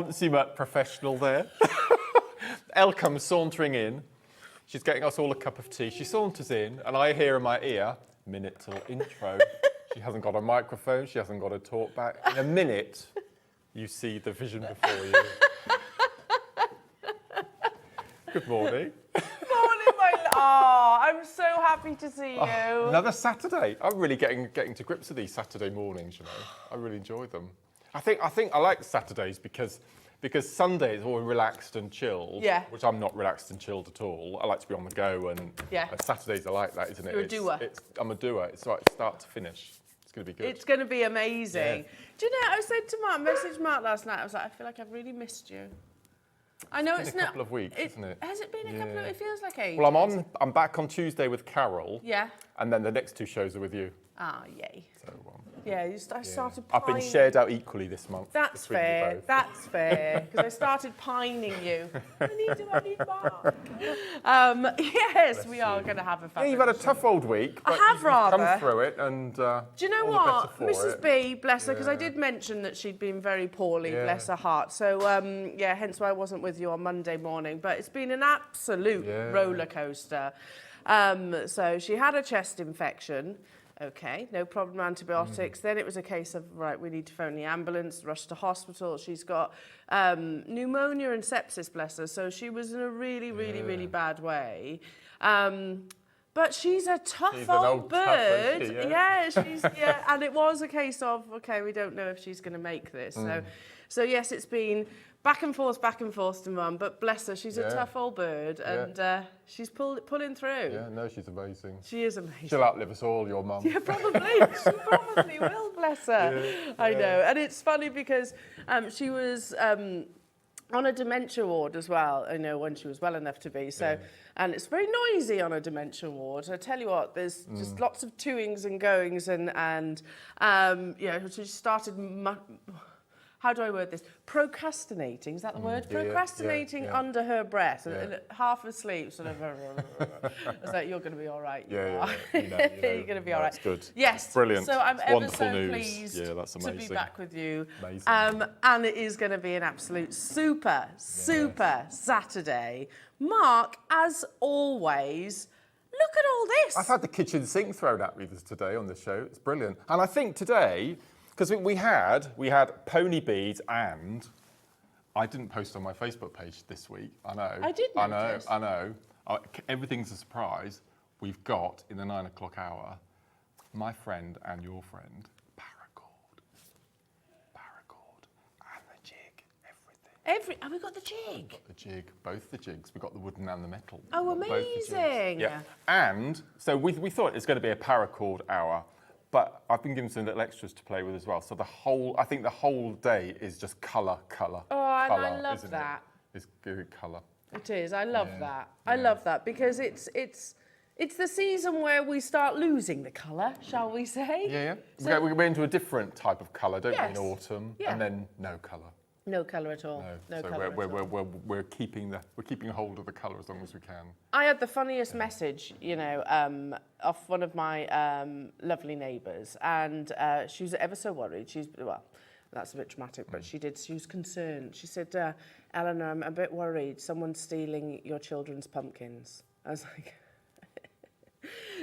consummate professional there. Elle comes sauntering in. She's getting us all a cup of tea. She saunters in, and I hear in my ear, minute till intro. She hasn't got a microphone. She hasn't got a talk back. In a minute, you see the vision before you. Good morning. Oh, I'm so happy to see you. Oh, another Saturday. I'm really getting to grips with these Saturday mornings, you know. I really enjoy them. I think I like Saturdays because Sunday is all relaxed and chilled, which I'm not relaxed and chilled at all. I like to be on the go, and Saturdays are like that, isn't it? You're a doer. I'm a doer. It's like start to finish. It's going to be good. It's going to be amazing. Yeah. Do you know, I said to Mark, messaged Mark last night, I was like, I feel like I've really missed you. I know it's been a couple of weeks, isn't it? Has it been a couple of? It feels like ages. Well, I'm back on Tuesday with Carol. Yeah. And then the next 2 shows are with you. Ah, yay. So, I started pining. I've been shared out equally this month. That's fair. That's fair. Because I started pining you. I need Mark. Yes, we are going to have a fabulous you've had a tough old week. But I have rather. Come through it, and do you know what, Mrs. B, bless her, because I did mention that she'd been very poorly, bless her heart. So hence why I wasn't with you on Monday morning. But it's been an absolute roller coaster. So she had a chest infection. Okay, no problem, antibiotics. Then it was a case of, right, we need to phone the ambulance, rush to hospital. She's got pneumonia and sepsis, bless her. So she was in a really, really, really bad way. But she's a tough old bird. And it was a case of, okay, we don't know if she's going to make this. So yes, it's been back and forth to Mum, but bless her, she's a tough old bird, and she's pulling through. Yeah, no, she's amazing. She is amazing. She'll outlive us all, your mum. Yeah, probably. She probably will, bless her. I know. And it's funny because she was on a dementia ward as well, I know, when she was well enough to be. So, and it's very noisy on a dementia ward. I tell you what, there's just lots of toings and goings, and she started... How do I word this? Procrastinating, is that the word? Procrastinating under her breath, and half asleep, sort of. I was like, you're going to be all right. You're going to be all right. That's good. Yes. Brilliant. So I'm ever so news. pleased to be back with you. Amazing. And it is going to be an absolute super Saturday. Mark, as always, look at all this. I've had the kitchen sink thrown at me today on the show. It's brilliant. And I think today... Because we had pony beads, and I didn't post on my Facebook page this week. I know. I did notice. I know. Everything's a surprise. We've got, in the 9 o'clock hour, my friend and your friend, paracord, and the jig, everything. Have we got the jig? The jig, both the jigs. We've got the wooden and the metal. Oh, amazing. Yeah. And so we thought it was going to be a paracord hour. But I've been given some little extras to play with as well. So I think the whole day is just colour. Oh, and I love that. It's good colour. It is. I love that. I love that because it's the season where we start losing the colour, shall we say? Yeah. So we're into a different type of colour, don't we, in autumn? Yeah. And then no colour. No colour at all. No colour at all. We're keeping hold of the colour as long as we can. I had the funniest message, off one of my lovely neighbours, and she was ever so worried. That's a bit dramatic, but she was concerned. She said, Eleanor, I'm a bit worried. Someone's stealing your children's pumpkins. I was like...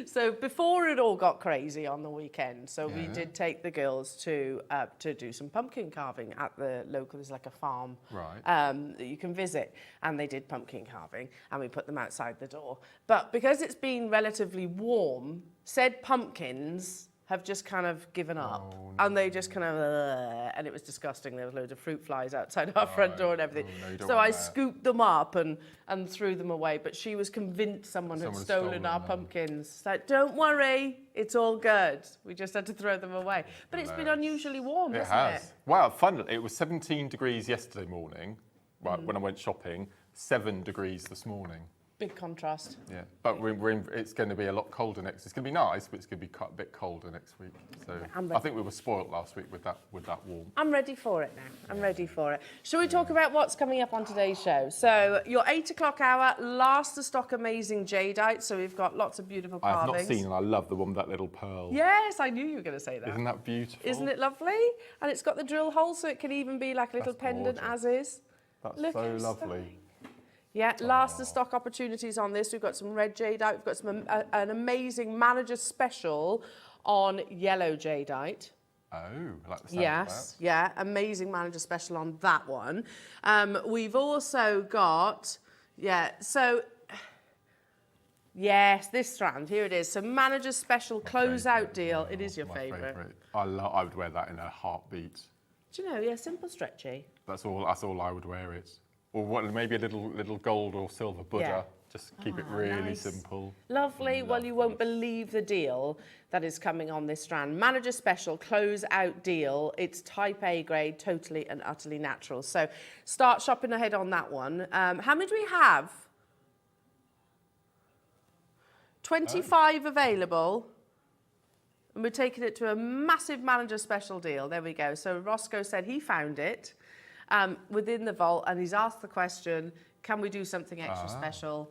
So before it all got crazy on the weekend, we did take the girls to do some pumpkin carving at the local, there's like a farm that you can visit, and they did pumpkin carving, and we put them outside the door. But because it's been relatively warm, said pumpkins have just kind of given up, and they just kind of, and it was disgusting. There was loads of fruit flies outside our front door and everything. So I scooped them up and threw them away. But she was convinced someone had stolen our pumpkins. It's like, don't worry, it's all good. We just had to throw them away. But it's been unusually warm, hasn't it? It has. Wow, fun. It was 17 degrees yesterday morning, when I went shopping. 7 degrees this morning. Big contrast. Yeah, but it's going to be a lot colder next. It's going to be nice, but it's going to be a bit colder next week. So I think we were spoilt last week with that warm. I'm ready for it now. I'm ready for it. Shall we talk about what's coming up on today's show? So your 8 o'clock hour, last to stock amazing jadeite. So we've got lots of beautiful carvings. I have not seen, and I love the one with that little pearl. Yes, I knew you were going to say that. Isn't that beautiful? Isn't it lovely? And it's got the drill hole, so it can even be like a little pendant as is. That's Look so how lovely. stunning. Yeah, last to stock opportunities on this. We've got some red jadeite. We've got some an amazing manager special on yellow jadeite. Oh, I like the sound Yes, of that. yeah, amazing manager special on that one. We've also got, yes, this strand, here it is. So manager special closeout deal. It is your favourite. I would wear that in a heartbeat. Do you know, yeah, simple stretchy. That's all I would wear it. Or maybe a little gold or silver Buddha. Yeah. Just keep it really nice. simple. Lovely. Well, you won't believe the deal that is coming on this strand. Manager special, close out deal. It's type A grade, totally and utterly natural. So start shopping ahead on that one. How many do we have? 25 available. And we're taking it to a massive manager special deal. There we go. So Roscoe said he found it within the vault, and he's asked the question, can we do something extra special?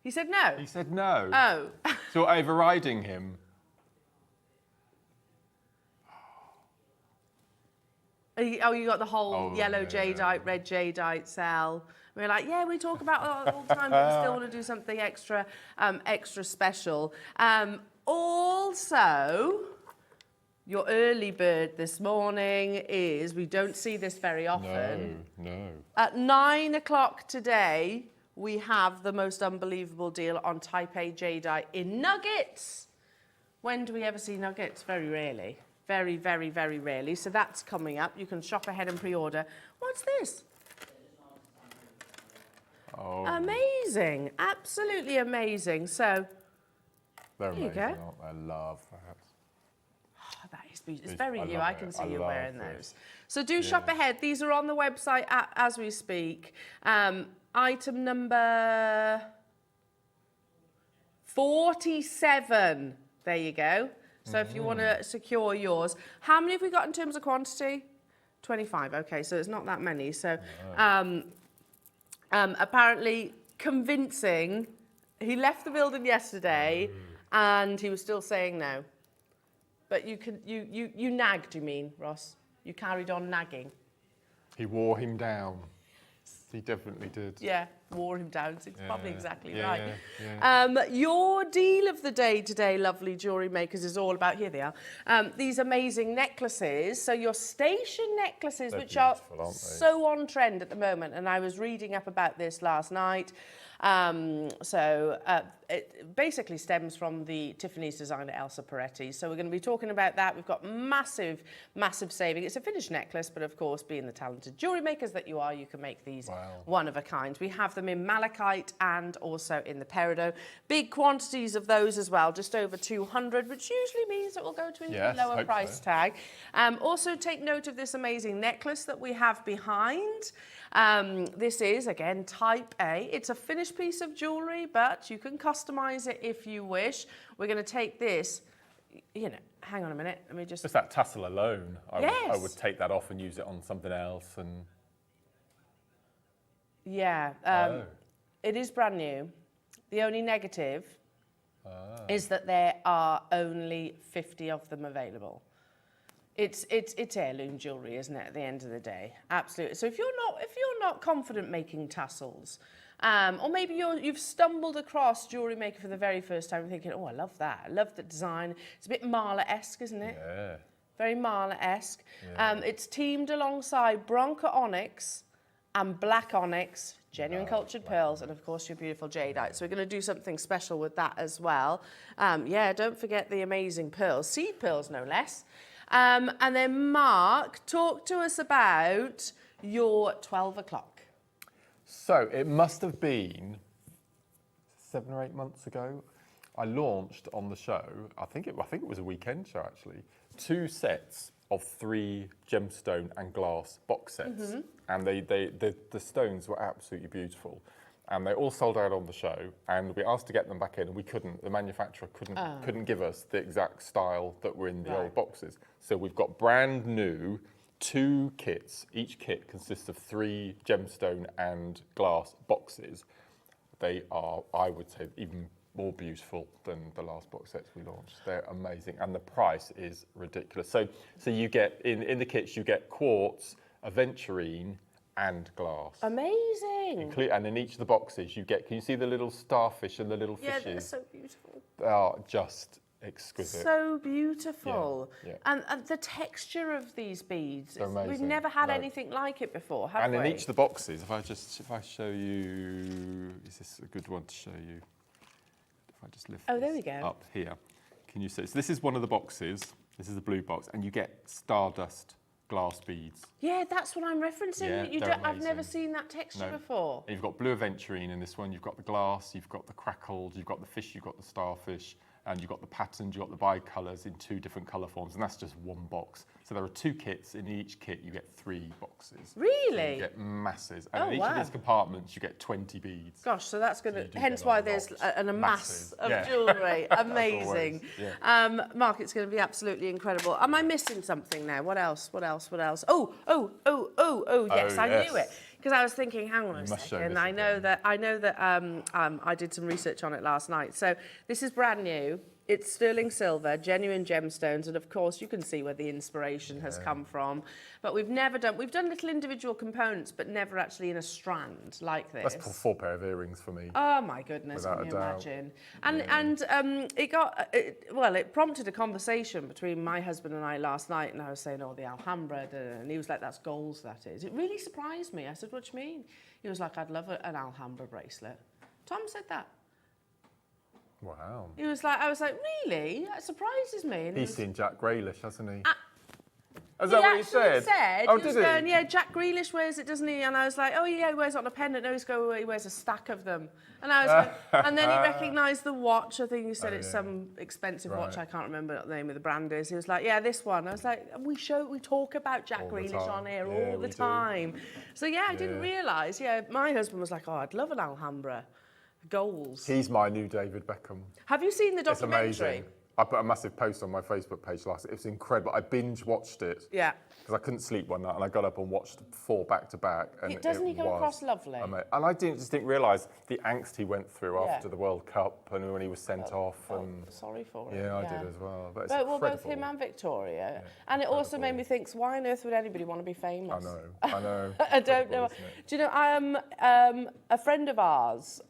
He said no. He said no. Oh. So you're overriding him. Oh, you got the whole yellow jadeite, red jadeite cell. We're like, yeah, we talk about it all the time, but we still want to do something extra, extra special. Also, your early bird this morning is, we don't see this very often. No. At 9 o'clock today, we have the most unbelievable deal on type A jadeite in nuggets. When do we ever see nuggets? Very rarely. Very, very, very rarely. So that's coming up. You can shop ahead and pre-order. What's this? Oh. Amazing. Absolutely amazing. So, They're amazing, you go. aren't they? I love that. Oh, that is beautiful. It's very you. I can see you wearing those. So do shop ahead. These are on the website as we speak. Item number 47. There you go. So if you want to secure yours. How many have we got in terms of quantity? 25. Okay, so it's not that many. So apparently convincing. He left the building yesterday and he was still saying no. But you nagged, you mean, Ross? You carried on nagging. He wore him down. He definitely did. Yeah, wore him down. It's probably exactly right. Yeah. Your deal of the day today, lovely jewellery makers, is all about, here they are, these amazing necklaces. So your station necklaces, which are so on trend at the moment. And I was reading up about this last night. It basically stems from the Tiffany's designer Elsa Peretti. So we're going to be talking about that. We've got massive, massive saving. It's a finished necklace, but of course, being the talented jewellery makers that you are, you can make these one of a kind. We have them in malachite and also in the peridot. Big quantities of those as well, just over 200, which usually means it will go to a lower price tag. Also take note of this amazing necklace that we have behind. This is, again, type A. It's a finished piece of jewellery, but you can customise it if you wish. We're going to take this, hang on a minute. Let me just that tassel alone. I would take that off and use it on something else. And it is brand new. The only negative is that there are only 50 of them available. It's heirloom jewellery, isn't it? At the end of the day, absolutely. So if you're not confident making tassels, or maybe you've stumbled across jewellery maker for the very first time, and thinking, oh, I love that. I love the design. It's a bit Marla-esque, isn't it? Yeah. Very Marla-esque. Yeah. It's teamed alongside Bronca onyx and black onyx, genuine cultured pearls, and of course your beautiful jadeite. So we're going to do something special with that as well. Don't forget the amazing pearls, seed pearls no less. And then Mark, talk to us about your 12 o'clock. So it must have been 7 or 8 months ago. I launched on the show, I think it was a weekend show actually, 2 sets of 3 gemstone and glass box sets. And the stones were absolutely beautiful. and they all sold out on the show, and we asked to get them back in, and we couldn't. The manufacturer couldn't give us the exact style that were in the old boxes. So we've got brand new 2 kits. Each kit consists of 3 gemstone and glass boxes. They are, I would say, even more beautiful than the last box sets we launched. They're amazing, and the price is ridiculous. So you get, in the kits, you get quartz, aventurine, and glass. Amazing. And in each of the boxes, you get, can you see the little starfish and the little fishes? Yeah, they're so beautiful. They are just exquisite. So beautiful. Yeah. And the texture of these beads, They're amazing. we've never had anything like it before, have we? And in each of the boxes, if I show you, is this a good one to show you? If I just lift there we go. up here, can you see? So this is one of the boxes. This is the blue box, and you get stardust glass beads. Yeah, that's what I'm referencing. Yeah, I've never seen that texture before. And you've got blue aventurine in this one. You've got the glass. You've got the crackled. You've got the fish. You've got the starfish. And you've got the patterns, you've got the bi-colours in 2 different colour forms, and that's just one box. So there are 2 kits. In each kit, you get 3 boxes. Really? So you get masses. And in each of these compartments, you get 20 beads. Gosh, so that's going to, hence why there's a mass of jewellery. Amazing. Mark, it's going to be absolutely incredible. Am I missing something now? What else? Oh, yes, I knew it. Because I was thinking, hang on a second, I know that I did some research on it last night. So this is brand new. It's sterling silver, genuine gemstones, and of course you can see where the inspiration has come from. But we've done little individual components, but never actually in a strand like this. That's 4 pair of earrings for me. Oh my goodness, can you imagine? And it prompted a conversation between my husband and I last night, and I was saying, oh, the Alhambra, and he was like, that's goals, that is. It really surprised me. I said, what do you mean? He was like, I'd love an Alhambra bracelet. Tom said that. Wow. He was like, I was like, really? That surprises me. And He's seen Jack Grealish, hasn't he? Is that what he said? Oh, did he? Going, yeah, Jack Grealish wears it, doesn't he? And I was like, oh yeah, he wears it on a pendant. No, he wears a stack of them. And I was like, and then he recognised the watch. I think he said it's some expensive watch. I can't remember what the name of the brand is. He was like, yeah, this one. I was like, we talk about Jack Grealish on here all the time. So yeah, I didn't realise. Yeah, my husband was like, oh, I'd love an Alhambra. Goals. He's my new David Beckham. Have you seen the documentary? It's amazing. I put a massive post on my Facebook page last night. It was incredible. I binge watched it. Yeah. Because I couldn't sleep one night, and I got up and watched 4 back to back. And doesn't he come across lovely? And I just didn't realise the angst he went through after the World Cup and when he was sent off. And sorry for it. Yeah, I did as well. But both him and Victoria. Yeah, and it also made me think, why on earth would anybody want to be famous? I know. I don't know. Do you know, a friend of ours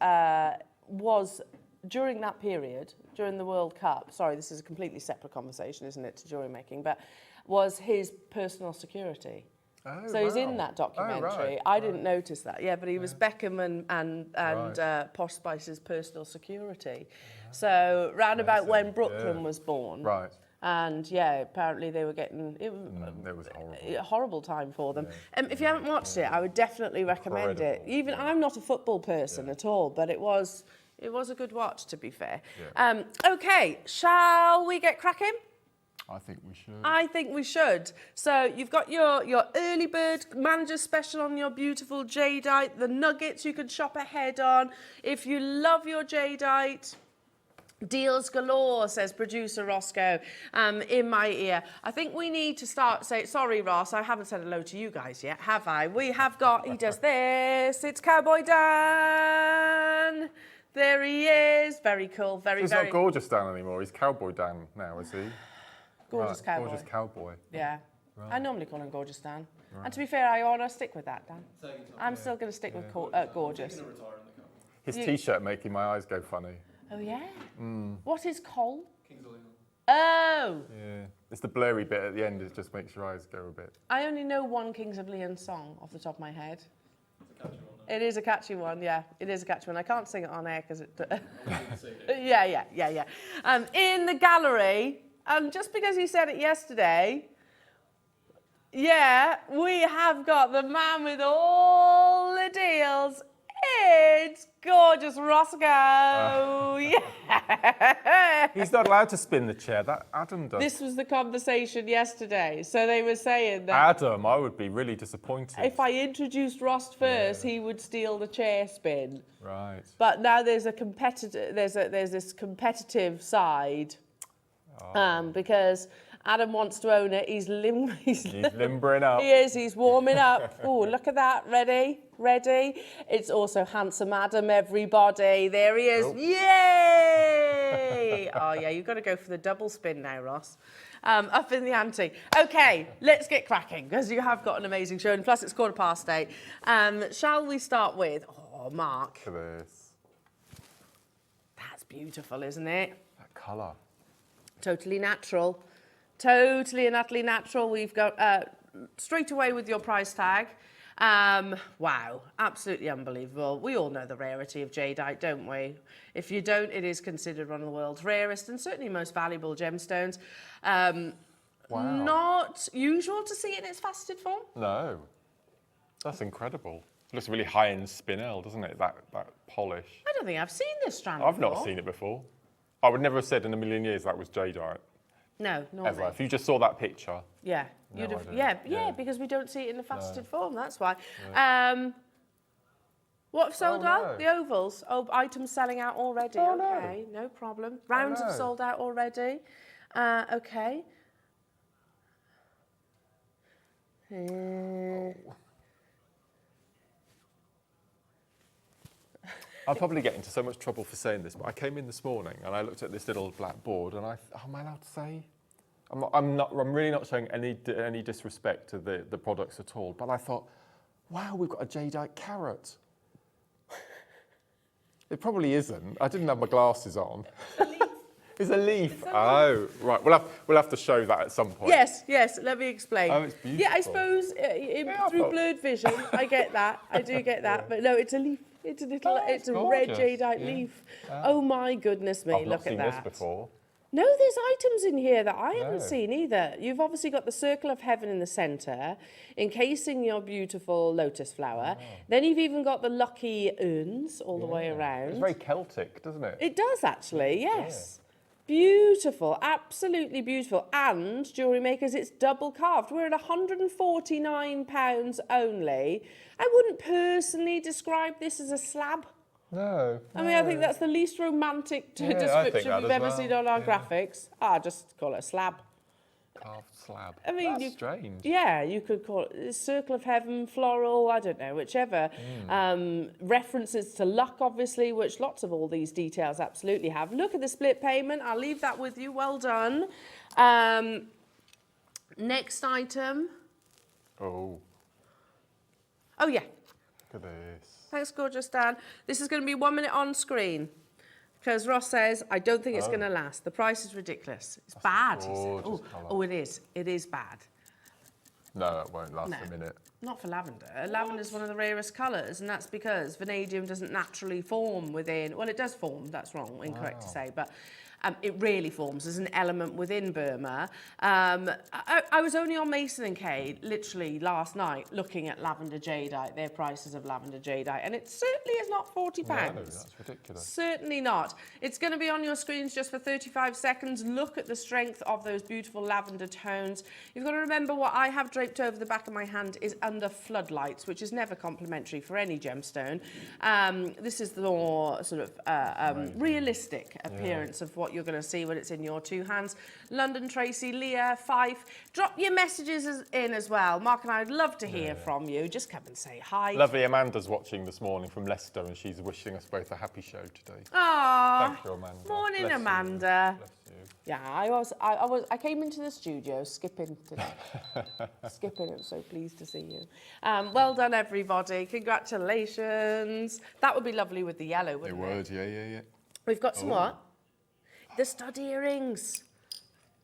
was, during that period, during the World Cup, sorry, this is a completely separate conversation, isn't it, to jewellery making, but was his personal security. Oh, so he's in that documentary. I didn't notice that, but he was Beckham and Posh Spice's personal security. So round about when Brooklyn was born. Right. And apparently they were getting it was horrible. A horrible time for them. If you haven't watched it, I would definitely recommend it. Even I'm not a football person at all, but it was a good watch, to be fair. Yeah. Okay, shall we get cracking? I think we should. I think we should. So you've got your early bird manager special on your beautiful jadeite, the nuggets you can shop ahead on. If you love your jadeite, deals galore, says producer Roscoe, in my ear. I think we need to sorry, Ross, I haven't said hello to you guys yet, have I? We have got, he does this, it's Cowboy Dan. There he is. Very cool. He's not Gorgeous Dan anymore. He's Cowboy Dan now, is he? Gorgeous Cowboy. Gorgeous Cowboy. Yeah. Right. I normally call him Gorgeous Dan. Right. And to be fair, I want to stick with that, Dan. I'm still going to stick with Gorgeous. His T-shirt making my eyes go funny. Oh, yeah? What is Cole? Kings of Leon. Oh! Yeah. It's the blurry bit at the end. It just makes your eyes go a bit. I only know one Kings of Leon song off the top of my head. It's a catchy one. It is a catchy one, yeah. It is a catchy one. I can't sing it on air because it... yeah. In the gallery, and just because he said it yesterday, we have got the man with all the deals. It's gorgeous. gorgeous Roscoe. Yeah. He's not allowed to spin the chair. That Adam does. This was the conversation yesterday. So they were saying that Adam, I would be really disappointed. if I introduced Ross first, he would steal the chair spin. Right. But now there's a competitive. There's this competitive side, because Adam wants to own it. He's limbering up. He is. He's warming up. Oh, look at that. Ready? Ready? It's also handsome Adam, everybody. There he is. Oh. Yay! Oh, yeah, you've got to go for the double spin now, Ross. Up in the ante. Okay, let's get cracking, because you have got an amazing show, and plus it's 8:15. Shall we start with... Oh, Mark. Look at this. That's beautiful, isn't it? That colour. Totally natural. Totally and utterly natural. We've got straight away with your price tag. Wow, absolutely unbelievable. We all know the rarity of jadeite, don't we? If you don't, it is considered one of the world's rarest and certainly most valuable gemstones. Wow. Not usual to see it in its faceted form. No. That's incredible. It looks really high-end spinel, doesn't it? That polish. I don't think I've seen this strand I've before. not seen it before. I would never have said in a million years that was jadeite. No, not Ever. If you just saw that picture. Yeah, No, you'd have. I Yeah, don't. yeah, Yeah. because we don't see it in a faceted form. That's why. Yeah. What have sold Oh, out? no. The ovals. Oh, items selling out already. Oh, no. Okay, no problem. Rounds have no. sold out already. Okay. I'll probably get into so much trouble for saying this, but I came in this morning and I looked at this little black board and am I allowed to say? I'm really not showing any disrespect to the products at all, but I thought, wow, we've got a jadeite carrot. It probably isn't. I didn't have my glasses on. It's a leaf. Oh, right. We'll have to show that at some point. Yes, yes. Let me explain. Oh, it's beautiful. Yeah, I suppose through blurred vision, I get that. I do get that. But no, it's a leaf. It's a little. it's a red gorgeous. jadeite leaf. Oh my goodness me! I've Look not seen at that. this before. No, there's items in here that I haven't No. seen either. You've obviously got the circle of heaven in the centre, encasing your beautiful lotus flower. Then you've even got the lucky urns all the way around. It's very Celtic, doesn't it? It does actually, yes. Beautiful, absolutely beautiful. And jewellery makers, it's double carved. We're at £149 only. I wouldn't personally describe this as a slab. No. I mean, I think that's the least romantic I think description that we've as ever well. seen on our graphics. Just call it a slab. Carved slab. I mean, That's strange. Yeah, you could call it circle of heaven, floral, I don't know, whichever. References to luck, obviously, which lots of all these details absolutely have. Look at the split payment. I'll leave that with you. Well done. Next item. Oh, Oh, yeah. look at this. Thanks, gorgeous Dan. This is going to be 1 minute on screen. Because Ross says, I don't think it's going to last. The price is ridiculous. It's bad, he said. gorgeous colour. Oh, it is. It is bad. No, it won't last No. a minute. Not for lavender. Lavender is one of the rarest colours, and that's because vanadium doesn't naturally form within... Well, it does form. That's wrong, incorrect to say. But it really forms as an element within Burma. I was only on Mason & Kay literally last night looking at lavender jadeite, their prices of lavender jadeite, and it certainly is not £40. No, that's ridiculous. Certainly not. It's going to be on your screens just for 35 seconds. Look at the strength of those beautiful lavender tones. You've got to remember what I have draped over the back of my hand is under floodlights, which is never complimentary for any gemstone. This is the more sort of realistic appearance of what you're going to see when it's in your two hands. London, Tracy, Leah, Fife. Drop your messages in as well. Mark and I would love to hear from you. Just come and say hi. Lovely Amanda's watching this morning from Leicester and she's wishing us both a happy show today. Aww. Thank you, Amanda. Morning, Bless you. Amanda. Bless you. Yeah, I came into the studio skipping today. Skipping, I'm so pleased to see you. Well done, everybody. Congratulations. That would be lovely with the yellow, wouldn't it? It would, yeah. We've got some what? The stud earrings.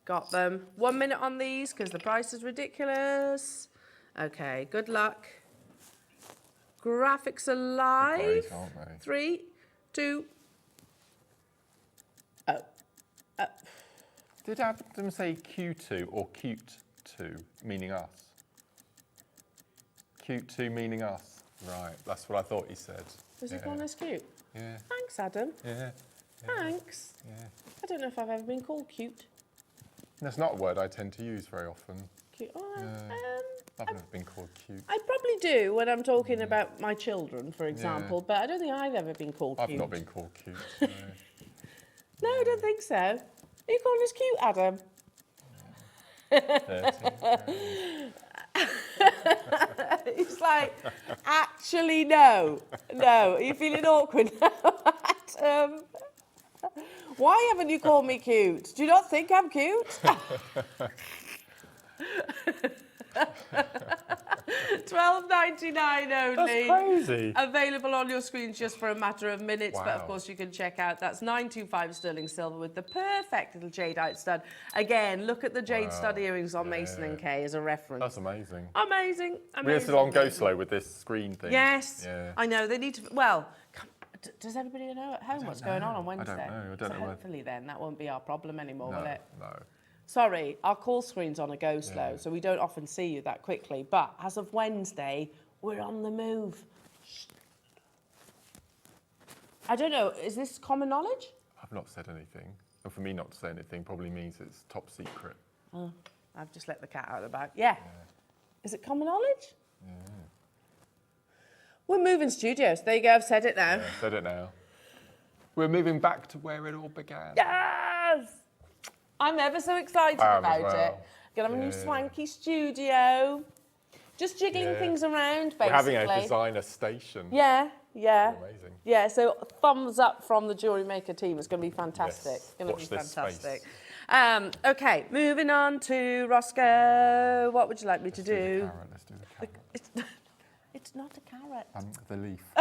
Got them. 1 minute on these because the price is ridiculous. Okay, good luck. Graphics are live. Great, aren't they? 3, 2. Oh. Did Adam say Q2 or cute 2, meaning us? Cute 2 meaning us. Right, that's what I thought you said. Was he calling us cute? Yeah. Thanks, Adam. Yeah. Thanks. Yeah. I don't know if I've ever been called cute. That's not a word I tend to use very often. Cute. I've never been called cute. I probably do when I'm talking about my children, for example, but I don't think I've ever been called cute. I've not been called cute. No. No, I don't think so. Are you calling us cute, Adam? 13. It's like, actually, no. No. Are you feeling awkward now, Adam? Why haven't you called me cute? Do you not think I'm cute? $12.99 only. That's crazy. Available on your screens just for a matter of minutes, but of Wow. course you can check out. That's 925 sterling silver with the perfect little jadeite stud. Again, look at the jade stud earrings on Mason and Kay as a reference. That's amazing. Amazing. We're still on go slow with this screen thing. Yes, Yeah. I know. They need to. Well, does everybody know at home what's going on Wednesday? I don't know. Hopefully, then that won't be our problem anymore, will it? No. Sorry, our call screen's on a go slow, so we don't often see you that quickly. But as of Wednesday, we're on the move. I don't know. Is this common knowledge? I've not said anything. And for me not to say anything probably means it's top secret. Oh, I've just let the cat out of the bag. Yeah. Is it common knowledge? Yeah. We're moving studios. There you go. I've said it now. Yeah, said it now. We're moving back to where it all began. Yes! I'm ever so excited I am about as well. it. Gonna have a new swanky studio. Just jiggling things around, basically. We're having a designer station. Yeah. Amazing. Yeah, so thumbs up from the jewellery maker team. It's going to be fantastic. Yes. It's going to be Watch this fantastic. space. Okay, moving on to Roscoe. What would you like me to do? Let's do the carrot. It's not a carrot. The leaf.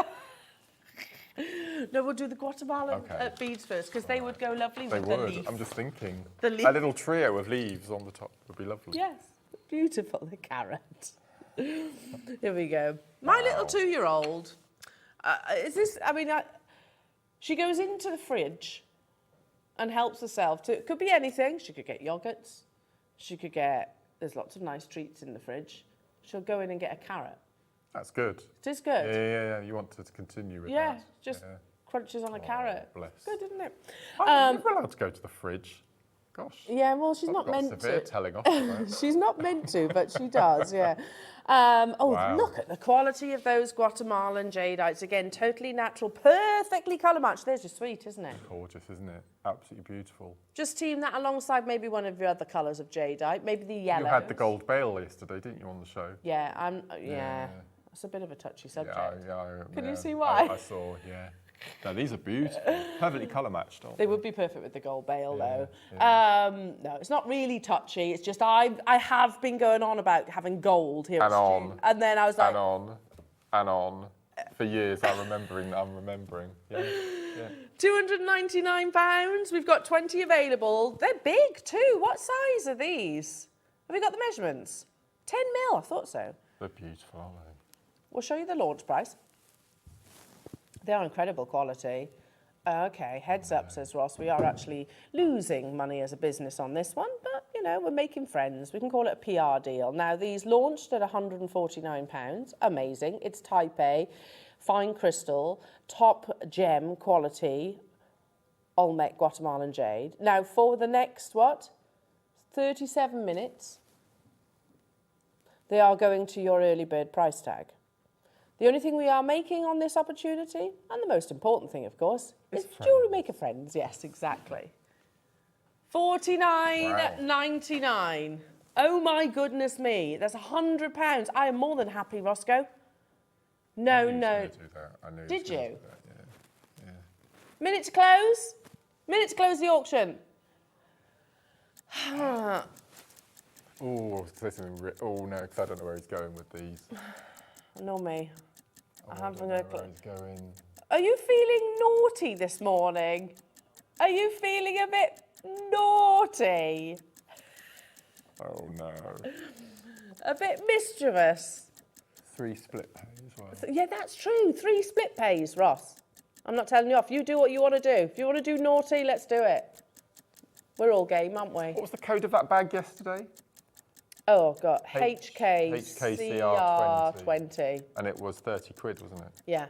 No, we'll do the Guatemalan beads first, because they would go lovely They with the would. leaf. I'm just thinking. The leaf. A little trio of leaves on the top would be lovely. Yes, beautiful, the carrot. Here we go. My little 2-year-old, she goes into the fridge and helps herself to, it could be anything. She could get yogurts. There's lots of nice treats in the fridge. She'll go in and get a carrot. That's good. It is good. Yeah. You want to continue with that. Yeah, just crunches on a carrot. Bless. Good, isn't it? You're allowed to go to the fridge. Gosh. Yeah, well, she's I've not got meant severe to. telling off. Right? She's not meant to, but she does, yeah. Wow. Look at the quality of those Guatemalan jadeites. Again, totally natural, perfectly colour matched. There's your sweet, isn't it? Gorgeous, isn't it? Absolutely beautiful. Just team that alongside maybe one of your other colours of jadeite, maybe the yellow. You had the gold bale yesterday, didn't you, on the show? Yeah, yeah. That's a bit of a touchy subject. Can you see why? I saw, yeah. No, these are beautiful. Perfectly colour matched, aren't They would be perfect with the gold bale, though. No, it's not really touchy. It's just I have been going on about having gold here at Stu. And then I was like... And on. For years, I'm remembering. Yeah. £299. We've got 20 available. They're big, too. What size are these? Have we got the measurements? 10 mil, I thought so. They're beautiful, aren't they? We'll show you the launch price. They are incredible quality. Okay, heads up, says Ross. We are actually losing money as a business on this one, but, you know, we're making friends. We can call it a PR deal. Now, these launched at £149. Amazing. It's Type A, fine crystal, top gem quality, Olmec Guatemalan jade. Now, for the next, 37 minutes, they are going to your early bird price tag. The only thing we are making on this opportunity, and the most important thing, of course, is jewellery maker friends. Yes, exactly. $49.99. Oh my goodness me, that's £100. I am more than happy, Roscoe. No. I knew you do that. Did you? Do that, yeah. Minute to close. Minute to close the auction. Oh, because no, because I don't know where he's going with these. Nor me. I don't know where he's going. Are you feeling naughty this morning? Are you feeling a bit naughty? Oh no. A bit mischievous? 3 split pay as well. Yeah, that's true. 3 split pays, Ross. I'm not telling you off. You do what you want to do. If you want to do naughty, let's do it. We're all game, aren't we? What was the code of that bag yesterday? Oh, God. HKCR 20. And it was 30 quid, wasn't it? Yeah.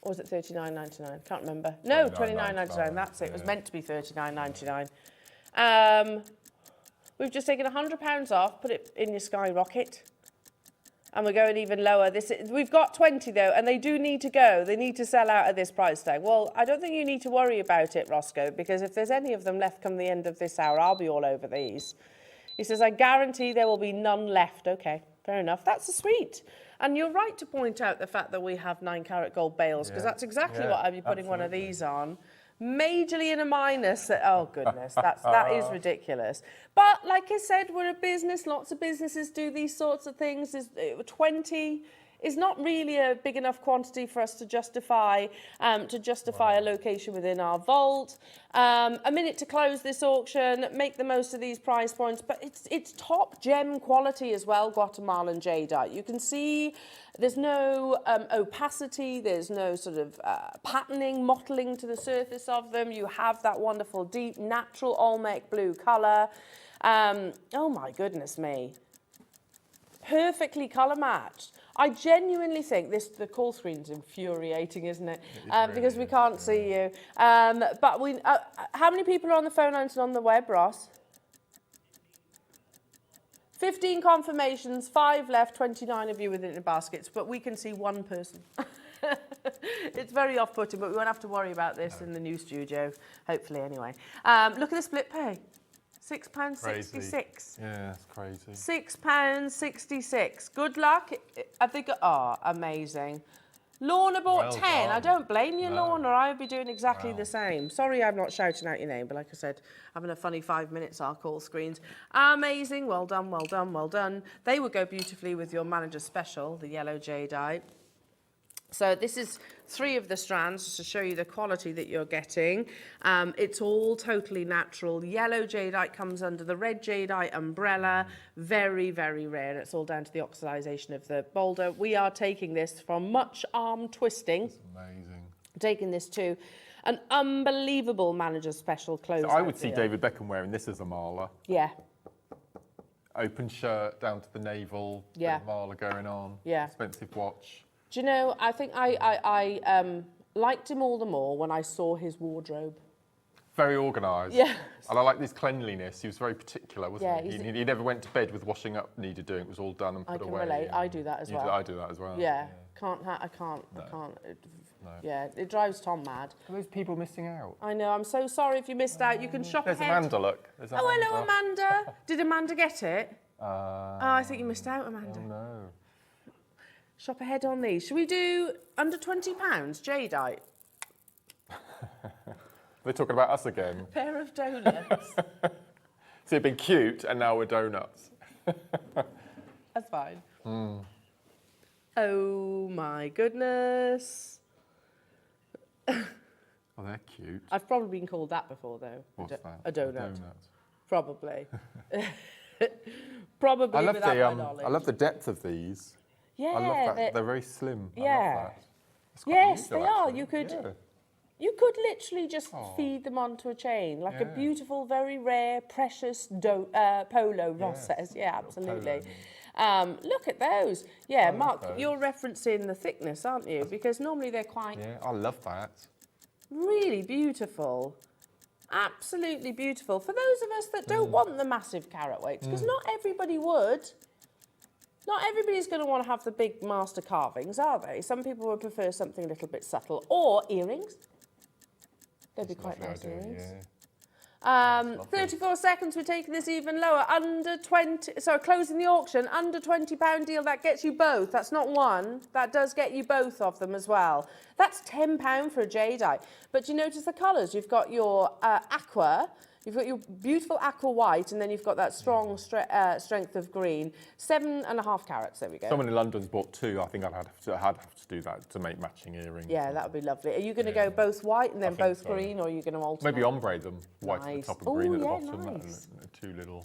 Or was it 39.99? Can't remember. No, 29.99. That's it. It was meant to be 39.99. We've just taken £100 off, put it in your skyrocket. And we're going even lower. We've got 20 though, and they do need to go. They need to sell out at this price tag. Well, I don't think you need to worry about it, Roscoe, because if there's any of them left come the end of this hour, I'll be all over these. He says, I guarantee there will be none left. Okay, fair enough. That's sweet. And you're right to point out the fact that we have 9-carat gold bales, because that's exactly what I'd be putting one of these on. Majorly in a minus. Oh, goodness, that is ridiculous. But like I said, we're a business. Lots of businesses do these sorts of things. 20 is not really a big enough quantity for us to justify a location within our vault. A minute to close this auction. Make the most of these price points, but it's top gem quality as well. Guatemalan jadeite. You can see there's no opacity. There's no sort of patterning, mottling to the surface of them. You have that wonderful deep natural Olmec blue colour. Oh my goodness me! Perfectly colour matched. I genuinely think the call screen's infuriating, isn't it? Because we can't see you. But how many people are on the phone lines and on the web, Ross? 15 confirmations, 5 left, 29 of you within the baskets, but we can see one person. It's very off-putting, but we won't have to worry about this in the new studio, hopefully anyway. Look at the split pay. £6.66. Yeah, it's crazy. £6.66. Good luck. I think, amazing. Lorna bought 10. Done. I don't blame you, Lorna. I would be doing exactly the same. Sorry I'm not shouting out your name, but like I said, having a funny 5 minutes, our call screens. Amazing. Well done, well done, well done. They would go beautifully with your manager's special, the yellow jadeite. So this is 3 of the strands, just to show you the quality that you're getting. It's all totally natural. Yellow jadeite comes under the red jadeite umbrella. Very, very rare. And it's all down to the oxidization of the boulder. We are taking this from much arm twisting. That's amazing. Taking this to an unbelievable manager's special close. So I would see David Beckham wearing this as a mala. Yeah. Open shirt down to the navel. Yeah. Mala going on. Yeah. Expensive watch. Do you know, I think I liked him all the more when I saw his wardrobe. Very organised. Yeah. And I like his cleanliness. He was very particular, wasn't he? He never went to bed with washing up needed doing. It was all done and put away. I can relate. I do that as well. I do that as well. Yeah. I can't. Yeah, it drives Tom mad. Are those people missing out? I know. I'm so sorry if you missed out. You can shop There's ahead. Amanda, look. Hello, Amanda. Did Amanda get it? I think you missed out, Amanda. Oh, no. Shop ahead on these. Should we do under £20 jadeite? They're talking about us again. Pair of donuts. So you've been cute and now we're donuts. That's fine. Oh my goodness. Oh, they're cute. I've probably been called that before though. What's that? A donut. A donut. Probably. Probably without my knowledge. I love the depth of these. Yeah, I love that. They're very slim. Yeah. I love that. Yes, unusual, they are. actually. You could literally just feed them onto a chain, like a beautiful, very rare, precious polo, Ross says. Yeah, absolutely. Look at those. Yeah, Mark, you're referencing the thickness, aren't you? Because normally they're quite... Yeah, I love that. Really beautiful. Absolutely beautiful. For those of us that don't want the massive carat weights, because not everybody would. Not everybody's going to want to have the big master carvings, are they? Some people would prefer something a little bit subtle. Or earrings. They'd be quite nice earrings. Yeah. 34 seconds, we're taking this even lower. Under 20, so closing the auction, under £20 deal, that gets you both. That's not one, that does get you both of them as well. That's £10 for a jadeite. But you notice the colours, you've got your aqua, you've got your beautiful aqua white, and then you've got that strong strength of green. 7.5 carats, there we go. Someone in London's bought 2. I think I'd have to do that to make matching earrings. Yeah, that would be lovely. Are you going to go both white and then both green, or are you going to alternate? Maybe ombre them, white at the top and green at the bottom. Nice. And 2 little,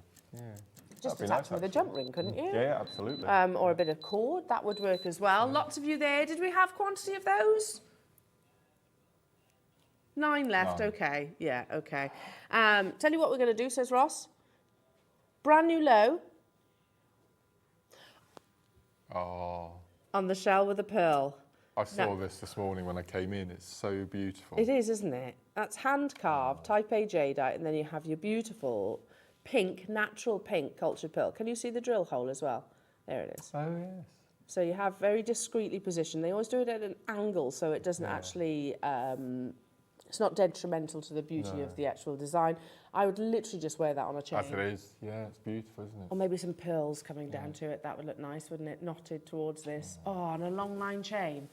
Just attach them with a jump ring, couldn't you? Yeah, absolutely. Or a bit of cord, that would work as well. Lots of you there. Did we have quantity of those? 9 left, okay. Yeah, okay. Tell you what we're going to do, says Ross. Brand new low, Oh. On the shell with a pearl. I saw this morning when I came in. It's so beautiful. It is, isn't it? That's hand carved, type A jadeite, and then you have your beautiful pink, natural pink cultured pearl. Can you see the drill hole as well? There it is. Oh, yes. So you have very discreetly positioned. They always do it at an angle so it doesn't actually, it's not detrimental to the beauty of the actual design. I would literally just wear that on a chain. That's what it is. Yeah, it's beautiful, isn't it? Or maybe some pearls coming down to it. That would look nice, wouldn't it? Knotted towards this. Oh, and a long line chain.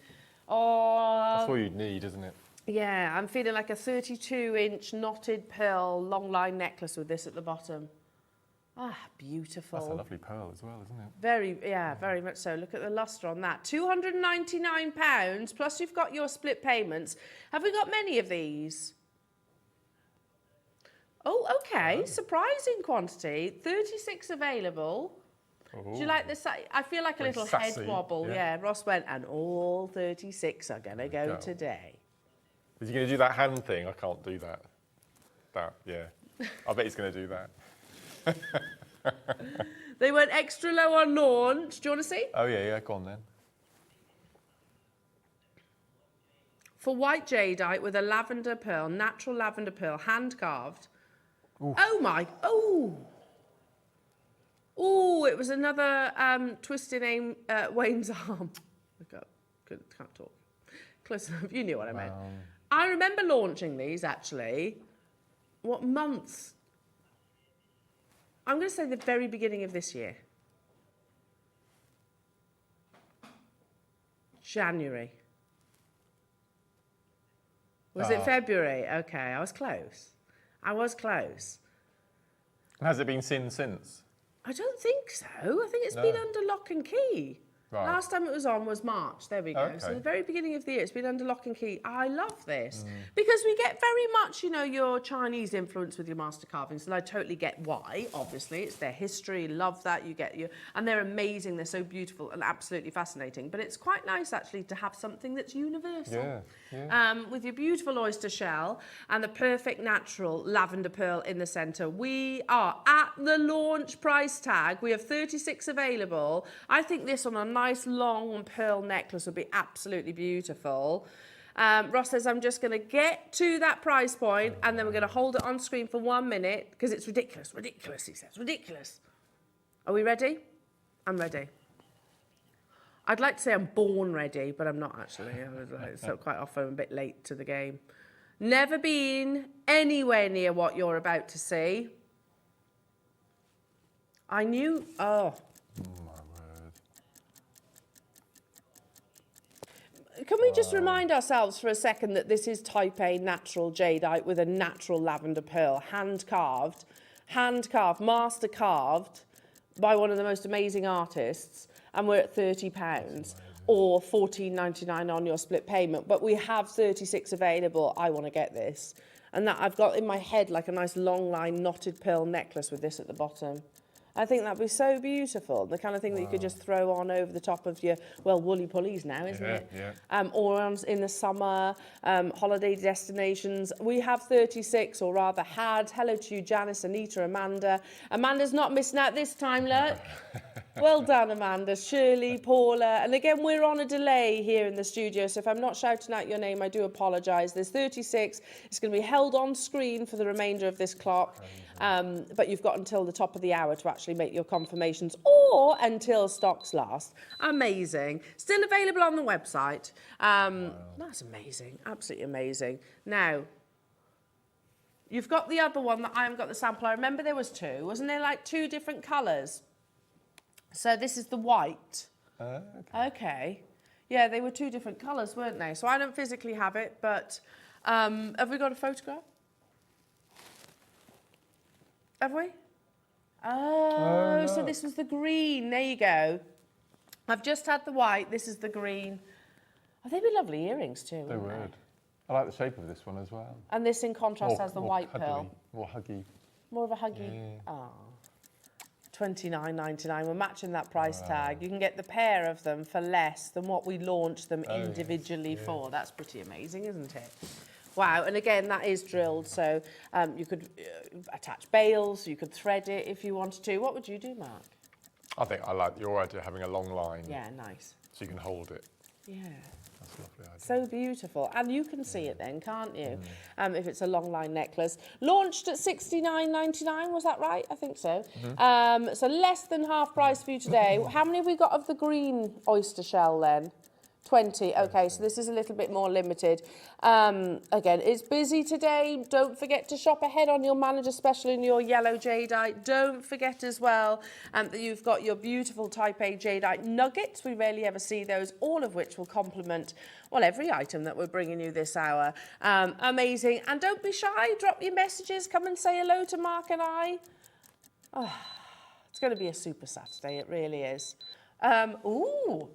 Oh. That's all you'd need, isn't it? Yeah, I'm feeling like a 32-inch knotted pearl long line necklace with this at the bottom. Ah, beautiful. That's a lovely pearl as well, isn't it? Very much so. Look at the lustre on that. £299, plus you've got your split payments. Have we got many of these? Oh, okay. Surprising quantity. 36 available. Ooh. Do you like this? I feel like a Very little sassy, head wobble. Yeah, Ross went, and all 36 are going to go today. Is he going to do that hand thing? I can't do that. Yeah. I bet he's going to do that. They went extra low on launch. Do you want to see? Oh, yeah, go on then. For white jadeite with a lavender pearl, natural lavender pearl, hand carved. Ooh. Oh my, oh, it was another twist in Wayne's arm. Can't talk. Close enough, you knew what I meant. I remember launching these actually. What months? I'm going to say the very beginning of this year. January. Was it February? Okay, I was close. Has it been seen since? I don't think so. I think it's been under lock and key. Right. Last time it was on was March. There we go. Okay. So the very beginning of the year, it's been under lock and key. I love this because we get very much, you know, your Chinese influence with your master carvings, and I totally get why. Obviously, it's their history. Love that. You get your, and they're amazing. They're so beautiful and absolutely fascinating. But it's quite nice actually to have something that's universal. With your beautiful oyster shell and the perfect natural lavender pearl in the centre. We are at the launch price tag. We have 36 available. I think this on a nice long pearl necklace would be absolutely beautiful. Ross says, I'm just going to get to that price point and then we're going to hold it on screen for 1 minute because it's ridiculous, he says, ridiculous. Are we ready? I'm ready. I'd like to say I'm born ready, but I'm not actually. So quite often I'm a bit late to the game. Never been anywhere near what you're about to see. I knew, Can we just remind ourselves for a second that this is type A natural jadeite with a natural lavender pearl, hand carved, master carved by one of the most amazing artists, and we're at £30 or $14.99 on your split payment. But we have 36 available. I want to get this. And that I've got in my head like a nice long line knotted pearl necklace with this at the bottom. I think that'd be so beautiful. The kind of thing that you could just throw on over the top of your, well, woolly pulleys now, isn't it? Yeah. Or in the summer, holiday destinations. We have 36, or rather had. Hello to you, Janice, Anita, Amanda. Amanda's not missing out this time, look. Well done, Amanda, Shirley, Paula. And again, we're on a delay here in the studio, so if I'm not shouting out your name, I do apologise. There's 36. It's going to be held on screen for the remainder of this clock. But you've got until the top of the hour to actually make your confirmations, or until stocks last. Amazing. Still available on the website. That's amazing. Absolutely amazing. Now, you've got the other one that I haven't got the sample. I remember there was two. Wasn't there like two different colours? So this is the white. Okay. Yeah, they were two different colours, weren't they? So I don't physically have it, but have we got a photograph? Have we? Oh, so this was the green. There you go. I've just had the white. This is the green. Oh, they'd be lovely earrings too, They wouldn't would. I like the shape of this one as well. And this, in contrast, has the white pearl. More huggy. More of a huggy. Oh. £29.99. We're matching that price tag. You can get the pair of them for less than what we launched them individually for. That's pretty amazing, isn't it? Wow, and again, that is drilled, so you could attach bails, you could thread it if you wanted to. What would you do, Mark? I think I like your idea of having a long line. Yeah, nice. So you can hold it. Yeah. That's a lovely idea. So beautiful. And you can see it then, can't you? If it's a long line necklace. Launched at $69.99, was that right? I think so. So less than half price for you today. How many have we got of the green oyster shell then? 20. Okay, so this is a little bit more limited. Again, it's busy today. Don't forget to shop ahead on your manager special in your yellow jadeite. Don't forget as well that you've got your beautiful Type A jadeite nuggets. We rarely ever see those, all of which will complement, well, every item that we're bringing you this hour. Amazing. And don't be shy. Drop your messages. Come and say hello to Mark and I. Oh, it's going to be a super Saturday. It really is. Ooh.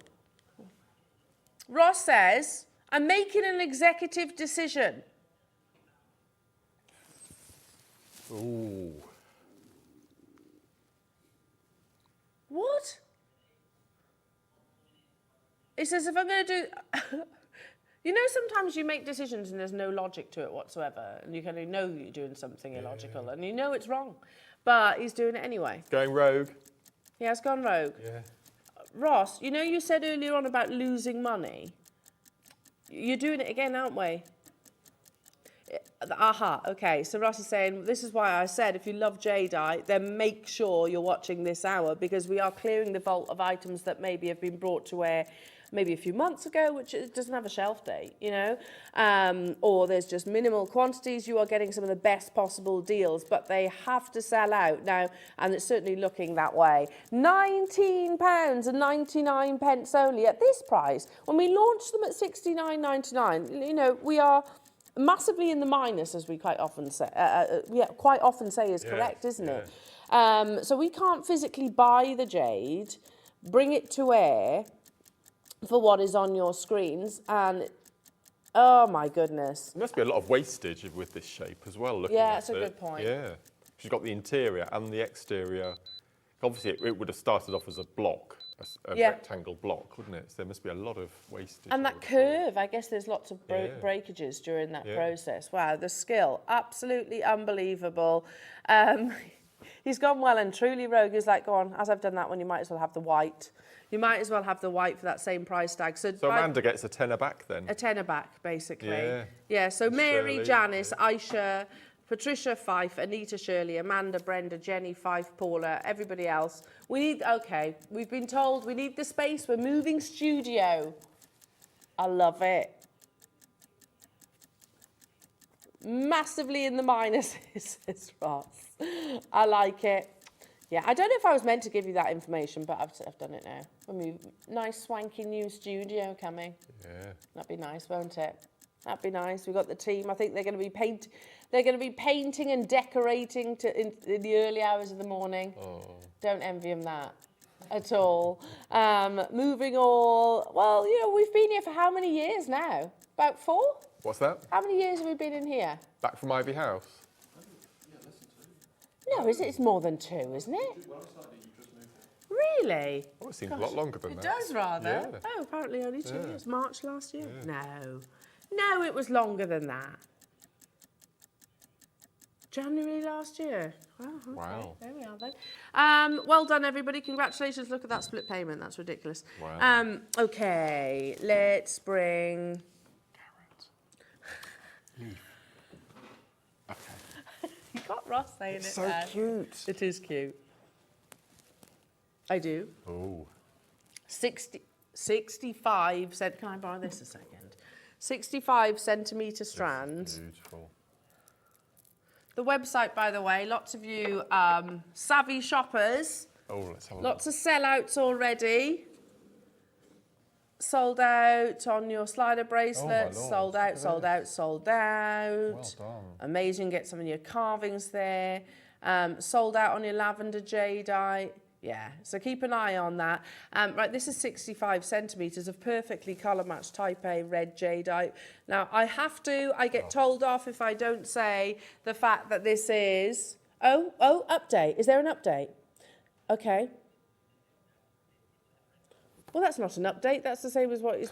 Ross says, I'm making an executive decision. Ooh. What? He says, if I'm going to do... You know, sometimes you make decisions and there's no logic to it whatsoever, and you kind of know you're doing something illogical, and you know it's wrong. But he's doing it anyway. Going rogue. He has gone rogue. Yeah. Ross, you know you said earlier on about losing money? You're doing it again, aren't we? Aha, okay. So Ross is saying, this is why I said if you love jadeite, then make sure you're watching this hour, because we are clearing the vault of items that maybe have been brought to air maybe a few months ago, which it doesn't have a shelf date, you know, or there's just minimal quantities. You are getting some of the best possible deals, but they have to sell out now, and it's certainly looking that way. £19.99 only at this price. When we launched them at $69.99, you know, we are massively in the minus, as we quite often say. Is correct, isn't it? So we can't physically buy the jade, bring it to air for what is on your screens, and oh my goodness. There must be a lot of wastage with this shape as well. Looking Yeah, at that's a good point. Yeah. She's got the interior and the exterior. Obviously, it would have started off as a block, a rectangle block, wouldn't it? So there must be a lot of wastage. And that curve, I guess there's lots of breakages during that process. Wow, the skill, absolutely unbelievable. He's gone well and truly rogue. He's like, go on, as I've done that one, you might as well have the white. You might as well have the white for that same price tag. So Amanda gets a tenner back then? A tenner back, basically. Yeah. Yeah, so Mary, Shirley, Janice, Aisha, Patricia, Fife, Anita, Shirley, Amanda, Brenda, Jenny, Fife, Paula, everybody else. We need, okay, we've been told we need the space. We're moving studio. I love it. Massively in the minuses, says Ross. I like it. Yeah, I don't know if I was meant to give you that information, but I've done it now. Nice swanky new studio coming. Yeah. That'd be nice, won't it? That'd be nice. We've got the team. I think they're going to be They're going to be painting and decorating in the early hours of the morning. Oh. Don't envy them that at all. Moving all. Well, you know, we've been here for how many years now? About 4? What's that? How many years have we been in here? Back from Ivy House. No, it's more than 2, isn't it? Really? Oh, it seems a lot longer than it that. It does, rather. Yeah. Oh, apparently only 2 years. March last year? Yeah. No, it was longer than that. January last year. Oh, okay. Wow. There we are then. Well done, everybody. Congratulations. Look at that split payment. That's ridiculous. Wow. Okay, let's bring... Carrot. Leaf. Okay. You got Ross saying It's it so there. cute. It is cute. I do. Oh. 65 cent. Can I borrow this a second? 65 centimetre strands. Beautiful. The website, by the way, lots of you savvy shoppers. Oh, let's have a Lots of sellouts already. Sold out on your slider bracelets. Lord. Sold out, sold out, sold out. Well done. Amazing. Get some of your carvings there. Sold out on your lavender jadeite. Yeah, so keep an eye on that. Right, this is 65 centimetres of perfectly colour-matched Type A red jadeite. Now, I get told off if I don't say the fact that this is... Oh, update. Is there an update? Okay. Well, that's not an update. That's the same as what he's...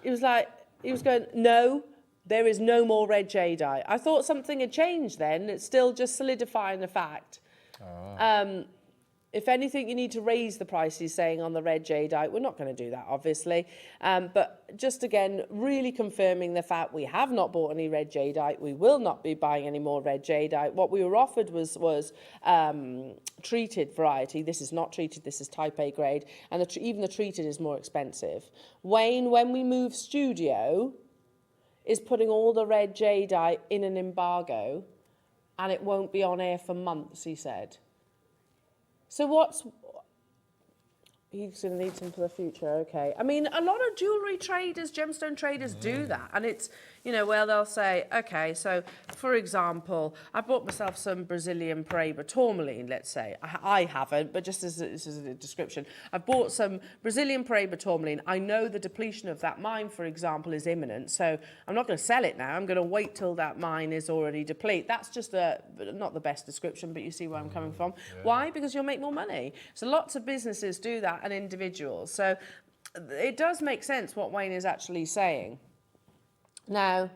He was going, no, there is no more red jadeite. I thought something had changed then. It's still just solidifying the fact. if anything, you need to raise the price, he's saying, on the red jadeite. We're not going to do that, obviously. But just again, really confirming the fact we have not bought any red jadeite. We will not be buying any more red jadeite. What we were offered was treated variety. This is not treated. This is type A grade. And even the treated is more expensive. Wayne, when we move studio, is putting all the red jadeite in an embargo, and it won't be on air for months, he said. So he's going to need some for the future, okay. I mean, a lot of jewellery traders, gemstone traders do that. And it's, you know, where they'll say, okay, so, for example, I bought myself some Brazilian Paraiba tourmaline, let's say. I haven't, but just as a description. I bought some Brazilian Paraiba tourmaline. I know the depletion of that mine, for example, is imminent. So I'm not going to sell it now. I'm going to wait till that mine is already deplete. That's just not the best description, but you see where I'm coming from. Yeah. Why? Because you'll make more money. So lots of businesses do that, and individuals. So it does make sense what Wayne is actually saying. Now,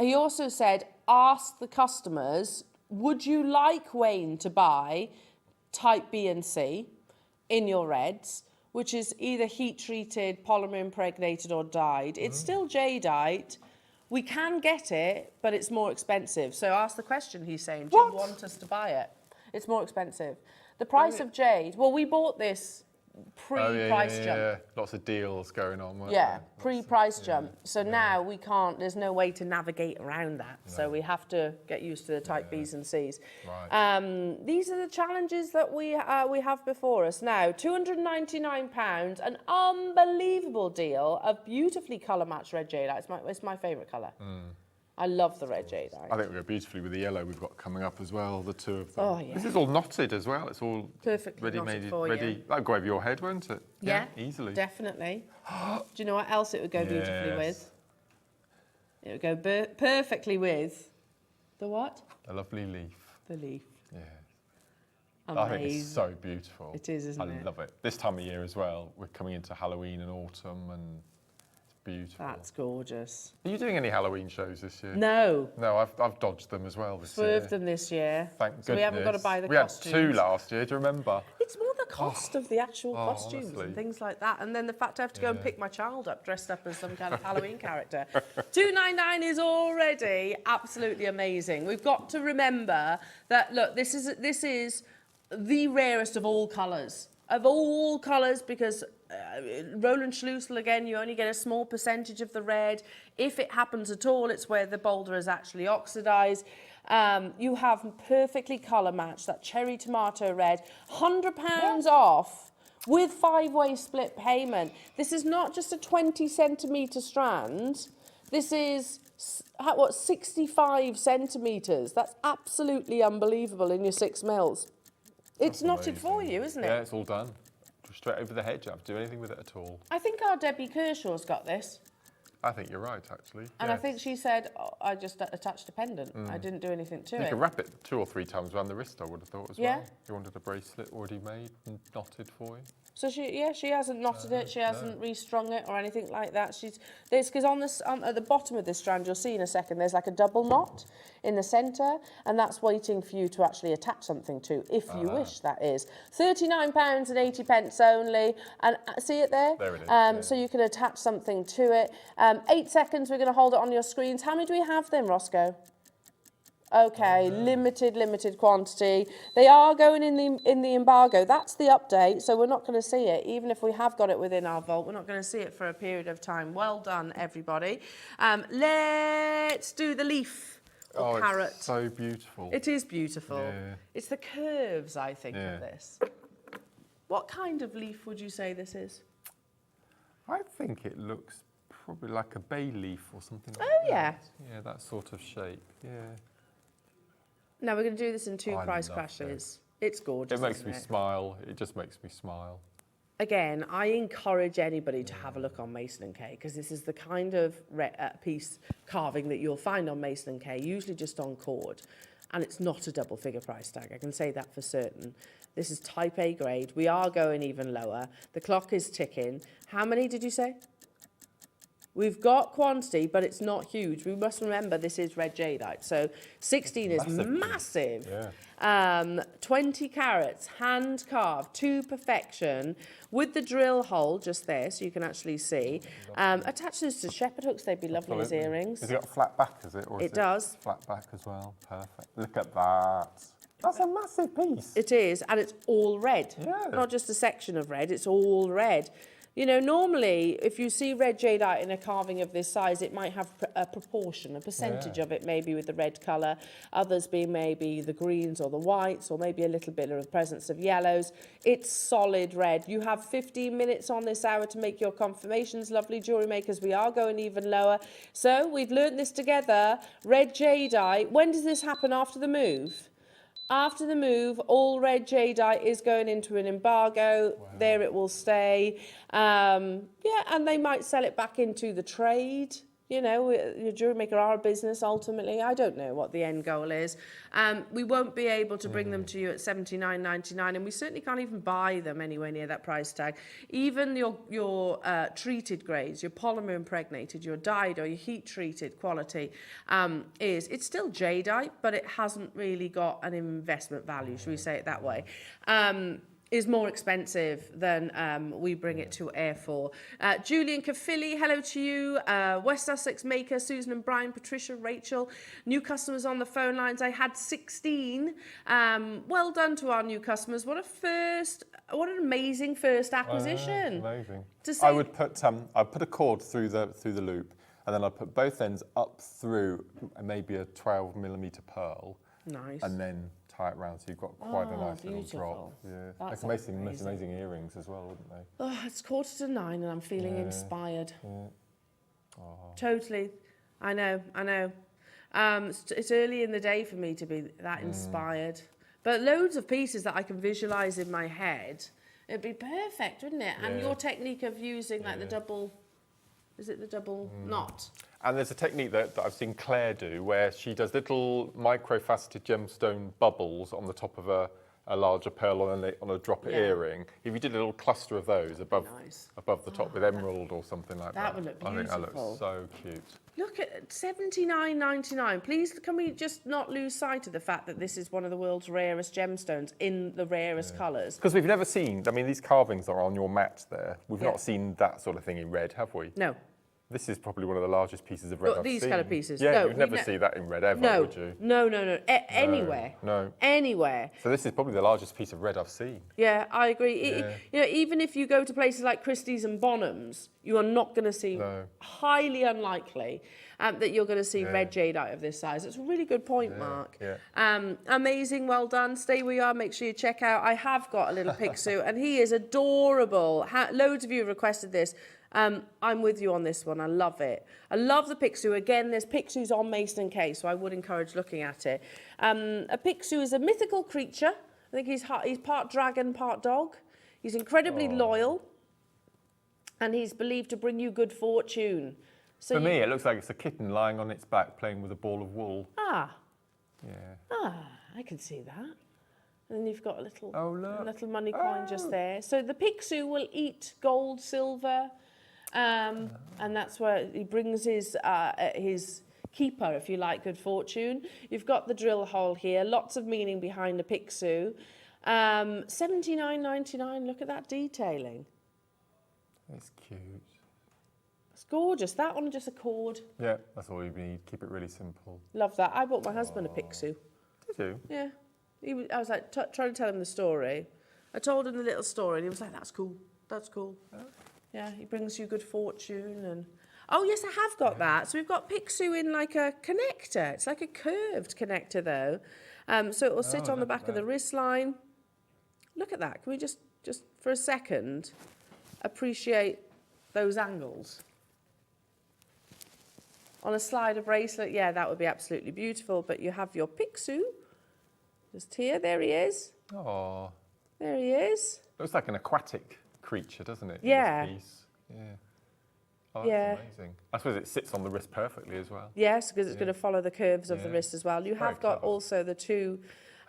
he also said, ask the customers, would you like, Wayne, to buy type B and C in your reds, which is either heat-treated, polymer impregnated or dyed. It's still jadeite. We can get it, but it's more expensive. So ask the question, he's saying, do you want us to buy it? It's more expensive. The price of jade, well, we bought this pre-price jump. Yeah, lots of deals going on, weren't there? Pre-price jump. So now we can't, there's no way to navigate around that. No. So we have to get used to the type Bs and Cs. Right. These are the challenges that we have before us now. £299, an unbelievable deal of beautifully colour-matched red jadeite. It's my favourite colour. I love the red jadeite. I think we go beautifully with the yellow we've got coming up as well, the two of them. Oh, yeah. This is all knotted as well. It's all perfectly ready-made. You. That'd go over your head, won't it? Yeah, easily. Definitely. Do you know what else it would go beautifully with? It would go perfectly with the what? A lovely leaf. The leaf. Yeah. Amazing. I think it's so beautiful. It is, isn't it? I love it. This time of year as well, we're coming into Halloween and autumn, and beautiful. That's gorgeous. Are you doing any Halloween shows this year? No. No, I've dodged them as well this year. Swerved them this year. Thank goodness. So we haven't got to buy the costumes. We had 2 last year, do you remember? It's more the cost of the actual costumes honestly. And things like that. And then the fact I have to go and pick my child up dressed up as some kind of Halloween character. £299 is already absolutely amazing. We've got to remember that, look, this is the rarest of all colours. Of all colours, because Roland Schlussel, again, you only get a small percentage of the red. If it happens at all, it's where the boulder is actually oxidised. You have perfectly colour matched, that cherry tomato red, £100 off with 5-way split payment. This is not just a 20 centimetre strand. This is, 65 centimetres. That's absolutely unbelievable in your 6 mils. It's knotted for you, isn't it? Yeah, it's all done. Straight over the head, you don't have to do anything with it at all. I think our Debbie Kershaw's got this. I think you're right, actually. And I think she said, I just attached a pendant. I didn't do anything to it. You could wrap it 2 or 3 times around the wrist, I would have thought as well. You wanted a bracelet already made and knotted for you. So she hasn't knotted it, she hasn't restrung it or anything like that. Because at the bottom of this strand, you'll see in a second, there's like a double knot in the centre, and that's waiting for you to actually attach something to, if you wish, that is. £39.80 only, and see it there? There it is. So you can attach something to it. 8 seconds, we're going to hold it on your screens. How many do we have then, Roscoe? Okay, limited quantity. They are going in the embargo. That's the update, so we're not going to see it. Even if we have got it within our vault, we're not going to see it for a period of time. Well done, everybody. Let's do the leaf or carrot. It's so beautiful. It is beautiful. Yeah. It's the curves, I think, of this. What kind of leaf would you say this is? I think it looks probably like a bay leaf or something like that. Yeah. Yeah, that sort of shape, yeah. Now, we're going to do this in 2 price crashes. It's gorgeous, It makes me smile. It just makes me smile. Again, I encourage anybody to have a look on Mason & Kay, because this is the kind of piece carving that you'll find on Mason & Kay, usually just on cord. And it's not a double figure price tag, I can say that for certain. This is type A grade. We are going even lower. The clock is ticking. How many did you say? We've got quantity, but it's not huge. We must remember this is red jadeite. So 16 is massive. Yeah. 20 carats, hand carved to perfection with the drill hole just there, so you can actually see. Attach this to shepherd hooks. They'd be lovely as earrings. Has it got a flat back, is it? Or is it does. Flat back as well. Perfect. Look at that. That's a massive piece. It is, and it's all red. Yeah. Not just a section of red, it's all red. You know, normally, if you see red jadeite in a carving of this size, it might have a proportion, a percentage of it maybe with the red colour, others being maybe the greens or the whites, or maybe a little bit of the presence of yellows. It's solid red. You have 15 minutes on this hour to make your confirmations, lovely jewellery makers. We are going even lower. So we've learnt this together. Red jadeite. When does this happen? After the move? After the move, all red jadeite is going into an embargo. Wow. There it will stay. Yeah, and they might sell it back into the trade. You know, your jewellery maker are a business ultimately. I don't know what the end goal is. We won't be able to bring them to you at $79.99, and we certainly can't even buy them anywhere near that price tag. Even your treated grades, your polymer impregnated, your dyed or your heat treated quality it's still jadeite, but it hasn't really got an investment value, should we say it that way. Is more expensive than we bring it to air for. Julian Caffilli, hello to you. West Sussex maker, Susan and Brian, Patricia, Rachel. New customers on the phone lines. I had 16. Well done to our new customers. What an amazing first acquisition. Amazing. To say, I'd put a cord through the loop, and then I'd put both ends up through maybe a 12mm pearl. Nice. And then tie it round, so you've got quite a nice little drop. Yeah, that's amazing earrings as well, wouldn't they? Oh, it's 8:45 and I'm feeling inspired. Yeah. Oh. Totally. I know. It's early in the day for me to be that inspired. But loads of pieces that I can visualise in my head. It'd be perfect, wouldn't it? And your technique of using like the double, is it the double knot? And there's a technique that I've seen Claire do where she does little micro-faceted gemstone bubbles on the top of a larger pearl on a dropper earring. If you did a little cluster of those above the top with emerald or something like that. That would look beautiful. I think that looks so cute. Look at $79.99. Please, can we just not lose sight of the fact that this is one of the world's rarest gemstones in the rarest colours? Because we've never seen, these carvings are on your mat there. We've not seen that sort of thing in red, have we? No. This is probably one of the largest pieces of red I've seen. These kind of pieces? Yeah, no, you'd never see that in red ever, would you? No. Anywhere. No. Anywhere. So this is probably the largest piece of red I've seen. Yeah, I agree. Yeah. Even if you go to places like Christie's and Bonhams, you are not going to see, highly unlikely, that you're going to see red jadeite of this size. It's a really good point, Mark. Yeah. Amazing, well done. Stay where you are. Make sure you check out. I have got a little Picsou, and he is adorable. Loads of you have requested this. I'm with you on this one. I love it. I love the Picsou. Again, there's Picsous on Mason Case, so I would encourage looking at it. A Picsou is a mythical creature. I think he's part dragon, part dog. He's incredibly loyal, and he's believed to bring you good fortune. So For me, it looks like it's a kitten lying on its back playing with a ball of wool. Yeah. I can see that. And then you've got a little money coin just there. So the Picsou will eat gold, silver, and that's where he brings his keeper, if you like, good fortune. You've got the drill hole here. Lots of meaning behind the Picsou. $79.99. Look at that detailing. It's cute. It's gorgeous. That one, just a cord. Yeah, that's all you need. Keep it really simple. Love that. I bought my husband a Picsou. Did you? Yeah. I was like trying to tell him the story. I told him the little story, and he was like, "That's cool. That's cool." Yeah, he brings you good fortune, and oh yes, I have got that. So we've got Picsou in like a connector. It's like a curved connector though, so it will sit on the back of the wrist line. Look at that. Can we just for a second appreciate those angles? On a slider bracelet, yeah, that would be absolutely beautiful. But you have your Picsou. Just here, there he is. Oh. There he is. Looks like an aquatic creature, doesn't it? Yeah. In this piece? Yeah. Oh, that's amazing. I suppose it sits on the wrist perfectly as well. Yes, because it's going to follow the curves of the wrist as well. You have got also the two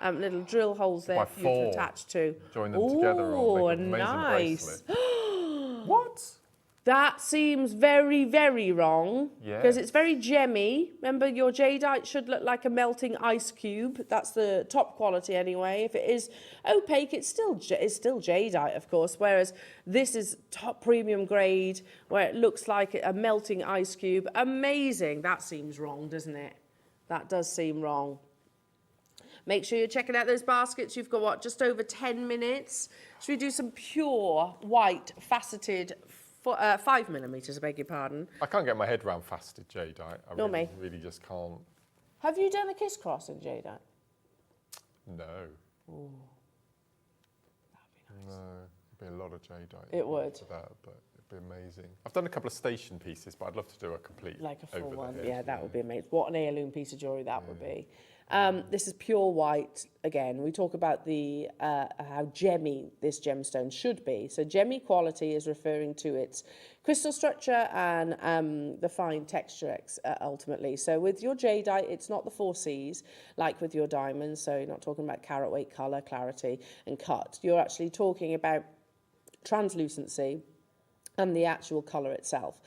little drill holes there for you to attach to. Join them together on make an amazing nice. bracelet. What? That seems very, very wrong. Yeah. Because it's very gemmy. Remember, your jadeite should look like a melting ice cube. That's the top quality anyway. If it is opaque, it's still jadeite, of course. Whereas this is top premium grade, where it looks like a melting ice cube. Amazing. That seems wrong, doesn't it? That does seem wrong. Make sure you're checking out those baskets. You've got, what, just over 10 minutes? Should we do some pure white faceted 5mm, I beg your pardon? I can't get my head around faceted jadeite. Nor me. Really just can't. Have you done a kiss cross in jadeite? No. Ooh. That'd be nice. No. It'd be a lot of jadeite. It would. For that, but it'd be amazing. I've done a couple of station pieces, but I'd love to do a complete. Like a full over one. the head, Yeah, that would be amazing. What an heirloom piece of jewellery that would be. This is pure white. Again, we talk about the how gemmy this gemstone should be. So gemmy quality is referring to its crystal structure and the fine texture ultimately. So with your jadeite, it's not the 4 C's like with your diamonds. So you're not talking about carat weight, colour, clarity and cut. You're actually talking about translucency and the actual colour itself.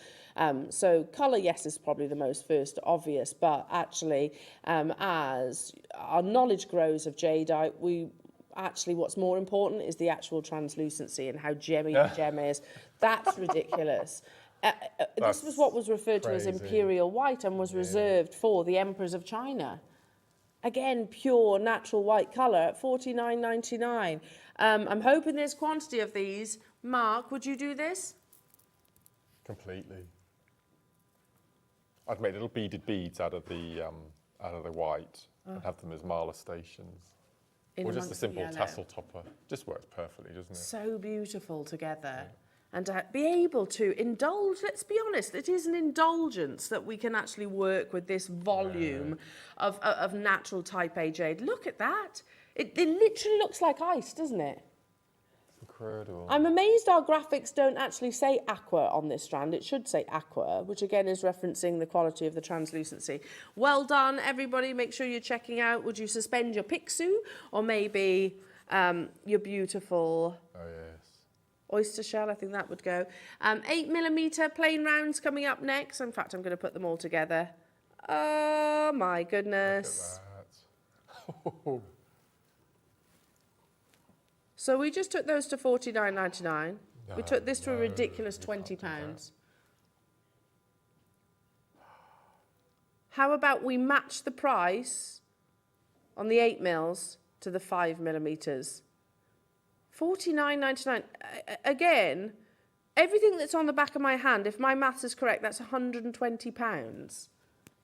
So colour, yes, is probably the most first obvious, but actually as our knowledge grows of jadeite, what's more important is the actual translucency and how gemmy the gem is. That's ridiculous. This was what was referred to as imperial white and was reserved for the emperors of China. Again, pure natural white colour at $49.99. I'm hoping there's quantity of these. Mark, would you do this? Completely. I'd make little beaded beads out of the white and have them as mala stations. Or just a simple tassel topper. Just works perfectly, doesn't it? So beautiful together. Yeah. And to be able to indulge, let's be honest, it is an indulgence that we can actually work with this volume of natural type A jade. Look at that. It literally looks like ice, doesn't it? Incredible. I'm amazed our graphics don't actually say aqua on this strand. It should say aqua, which again is referencing the quality of the translucency. Well done, everybody. Make sure you're checking out. Would you suspend your Pixu or maybe your beautiful oyster shell? I think that would go. 8mm plain rounds coming up next. In fact, I'm going to put them all together. Oh, my goodness. Look at that. So we just took those to $49.99. We took this to a ridiculous £20. How about we match the price on the 8mm to the 5mm? $49.99. Again, everything that's on the back of my hand, if my maths is correct, that's £120.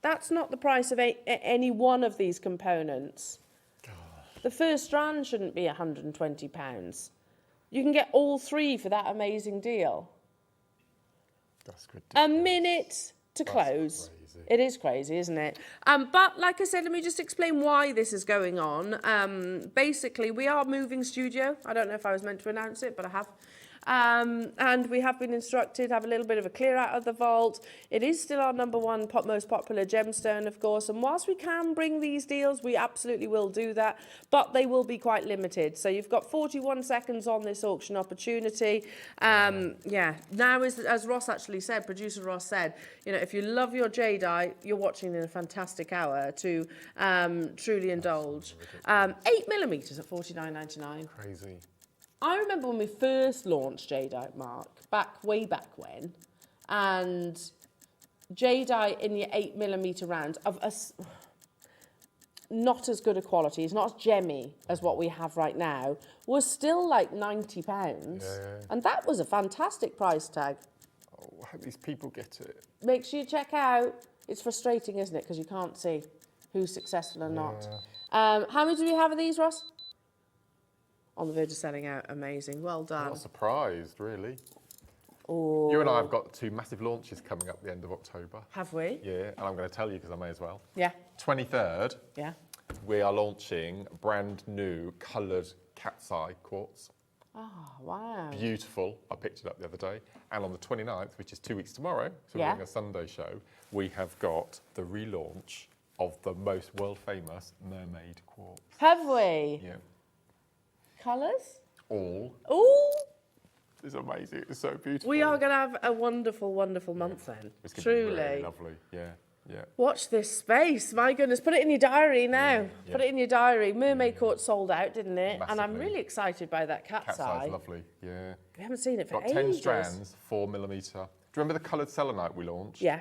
That's not the price of any one of these components. The first strand shouldn't be £120. You can get all 3 for that amazing deal. That's ridiculous. A minute to close. Crazy. It is crazy, isn't it? But like I said, let me just explain why this is going on. Basically, we are moving studio. I don't know if I was meant to announce it, but I have. And we have been instructed to have a little bit of a clear out of the vault. It is still our #1 most popular gemstone, of course, and whilst we can bring these deals, we absolutely will do that, but they will be quite limited. So you've got 41 seconds on this auction opportunity. Yeah, now is, as Ross actually said, producer Ross said, you know, if you love your jadeite, you're watching in a fantastic hour to truly indulge. 8mm at $49.99. Crazy. I remember when we first launched jadeite, Mark, way back when, and jadeite in the 8mm round of not as good a quality, it's not as gemmy as what we have right now, was still like £90. And that was a fantastic price tag. Oh, I hope these people get it. Make sure you check out. It's frustrating, isn't it? Because you can't see who's successful or not. How many do we have of these, Ross? On the verge of selling out. Amazing. Well done. I'm not surprised, really. Oh. You and I have got 2 massive launches coming up at the end of October. Have we? Yeah, and I'm going to tell you because I may as well. Yeah. 23rd, Yeah. we are launching brand new coloured cat's eye quartz. Oh, wow. Beautiful. I picked it up the other day. And on the 29th, which is 2 weeks tomorrow, so we're doing a Sunday show, we have got the relaunch of the most world famous mermaid quartz. Have we? Yeah. Colours? All. Ooh. It's amazing. It's so beautiful. We are going to have a wonderful, wonderful month then. It's gonna Truly. be really lovely. Yeah. Yeah. Watch this space. My goodness. Put it in your diary now. Put it in your diary. Mermaid Court sold out, didn't it? Massively. And I'm really excited by that cat's eye. Lovely. Yeah. We haven't seen it for Got ages. 10 strands, 4mm. Do you remember the coloured selenite we launched? Yeah.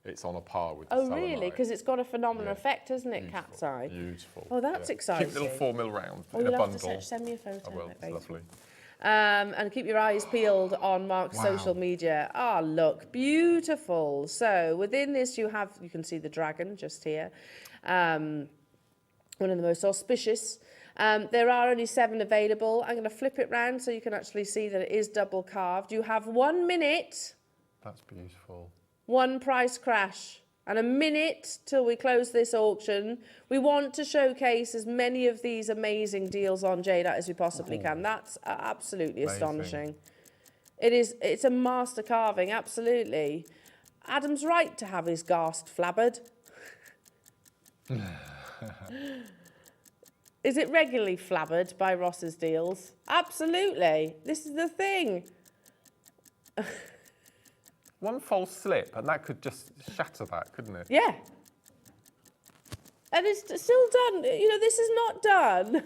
It's on a par with the Oh, selenite. really? Because it's got a phenomenal effect, hasn't it, Beautiful. cat's eye? Beautiful. Oh, that's exciting. Cute little 4mm round Oh, in a you'll bundle. have to send me a photo. I will. It's lovely. And keep your eyes peeled on Mark's social media. Ah, look, beautiful. So within this, you can see the dragon just here. One of the most auspicious. There are only 7 available. I'm going to flip it round so you can actually see that it is double carved. You have 1 minute. That's beautiful. 1 price crash. And a minute till we close this auction. We want to showcase as many of these amazing deals on Jadeite as we possibly can. That's absolutely astonishing. It's a master carving, absolutely. Adam's right to have his garst flabbered. Is it regularly flabbered by Ross's deals? Absolutely. This is the thing. One false slip, and that could just shatter that, couldn't it? Yeah. And it's still done. You know, this is not done.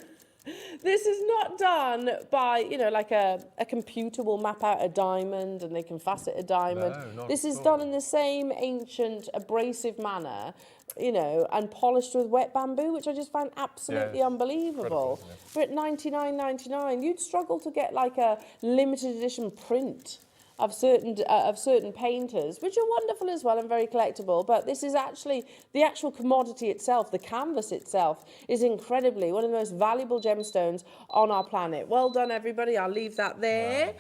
This is not done by, you know, like a computer will map out a diamond and they can facet a diamond. No, not this at is all. done in the same ancient abrasive manner, you know, and polished with wet bamboo, which I just find absolutely unbelievable. We're at $99.99. You'd struggle to get like a limited edition print of certain painters, which are wonderful as well and very collectible. But this is actually the actual commodity itself, the canvas itself, is incredibly one of the most valuable gemstones on our planet. Well done, everybody. I'll leave that there.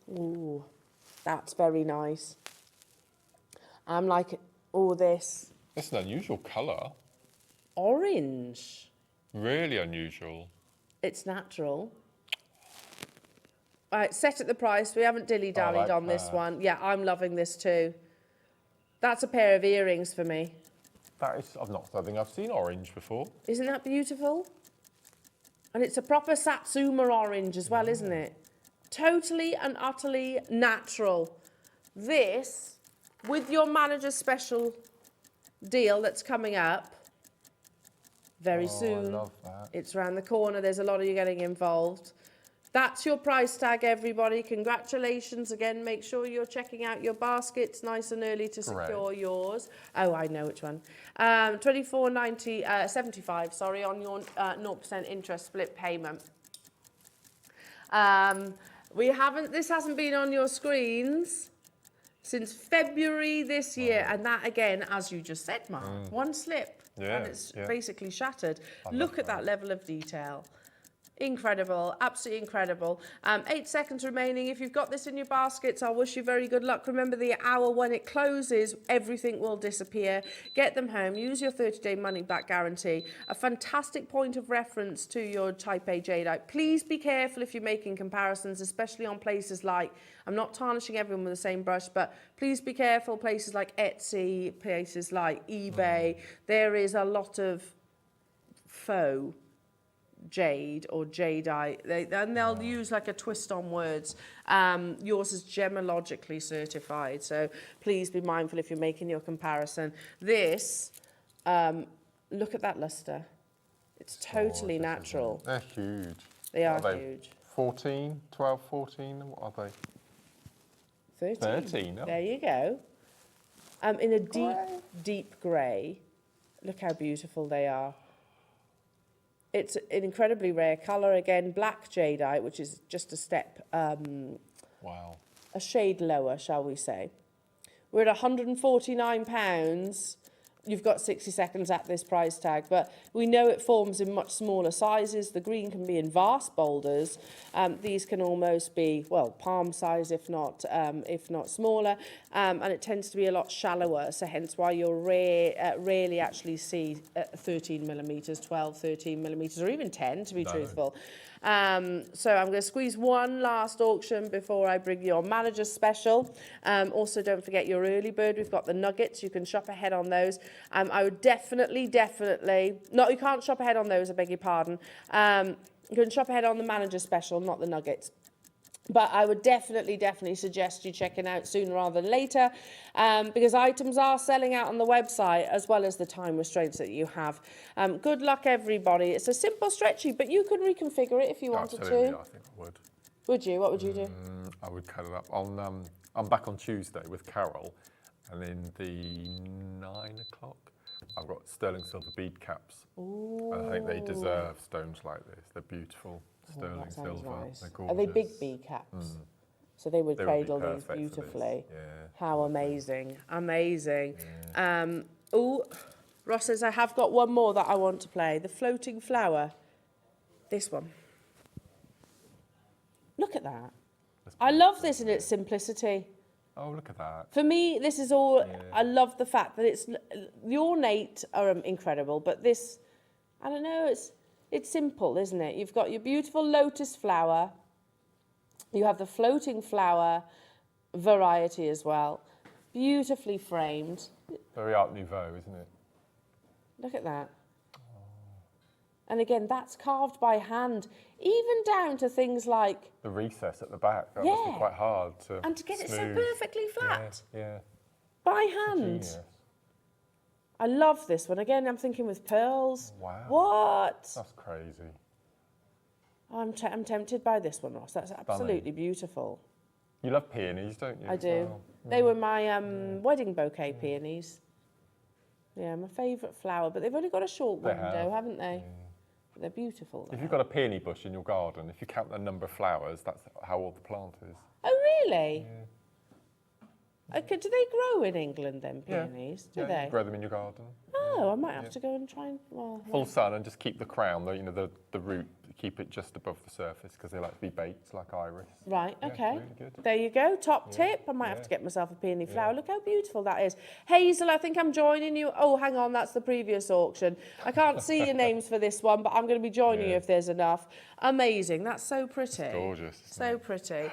Ooh, that's very nice. I'm like, oh, this It's an unusual colour. orange. Really unusual. It's natural. All right, set at the price. We haven't dilly-dallied on this one. Yeah, I'm loving this too. That's a pair of earrings for me. That is, I don't think I've seen orange before. Isn't that beautiful? And it's a proper Satsuma orange as well, isn't it? Totally and utterly natural. This, with your manager's special deal that's coming up very soon. I love that. It's around the corner. There's a lot of you getting involved. That's your price tag, everybody. Congratulations again. Make sure you're checking out your baskets nice and early to secure yours. Oh, I know which one. 24.75. Sorry, on your 0% interest split payment. This hasn't been on your screens since February this year, and that again, as you just said, Mark, one slip, and it's basically shattered. Look at that level of detail. Incredible, absolutely incredible. 8 seconds remaining. If you've got this in your baskets, I wish you very good luck. Remember, the hour when it closes, everything will disappear. Get them home. Use your 30-day money-back guarantee. A fantastic point of reference to your Type A jadeite. Please be careful if you're making comparisons, especially on places like, I'm not tarnishing everyone with the same brush, but please be careful, places like Etsy, places like eBay. There is a lot of faux jade or jadeite, and they'll use like a twist on words. Yours is gemologically certified, so please be mindful if you're making your comparison. This, look at that luster. It's totally natural. They're huge. They are huge. 14, 12, 14, what are they? 13. 13, oh. There you go. In a deep grey. Look how beautiful they are. It's an incredibly rare colour. Again, black jadeite, which is just a step, a shade lower, shall we say. We're at £149. You've got 60 seconds at this price tag, but we know it forms in much smaller sizes. The green can be in vast boulders. These can almost be, well, palm size, if not smaller, and it tends to be a lot shallower. So hence why you'll rarely actually see 13 millimeters, 12, 13 millimeters, or even 10, to be truthful. So I'm going to squeeze one last auction before I bring your manager special. Also, don't forget your early bird. We've got the nuggets. You can shop ahead on those. I would definitely, no, you can't shop ahead on those, I beg your pardon. You can shop ahead on the manager special, not the nuggets. But I would definitely suggest you checking out sooner rather than later, because items are selling out on the website, as well as the time restraints that you have. Good luck, everybody. It's a simple stretchy, but you could reconfigure it if you wanted Absolutely, to. I think I would. Would you? What would you do? I would cut it up. I'm back on Tuesday with Carol, and in the 9 o'clock, I've got sterling silver bead caps. Ooh. And I think they deserve stones like this. They're beautiful. Sterling silver. Nice. They're gorgeous. Are they big bead caps? So they would cradle these perfect for beautifully. this. Yeah. How amazing. Amazing. Oh, Ross says, I have got one more that I want to play. The floating flower. This one. Look at that. I love this in its simplicity. Oh, look at that. For me, this is all, I love the fact that it's, the ornate are incredible, but this, I don't know, it's simple, isn't it? You've got your beautiful lotus flower. You have the floating flower variety as well. Beautifully framed. Very Art Nouveau, isn't it? Look at that. And again, that's carved by hand, even down to things like... The recess at the back, that must be quite hard to And to get it so smooth. perfectly flat. Yeah. By hand. Genius. I love this one. Again, I'm thinking with pearls. Wow. What? That's crazy. I'm tempted by this one, Ross. That's absolutely beautiful. You love peonies, don't you? I do. Well? They were my wedding bouquet peonies. Yeah, my favourite flower, but they've only got a short window, haven't they? But they're beautiful. If you've got a peony bush in your garden, if you count the number of flowers, that's how old the plant is. Oh, really? Yeah. Okay, do they grow in England then, peonies? Do they? You grow them in your garden. Oh, I might have to go and try and... Well, Full sun and just keep the crown, the root, keep it just above the surface because they like to be baked like iris. Right, okay. Really good. There you go, top tip. I might have to get myself a peony flower. Look how beautiful that is. Hazel, I think I'm joining you. Oh, hang on, that's the previous auction. I can't see your names for this one, but I'm going to be joining you if there's enough. Amazing, that's so pretty. It's gorgeous. So pretty.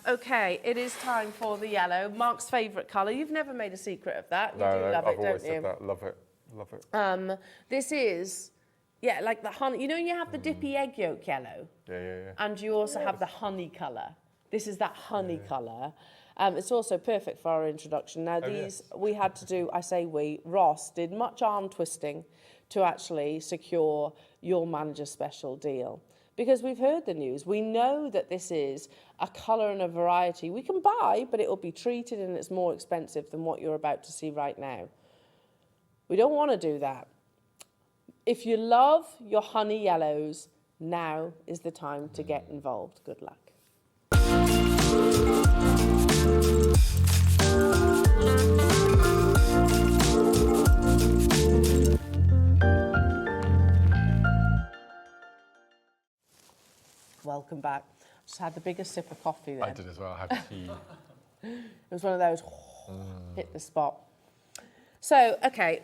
Okay, it is time for the yellow. Mark's favourite colour. You've never made a secret of that. You do love I've it, always don't you? said that. Love it. This is, like the honey. You know, you have the dippy egg yolk yellow. Yeah. And you also have the honey colour. This is that honey colour. It's also perfect for our introduction. Now, we had to do, I say we, Ross did much arm twisting to actually secure your manager special deal. Because we've heard the news. We know that this is a colour and a variety we can buy, but it will be treated and it's more expensive than what you're about to see right now. We don't want to do that. If you love your honey yellows, now is the time to get involved. Good luck. Welcome back. Just had the biggest sip of coffee there. I did as well. I had tea. It was one of those hit the spot. So, okay,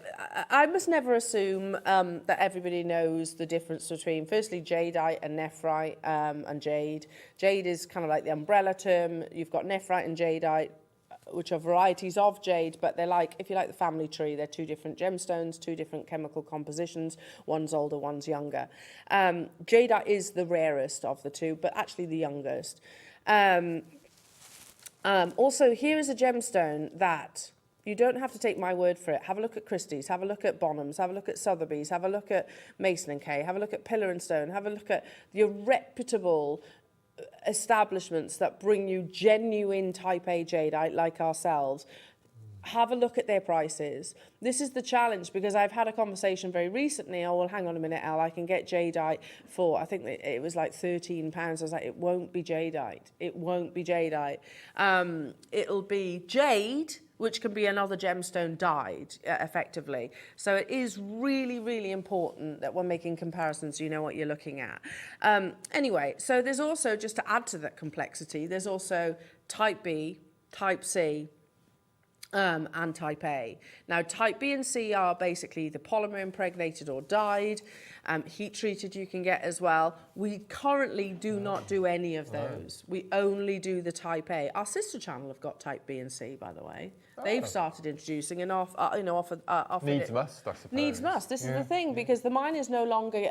I must never assume that everybody knows the difference between, firstly, jadeite and nephrite and jade. Jade is kind of like the umbrella term. You've got nephrite and jadeite, which are varieties of jade, but they're like, if you like the family tree, they're two different gemstones, two different chemical compositions. One's older, one's younger. Jadeite is the rarest of the two, but actually the youngest. Also, here is a gemstone that... You don't have to take my word for it. Have a look at Christie's, have a look at Bonham's, have a look at Sotheby's, have a look at Mason & Kay, have a look at Pillar & Stone, have a look at your reputable establishments that bring you genuine Type A jadeite like ourselves. Have a look at their prices. This is the challenge, because I've had a conversation very recently. Oh, well, hang on a minute, Elle, I can get jadeite for, I think it was like £13. I was like, it won't be jadeite. It won't be jadeite. It'll be jade, which can be another gemstone dyed, effectively. So it is really, really important that when making comparisons, you know what you're looking at. Anyway, so there's also, just to add to that complexity, there's also Type B, Type C, and type A. Now, type B and C are basically the polymer impregnated or dyed, heat treated you can get as well. We currently do not do any of those. We only do the type A. Our sister channel have got type B and C, by the way. They've started introducing and offered Needs must, I suppose. Needs must. This is the thing, because the mine is no longer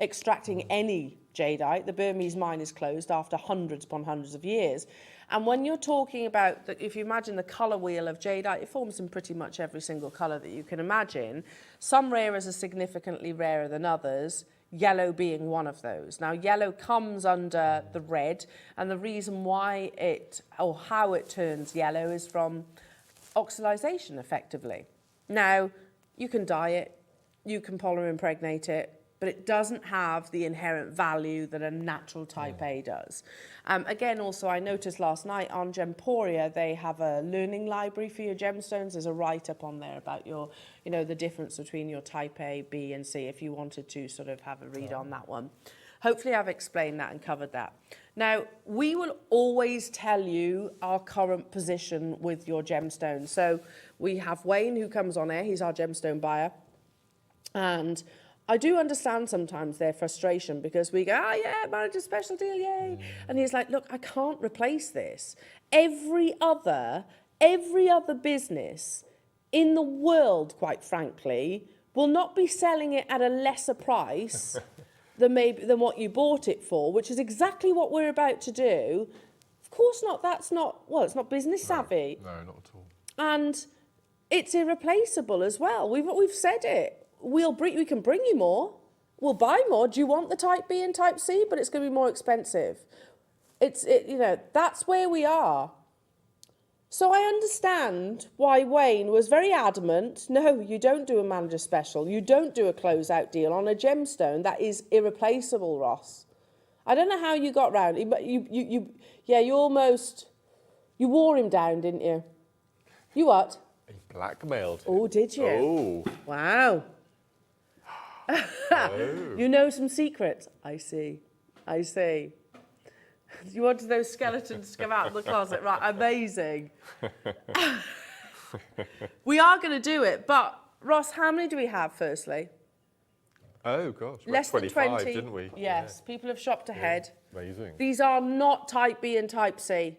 extracting any jadeite. The Burmese mine is closed after hundreds upon hundreds of years. And when you're talking about, if you imagine the colour wheel of jadeite, it forms in pretty much every single colour that you can imagine. Some rares are significantly rarer than others, yellow being one of those. Now, yellow comes under the red, and the reason why or how it turns yellow is from oxidization, effectively. Now, you can dye it, you can polymer impregnate it, but it doesn't have the inherent value that a natural type A does. Again, also, I noticed last night on Gemporia, they have a learning library for your gemstones. There's a write-up on there about your, the difference between your type A, B, and C, if you wanted to sort of have a read on that one. Hopefully, I've explained that and covered that. Now, we will always tell you our current position with your gemstones. So we have Wayne, who comes on air. He's our gemstone buyer. And I do understand sometimes their frustration, because we go, yeah, manager special deal, yay. And he's like, look, I can't replace this. Every other business in the world, quite frankly, will not be selling it at a lesser price than what you bought it for, which is exactly what we're about to do. Of course not. It's not business savvy. No, not at all. And it's irreplaceable as well. We've said it. We can bring you more. We'll buy more. Do you want the type B and type C? But it's going to be more expensive. That's where we are. So I understand why Wayne was very adamant. No, you don't do a manager special. You don't do a closeout deal on a gemstone that is irreplaceable, Ross. I don't know how you got round it, but you wore him down, didn't you? You what? He blackmailed him. Oh, did you? Oh. Wow. Oh. You know some secrets. I see. You wanted those skeletons to come out of the closet, right? Amazing. We are going to do it, but Ross, how many do we have, firstly? Oh, gosh. Less than 25, 20. didn't we? Yes, people have shopped ahead. Yeah. Amazing. These are not type B and type C.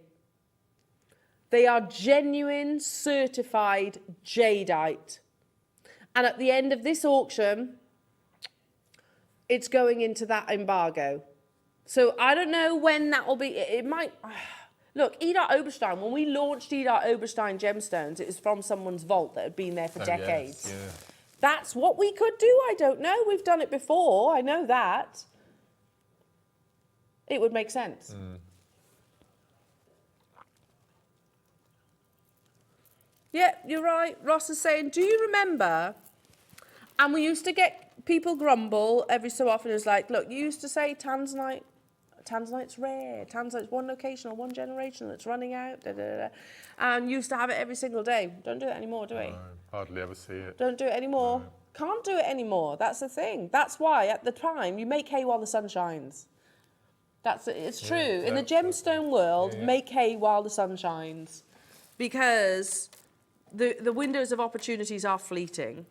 They are genuine, certified jadeite. And at the end of this auction, it's going into that embargo. So I don't know when that will be. It might... Look, Edar Oberstein, when we launched Edar Oberstein Gemstones, it was from someone's vault that had been there for decades. Yes, yeah. That's what we could do. I don't know. We've done it before. I know that. It would make sense. Yeah, you're right. Ross is saying, do you remember? And we used to get people grumble every so often. It's like, look, you used to say Tanzanite's rare. Tanzanite's one location or one generation that's running out. And used to have it every single day. Don't do it anymore, do we? No, hardly ever see it. Don't do it anymore. No. Can't do it anymore. That's the thing. That's why at the time you make hay while the sun shines. It's true. In the gemstone world, make hay while the sun shines, because the windows of opportunities are fleeting.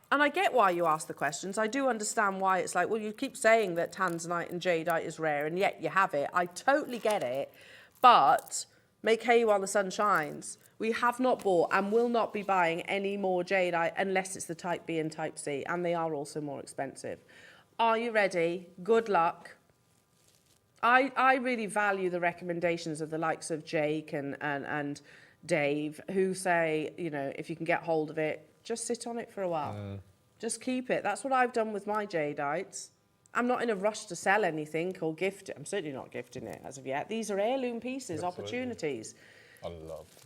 And I get why you ask the questions. I do understand why it's like, well, you keep saying that tanzanite and jadeite is rare, and yet you have it. I totally get it. But make hay while the sun shines. We have not bought and will not be buying any more jadeite unless it's the type B and type C, and they are also more expensive. Are you ready? Good luck. I really value the recommendations of the likes of Jake and Dave, who say, if you can get hold of it, just sit on it for a while. Just keep it. That's what I've done with my jadeites. I'm not in a rush to sell anything or gift it. I'm certainly not gifting it as of yet. These are heirloom pieces, opportunities. I love it.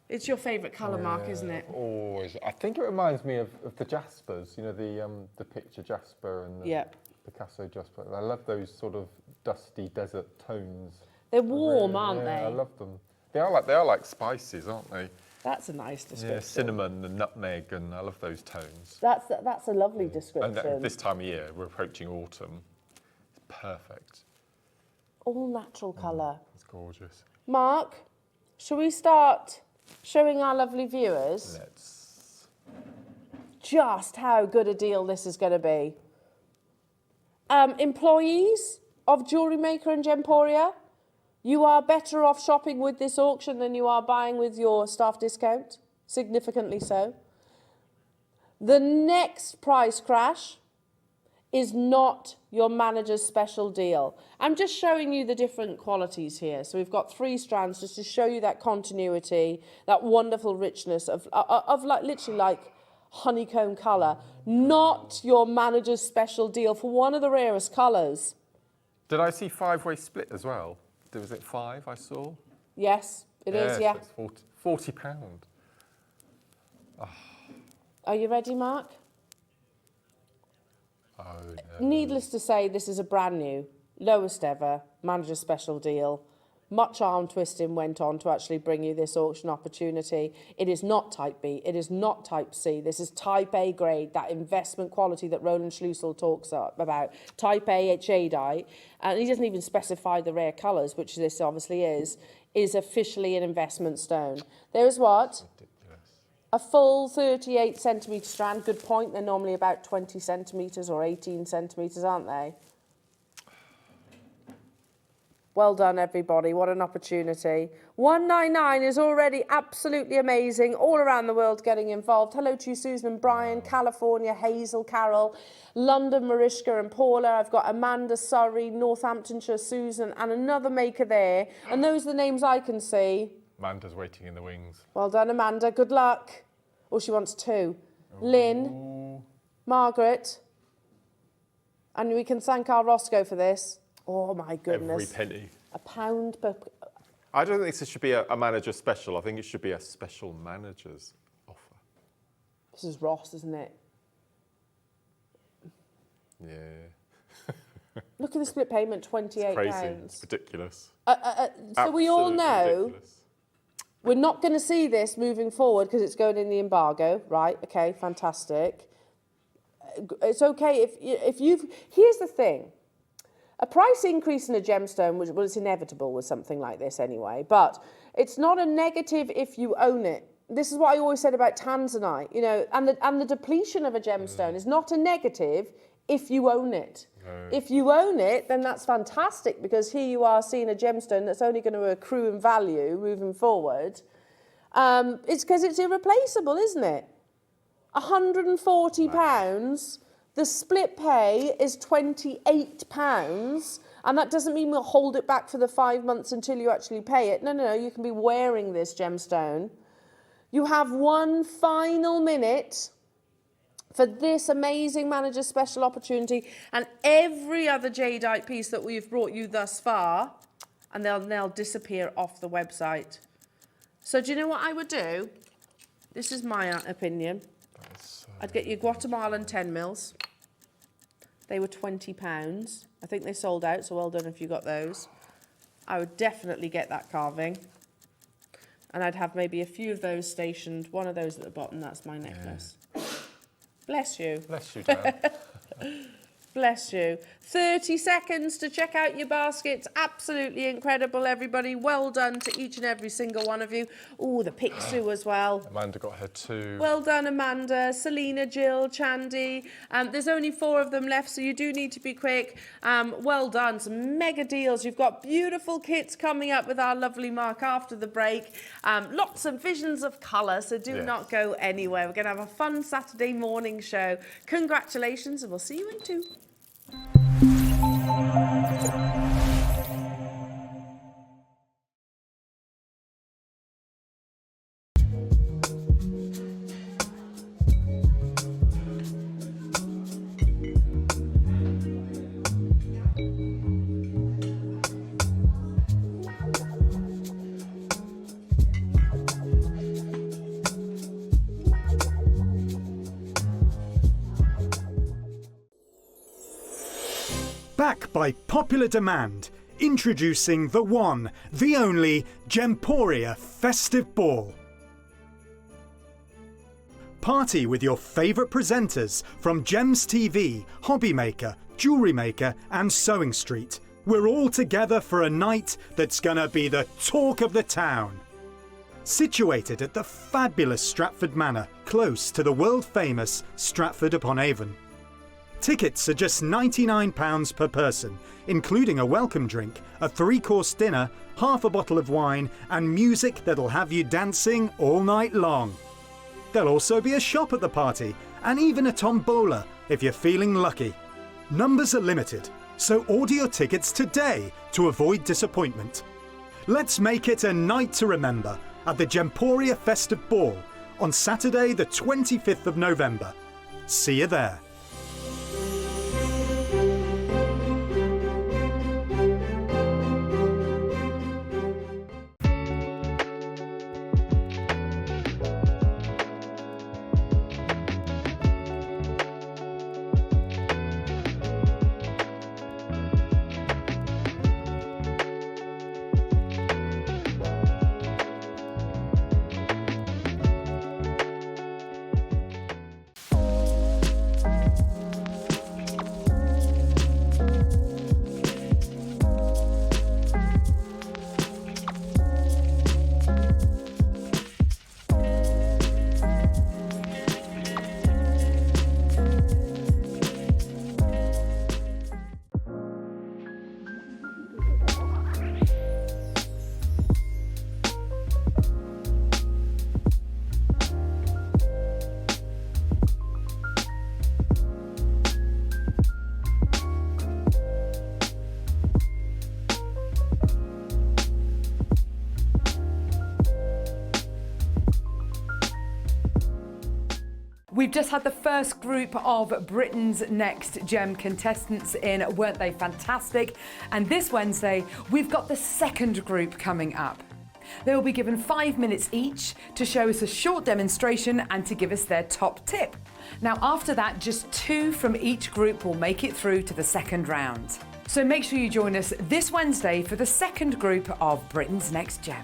It's your favourite colour, Mark, isn't it? Always. I think it reminds me of the Jaspers, the picture Jasper and the Picasso Jasper. I love those sort of dusty desert tones. They're warm, aren't they? I love them. They are like spices, aren't they? That's a nice description. Yeah, cinnamon and nutmeg, and I love those tones. That's a lovely description. And this time of year, we're approaching autumn. It's perfect. All natural colour. It's gorgeous. Mark, shall we start showing our lovely viewers just how good a deal this is going to be. Employees of Jewellery Maker and Gemporia, you are better off shopping with this auction than you are buying with your staff discount, significantly so. The next price crash is not your manager's special deal. I'm just showing you the different qualities here. So we've got 3 strands just to show you that continuity, that wonderful richness of like literally like honeycomb colour. Not your manager's special deal for one of the rarest colours. Did I see 5-way split as well? Was it 5 I saw? Yes, it is, yeah. So it's £40. Oh. Are you ready, Mark? Oh, no. Needless to say, this is a brand new, lowest ever manager special deal. Much arm twisting went on to actually bring you this auction opportunity. It is not Type B, it is not Type C. This is Type A grade, that investment quality that Roland Schlussel talks about. Type A jadeite, and he doesn't even specify the rare colours, which this obviously is officially an investment stone. There's what? A full 38 centimetre strand. Good point. They're normally about 20 centimetres or 18 centimetres, aren't they? Well done, everybody. What an opportunity. 199 is already absolutely amazing. All around the world getting involved. Hello to you, Susan and Brian, California, Hazel, Carol, London, Mariska and Paula. I've got Amanda, Surrey, Northamptonshire, Susan, and another maker there. And those are the names I can see. Amanda's waiting in the wings. Well done, Amanda. Good luck. Oh, she wants 2. Ooh. Lynn, Margaret, and we can thank our Roscoe for this. Oh, my goodness. Every penny. £1 per... I don't think this should be a manager special. I think it should be a special manager's offer. This is Ross, isn't it? Yeah. Look at the split payment, £28. It's crazy. It's ridiculous. So we all know ridiculous. We're not going to see this moving forward because it's going in the embargo, right? Okay, fantastic. It's okay if you've... Here's the thing. A price increase in a gemstone, well, it's inevitable with something like this anyway, but it's not a negative if you own it. This is what I always said about tanzanite, you know, and the depletion of a gemstone is not a negative if you own it. No. If you own it, then that's fantastic because here you are seeing a gemstone that's only going to accrue in value moving forward. It's because it's irreplaceable, isn't it? £140. The split pay is £28, and that doesn't mean we'll hold it back for the 5 months until you actually pay it. No, you can be wearing this gemstone. You have 1 final minute for this amazing manager special opportunity and every other jadeite piece that we've brought you thus far, and they'll disappear off the website. So do you know what I would do? This is my opinion. I'd get your Guatemalan 10 mils. They were £20. I think they sold out, so well done if you got those. I would definitely get that carving. And I'd have maybe a few of those stationed. One of those at the bottom, that's my necklace. Yeah. Bless you. Bless you, Dan. Bless you. 30 seconds to check out your baskets. Absolutely incredible, everybody. Well done to each and every single one of you. Oh, the Picsou as well. Amanda got her 2. Well done, Amanda. Selena, Jill, Chandy. There's only 4 of them left, so you do need to be quick. Well done. Some mega deals. You've got beautiful kits coming up with our lovely Mark after the break. Lots of visions of colour, so do not go anywhere. We're going to have a fun Saturday morning show. Congratulations, and we'll see you in 2. Back by popular demand, introducing the one, the only Gemporia Festive Ball. Party with your favourite presenters from Gems TV, Hobby Maker, Jewellery Maker and Sewing Street. We're all together for a night that's gonna be the talk of the town. situated at the fabulous Stratford Manor, close to the world-famous Stratford-upon-Avon. Tickets are just £99 per person, including a welcome drink, a 3-course dinner, half a bottle of wine, and music that'll have you dancing all night long. There'll also be a shop at the party, and even a tombola if you're feeling lucky. Numbers are limited, so order your tickets today to avoid disappointment. Let's make it a night to remember at the Gemporia Festive Ball on Saturday the 25th of November. See you there. We've just had the first group of Britain's Next Gem contestants in. Weren't they fantastic? And this Wednesday, we've got the second group coming up. They will be given 5 minutes each to show us a short demonstration and to give us their top tip. Now, after that, just 2 from each group will make it through to the second round. So make sure you join us this Wednesday for the second group of Britain's Next Gem.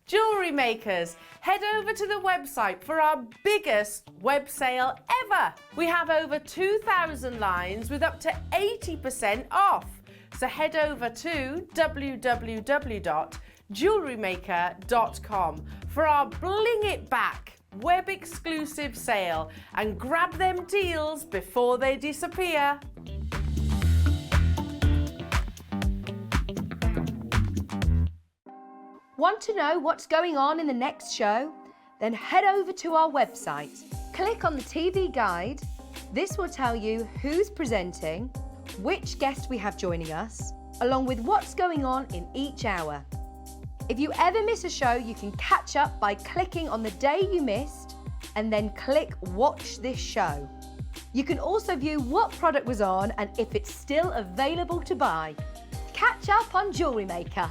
Jewellery makers, head over to the website for our biggest web sale ever. We have over 2,000 lines with up to 80% off. So head over to www.jewellerymaker.com for our Bling It Back web exclusive sale and grab them deals before they disappear. Want to know what's going on in the next show? Then head over to our website. Click on the TV guide. This will tell you who's presenting, which guest we have joining us, along with what's going on in each hour. If you ever miss a show, you can catch up by clicking on the day you missed and then click Watch This Show. You can also view what product was on and if it's still available to buy. Catch up on Jewellery Maker.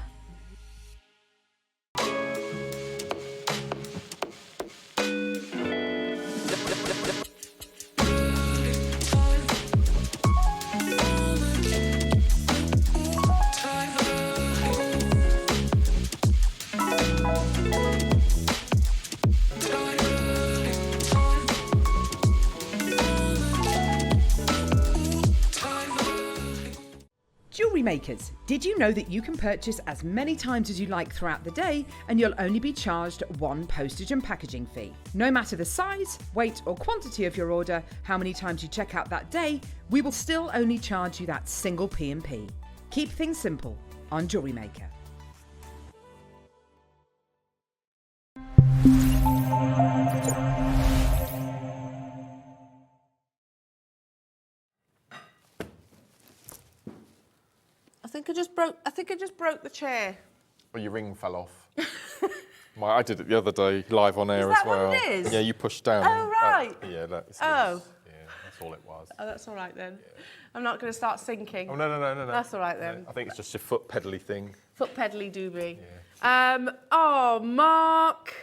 Jewellery makers, did you know that you can purchase as many times as you like throughout the day and you'll only be charged one postage and packaging fee? No matter the size, weight or quantity of your order, how many times you check out that day, we will still only charge you that single P&P. Keep things simple on Jewellery Maker. I think I just broke the chair. Well, your ring fell off. I did it the other day, live on air Is that as well. what it is? Yeah, you pushed down. Oh, right. Yeah, that's Oh. Yeah, that's That's all it was. Oh, that's all right then. Yeah. I'm not going to start sinking. Oh, no. That's all right then. No, I think it's just your foot pedally thing. Foot pedally doobie. Yeah. Oh, Mark.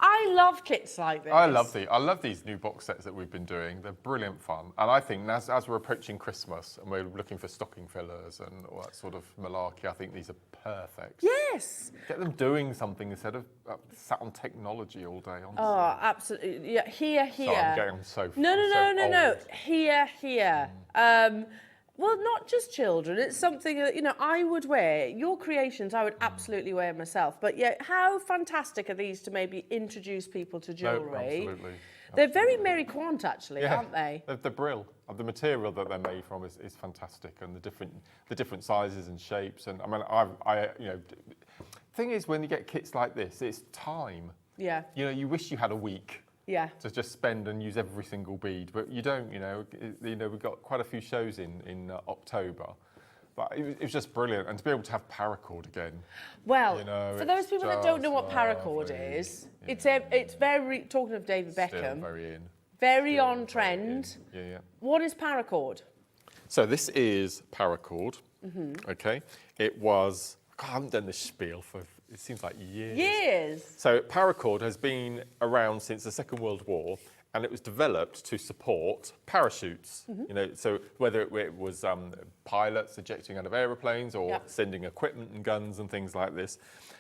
I love kits like this. I love these new box sets that we've been doing. They're brilliant fun. And I think as we're approaching Christmas and we're looking for stocking fillers and all that sort of malarkey, I think these are perfect. Yes. Get them doing something instead of sat on technology all day. Honestly. Oh, absolutely. Yeah, here. Sorry, I'm getting so No. Here. Well, not just children. It's something that, I would wear. Your creations, I would absolutely wear myself. But yeah, how fantastic are these to maybe introduce people to jewellery? No, absolutely. They're very Mary Quant, actually, aren't they? They're brill. The material that they're made from is fantastic, and the different sizes and shapes. And I mean, thing is, when you get kits like this, it's time. Yeah. You wish you had a week. Yeah. To just spend and use every single bead, but you don't. We've got quite a few shows in October, but it was just brilliant, and to be able to have paracord again. Well, for those people that don't know what paracord is, it's very, talking of David Beckham, very on trend. Yeah. What is paracord? So this is paracord. Okay, it was. God, I haven't done this spiel for. It seems like years. So paracord has been around since the Second World War, and it was developed to support parachutes. So whether it was pilots ejecting out of aeroplanes or sending equipment and guns and things like this.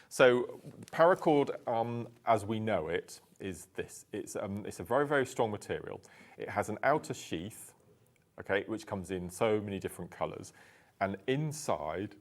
So paracord, as we know it, is this. It's a very, very strong material. It has an outer sheath, okay, which comes in so many different colours, and inside.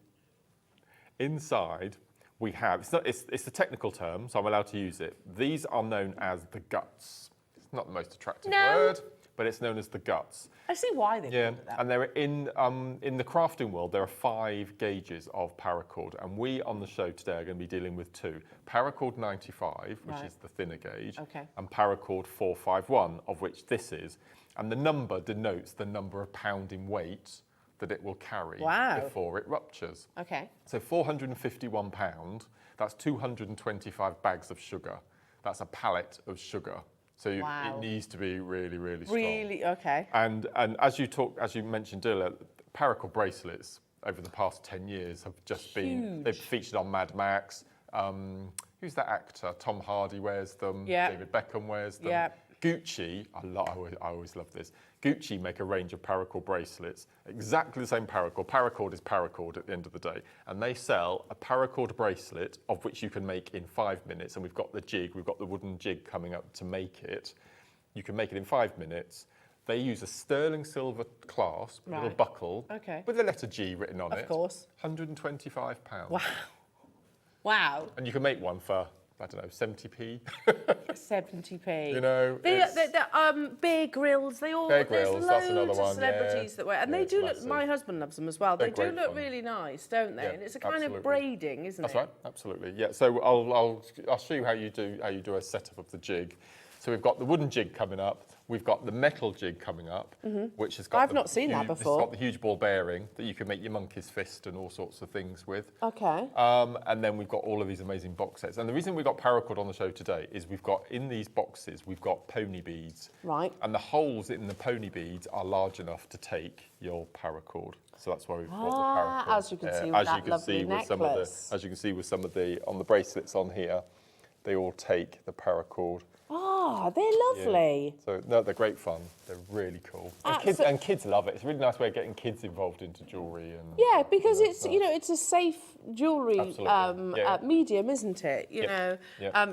We have, it's the technical term, so I'm allowed to use it. These are known as the guts. It's not the most attractive word, but it's known as the guts. I see why they call it that. And they're in the crafting world, there are 5 gauges of paracord, and we on the show today are going to be dealing with 2. Paracord 95, which is the thinner gauge, and paracord 451, of which this is. And the number denotes the number of pound in weight that it will carry before it ruptures. Okay. So 451 pound, that's 225 bags of sugar. That's a pallet of sugar. So it needs to be really, really strong. Really, okay. And as you mentioned earlier, paracord bracelets over the past 10 years have just been, they've featured on Mad Max. Who's that actor? Tom Hardy wears them. David Beckham wears them. Gucci, I always love this. Gucci make a range of paracord bracelets, exactly the same paracord. Paracord is paracord at the end of the day. And they sell a paracord bracelet of which you can make in 5 minutes. And we've got the wooden jig coming up to make it. You can make it in 5 minutes. They use a sterling silver clasp, little buckle, with the letter G written on it. Of course. £125. Wow. And you can make one for, I don't know, 70p. 70p. The Bear Grylls, they all, Bear Grylls, there's that's another loads one, of celebrities that wear, and they do massive. look, my husband loves them as well. They do look fun. really nice, don't they? And it's a kind of braiding, isn't it? That's right, absolutely. Yeah, so I'll show you how you do a setup of the jig. So we've got the wooden jig coming up. We've got the metal jig coming up, which has got. I've not seen that before. It's got the huge ball bearing that you can make your monkey's fist and all sorts of things with. Okay. And then we've got all of these amazing box sets. And the reason we've got paracord on the show today is we've got in these boxes we've got pony beads. Right. And the holes in the pony beads are large enough to take your paracord. So that's why we've got the paracord. As you can see with that lovely necklace. As you can see with some of the on the bracelets on here, they all take the paracord. Oh, they're lovely. Yeah. So no, they're great fun. They're really cool. And kids love it. It's a really nice way of getting kids involved into jewellery. And yeah, because it's it's a safe jewellery medium, isn't it? You know,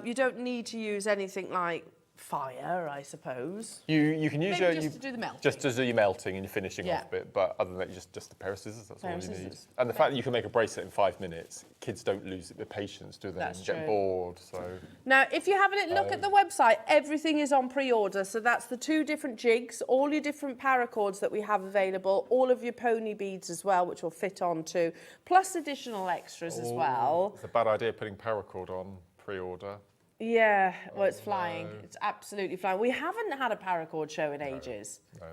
you don't need to use anything like fire, I suppose. You can use just to do the melting. Just to do your melting and your finishing off bit, but other than that, just a pair of scissors, that's all you need. And the fact that you can make a bracelet in 5 minutes, kids don't lose their patience, do they? That's and get bored, so. Now, if you have a look at the website, everything is on pre-order, so that's the 2 different jigs, all your different paracords that we have available, all of your pony beads as well, which will fit onto, plus additional extras as well. It's a bad idea putting paracord on pre-order. Yeah, well, it's flying. No. It's absolutely flying. We haven't had a paracord show in ages. No.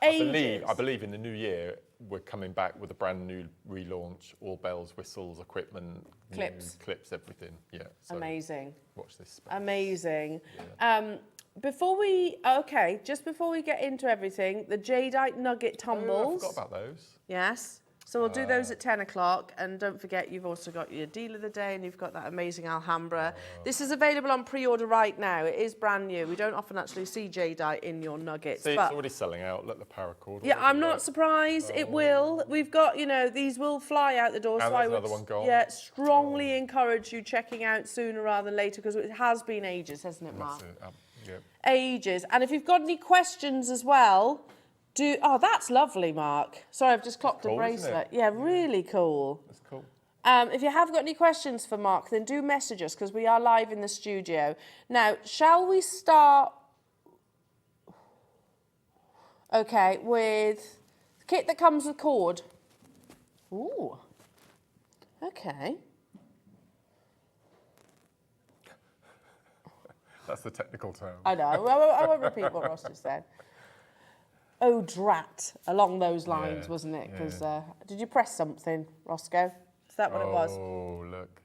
Ages. I believe in the new year, we're coming back with a brand new relaunch, all bells, whistles, equipment, clips, everything. Yeah. So amazing. Watch this space. Amazing. Yeah. just before we get into everything, the jadeite nugget tumbles. I forgot about those. Yes. So we'll do those at 10 o'clock. And don't forget, you've also got your deal of the day and you've got that amazing Alhambra. This is available on pre-order right now. It is brand new. We don't often actually see jadeite in your nuggets. See, but it's already selling out. Let the paracord. yeah, I'm not surprised. It will. We've got, you know, these will fly out the door. And so I would, another one gone. yeah, strongly encourage you checking out sooner rather than later because it has been ages, hasn't it, Mark? That's it. Yep. Ages. And if you've got any questions as well, oh, that's lovely, Mark. Sorry, I've just clocked a cool, isn't bracelet. it? Yeah, really cool. That's cool. If you have got any questions for Mark, then do message us because we are live in the studio. Now, shall we start, okay, with the kit that comes with cord? Ooh, okay. That's the technical term. I know, I won't repeat what Ross just said. Oh, drat, along those lines, Yeah, wasn't it? Because yeah. did you press something, Roscoe? Is that what it was? Oh, look.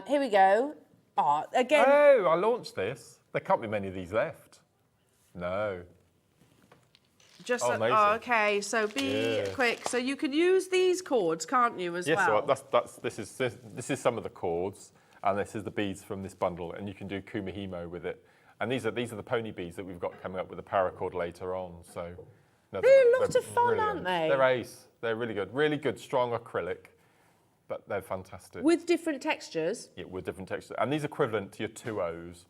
Here we go. Oh, again. Oh, I launched this. There can't be many of these left. No. Just Oh, amazing. okay, so be quick. So you could use these cords, can't you, as well? Yes, so this is some of the cords, and this is the beads from this bundle, and you can do kumihimo with it. And these are the pony beads that we've got coming up with the paracord later on. So They're a lot of fun, brilliant. aren't they? They're ace. They're really good, strong acrylic, but they're fantastic. With different textures. Yeah, with different textures, and these are equivalent to your 2Os.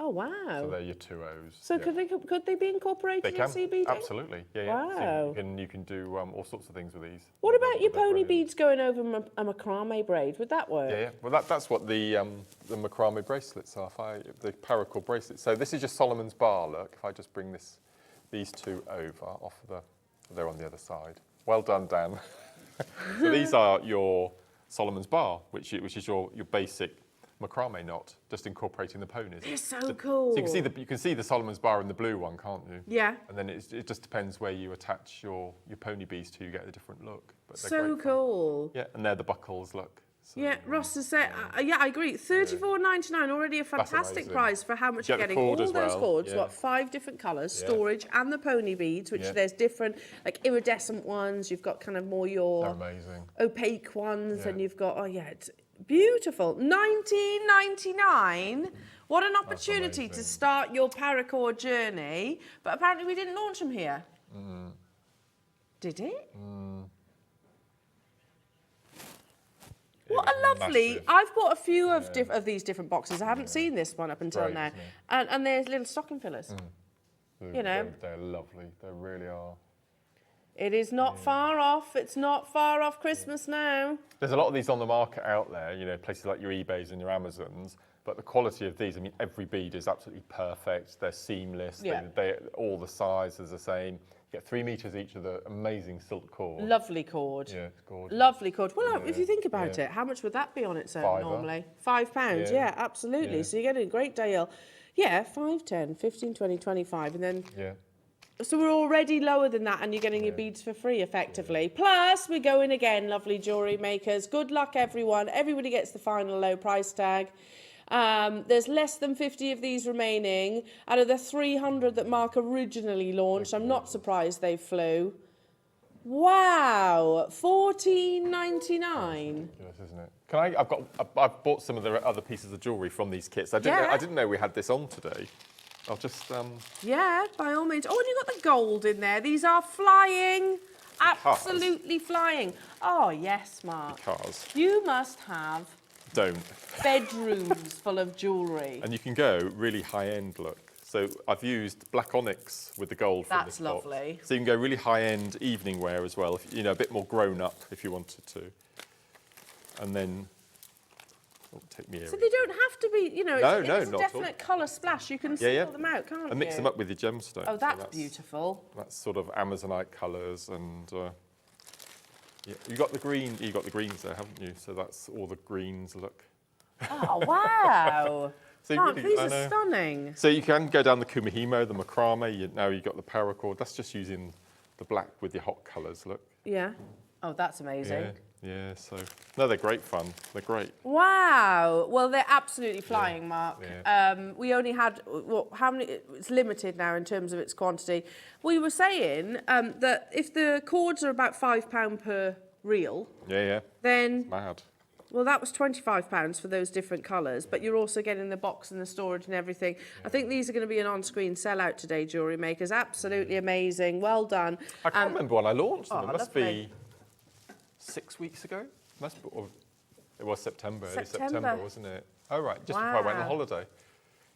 Oh wow! So they're your 2Os. So yeah. could they be incorporated They can, in CBD? absolutely. Yeah, yeah. Wow. So you can do all sorts of things with these. What about your They're pony brilliant. beads going over a macrame braid? Would that work? Yeah, yeah. Well, that's what the macrame bracelets are. The paracord bracelets. So this is your Solomon's bar. Look, if I just bring these two over they're on the other side. Well done, Dan. So these are your Solomon's bar, which is your basic macrame knot, just incorporating the ponies. They're so cool. So you can see the Solomon's bar in the blue one, can't you? Yeah. And then it just depends where you attach your pony beads to, you get a different look. But they're So great fun. cool. Yeah, and they're the buckles, look. So, Yeah, Ross has said, yeah, I agree. $34.99, already a fantastic amazing. price for how much You you're get the getting. All cord as those well, cords, yeah. what, 5 different colours, Yeah. storage, and the pony beads, which Yeah. there's different, like iridescent ones. You've got kind of more they're your amazing. opaque ones, Yeah. and you've got, it's beautiful. $19.99. What an opportunity to amazing. start your paracord journey. But apparently we didn't launch them here. Did it? What a lovely! Massive. I've bought a few of these different boxes. I haven't seen this one up until Great, now, isn't it? and there's little stocking fillers. You know. They're lovely. They really are. It is not far off. It's not far off Christmas now. There's a lot of these on the market out there, places like your eBays and your Amazons, but the quality of these, I mean, every bead is absolutely perfect. They're seamless. Yeah. All the sizes are the same. You get 3 meters each of the amazing silk cord. Lovely cord. Yeah, it's gorgeous. Lovely cord. Well, if Yeah, you think about yeah. it, how much would that be on its own £5. normally? £5. Yeah. Yeah, absolutely. Yeah. So you're getting a great deal. Yeah, 5, 10, 15, 20, 25, and then. Yeah. So we're already lower than that, and you're getting your beads for free, effectively. Plus, we're going again, lovely jewellery makers. Good luck, everyone. Everybody gets the final low price tag. There's less than 50 of these remaining. Out of the 300 that Mark originally launched, I'm not surprised they flew. Wow, $14.99. Yes, isn't it? I've bought some of the other pieces of jewellery from these kits. I didn't know we had this on today. I'll just Yeah, by all means. Oh, and you've got the gold in there. These are flying. Absolutely flying. Oh, yes, Mark. cars. You must have Don't. bedrooms full of jewellery. And you can go really high-end look. So I've used black onyx with the gold from That's this box. lovely. So you can go really high-end evening wear as well, if, a bit more grown up if you wanted to. And then, take me So they don't have to be, it's No, a not at all. definite colour splash. You can single them out, can't you? And mix them up with your gemstones. Oh, So that's beautiful. That's sort of Amazonite colours and you got the greens there, haven't you? So that's all the greens look. Oh, wow. So Mark, really, these I are know. stunning. So you can go down the kumihimo, the macrame. Now you've got the paracord. That's just using the black with your hot colours. Look. Yeah. Oh, that's amazing. Yeah. Yeah, so no, they're great fun. They're great. Wow. Well, they're absolutely flying, Mark. Yeah. We only had, how many? It's limited now in terms of its quantity. We were saying that if the cords are about £5 per reel, then Mad. well, that was £25 for those different colours, but you're also getting the box and the storage and everything. I think these are going to be an on-screen sellout today, Jewellery Makers. Absolutely amazing. Well done. I can't remember when I launched them. Oh, It must lovely. be 6 weeks ago. Must be, or it was September. Early September. September, wasn't it? Oh, right. Just before I went on Wow. holiday.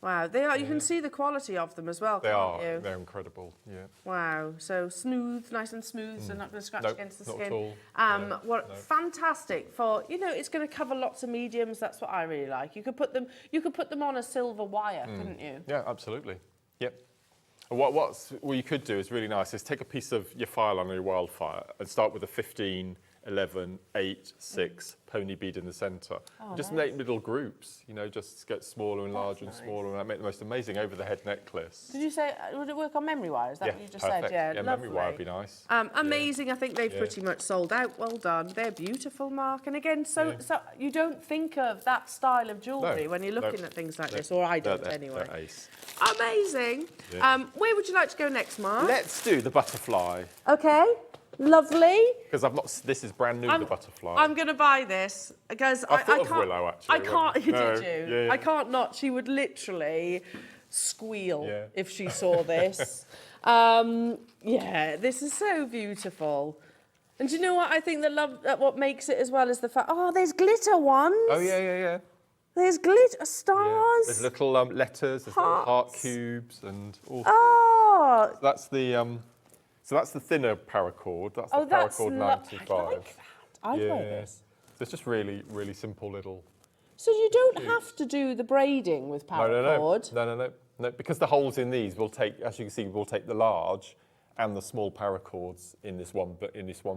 Wow, they are. You can see the quality of them as well, They can't are. you? They're incredible. Yeah. Wow, so smooth, nice and smooth, so not going to scratch Nope, against the not skin. at all. What No. fantastic for, you know, it's going to cover lots of mediums. That's what I really like. You could put them on a silver wire, couldn't you? Yeah, absolutely. Yep. And what you could do is really nice is take a piece of your file on your wildfire and start with a 15, 11, 8, 6 pony bead in the centre. Just nice. make little groups, you know, just get smaller and larger and nice. smaller and make the most amazing over-the-head necklace. Did you say, would it work on memory wire? Is that what you just perfect. said? Yeah, Yeah, lovely. memory wire would be nice. Amazing. I think they've Yeah. pretty much sold out. Well done. They're beautiful, Mark. And again, so you don't think of that style of jewellery No, when you're looking no, at things like no. this, or I don't They're anyway. ace. Amazing. Yeah. Where would you like to go next, Mark? Let's do the butterfly, Okay, lovely. because I've not. This is brand new, the butterfly. I'm going to buy this because I thought I of can't. Willow, actually, I can't. when- No, Did you? yeah. I can't not. She would literally squeal Yeah. if she saw this. Yeah, this is so beautiful. And do you know what I think that what makes it as well is the fact. Oh, there's glitter ones. Oh yeah. There's glitter Yeah. stars. There's little letters, there's little heart Hearts. cubes, and all. Oh, That's the so that's the thinner paracord. That's the that's paracord I 95. like that. I'd buy this. So it's just really, really simple little. So you don't have to do the braiding with paracord. No, because the holes in these will take, as you can see, will take the large and the small paracords in this one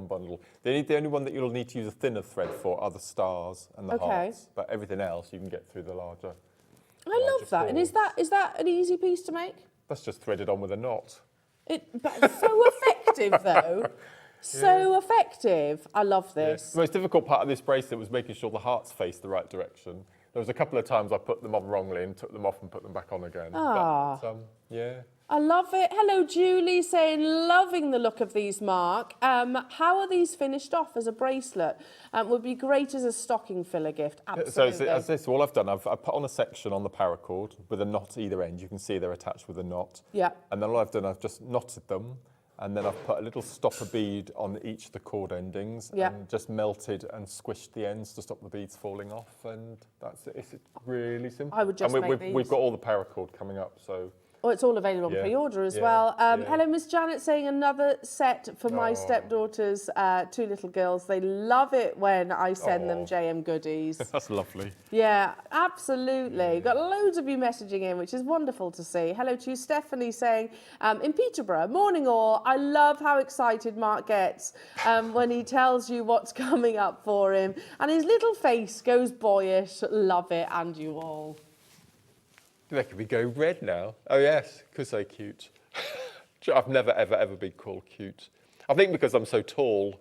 bundle. The only one that you'll need to use a thinner thread for are the stars and the hearts. But everything else you can get through the larger. I love that. And is that an easy piece to make? That's just threaded on with a knot. But it's so effective though. So effective. I love this. The most difficult part of this bracelet was making sure the hearts faced the right direction. There was a couple of times I put them on wrongly and took them off and put them back on again. Ah. But, yeah. I love it. Hello, Julie, saying loving the look of these, Mark. How are these finished off as a bracelet? Would be great as a stocking filler gift. Absolutely. So as this, all I've done, I've put on a section on the paracord with a knot either end. You can see they're attached with a knot. Yeah. And then all I've done, I've just knotted them, and then I've put a little stopper bead on each of the cord endings, Yeah. and just melted and squished the ends to stop the beads falling off. And that's it. It's really simple. I would just and make we've these. got all the paracord coming up, so. Oh, it's all available on Yeah, pre-order as yeah, well. yeah. Hello, Miss Janet, saying another set for my Oh. stepdaughters, two little girls. They love it when I send them Oh. JM goodies. That's lovely. Yeah, absolutely. Got loads of you messaging in, which is wonderful to see. Hello to you, Stephanie, saying, in Peterborough, morning all. I love how excited Mark gets when he tells you what's coming up for him. And his little face goes boyish. Love it, and you all. They could be going red now. Oh yes, because they're cute. I've never ever been called cute. I think because I'm so tall.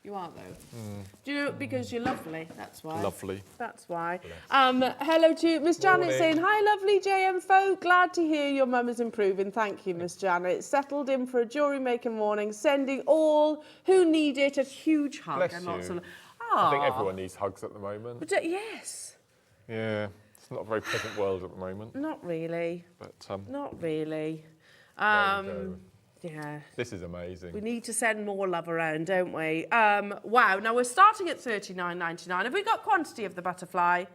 You aren't though. Do you know, because you're lovely, that's why. Lovely. That's why. Hello to Miss Janet Morning. saying, hi lovely JM folk, glad to hear your mum is improving. Thank you, Miss Janet. Settled in for a jewellery making morning, sending all who need it a huge hug. Bless and you. lots of I think everyone needs hugs at the moment. But, yes. Yeah, it's not a very pleasant world at the moment. Not really. But Not really. there we go. Yeah. This is amazing. We need to send more love around, don't we? Wow, now we're starting at $39.99. Have we got quantity of the butterfly?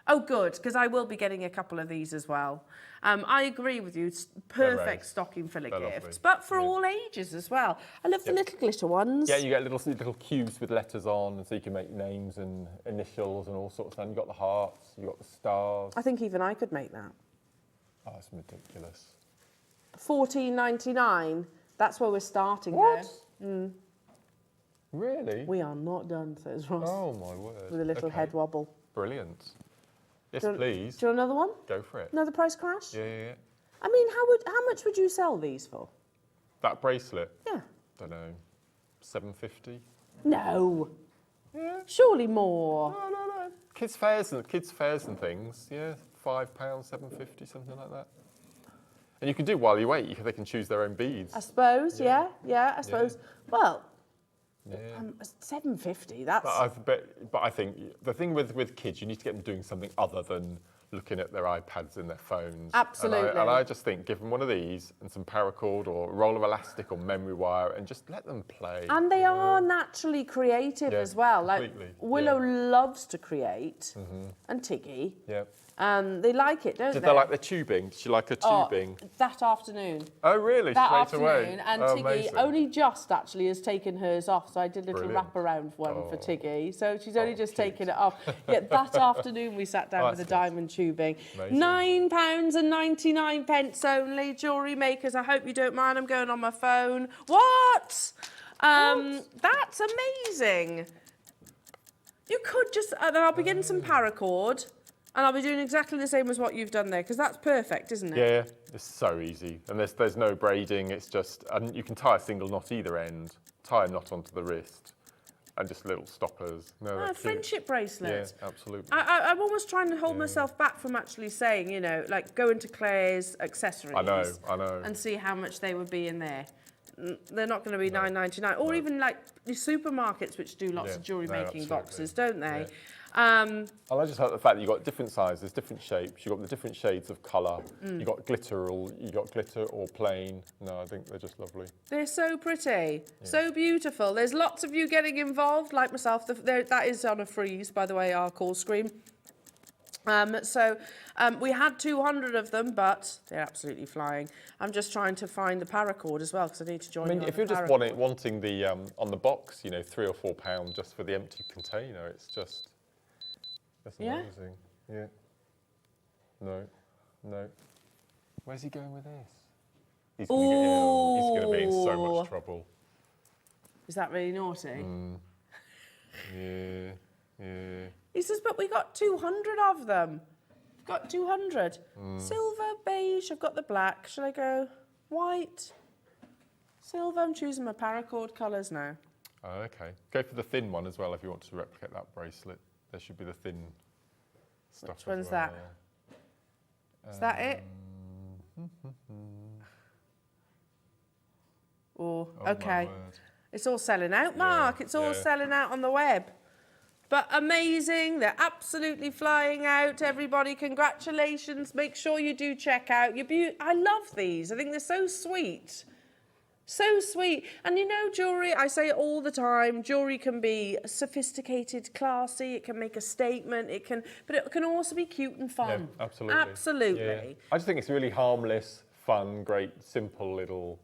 Oh, good, because I will be getting a couple of these as well. I agree with you. It's perfect ace. stocking filler They're gifts, lovely. but for Yeah. all ages as well. I love the little glitter ones. Yeah, you get little cubes with letters on, and so you can make names and initials and all sorts of things. You've got the hearts, you've got the stars. I think even I could make that. Oh, it's ridiculous. $14.99. That's where we're starting What? now. Really? We are not done, says Ross, Oh, my word. with a little Okay. head wobble. Brilliant. Yes, Do you want- please. Do you want another one? Go for it. Another price crash? Yeah. I mean, how much would you sell these for? That bracelet, Yeah. don't know, $7.50? No. Yeah. Surely more. No. Kids fairs and things. Yeah, £5, £7.50, something like that. And you can do while you wait. They can choose their own beads. I suppose, yeah, I suppose. Well, yeah. £7.50. That's. But I think the thing with kids, you need to get them doing something other than looking at their iPads and their phones. Absolutely. And I just think give them one of these and some paracord or a roll of elastic or memory wire and just let them play. And they are naturally creative as well. Completely. Like Willow loves to create, and Tiggy. Yeah. They like it, don't they? Did they like the tubing? Did she like her tubing? That afternoon. Oh, really? That Straight away? afternoon. And Oh, Tiggy amazing. only just actually has taken hers off. So I did a little Brilliant. wraparound one for Tiggy. So she's only just cute. taken it off. Yeah, that afternoon we sat down with the that's good. diamond tubing. Amazing. £9.99 only. Jewellery makers, I hope you don't mind. I'm going on my phone. What? That's amazing. You could just, and I'll be getting some paracord. And I'll be doing exactly the same as what you've done there, because that's perfect, isn't it? Yeah, it's so easy. And there's no braiding, it's just, and you can tie a single knot either end, tie a knot onto the wrist, and just little stoppers. No, Ah, that's friendship bracelets. Yeah, absolutely. I'm almost trying to hold myself back from actually saying, you know, like go into Claire's accessories. I know. And see how much they would be in there. They're not going to be £9.99, or even like the supermarkets, which do lots of jewellery making boxes, don't they? And I just like the fact that you've got different sizes, different shapes, you've got the different shades of colour, you've got glitter or plain. No, I think they're just lovely. They're so pretty, so beautiful. There's lots of you getting involved, like myself. That is on a freeze, by the way, our call screen. We had 200 of them, but they're absolutely flying. I'm just trying to find the paracord as well, because I need to join. I mean, if you're just wanting the on the box, you know, £3 or £4 just for the empty container, it's just that's amazing. Yeah. No. Where's he going with this? He's going to be in so much trouble. Is that really naughty? Yeah. He says, but we got 200 of them. We've got 200. Silver, beige, I've got the black. Shall I go white? Silver, I'm choosing my paracord colours now. Oh, okay. Go for the thin one as well if you want to replicate that bracelet. There should be the thin stuff. Which one's as well. that? Is that it? Oh, okay. It's all selling out, Mark. It's all selling out on the web. But amazing. They're absolutely flying out. Everybody, congratulations. Make sure you do check out. I love these. I think they're so sweet. So sweet. And you know, jewellery, I say it all the time, jewellery can be sophisticated, classy, it can make a statement, but it can also be cute and fun. Yeah, absolutely. Absolutely. Yeah. I just think it's really harmless, fun, great, simple little...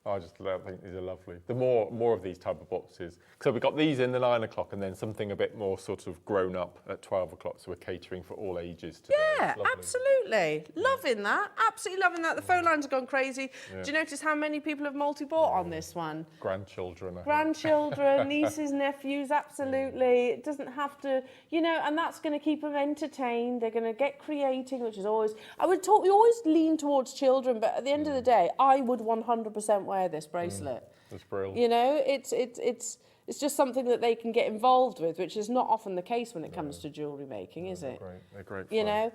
I think these are lovely. The more of these type of boxes. So we've got these in the 9 o'clock and then something a bit more sort of grown up at 12 o'clock. So we're catering for all ages today. Yeah, absolutely. Loving that. Absolutely loving that. The phone lines have gone crazy. Yeah. Do you notice how many people have multi-bought on this one? Grandchildren. Grandchildren, nieces, nephews, absolutely. It doesn't have to, you know, and that's going to keep them entertained. They're going to get creating, which is always, we always lean towards children, but at the end of the day, I would 100% wear this bracelet. That's brilliant. You know, it's just something that they can get involved with, which is not often the case when it comes to jewellery making, is it? They're great You know,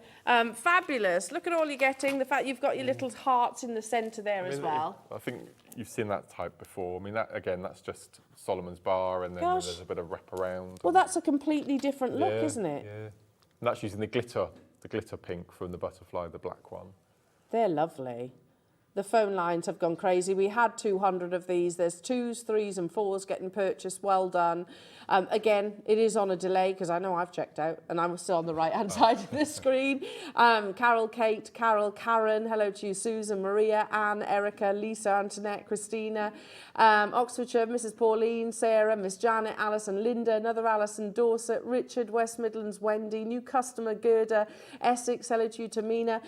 fabulous. Look at all you're getting. The fact you've got your little hearts in the centre there as well. I think you've seen that type before. I mean, that's just Solomon's bar, and then there's a bit of wraparound. Well, that's a completely different look, isn't it? Yeah. And that's using the glitter pink from the butterfly, the black one. They're lovely. The phone lines have gone crazy. We had 200 of these. There's 2s, 3s and 4s getting purchased. Well done. Again, it is on a delay because I know I've checked out and I'm still on the right-hand side of the screen. Carol, Kate, Carol, Karen, hello to you, Susan, Maria, Anne, Erica, Lisa, Antoinette, Christina, Oxfordshire, Mrs. Pauline, Sarah, Miss Janet, Alison, Linda, another Alison, Dorset, Richard, West Midlands, Wendy, new customer, Gerda, Essex, hello to you, Tamina.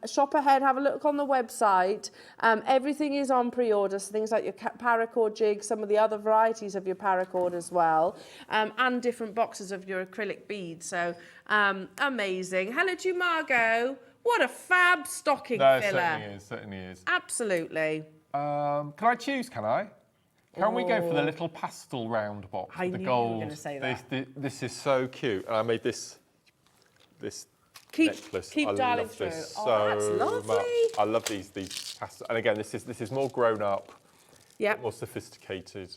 Shop ahead, have a look on the website. Everything is on pre-order, so things like your paracord jig, some of the other varieties of your paracord as well, and different boxes of your acrylic beads. So amazing. Hello to you, Margot. What a fab stocking filler. It certainly is. Absolutely. Can I choose, can I? Can we go for the little pastel round box I with the knew gold? you were going to say that. This is so cute. And I made this necklace. Keep I darling love this through. so Oh, that's lovely. much. I love these pastel. And again, this is more grown up, more sophisticated.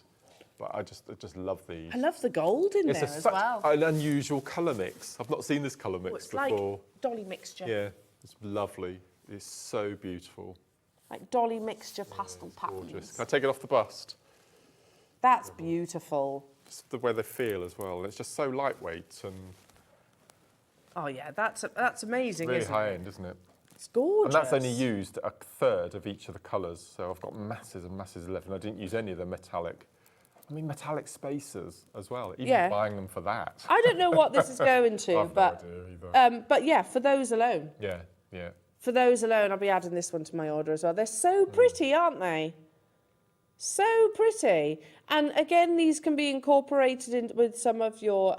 But I just love these. I love the gold in there as well. An unusual colour mix. I've not seen this colour mix before. Like dolly mixture. Yeah, it's lovely. It's so beautiful. Like dolly mixture pastel patterns. Gorgeous. Can I take it off the bust? That's beautiful. Just the way they feel as well. It's just so lightweight and Oh yeah, that's amazing, really isn't high it? end, isn't it? It's gorgeous. And that's only used a third of each of the colours. So I've got masses and masses left, and I didn't use any of the metallic. I mean, metallic spacers as well. Even buying them for that. I don't know what this is going to, I've but no idea either. but yeah, for those alone. Yeah. For those alone, I'll be adding this one to my order as well. They're so pretty, aren't they? So pretty. And again, these can be incorporated in with some of your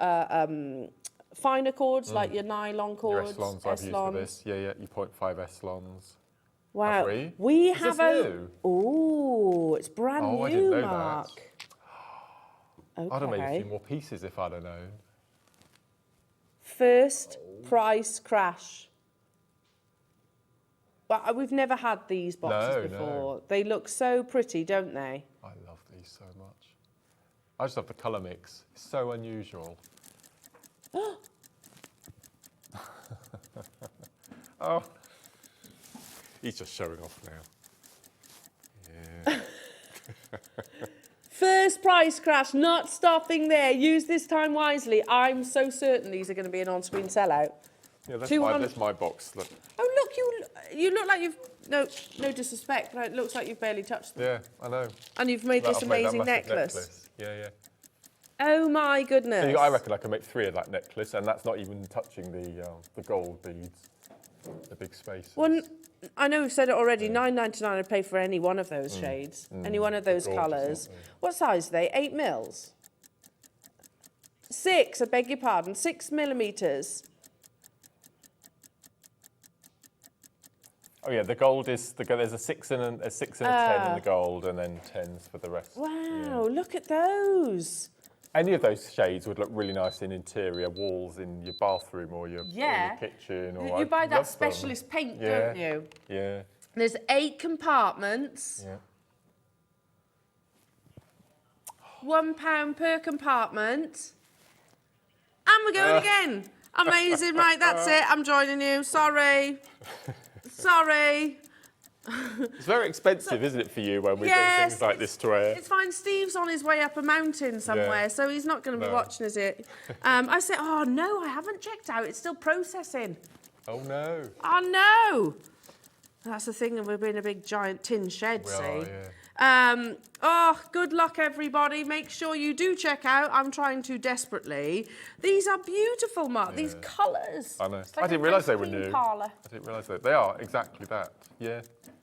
finer cords, like your nylon cords. Your S-lons I've used for this. Yeah, your 0.5 S-lons. Wow. Have we Is have this a. new? Oh, it's brand Oh, new, I didn't know Mark. that. Okay. I'd have made a few more pieces if I'd have known. First price crash. But we've never had these boxes before. No. They look so pretty, don't they? I love these so much. I just love the colour mix. It's so unusual. Oh. He's just showing off now. Yeah. First price crash, not stopping there. Use this time wisely. I'm so certain these are going to be an on-screen sellout. Yeah, $200. that's my box. Look. Oh, look, you look like you've... No disrespect, but it looks like you've barely touched them. Yeah, I know. And you've made this I've made that amazing massive necklace. Yeah. Oh, my goodness. So I reckon I can make 3 of that necklace, and that's not even touching the gold beads, the big spaces. Well, I know we've said it already, £9.99 I'd pay for any one of those shades, any one of those Gorgeous, colours. aren't they? What size are they? 8 mils? 6, I beg your pardon, 6 millimetres. Oh yeah, the gold is there's a 6 and a 6 and a 10 in the gold, and then 10s for the rest. Wow, look at those. Any of those shades would look really nice in interior walls in your bathroom or your kitchen. Or You buy I'd that love them. specialist paint, don't you? Yeah. There's 8 compartments. Yeah. £1 per compartment. And we're going again. Amazing, right, that's it. I'm joining you. Sorry. It's very expensive, isn't it, for you when we do things like this to wear? It's fine. Steve's on his way up a mountain somewhere, so he's not going to be watching, is it? I said, oh, no, I haven't checked out. It's still processing. Oh, no. Oh, no. That's the thing, and we're in a big, giant tin shed, We see? are, yeah. Oh, good luck, everybody. Make sure you do check out. I'm trying to desperately. These are beautiful, Mark. These colours. I know. It's like I didn't an realise ice they were cream new. parlour. I didn't realise they are exactly that. Yeah.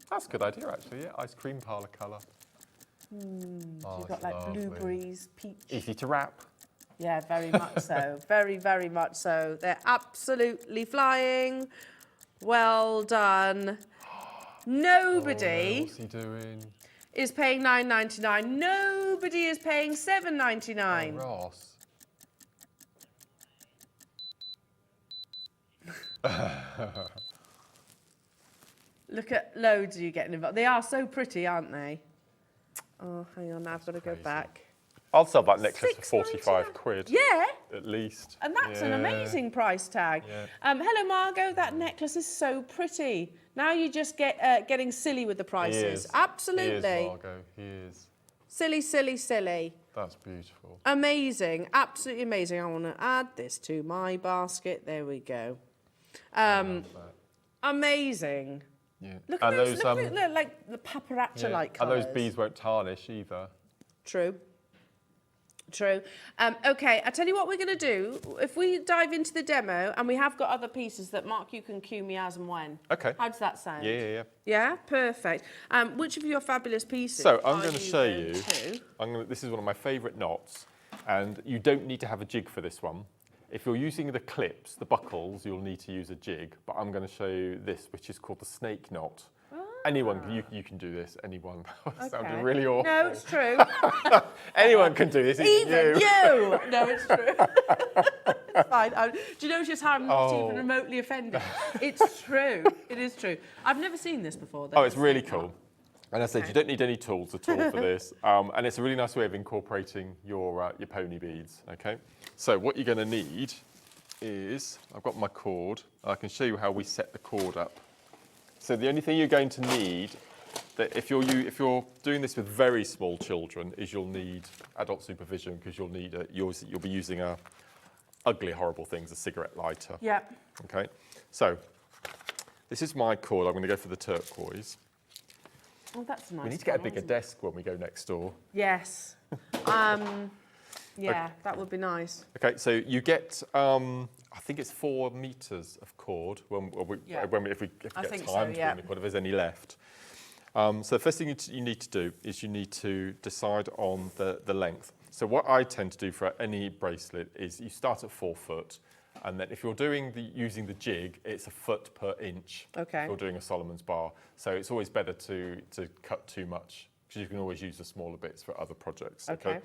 That's a good idea, actually. Yeah, ice cream parlour colour. So you've got like blueberries, peach. Easy to wrap. Yeah, very much so. Very, very much so. They're absolutely flying. Well done. Nobody What's he doing? is paying $9.99. Nobody is paying $7.99. Oh, Ross. Look at loads of you getting involved. They are so pretty, aren't they? Oh, hang on, now I've got to go back. I'll sell that necklace for 45 £6.99. quid. Yeah, At least. and that's an Yeah. amazing price tag. Yeah. Hello, Margot. That necklace is so pretty. Now you just get getting silly with the He prices. is. Absolutely. He is, Margot. He is. Silly, silly, silly. That's beautiful. Amazing. Absolutely amazing. I want to add this to my basket. There we go. Amazing. Yeah. Look at and those. those, Look, like the paparazzi-like and colours. those beads won't tarnish either. True. True. OK, I tell you what we're going to do. If we dive into the demo, and we have got other pieces that, Mark, you can cue me as and when. Okay. How does that sound? Yeah. Yeah, perfect. Which of your fabulous pieces So I'm are going to show going you. to? This is one of my favourite knots, and you don't need to have a jig for this one. If you're using the clips, the buckles, you'll need to use a jig. But I'm going to show you this, which is called the snake knot. Anyone, you can do this. Anyone. That sounded really awful. No, it's true. Anyone can do this. Even you. No, it's true. It's fine. Do you know just how I'm not even remotely offended? It's true. It is true. I've never seen this before, though. Oh, it's really cool. And I said, you don't need any tools at all for this. And it's a really nice way of incorporating your pony beads, okay? So what you're going to need is, I've got my cord. I can show you how we set the cord up. So the only thing you're going to need, that if you're doing this with very small children, is you'll need adult supervision, because you'll be using ugly, horrible things, a cigarette lighter. Yeah. Okay, so this is my cord. I'm going to go for the turquoise. Oh, that's a nice. We need to get a bigger desk when we go next door. Yes. Yeah, that would be nice. Okay, so you get, I think it's 4 meters of cord if we get time to it, whatever there's any left. So the first thing you need to do is you need to decide on the length. So what I tend to do for any bracelet is you start at 4 foot, and then if you're using the jig, it's 1 foot per inch. Okay. If you're doing a Solomon's bar, so it's always better to cut too much, because you can always use the smaller bits for other projects. Okay.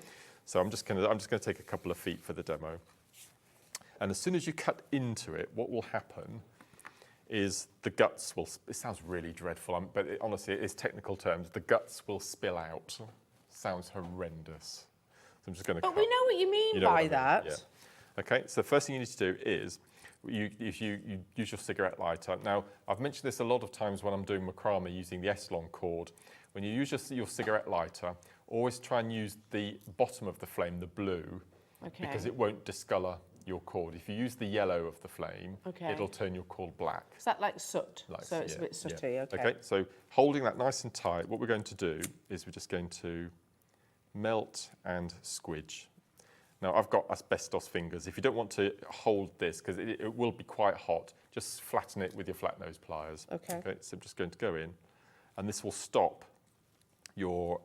So I'm just going to take a couple of feet for the demo, and as soon as you cut into it, what will happen is the guts will. It sounds really dreadful, but honestly, it is technical terms. The guts will spill out. Sounds horrendous. So I'm just going to. But we know what you mean by that. Yeah. Okay, so the first thing you need to do is you use your cigarette lighter. Now, I've mentioned this a lot of times when I'm doing macrame using the S-long cord. When you use your cigarette lighter, always try and use the bottom of the flame, the blue, because it won't discolour your cord. If you use the yellow of the flame, it'll turn your cord black. Is that like soot? So it's a bit sooty, Okay, so holding that nice and tight, what we're going to do is we're just going to melt and squidge. Now, I've got asbestos fingers. If you don't want to hold this, because it will be quite hot, just flatten it with your flat nose pliers. Okay, so I'm just going to go in, and this will stop your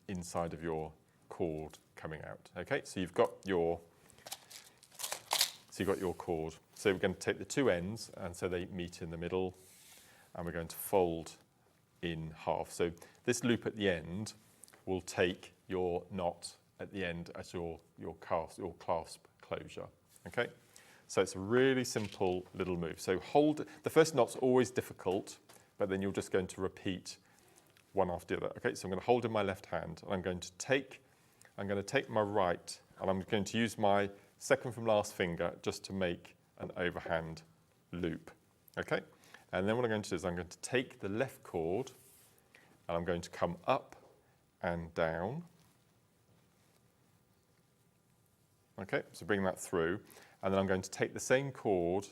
inside of your cord coming out. Okay, so you've got your cord. So we're going to take the 2 ends, and so they meet in the middle, and we're going to fold in half. So this loop at the end will take your knot at the end as your clasp closure. Okay, so it's a really simple little move. So the first knot's always difficult, but then you're just going to repeat one after the other. Okay, so I'm going to hold in my left hand, and I'm going to take my right, and I'm going to use my second from last finger just to make an overhand loop. Okay, and then what I'm going to do is I'm going to take the left cord, and I'm going to come up and down. Okay, so bring that through, and then I'm going to take the same cord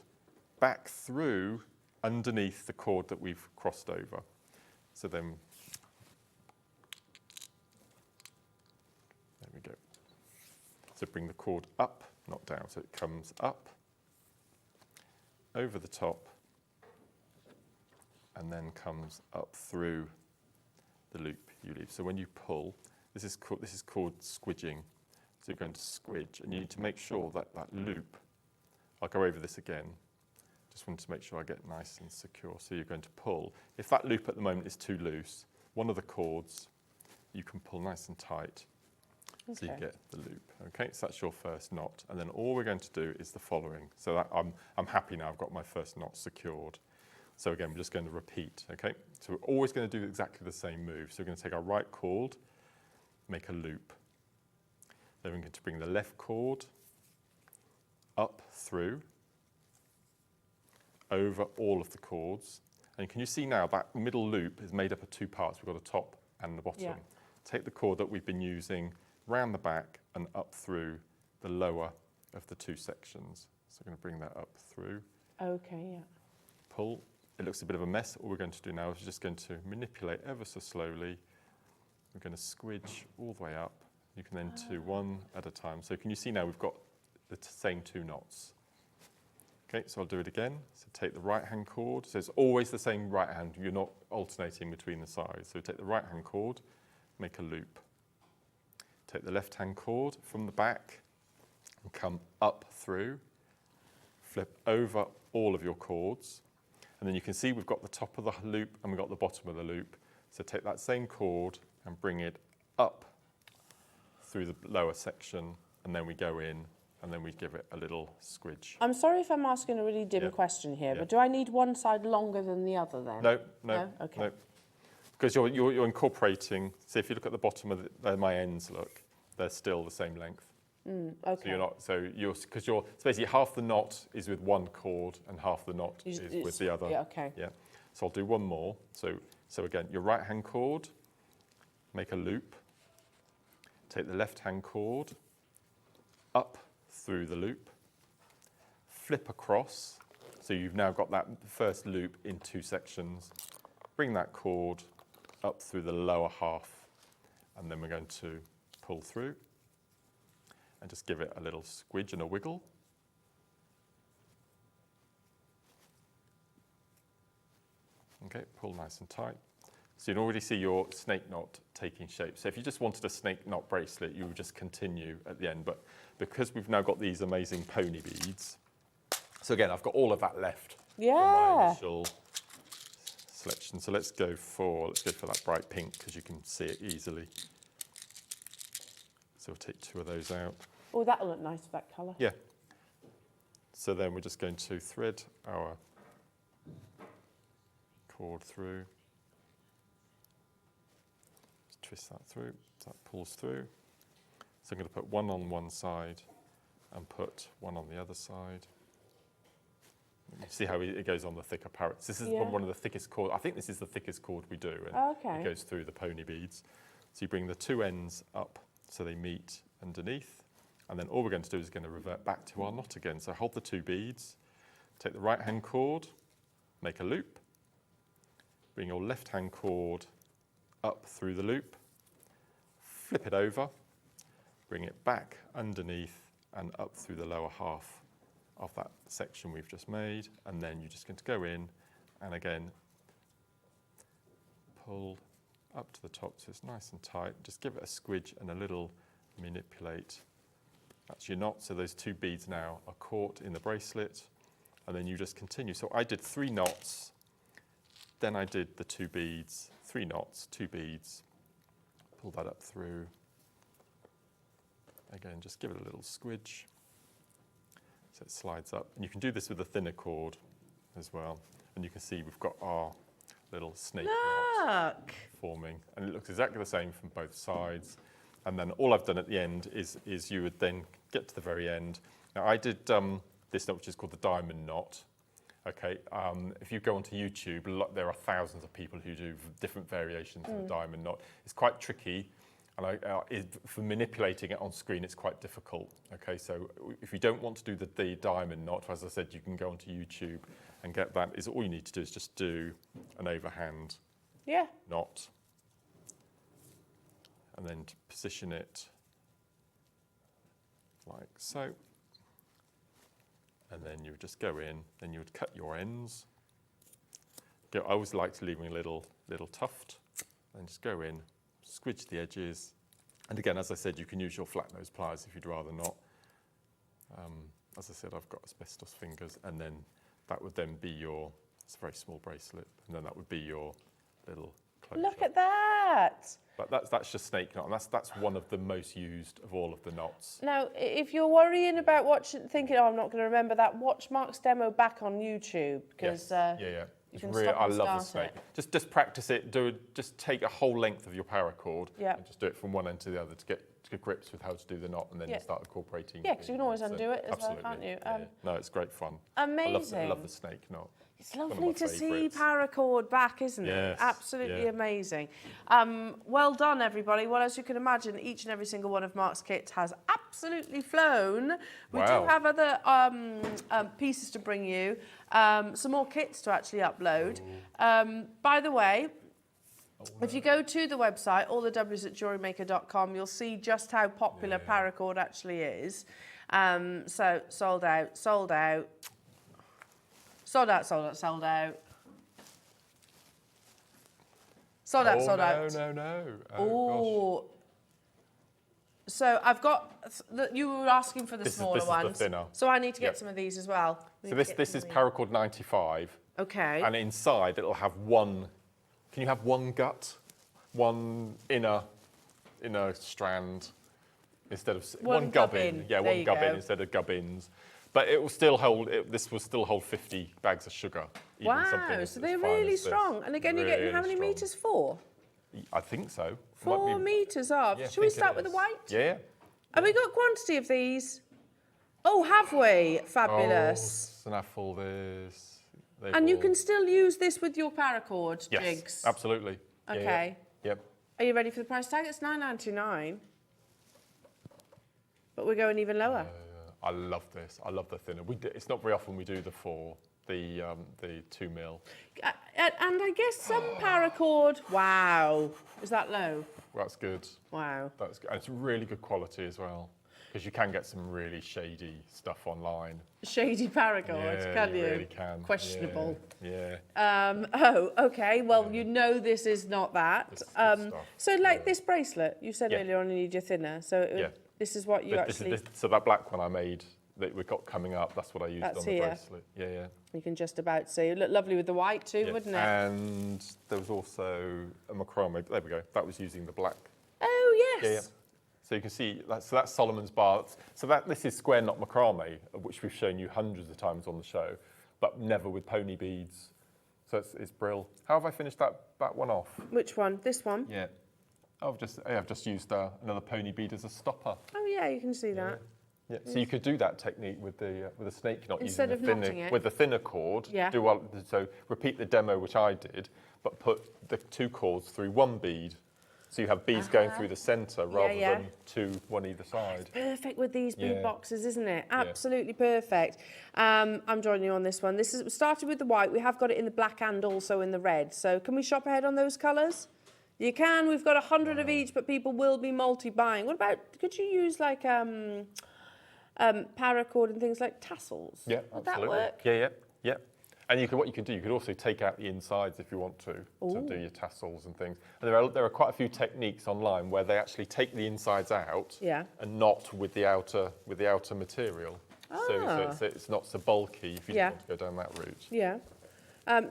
back through underneath the cord that we've crossed over. So then, there we go. So bring the cord up, not down, so it comes up, over the top, and then comes up through the loop you leave. So when you pull, this is called squidging. So you're going to squidge, and you need to make sure that loop, I'll go over this again, just want to make sure I get nice and secure. So you're going to pull. If that loop at the moment is too loose, one of the cords you can pull nice and tight, so you get the loop. Okay, so that's your first knot, and then all we're going to do is the following. So that I'm happy now, I've got my first knot secured. So again, we're just going to repeat, okay? So we're always going to do exactly the same move. So we're going to take our right cord, make a loop. Then we're going to bring the left cord up through, over all of the cords. And can you see now that middle loop is made up of 2 parts. We've got a top and the bottom. Yeah. Take the cord that we've been using round the back and up through the lower of the 2 sections. So we're going to bring that up through. Okay, yeah. Pull. It looks a bit of a mess. All we're going to do now is we're just going to manipulate ever so slowly. We're going to squidge all the way up. You can then do one at a time. So can you see now we've got the same 2 knots. Okay, so I'll do it again. So take the right hand cord. So it's always the same right hand. You're not alternating between the sides. So take the right hand cord, make a loop. Take the left hand cord from the back and come up through. Flip over all of your cords. And then you can see we've got the top of the loop and we've got the bottom of the loop. So take that same cord and bring it up through the lower section, and then we go in and then we give it a little squidge. I'm sorry if I'm asking a really dim question here, but do I need one side longer than the other then? No. Okay. No. Because you're incorporating, see if you look at the bottom of where my ends look, they're still the same length. Okay. So basically half the knot is with one cord and half the knot is with the other. Yeah, okay. Yeah. So I'll do one more. So again, your right hand cord, make a loop, take the left hand cord up through the loop, flip across. So you've now got that first loop in 2 sections. Bring that cord up through the lower half, and then we're going to pull through and just give it a little squidge and a wiggle. Okay, pull nice and tight. So you can already see your snake knot taking shape. So if you just wanted a snake knot bracelet, you would just continue at the end. But because we've now got these amazing pony beads, so again, I've got all of that left. Yeah. For my initial selection. So let's go for that bright pink because you can see it easily. So we'll take 2 of those out. Oh, that'll look nice, that colour. Yeah. So then we're just going to thread our cord through. Just twist that through, so that pulls through. So I'm going to put one on one side and put one on the other side. You see how it goes on the thicker parrots. This is one of the thickest cord. I think this is the thickest cord we do, and it goes through the pony beads. So you bring the 2 ends up so they meet underneath, and then all we're going to do is going to revert back to our knot again. So hold the 2 beads, take the right hand cord, make a loop, bring your left hand cord up through the loop, flip it over, bring it back underneath and up through the lower half of that section we've just made, and then you're just going to go in and again pull up to the top so it's nice and tight. Just give it a squidge and a little manipulate. That's your knot. So those 2 beads now are caught in the bracelet, and then you just continue. So I did 3 knots, then I did the 2 beads, 3 knots, 2 beads, pull that up through. Again, just give it a little squidge so it slides up. And you can do this with a thinner cord as well. And you can see we've got our little snake knot forming. And it looks exactly the same from both sides. And then all I've done at the end is you would then get to the very end. Now I did this knot, which is called the diamond knot. Okay, if you go onto YouTube, there are thousands of people who do different variations of the diamond knot. It's quite tricky, and for manipulating it on screen, it's quite difficult. Okay, so if you don't want to do the diamond knot, as I said, you can go onto YouTube and get that. All you need to do is just do an overhand knot, and then position it like so. And then you would just go in, then you would cut your ends. I always like to leave a little tuft, and just go in, squidge the edges. And again, as I said, you can use your flat nose pliers if you'd rather not. As I said, I've got asbestos fingers, and then that would then be it's a very small bracelet, and then that would be your little closure. Look at that! But that's just snake knot, and that's one of the most used of all of the knots. Now, if you're worrying about thinking, I'm not going to remember that, watch Mark's demo back on YouTube, because you can stop I and love the start snake. Just practice it. Just take a whole length of your paracord and just do it from one end to the other to get to grips with how to do the knot, and then you start incorporating. Yeah, because you can always undo it as well, can't you? No, it's great fun. Amazing. I love the snake knot. It's lovely to see paracord back, isn't it? Yes, Absolutely amazing. Well done, everybody. Well, as you can imagine, each and every single one of Mark's kits has absolutely flown. We do have other pieces to bring you, some more kits to actually upload. By the way, if you go to the website, allthews@jewelrymaker.com, you'll see just how popular paracord actually is. So sold out, sold out. Sold out, sold out, sold out. Sold out, sold out. No. Oh. So I've got, you were asking for the smaller ones. The thinner. So I need to get some of these as well. So this is paracord 95. Okay. And inside it'll have one. Can you have one gut, one inner strand instead of One gubbin. Yeah, There one you gubbin go. instead of gubbins. But it will still hold. This will still hold 50 bags of sugar. Even something Wow, as so they're fine really as this. strong. And again, you're getting how many Really strong. metres for? I think so. 4 metres of. Yeah, I Should we think it start with the is. white? Yeah. Have we got quantity of these? Oh, have we? Fabulous. Oh, snaffle this. And you can still use this with your paracord Yes, jigs? absolutely. Yeah, Okay. yeah. Yep. Are you ready for the price tag? It's £9.99. But we're going even lower. I love this. I love the thinner. It's not very often we do the 2 mil. And I guess some paracord. Wow. Is that low? That's good. Wow. That's good. And it's really good quality as well, because you can get some really shady stuff online. Shady paracord, Yeah, can you? really can. Questionable. Yeah. Oh, okay. Well, you know this is not that. This is good stuff. So, like this bracelet, you said Yeah. earlier on you need your thinner. So this is what you actually... So that black one I made that we've got coming up, that's what I used That's on the here. bracelet. Yeah, yeah. You can just about see. It looked lovely with the white too, Yeah. wouldn't it? And there was also a macrame. There we go. That was using the black. Oh, yes. Yeah, yeah. So you can see, that's Solomon's bar. So this is square knot macrame, of which we've shown you hundreds of times on the show, but never with pony beads. So it's brill. How have I finished that one off? Which one? This one? Yeah. I've just used another pony bead as a stopper. Oh, yeah, you can see that. Yeah. So you could do that technique with the snake knot Instead using of knotting it. with the thinner cord. Yeah. So repeat the demo which I did, but put the 2 cords through 1 bead. So you have beads going through the centre rather than 2, one either side. Perfect with these bead Yeah. boxes, isn't it? Absolutely perfect. I'm joining you on this one. This is started with the white. We have got it in the black and also in the red. So can we shop ahead on those colours? You can. We've got 100 of each, but people will be multi-buying. What about, could you use like paracord and things like tassels? Yeah, Would absolutely. that work? Yeah. And what you can do, you could also take out the insides if you want to do your tassels and things. And there are quite a few techniques online where they actually take the insides out and knot with the outer material. So it's not so bulky if you don't want to go down that route. Yeah.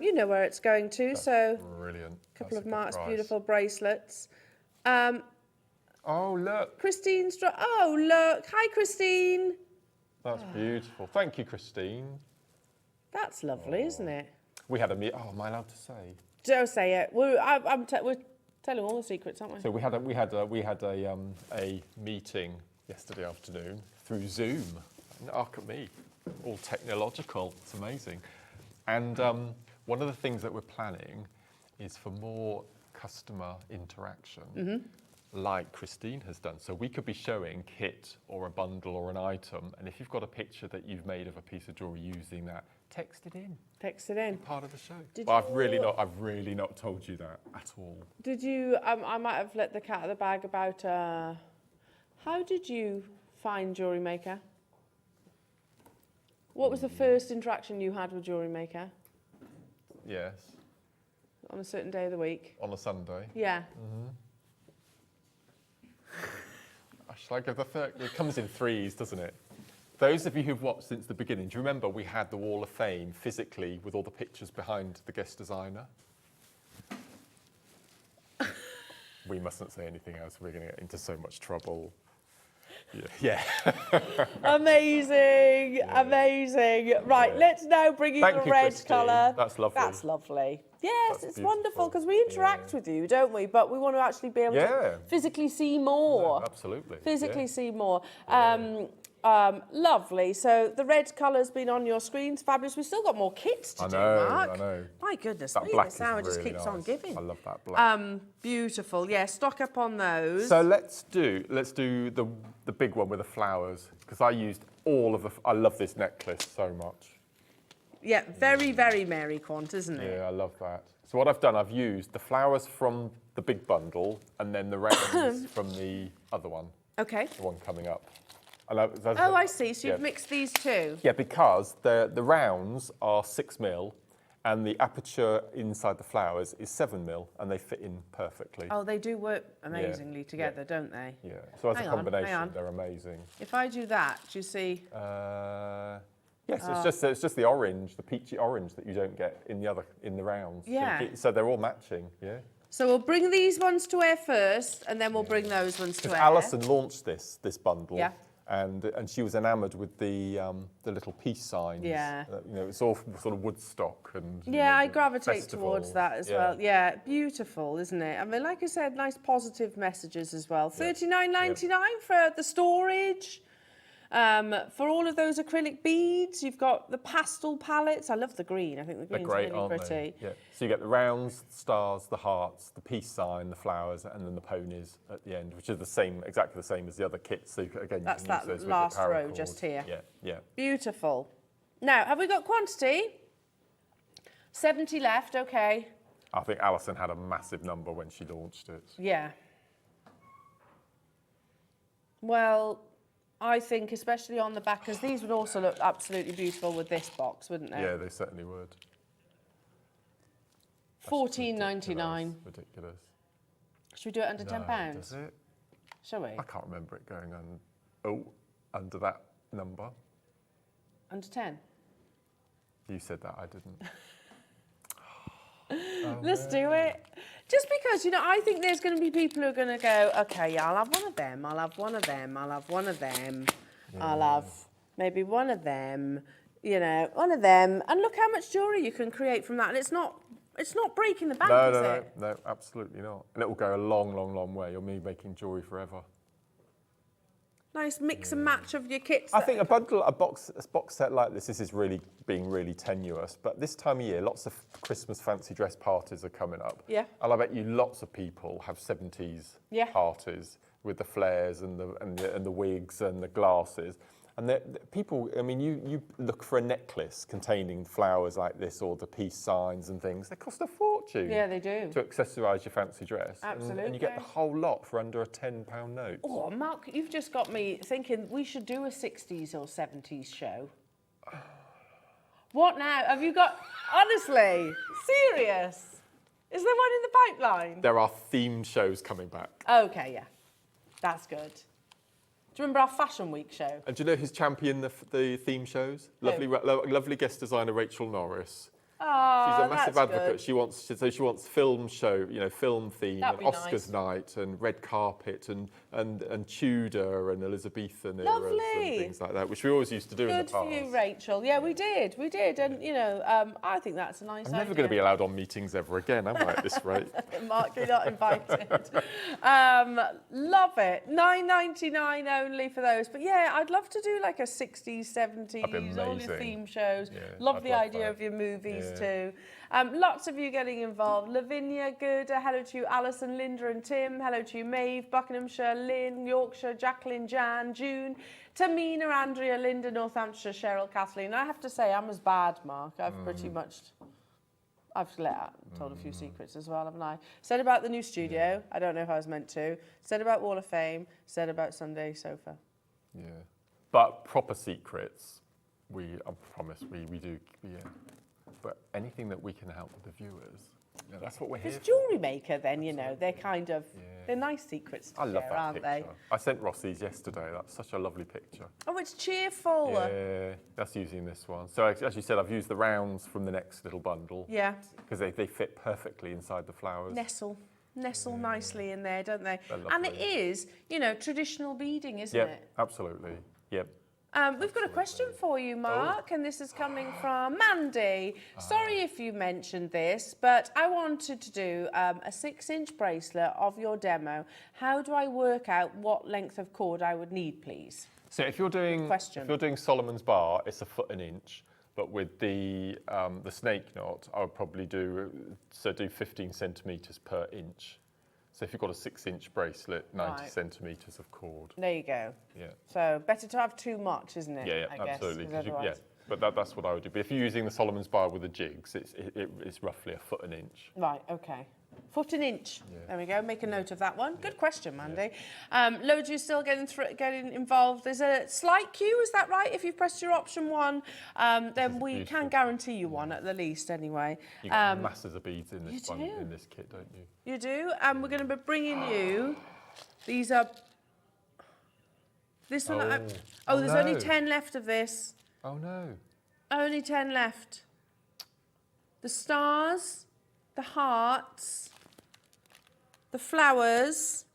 You know where it's going to, That's so brilliant. a couple of That's a good Mark's price. beautiful bracelets. Oh, look. Christine's... Oh, look. Hi, Christine. That's beautiful. Thank you, Christine. That's lovely, isn't it? We had a meet. Oh, am I allowed to say? Don't say it. We're telling all the secrets, aren't we? So we had a meeting yesterday afternoon through Zoom. Look at me, all technological. It's amazing. And one of the things that we're planning is for more customer interaction, like Christine has done. So we could be showing kit or a bundle or an item, and if you've got a picture that you've made of a piece of jewellery using that, text it in. Text it in. Part of the show. Did I've really not told you that at all. Did you? I might have let the cat out of the bag about. How did you find Jewellery Maker? What was the first interaction you had with Jewellery Maker? Yes. On a certain day of the week? On a Sunday. Yeah. Shall I give the third? It comes in 3s, doesn't it? Those of you who've watched since the beginning, do you remember we had the Wall of Fame physically with all the pictures behind the guest designer? We mustn't say anything else. We're going to get into so much trouble. Yeah. Amazing, amazing. Right, let's now bring you Thank the you, red Christine. colour. That's lovely. That's lovely. Yes, That's it's beautiful. wonderful because we interact with you, don't we? But we want to actually be able to physically see more. No, absolutely. Physically see more. Lovely. So the red colour's been on your screens. Fabulous. We've still got more kits to do, Mark. I know. My goodness That me, black this is hour really just keeps on nice. giving. I love that black. Beautiful. Yeah, stock up on those. So let's do the big one with the flowers, because I used all of I love this necklace so much. Yeah, very, very Mary Quant, isn't it? Yeah, I love that. So what I've done, I've used the flowers from the big bundle and then the rounds from the other one, Okay. the one coming up. Oh, I see. So you've mixed these two. Yeah, because the rounds are 6 mil and the aperture inside the flowers is 7 mil and they fit in perfectly. Oh, they do work amazingly together, don't they? Yeah, so as Hang a on, combination, hang on. they're amazing. If I do that, do you see? Yeah, Yes, it's just the orange, the peachy orange that you don't get in the rounds. Yeah. So they're all matching. Yeah. So we'll bring these ones to air first, and then we'll bring those ones to Because air. Alison launched this bundle. Yeah. And she was enamoured with the little peace signs. Yeah. It's all sort of Woodstock and. Yeah, I gravitate festival. towards that as well. Yeah, beautiful, isn't it? I mean, like I said, nice positive messages as well. $39.99 for the storage. For all of those acrylic beads, you've got the pastel palettes. I love the green. I think the green's great, really aren't pretty. they? Yeah. So you get the rounds, the stars, the hearts, the peace sign, the flowers, and then the ponies at the end, which are exactly the same as the other kits. So again, That's you can that use those with last your row paracord. just here. Yeah. Beautiful. Now, have we got quantity? 70 left, okay. I think Alison had a massive number when she launched it. Yeah. Well, I think especially on the back, because these would also look absolutely beautiful with this box, wouldn't they? Yeah, they certainly would. $14.99. Ridiculous. Should we do it under £10? Does it? Shall we? I can't remember it going under that number. Under 10? You said that, I didn't. Let's do it. Just because, I think there's going to be people who are going to go, okay, yeah, I'll have one of them, I'll have one of them, I'll have one of them, I'll have maybe one of them, one of them. And look how much jewellery you can create from that. And it's not breaking the bank, is it? No, absolutely not. And it will go a long, long, long way. You'll be making jewellery forever. Nice mix and match of your kits. I think a box set like this is really being really tenuous. But this time of year, lots of Christmas fancy dress parties are coming up. Yeah. And I bet you lots of people have 70s parties with the flares and the wigs and the glasses. And people, I mean, you look for a necklace containing flowers like this or the peace signs and things. They cost a fortune. Yeah, they do. To accessorise your fancy dress. Absolutely. And you get the whole lot for under a £10 note. Oh, Mark, you've just got me thinking we should do a 60s or 70s show. What now? Have you got... Honestly? Serious? Is there one in the pipeline? There are themed shows coming back. Okay, yeah. That's good. Do you remember our Fashion Week show? And do you know who's championed the theme shows? Lovely guest designer Rachel Norris. Oh, She's a massive that's advocate. Good. She wants film show, film theme, That'd and be Oscars nice. night, and red carpet, and Tudor and Elizabethan eras Lovely. and things like that, which we always used to do in the Good past. for you, Rachel. Yeah, we did, and I think that's a nice I'm idea. never going to be allowed on meetings ever again, am I, at this rate? Mark, you're not invited. Love it. $9.99 only for those. But yeah, I'd love to do like a 60s, 70s, all your theme shows. Yeah, love the idea that. of your movies Yeah. too. Lots of you getting involved. Lavinia, Gerda, hello to you, Alison, Linda and Tim. Hello to you, Maeve, Buckinghamshire, Lynn, Yorkshire, Jacqueline, Jan, June, Tamina, Andrea, Linda, Northamptonshire, Cheryl, Kathleen. I have to say, I'm as bad, Mark. I've pretty much... I've told a few secrets as well, haven't I? Said about the new studio. I don't know if I was meant to. Said about Wall of Fame. Said about Sunday sofa. Yeah. But proper secrets, I promise, we do, yeah. But anything that we can help with the viewers, that's what we're here It's for. jewellery maker then, they're kind of, they're nice secrets to I love share, that aren't picture. they? I sent Ross these yesterday. That's such a lovely picture. Oh, it's cheerful. Yeah, that's using this one. So as you said, I've used the rounds from the next little bundle. Yeah. Because they fit perfectly inside the flowers. Nestle nicely in there, don't they? They're And it lovely. is, traditional beading, isn't Yep, it? absolutely. Yep. We've got a question for you, Mark, and this is coming from Mandy. Sorry if you mentioned this, but I wanted to do a 6-inch bracelet of your demo. How do I work out what length of cord I would need, please? So if you're doing Solomon's bar, it's 1 1/4 inch. But with the snake knot, I would probably do 15 centimetres per inch. So if you've got a 6-inch bracelet, 90 centimetres of cord. There you go. Yeah. So better to have too much, isn't it? Yeah, I guess, absolutely. 'cause otherwise- But that's what I would do. But if you're using the Solomon's bar with the jigs, it's roughly 1 1/4. Right, okay. 1 1/4 inch. Yeah. There we go. Make a note of that one. Good question, Mandy. Loads of you still getting involved. There's a slight queue, is that right? If you've pressed your option 1, then we can guarantee you one at the least anyway. You get masses of beads in this You do. in this kit, don't you? You do, and we're going to be bringing you. These are. This one. Oh. There's only no. 10 left of this. Oh no. Only 10 left. The stars, the hearts, the flowers,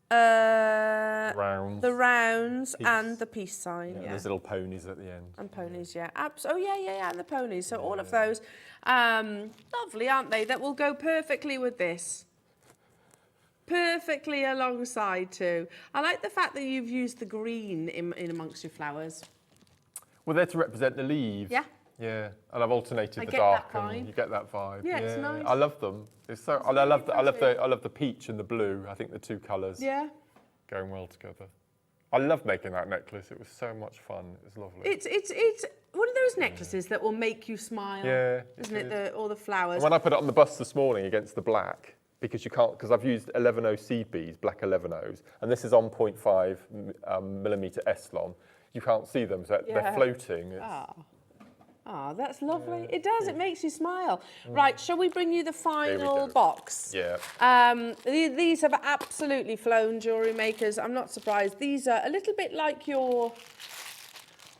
the rounds, and the peace sign. Yeah. There's little ponies at the end. And ponies, yeah. Oh, yeah, and the ponies. So all of those, lovely, aren't they? That will go perfectly with this. Perfectly alongside too. I like the fact that you've used the green in amongst your flowers. Well, they're to represent the leaves. Yeah. Yeah, and I've alternated I the get dark, that vibe. and you get that vibe. Yeah, it's nice. I love them. It's so. I love the peach and the blue. I think the two colours. Yeah. Going well together. I love making that necklace. It was so much fun. It was lovely. It's one of those necklaces that will make you smile. Yeah, isn't it? All the flowers. And when I put it on the bus this morning against the black, because you can't, because I've used 11.0 seed beads, black 11.0s, and this is on 0.5 millimetre Eslon. You can't see them, so they're floating. Ah, that's lovely. It does. It makes you smile. Right, shall we bring you the final box? Yeah. These have absolutely flown, jewellery makers. I'm not surprised. These are a little bit like your...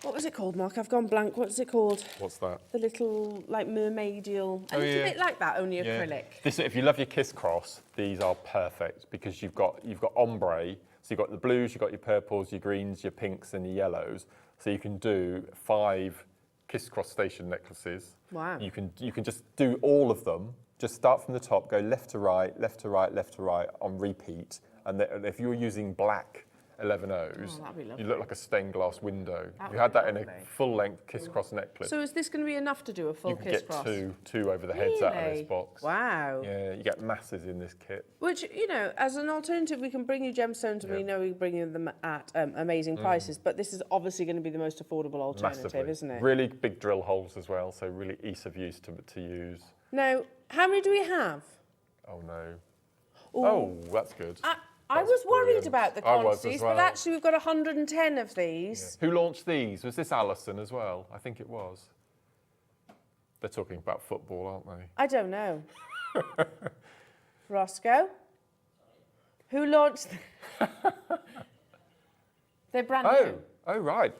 What was it called, Mark? I've gone blank. What's it called? What's that? The little, like, mermaidial... A little bit like that, only acrylic. This, if you love your kiss cross, these are perfect because you've got ombre. So you've got the blues, you've got your purples, your greens, your pinks, and your yellows. So you can do 5 kiss cross station necklaces. Wow. You can just do all of them. Just start from the top, go left to right, left to right, left to right on repeat. And if you're using black 11.0s, you look like a stained glass window. You had that in a full-length kiss cross necklace. So is this going to be enough to do a full kiss cross? You can get two over the heads out of this box. Wow. Yeah, you get masses in this kit. Which, you know, as an alternative, we can bring you gemstones, and we know we bring you them at amazing prices, but this is obviously going to be the most affordable alternative, Massively. isn't it? Really big drill holes as well, so really ease of use to use. Now, how many do we have? Oh, no. Ooh. Oh, that's good. I was worried about the quantities, well. but actually we've got 110 of these. Yeah. Who launched these? Was this Alison as well? I think it was. They're talking about football, aren't they? I don't know. Roscoe? Who launched... They're brand new. Oh, right.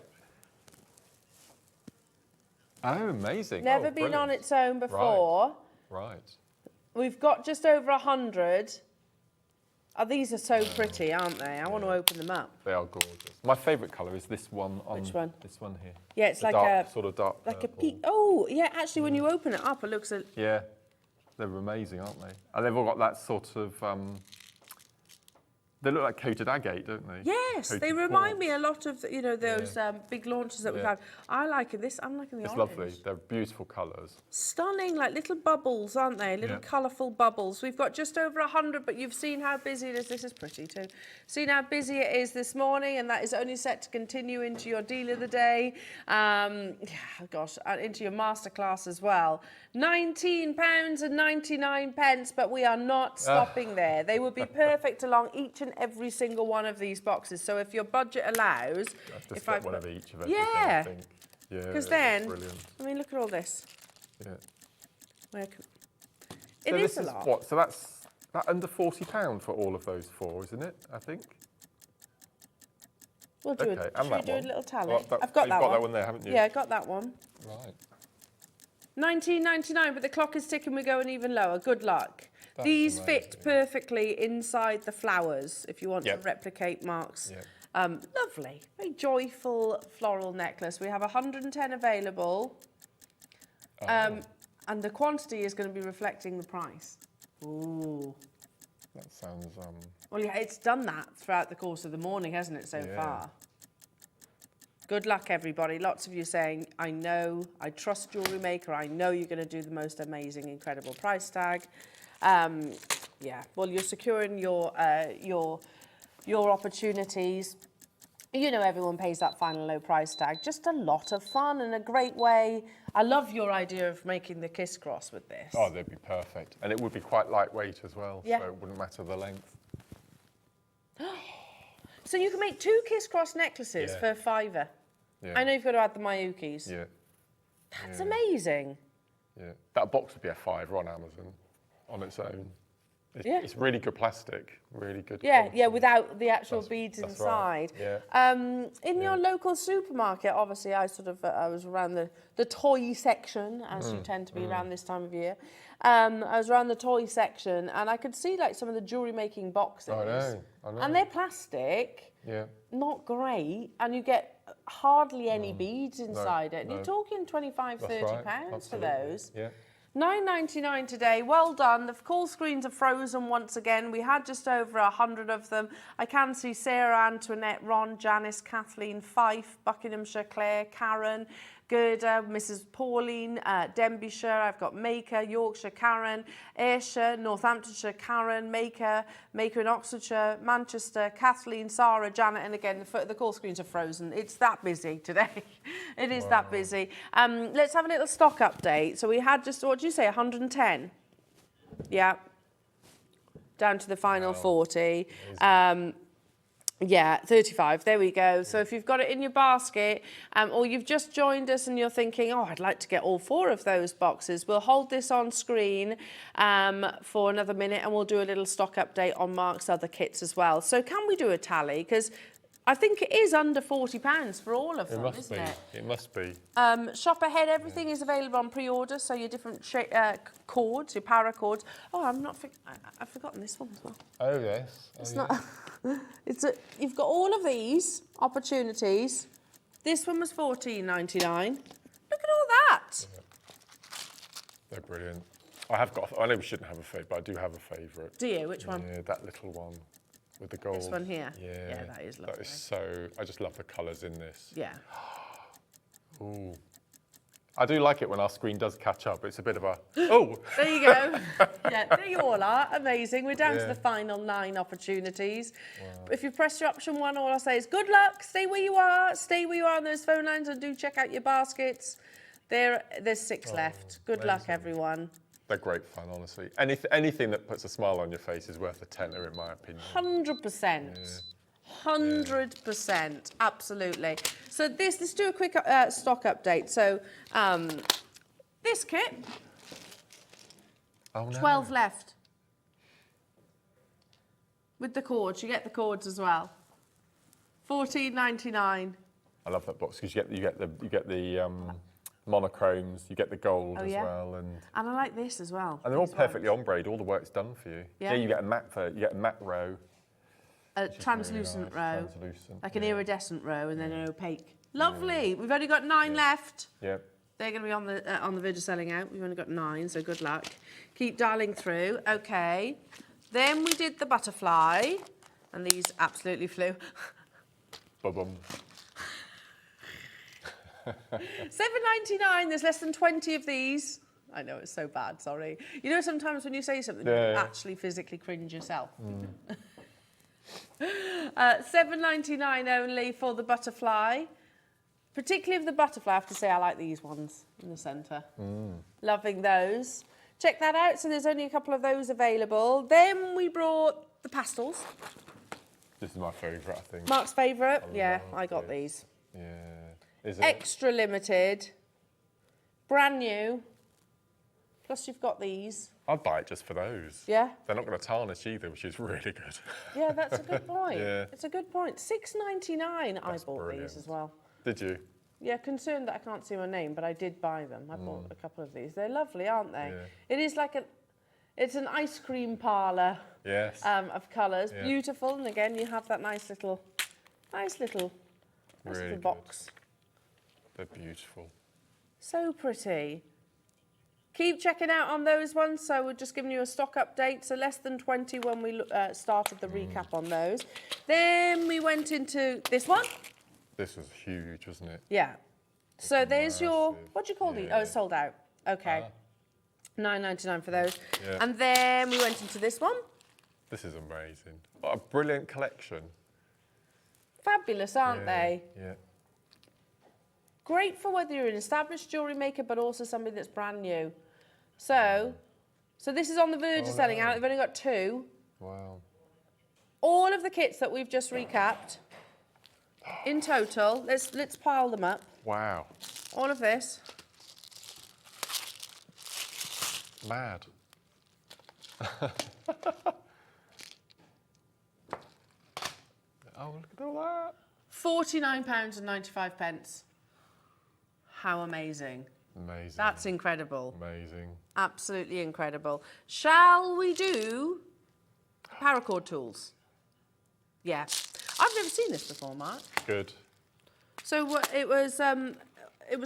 Oh, amazing. Never been on its own before. Right. We've got just over 100. Oh, these are so pretty, aren't they? I want to open them up. They are gorgeous. My favourite colour is this one. Which one? This one here. Yeah, it's like dark, a sort of dark like purple. a peak. Oh, yeah. Actually, when you open it up, it looks a... Yeah, they're amazing, aren't they? And they've all got that sort of. They look like coated agate, don't they? Yes, coated they remind quartz. me a lot of those big launches that we've had. I like this. I'm liking the It's orange. lovely. They're beautiful colours. Stunning, like little bubbles, aren't they? Little colourful bubbles. We've got just over 100, but you've seen how busy it is. This is pretty too. Seen how busy it is this morning, and that is only set to continue into your deal of the day. Into your masterclass as well. £19.99, but we are not stopping there. They would be perfect along each and every single one of these boxes. So if your budget allows, Just get one of each of everything, yeah, I think. Yeah, because then, brilliant. I mean, look at all this. Yeah. It is a lot. What? So that's under £40 for all of those 4, isn't it? I think. We'll do Okay, should we do a little tally? Well, I've got you've that got one. that one there, haven't you? Yeah, I got that one. Right. £19.99, but the clock is ticking. We're going even lower. Good luck. That's These amazing. fit perfectly inside the flowers if you want to replicate Mark's. Lovely, very joyful floral necklace. We have 110 available, and the quantity is going to be reflecting the price. Ooh. That sounds. Well, yeah, it's done that throughout the course of the morning, hasn't it, so far? Good luck, everybody. Lots of you saying, I know, I trust Jewellery Maker. I know you're going to do the most amazing, incredible price tag. Yeah, well, you're securing your opportunities. You know, everyone pays that final low price tag. Just a lot of fun and a great way. I love your idea of making the kiss cross with this. Oh, they'd be perfect. And it would be quite lightweight as well, Yeah. so it wouldn't matter the length. So you can make 2 kiss cross necklaces for £5. Yeah. I know you've got to add the Mayukis. Yeah. That's amazing. Yeah. That box would be a £5 on Amazon on its own. It's really good plastic, really good. Yeah, quality. yeah, without the actual beads that's inside. right, yeah. In your local supermarket, obviously, I was around the toy section, as you tend to be around this time of year. I was around the toy section, and I could see like some of the jewellery making boxes. I know. And they're plastic. Yeah. Not great, and you get hardly any beads inside it. And no. you're talking 25, That's 30 right, pounds for absolutely, those. Yeah. $9.99 today, well done. The call screens are frozen once again. We had just over 100 of them. I can see Sarah, Antoinette, Ron, Janice, Kathleen, Fife, Buckinghamshire, Claire, Karen, Gerda, Mrs. Pauline, Denbighshire, I've got Maker, Yorkshire, Karen, Ayrshire, Northamptonshire, Karen, Maker in Oxfordshire, Manchester, Kathleen, Sarah, Janet, and again, the call screens are frozen. It's that busy today. It is that busy. Let's have a little stock update. So we had just, what did you say, 110? Yeah. Down to the final 40. Yeah, 35, there we go. So if you've got it in your basket or you've just joined us and you're thinking, oh, I'd like to get all 4 of those boxes, we'll hold this on screen for another minute and we'll do a little stock update on Mark's other kits as well. So can we do a tally? Because I think it is under £40 for all of them, isn't it? It must be. Shop ahead, everything is available on pre-order, so your different cords, your paracords. Oh, I've forgotten this one as well. Oh, yes. It's not. You've got all of these opportunities. This one was $14.99. Look at all that. Yeah. They're brilliant. I know we shouldn't have a favourite, but I do have a favourite. Do you? Which one? Yeah, that little one with the gold. This one here? Yeah. Yeah, that is lovely. That is so, I just love the colours in this. Yeah. Ooh. I do like it when our screen does catch up. It's a bit of a, oh! There you go. Yeah, there you all are. Amazing. We're down to Yeah. the final 9 opportunities. Wow. If you press your option 1, all I'll say is good luck. Stay where you are. Stay where you are on those phone lines and do check out your baskets. There's 6 left. Good luck, everyone. They're great fun, honestly. Anything that puts a smile on your face is worth a tenner, in my opinion. 100%. 100%, absolutely. So let's do a quick stock update. So this kit, 12 left. With the cords, you get the cords as well. $14.99. I love that box because you get the monochromes, you get the gold as well, and I like this as well. And they're all perfectly ombre'd. All the work's done for you. Yeah. You get a matte row. A translucent really nice. row, Translucent, like an iridescent row, and then an opaque. Lovely. We've only got 9 left. Yeah. They're going to be on the verge of selling out. We've only got 9, so good luck. Keep dialing through. Okay. Then we did the butterfly, and these absolutely flew. Ba-bum. $7.99. There's less than 20 of these. I know, it's so bad, sorry. You know, sometimes when you say something, you actually physically cringe yourself. $7.99 only for the butterfly. Particularly of the butterfly, I have to say I like these ones in the centre. Loving those. Check that out. So there's only a couple of those available. Then we brought the pastels. This is my favourite, I think. Mark's favourite? Yeah, I got these. Yeah. Is it? Extra limited. Brand new. Plus you've got these. I'd buy it just for those. Yeah? They're not going to tarnish either, which is really good. Yeah, that's a good point. Yeah. It's a good point. $6.99. I bought brilliant. these as well. Did you? Yeah, concerned that I can't see my name, but I did buy them. I bought a couple of these. They're lovely, aren't they? Yeah. It is like it's an ice cream parlour Yes. of colours. Yeah. Beautiful, and again, you have that nice little Really good. box. They're beautiful. So pretty. Keep checking out on those ones. So we're just giving you a stock update. So less than 20 when we started the recap on those. Then we went into this one. This was huge, wasn't it? Yeah. So there's your, Massive. what do you call these? Oh, it's sold out. Okay. $9.99 for those. Yeah. And then we went into this one. This is amazing. What a brilliant collection. Fabulous, aren't they? Yeah. Great for whether you're an established jewellery maker, but also somebody that's brand new. So this is on the verge of selling out. They've only got 2. Wow. All of the kits that we've just recapped, in total, let's pile them up. Wow. All of this. Mad. Oh, look at all that. £49.95. How amazing. Amazing. That's incredible. Amazing. Absolutely incredible. Shall we do paracord tools? Yeah. I've never seen this before, Mark. Good. So it was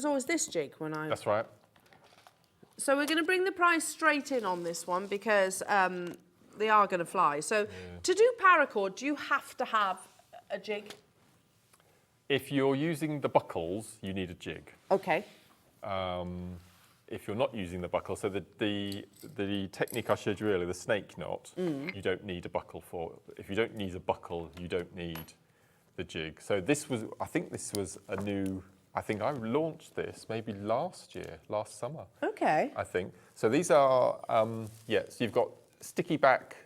always this jig when I... That's right. So we're going to bring the price straight in on this one because they are going to fly. So to do paracord, do you have to have a jig? If you're using the buckles, you need a jig. Okay. If you're not using the buckle, so the technique I showed you earlier, the snake knot, you don't need a buckle for. If you don't need a buckle, you don't need the jig. So this was, I think this was a new, I think I launched this maybe last summer. Okay. I think. So these are, so you've got sticky back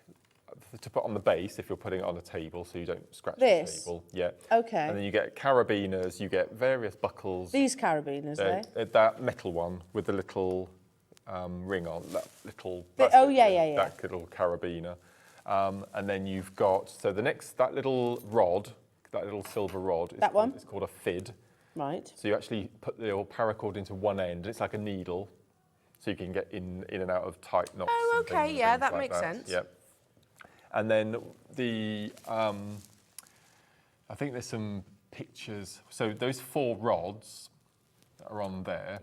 to put on the base if you're putting it on a table so you don't scratch the table. Yeah. Okay. And then you get carabiners, you get various buckles. These carabiners, That metal one with the little ring on, that little... yeah. That little carabiner. And then you've got, so the next, that little rod, that little silver rod, it's called a fid. Right. So you actually put the paracord into one end, it's like a needle, so you can get in and out of tight knots. Oh, and okay, things, yeah, things that like makes sense. Yep. And then I think there's some pictures. So those 4 rods that are on there,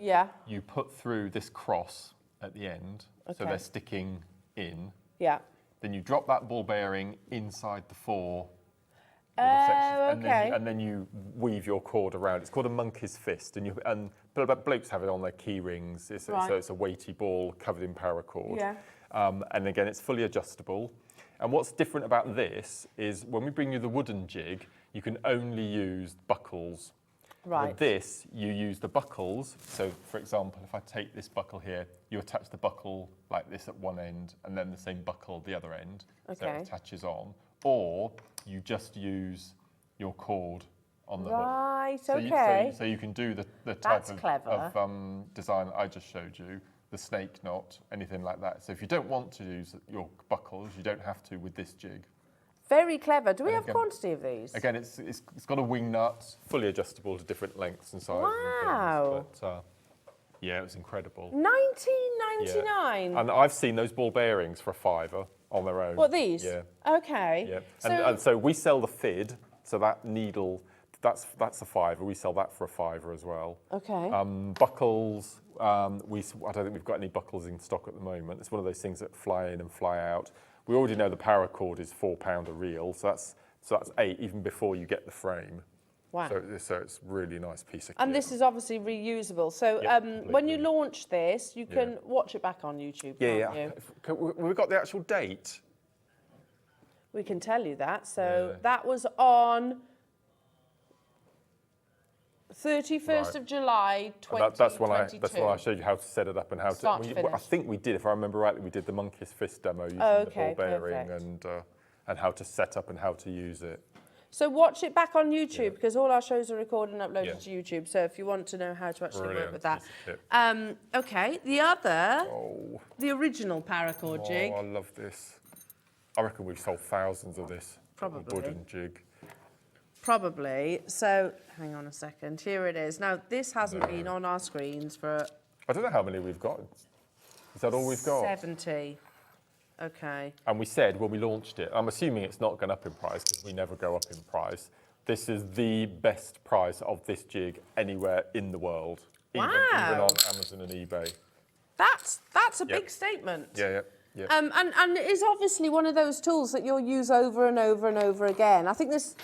you put through this cross at the end, so they're sticking in. Yeah. Then you drop that ball bearing inside the 4 Oh, sections, and then you weave your cord around. It's called a monkey's fist, and blokes have it on their key rings. So it's a weighty ball covered in paracord. Yeah. And again, it's fully adjustable. And what's different about this is when we bring you the wooden jig, you can only use buckles. Right. With this, you use the buckles. So, for example, if I take this buckle here, you attach the buckle like this at one end, and then the same buckle at the other end. Okay. So it attaches on. Or you just use your cord on the hook. Right, So okay. so you can do the type That's clever. of design that I just showed you, the snake knot, anything like that. So if you don't want to use your buckles, you don't have to with this jig. Very clever. Do we have again- quantity of these? Again, it's got a wing nut, fully adjustable to different lengths and sizes. Wow. And things, but yeah, it was incredible. £19.99. And I've seen those ball bearings for £5 on their own. What, these? Yeah. Okay. Yeah. So, And so we sell the fid, so that needle, that's a £5. We sell that for a £5 as well. okay. Buckles, I don't think we've got any buckles in stock at the moment. It's one of those things that fly in and fly out. We already know the paracord is £4 a reel, so that's £8 even before you get the frame. Wow. So it's really nice piece of kit. And this is obviously reusable. So Yeah, when you completely. launch this, you can watch it back on YouTube, can't you? We've got the actual date. We can tell you that. So that was on 31st of July, 2022. That's when I showed you how to set it up and how Start to. to finish. I think we did, if I remember rightly, we did the monkey's fist demo using the Okay, ball bearing perfect. and how to set up and how to use it. So watch it back on YouTube because all our shows are recorded and uploaded Yeah. to YouTube. So if you want to know how to actually work Brilliant with that. piece of kit. Okay, the other, Oh, the original paracord jig. I love this. I reckon we've sold thousands of this little Probably. wooden jig. Probably. So hang on a second. Here it is. Now this hasn't been on our screens for I don't know how many we've got. Is that all we've got? 70. Okay. And we said when we launched it, I'm assuming it's not going up in price because we never go up in price. This is the best price of this jig anywhere in the world, even on Amazon and eBay. That's a big statement. Yeah. And it is obviously one of those tools that you'll use over and over and over again. I think there's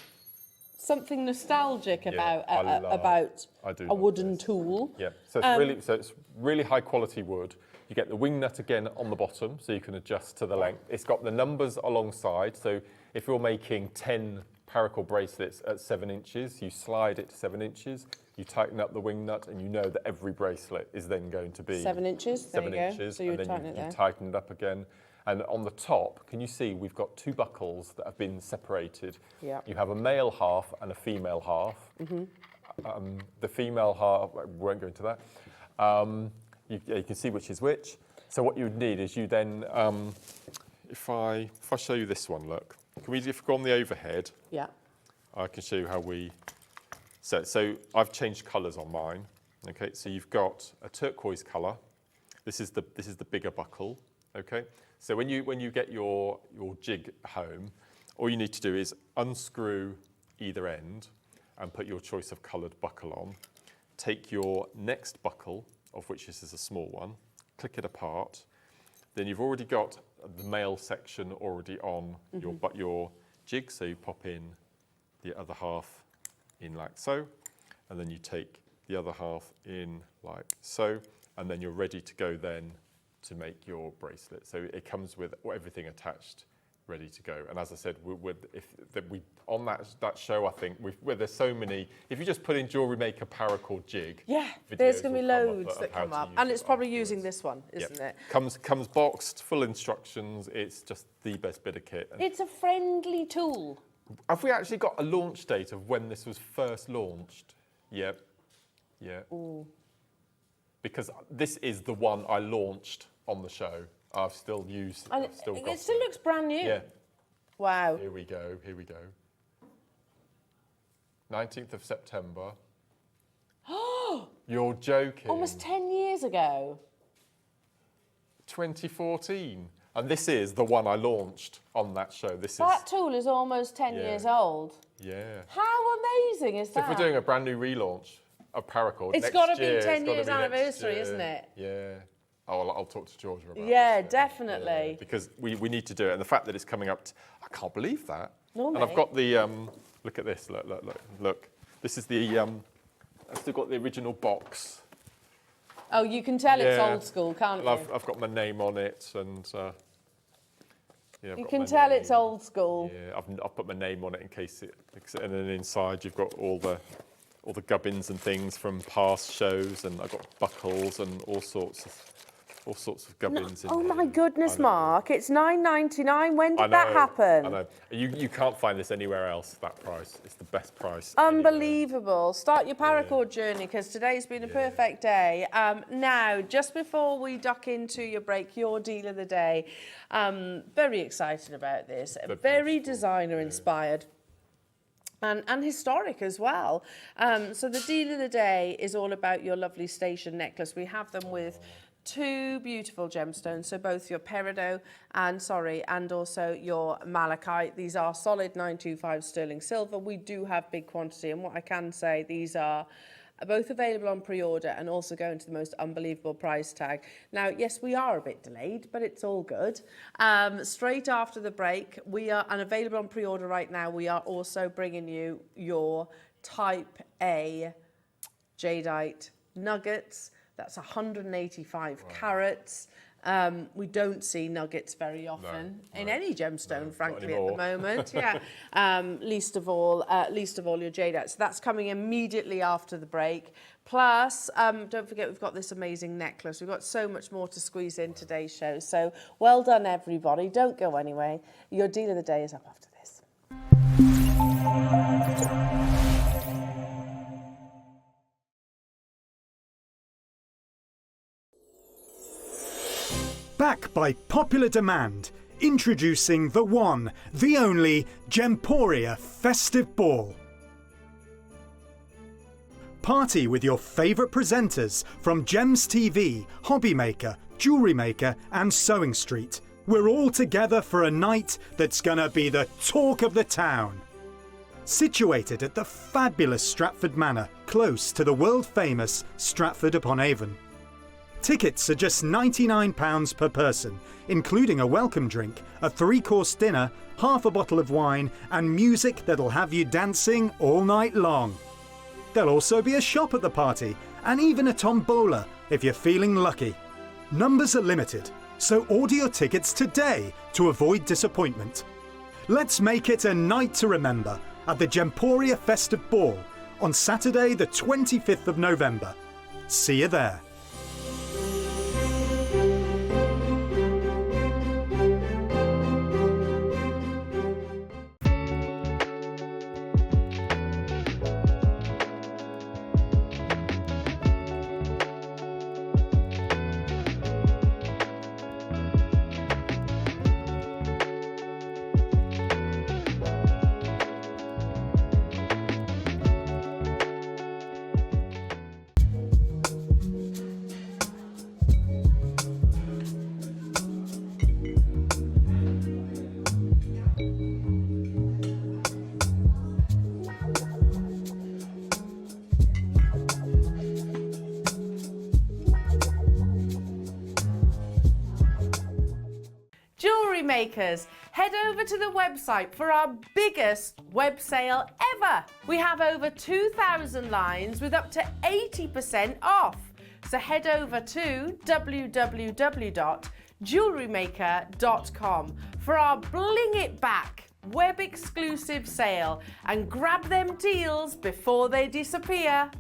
something nostalgic about I do a love wooden this. tool. Yeah, so it's really high quality wood. You get the wing nut again on the bottom, so you can adjust to the length. It's got the numbers alongside, so if you're making 10 paracord bracelets at 7 inches, you slide it to 7 inches, you tighten up the wing nut, and you know that every bracelet is then going to be 7 inches. There 7 you go. inches, So you and would then tighten it there. you tighten it up again. And on the top, can you see we've got 2 buckles that have been separated? Yeah. You have a male half and a female half. Mm-hmm. The female half, we won't go into that. You can see which is which. So what you would need is you then, if I show you this one, look. Can we, if we go on the overhead, Yeah. I can show you how we, so I've changed colours on mine. Okay, so you've got a turquoise colour. This is the bigger buckle. Okay, so when you get your jig home, all you need to do is unscrew either end and put your choice of coloured buckle on. Take your next buckle, of which this is a small one, click it apart. Then you've already got the male section already on your jig, so you pop in the other half in like so, and then you take the other half in like so, and then you're ready to go then to make your bracelet. So it comes with everything attached, ready to go. And as I said, on that show, I think where there's so many. If you just put in jewellery maker paracord jig, there's going to be loads that come up, and it's probably using this one, isn't it? Comes boxed, full instructions. It's just the best bit of kit. And it's a friendly tool. have we actually got a launch date of when this was first launched? Yep. Yeah. Ooh. Because this is the one I launched on the show. I've still used. And I've still got it still looks brand new. Yeah. Wow. Here we go. 19th of September. Oh! You're joking. Almost 10 years ago. 2014. And this is the one I launched on that show. That tool is almost 10 years old. Yeah. How amazing is So that? if we're doing a brand new relaunch of paracord, it's got to be 10 years anniversary, isn't it? Yeah. Oh, I'll talk to Georgia about Yeah, this. definitely. Yeah, because we need to do it. And the fact that it's coming up, I can't believe that. No, and mate. I've got the, look at this, look. This is the, I've still got the original box. Oh, you can tell it's old school, can't And you? I've got my name on it, and I've You got can my tell name. it's old school. Yeah, I've put my name on it in case it. And then inside you've got all the gubbins and things from past shows, and I've got buckles and all sorts of gubbins. Oh in my here. goodness, I know. Mark! It's $9.99. When I did that know, happen? I know. You can't find this anywhere else. That price. It's the best price. anywhere. Unbelievable. Start your paracord journey, because today's been a perfect day. Now, just before we duck into your break, your deal of the day, very excited about this. Very designer inspired. And historic as well. So the deal of the day is all about your lovely station necklace. We have them with two beautiful gemstones, so both your peridot and also your malachite. These are solid 925 sterling silver. We do have big quantity, and what I can say, these are both available on pre-order and also going to the most unbelievable price tag. Now, yes, we are a bit delayed, but it's all good. Straight after the break, we are unavailable on pre-order right now. We are also bringing you your Type A jadeite nuggets. That's 185 carats. We don't see nuggets very often in any gemstone, frankly, at the moment. Yeah. Least of all your jadeite. So that's coming immediately after the break. Plus, don't forget we've got this amazing necklace. We've got so much more to squeeze in today's show. So well done, everybody. Don't go anywhere. Your deal of the day is up after this. Back by popular demand, introducing the one, the only Gemporia Festive Ball. Party with your favourite presenters from Gems TV, Hobby Maker, Jewellery Maker and Sewing Street. We're all together for a night that's gonna be the talk of the town. Situated at the fabulous Stratford Manor, close to the world-famous Stratford-upon-Avon. Tickets are just £99 per person, including a welcome drink, a 3-course dinner, half a bottle of wine and music that'll have you dancing all night long. There'll also be a shop at the party and even a tombola if you're feeling lucky. Numbers are limited, so order your tickets today to avoid disappointment. Let's make it a night to remember at the Gemporia Festive Ball on Saturday the 25th of November. See you there. makers, head over to the website for our biggest web sale ever. We have over 2,000 lines with up to 80% off. So head over to www.jewellerymaker.com for our Bling It Back web exclusive sale and grab them deals before they disappear.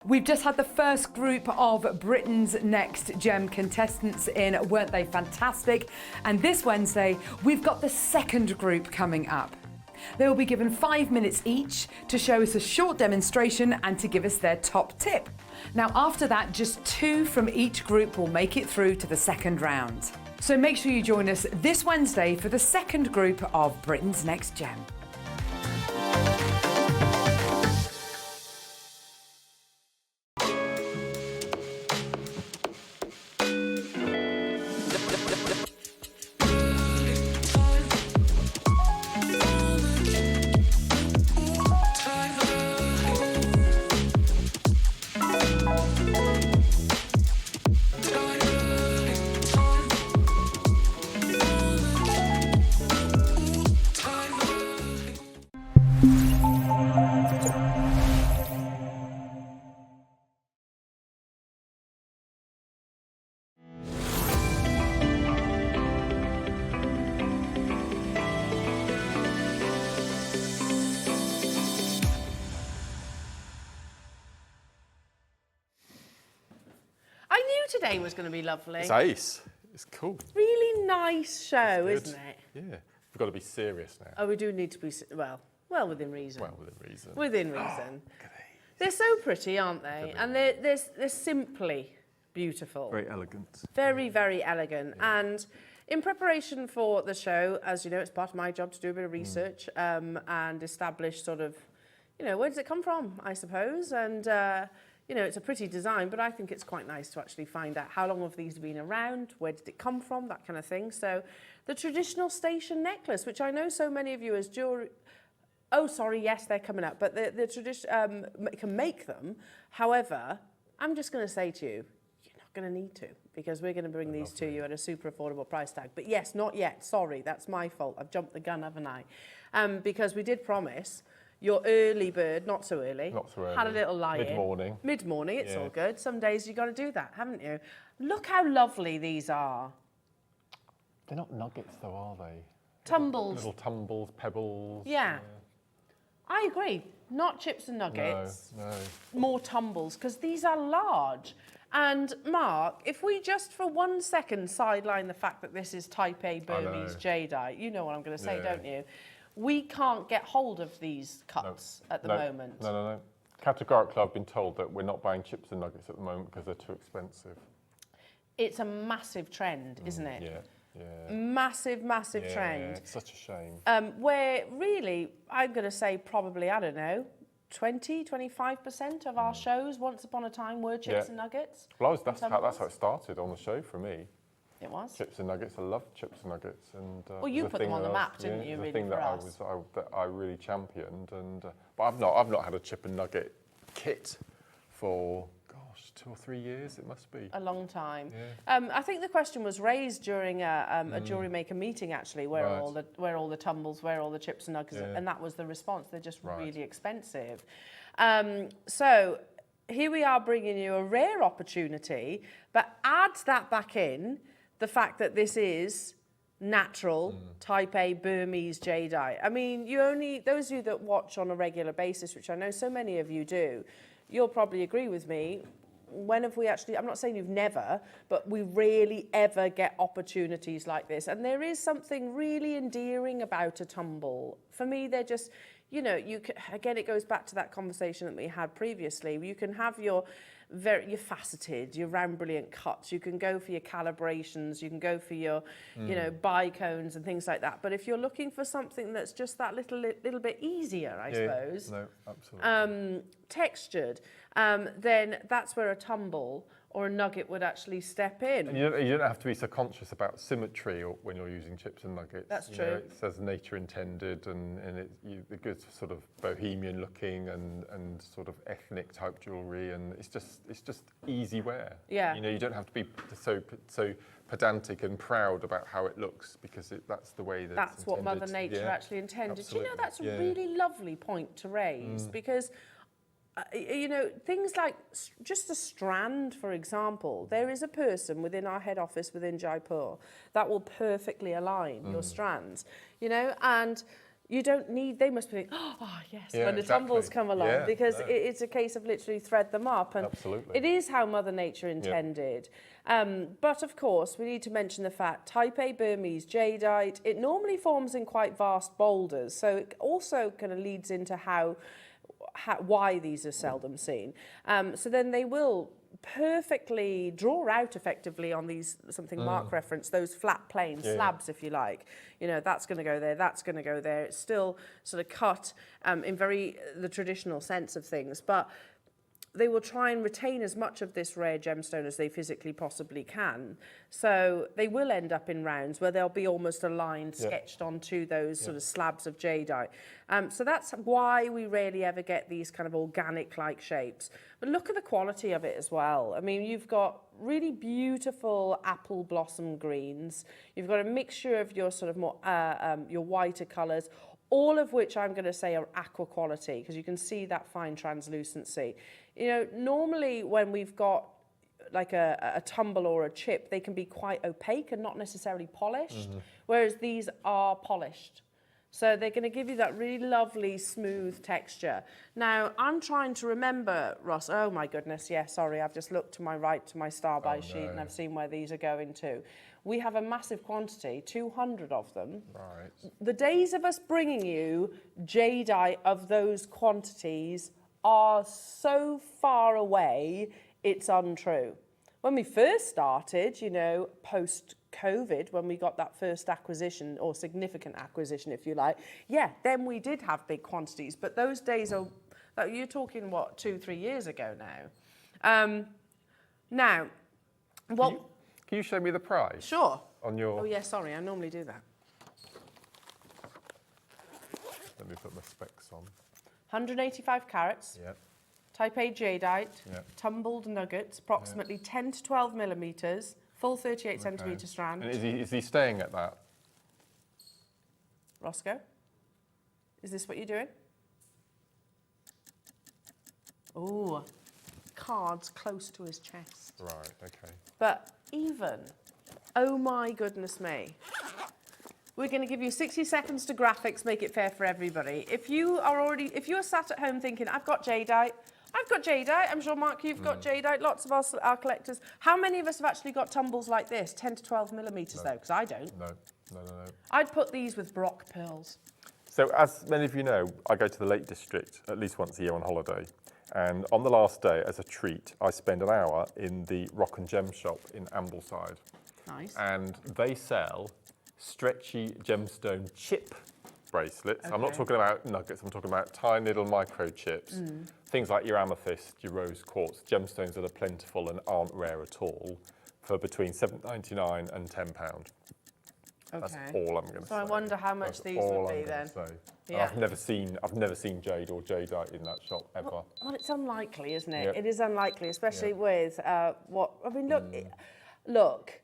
We've just had the first group of Britain's Next Gem contestants in. Weren't they fantastic? And this Wednesday, we've got the second group coming up. They will be given 5 minutes each to show us a short demonstration and to give us their top tip. Now, after that, just 2 from each group will make it through to the second round. So make sure you join us this Wednesday for the second group of Britain's Next Gem. Today was going to be lovely. It's ace. It's cool. Really nice show, isn't it? Yeah. We've got to be serious now. Oh, we do need to be, well within reason. Well, within reason. Within reason. They're so pretty, aren't they? And they're simply beautiful. Very elegant. Very, very elegant. Yeah. And in preparation for the show, as you know, it's part of my job to do a bit of research and establish sort of, where does it come from, I suppose? And it's a pretty design, but I think it's quite nice to actually find out how long have these been around, where did it come from, that kind of thing. So the traditional station necklace, which I know so many of you as jewellery... Oh, sorry, yes, they're coming up. But the tradition can make them. However, I'm just going to say to you, you're not going to need to, because we're going to bring these to you at a super affordable price tag. But yes, not yet. Sorry, that's my fault. I've jumped the gun, haven't I? Because we did promise... Your early bird, not so early. Not so early. Had a little lie-in. Mid-morning. Mid-morning, it's all good. Some days you've got to do that, haven't you? Look how lovely these are. They're not nuggets though, are they? Tumbles. Little tumbles, pebbles. Yeah. I agree. Not chips and nuggets. No. More tumbles, because these are large. And Mark, if we just for 1 second sideline the fact that this is Type A Burmese jadeite, you know what I'm going to say, don't you? We can't get hold of these cuts at the moment. No. Categorically, I've been told that we're not buying chips and nuggets at the moment because they're too expensive. It's a massive trend, isn't it? Yeah. Massive trend. Yeah, it's such a shame. Where really, I'm going to say probably, I don't know, 20-25% of our shows once upon a time were chips and nuggets. Well, that's how it started on the show for me. It was? Chips and nuggets. I love chips and nuggets. And, well, you put them on the map, didn't you, really, for us? that I really championed. And, but I've not had a chip and nugget kit for, gosh, gosh, 2 or 3 years it must be. A long time. Yeah. I think the question was raised during a jury maker meeting, actually, where Right. all the tumbles, where all the chips and nuggets, Yeah. and that was the response. They're just Right. really expensive. So here we are bringing you a rare opportunity, but add that back in, the fact that this is natural type A Burmese jadeite. I mean, those of you that watch on a regular basis, which I know so many of you do, you'll probably agree with me. When have we actually, I'm not saying you've never, but we rarely ever get opportunities like this. And there is something really endearing about a tumble. For me, they're just, you know, again, it goes back to that conversation that we had previously. You can have your faceted, your round brilliant cuts, you can go for your calibrations, you can go for your, you know, bicones and things like that. But if you're looking for something that's just that little bit easier, I suppose, no, absolutely. textured, then that's where a tumble or a nugget would actually step in. And you don't have to be so conscious about symmetry when you're using chips and nuggets. That's You true. know, it says nature intended, and the good sort of bohemian looking and sort of ethnic type jewellery, and it's just easy wear. Yeah. You know, you don't have to be so pedantic and proud about how it looks, because that's the way That's what Mother Nature actually intended. Do you know, that's a really lovely point to raise, because you know, things like just a strand, for example, there is a person within our head office within Jaipur that will perfectly align your strands, you know, and you don't need, they must be, oh yes, when the tumbles come along, because it's a case of literally thread them up, and it is how Mother Nature intended. But of course, we need to mention the fact, type A Burmese jadeite, it normally forms in quite vast boulders, so it also kind of leads into why these are seldom seen. So then they will perfectly draw out effectively on these, something Mark referenced, those flat plane slabs, if you like. You know, that's going to go there, that's going to go there. It's still sort of cut in the traditional sense of things, but they will try and retain as much of this rare gemstone as they physically possibly can. So they will end up in rounds where they'll be almost aligned, sketched onto those sort of slabs of jadeite. So that's why we rarely ever get these kind of organic-like shapes. But look at the quality of it as well. I mean, you've got really beautiful apple blossom greens. You've got a mixture of your sort of more, your whiter colours, all of which I'm going to say are aqua quality, because you can see that fine translucency. You know, normally when we've got like a tumble or a chip, they can be quite opaque and not necessarily polished, whereas these are polished. So they're going to give you that really lovely, smooth texture. Now, I'm trying to remember, Ross, oh my goodness, yeah, sorry, I've just looked to my right to my star-by sheet and I've seen where these are going to. We have a massive quantity, 200 of them. Right. The days of us bringing you jadeite of those quantities are so far away, it's untrue. When we first started, you know, post-COVID, when we got that first acquisition, or significant acquisition, if you like, yeah, then we did have big quantities. But those days are, you're talking, what, 2-3 years ago now. Now, what... Can you show me the price? Sure. On your... Oh, yeah, sorry, I normally do that. Let me put my specs on. 185 carats. Yeah. Type A jadeite, Yeah. tumbled nuggets, approximately 10 to 12 millimetres, full 38 centimetre strand. And is he staying at that? Roscoe, is this what you're doing? Oh, cards close to his chest. Right, okay. But even, oh my goodness me, we're going to give you 60 seconds to graphics, make it fair for everybody. If you're sat at home thinking, I've got jadeite, I'm sure, Mark, you've got jadeite, lots of our collectors. How many of us have actually got tumbles like this, 10 to 12 millimetres though? Because I don't. No. I'd put these with Brock pearls. So as many of you know, I go to the Lake District at least once a year on holiday. And on the last day, as a treat, I spend an hour in the Rock and Gem shop in Ambleside. Nice. And they sell stretchy gemstone chip bracelets. Okay. I'm not talking about nuggets, I'm talking about tiny little microchips. Things like your amethyst, your rose quartz, gemstones that are plentiful and aren't rare at all, for between $7.99 and £10. That's Okay. all I'm going to say. So I wonder how much That's these all would I'm be gonna then. say. Yeah. I've never seen jade or jadeite in that shop ever. Well, it's unlikely, isn't it? Yep. It is unlikely, especially Yep. with what I mean. Look,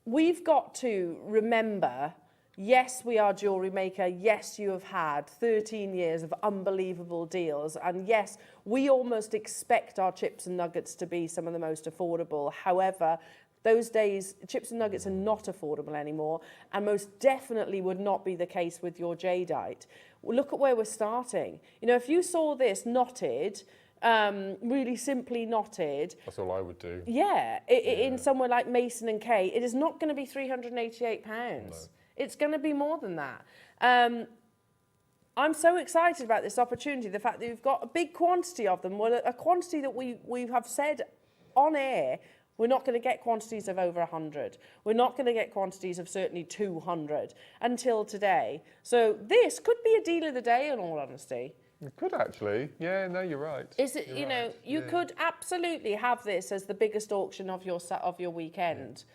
we've got to remember. Yes, we are jewellery maker. Yes, you have had 13 years of unbelievable deals. And yes, we almost expect our chips and nuggets to be some of the most affordable. However, those days, chips and nuggets are not affordable anymore, and most definitely would not be the case with your jadeite. Well, look at where we're starting. You know, if you saw this knotted, really simply knotted. That's all I would do. Yeah, in somewhere like Mason and Kay, it is not going to be £388. No. It's going to be more than that. I'm so excited about this opportunity, the fact that we've got a big quantity of them, well, a quantity that we have said on air. We're not going to get quantities of over 100. We're not going to get quantities of certainly 200 until today. So this could be a deal of the day, in all honesty. It could actually. Yeah, no, you're right. Is it? You know, you could absolutely have this as the biggest auction of your weekend.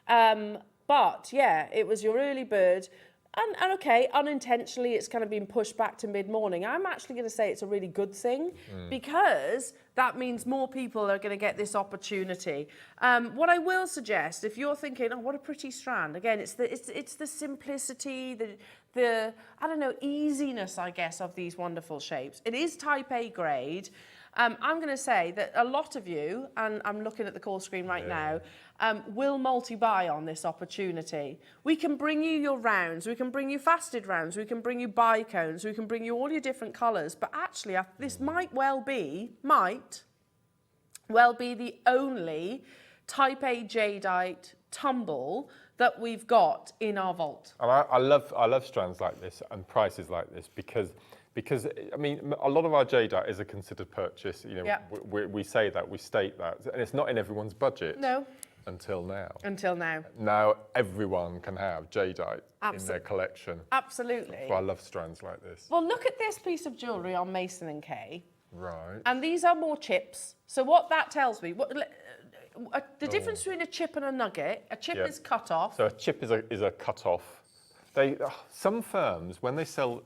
Yeah. But yeah, it was your early bird. And okay, unintentionally, it's kind of been pushed back to mid-morning. I'm actually going to say it's a really good thing because that means more people are going to get this opportunity. What I will suggest, if you're thinking, oh, what a pretty strand, again, it's the simplicity, the I don't know, easiness, I guess, of these wonderful shapes. It is type A grade. I'm going to say that a lot of you, and I'm looking at the call screen right now, will multi-buy on this opportunity. We can bring you your rounds, we can bring you faceted rounds, we can bring you bicones, we can bring you all your different colours, but actually this might well be the only type A jadeite tumble that we've got in our vault. And I love strands like this and prices like this because I mean, a lot of our jadeite is a considered purchase. You know, Yeah. we say that, we state that, and it's not in everyone's budget. No. Until now. Until now. Now everyone can have jadeite in their collection. Absolutely. So I love strands like this. Well, look at this piece of jewellery on Mason and Kay. Right. And these are more chips. So what that tells me, the difference between a chip and a nugget, a chip is cut off. So a chip is a cut off. Some firms when they sell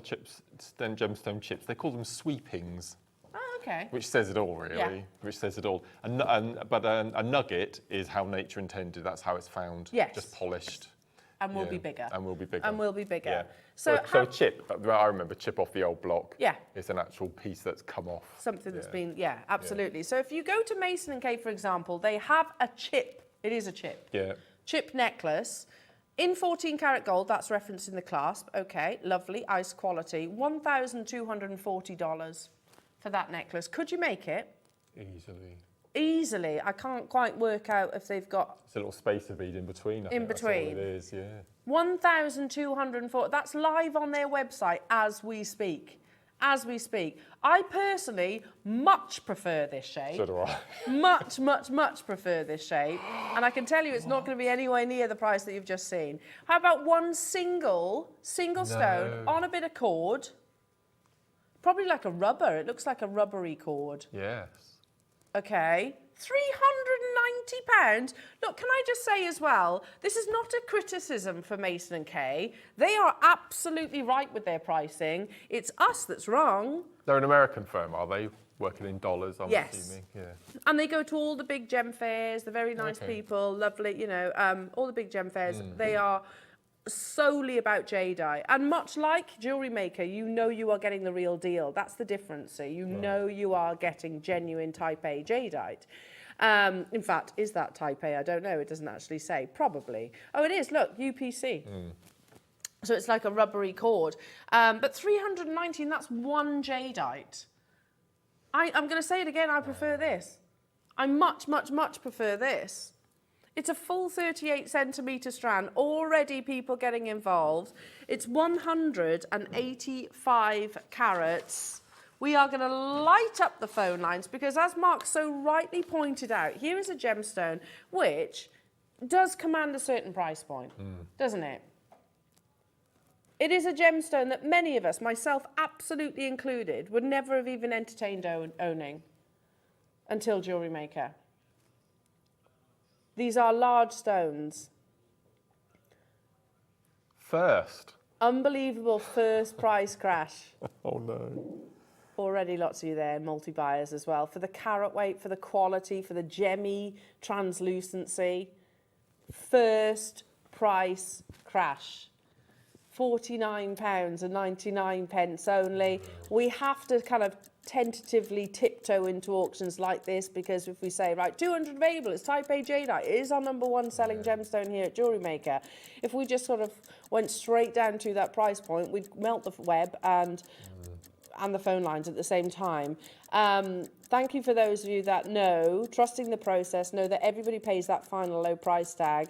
chips, then gemstone chips, they call them sweepings. Oh, okay. Which says it all, really. Yeah. Which says it all. But a nugget is how nature intended. That's how it's found. Yes. Just polished. And will be bigger. And will be bigger. And will be bigger. Yeah. So a chip, I remember chip off the old block. Yeah. It's an actual piece that's come off. Something that's been, absolutely. Yeah. So if you go to Mason and Kay, for example, they have a chip. It is a chip. Yeah. Chip necklace. In 14 karat gold, that's referenced in the clasp. Okay, lovely, ice quality. $1,240 for that necklace. Could you make it? Easily. Easily. I can't quite work out if they've got... It's a little spacer bead in between. In between. That's all it is, yeah. 1,240. That's live on their website as we speak. As we speak. I personally much prefer this shape. So do I. Much, much, much prefer this shape. And I can tell you it's not going to be anywhere near the price that you've just seen. How about one single stone on a bit of cord? Probably like a rubber. It looks like a rubbery cord. Yes. Okay. £390. Look, can I just say as well, this is not a criticism for Mason and Kay. They are absolutely right with their pricing. It's us that's wrong. They're an American firm, are they? Working in dollars, I'm assuming. Yeah. And they go to all the big gem fairs, the very nice people, lovely, you know, all the big gem fairs. They are solely about jadeite. And much like Jewellery Maker, you know you are getting the real deal. That's the difference. So you know you are getting genuine type A jadeite. In fact, is that type A? I don't know. It doesn't actually say. Probably. Oh, it is. Look, UPC. So it's like a rubbery cord. But 319, that's one jadeite. I'm going to say it again. I prefer this. I much, much, much prefer this. It's a full 38 centimetre strand. Already people getting involved. It's 185 carats. We are going to light up the phone lines because, as Mark so rightly pointed out, here is a gemstone which does command a certain price point, doesn't it? It is a gemstone that many of us, myself absolutely included, would never have even entertained owning until Jewellery Maker. These are large stones. First. Unbelievable first price crash. Oh no. Already lots of you there, multi-buyers as well. For the carat weight, for the quality, for the gemmy translucency. First price crash. £49.99 only. We have to kind of tentatively tiptoe into auctions like this because if we say, right, 200 available, it's Type A jadeite, it is our #1 selling gemstone here at Jewellery Maker. If we just sort of went straight down to that price point, we'd melt the web and the phone lines at the same time. Thank you for those of you that know, trusting the process, know that everybody pays that final low price tag.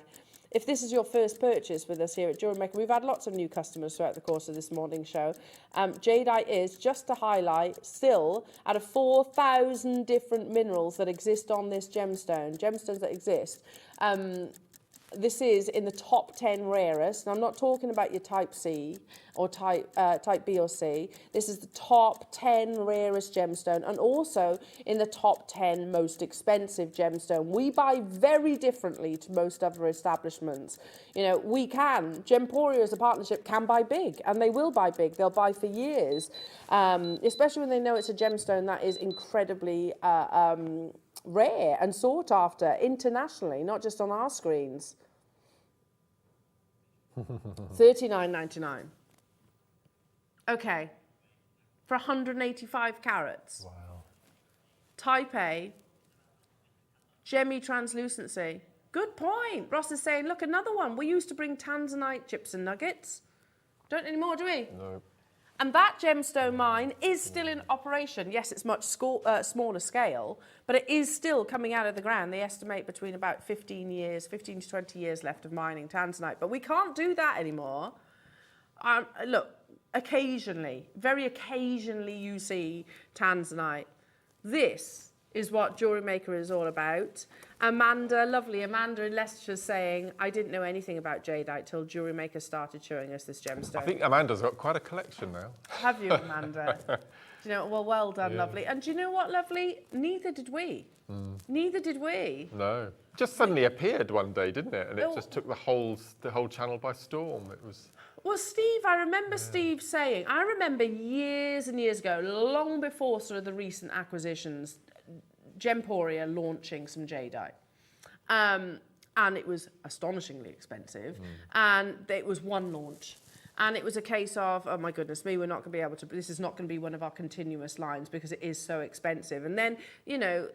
If this is your first purchase with us here at Jewellery Maker, we've had lots of new customers throughout the course of this morning show. Jadeite is, just to highlight, still out of 4,000 different minerals that exist on this gemstones that exist. This is in the top 10 rarest. And I'm not talking about your Type C or Type B or C. This is the top 10 rarest gemstone and also in the top 10 most expensive gemstone. We buy very differently to most other establishments. You know, we can. Gemporia as a partnership can buy big and they will buy big. They'll buy for years, especially when they know it's a gemstone that is incredibly rare and sought after internationally, not just on our screens. $39.99. Okay, for 185 carats. Wow. Type A, gemmy translucency. Good point. Ross is saying, look, another one. We used to bring tanzanite chips and nuggets. Don't anymore, do we? No. And that gemstone mine is still in operation. Yes, it's much smaller scale, but it is still coming out of the ground. They estimate between about 15 to 20 years left of mining tanzanite. But we can't do that anymore. Look, occasionally, very occasionally you see tanzanite. This is what Jewellery Maker is all about. Amanda, lovely Amanda in Leicestershire saying, I didn't know anything about jadeite till Jewellery Maker started showing us this gemstone. I think Amanda's got quite a collection now. Have you, Amanda? Do you know, well done, lovely. And do you know what, lovely? Neither did we. Neither did we. No. Just suddenly appeared one day, didn't it? And it just took the whole channel by storm. It was... Well, Steve, I remember Steve saying, I remember years and years ago, long before sort of the recent acquisitions, Gemporia launching some jadeite. And it was astonishingly expensive. And it was one launch. And it was a case of, oh my goodness me, we're not going to be able to, this is not going to be one of our continuous lines because it is so expensive. And then, you know,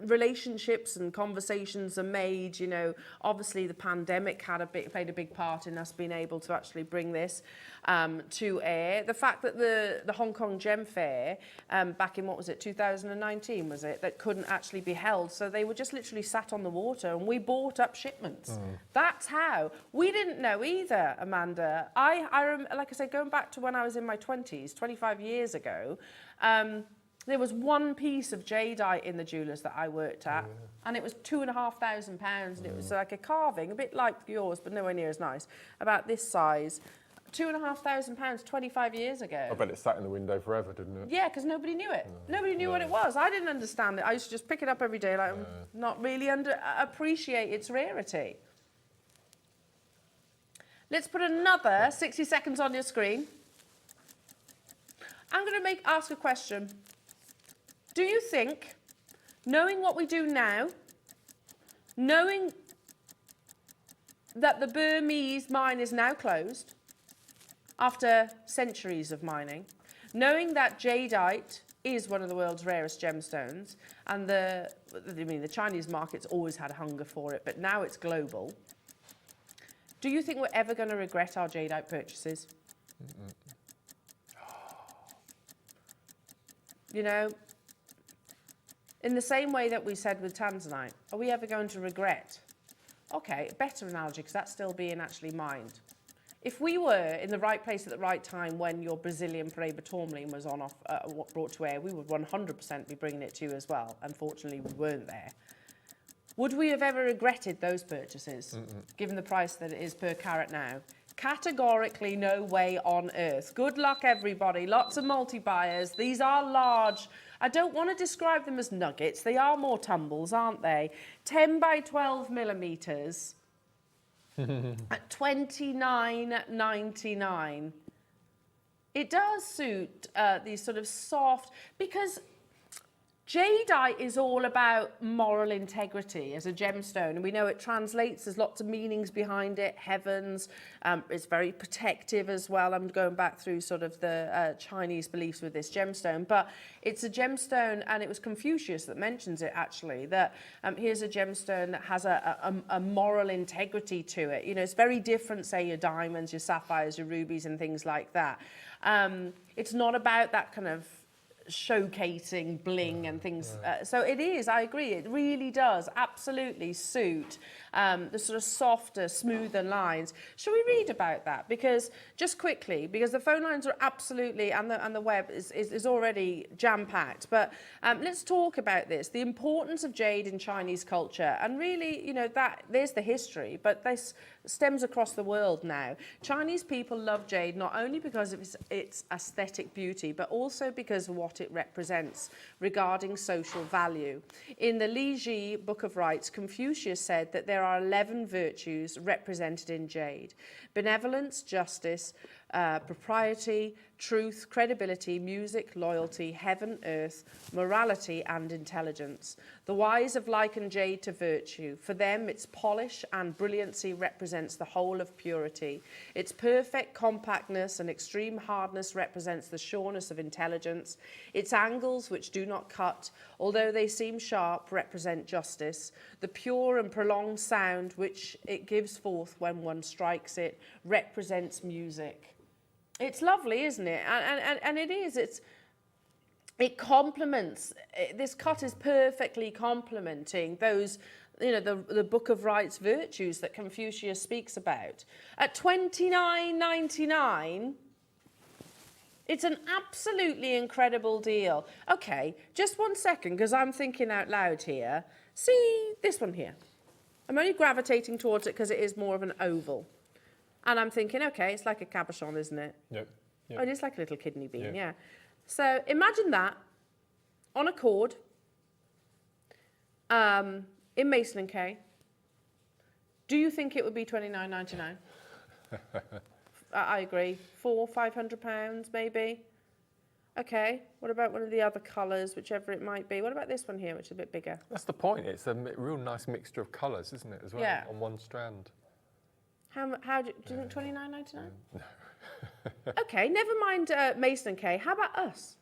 relationships and conversations are made, you know, obviously the pandemic played a big part in us being able to actually bring this to air. The fact that the Hong Kong Gem Fair back in, what was it, 2019 was it, that couldn't actually be held, so they were just literally sat on the water and we bought up shipments. That's how. We didn't know either, Amanda. Like I said, going back to when I was in my 20s, 25 years ago, there was one piece of jadeite in the jewellers that I worked at, and it was £2,500, and it was like a carving, a bit like yours, but nowhere near as nice, about this size. £2,500 25 years ago. I bet it sat in the window forever, didn't it? Yeah, because nobody knew it. Nobody knew what it was. I didn't understand it. I used to just pick it up every day, like not really appreciate its rarity. Let's put another 60 seconds on your screen. I'm going to ask a question. Do you think, knowing what we do now, knowing that the Burmese mine is now closed after centuries of mining, knowing that jadeite is one of the world's rarest gemstones, and the Chinese market's always had a hunger for it, but now it's global, do you think we're ever going to regret our jadeite purchases? You know, in the same way that we said with tanzanite, are we ever going to regret? Okay, better analogy, because that's still being actually mined. If we were in the right place at the right time when your Brazilian Paraiba tourmaline was brought to air, we would 100% be bringing it to you as well. Unfortunately, we weren't there. Would we have ever regretted those purchases, given the price that it is per carat now? Categorically, no way on earth. Good luck, everybody. Lots of multi-buyers. These are large. I don't want to describe them as nuggets. They are more tumbles, aren't they? 10 by 12 millimetres. at $29.99. It does suit these sort of soft, because jadeite is all about moral integrity as a gemstone, and we know it translates, there's lots of meanings behind it, heavens, it's very protective as well. I'm going back through sort of the Chinese beliefs with this gemstone, but it's a gemstone, and it was Confucius that mentions it actually, that here's a gemstone that has a moral integrity to it. You know, it's very different, say, your diamonds, your sapphires, your rubies and things like that. It's not about that kind of showcasing bling and things. So it is, I agree, it really does absolutely suit the sort of softer, smoother lines. Shall we read about that? Because, just quickly, because the phone lines are absolutely, and the web is already jam-packed, but let's talk about this, the importance of jade in Chinese culture, and really, you know, that there's the history, but this stems across the world now. Chinese people love jade not only because of its aesthetic beauty, but also because of what it represents regarding social value. In the Li Ji Book of Rites, Confucius said that there are 11 virtues represented in jade: benevolence, justice, propriety, truth, credibility, music, loyalty, heaven, earth, morality, and intelligence. The wise have likened jade to virtue. For them, its polish and brilliancy represents the whole of purity. Its perfect compactness and extreme hardness represents the sureness of intelligence. Its angles, which do not cut, although they seem sharp, represent justice. The pure and prolonged sound which it gives forth when one strikes it represents music. It's lovely, isn't it? And it is. It complements. This cut is perfectly complementing those, you know, the Book of Rites virtues that Confucius speaks about. At $29.99, it's an absolutely incredible deal. Okay, just one second, because I'm thinking out loud here. See this one here. I'm only gravitating towards it because it is more of an oval. And I'm thinking, okay, it's like a cabochon, isn't it? Yep. Oh, it is like a little kidney bean, yeah. So imagine that on a cord in Mason and Kay. Do you think it would be £29.99? I agree. £500 maybe. Okay. What about one of the other colours, whichever it might be? What about this one here, which is a bit bigger? That's the point. It's a real nice mixture of colours, isn't it, as well, on one strand. How do you think £29.99? No. Okay, never mind Mason and Kay. How about us?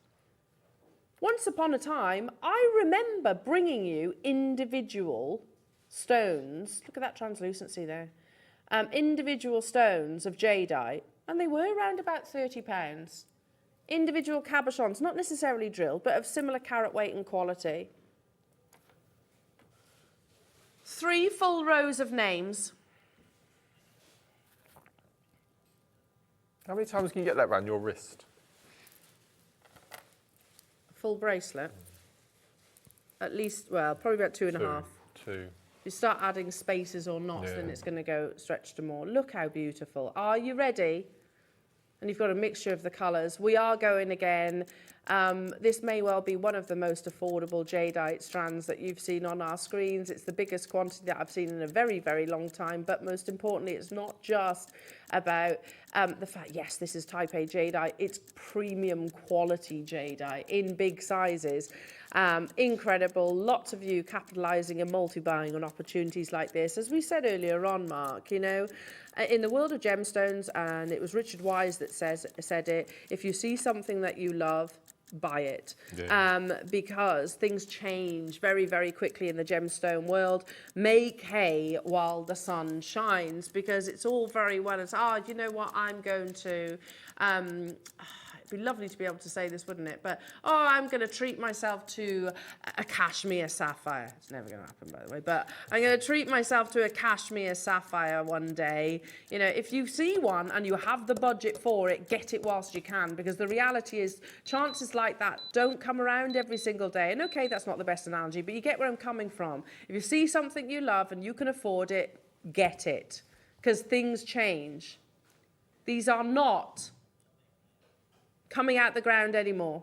Once upon a time, I remember bringing you individual stones. Look at that translucency there. Individual stones of jadeite, and they were around about £30. Individual cabochons, not necessarily drilled, but of similar carat weight and quality. 3 full rows of names. How many times can you get that around your wrist? Full bracelet. At least, well, probably about 2.5. 2. You start adding spaces or knots, then it's going to go stretch to more. Look how beautiful. Are you ready? And you've got a mixture of the colours. We are going again. This may well be one of the most affordable jadeite strands that you've seen on our screens. It's the biggest quantity that I've seen in a very, very long time. But most importantly, it's not just about the fact, yes, this is type A jadeite. It's premium quality jadeite in big sizes. Incredible. Lots of you capitalising and multi-buying on opportunities like this. As we said earlier on, Mark, you know, in the world of gemstones, and it was Richard Wise that said it, if you see something that you love, buy it. Because things change very, very quickly in the gemstone world. Make hay while the sun shines, because it's all very well, it's, you know what, I'm going to... It'd be lovely to be able to say this, wouldn't it? But, I'm going to treat myself to a cashmere sapphire. It's never going to happen, by the way. But I'm going to treat myself to a cashmere sapphire one day. You know, if you see one and you have the budget for it, get it whilst you can. Because the reality is, chances like that don't come around every single day. And okay, that's not the best analogy, but you get where I'm coming from. If you see something you love and you can afford it, get it. Because things change. These are not coming out the ground anymore.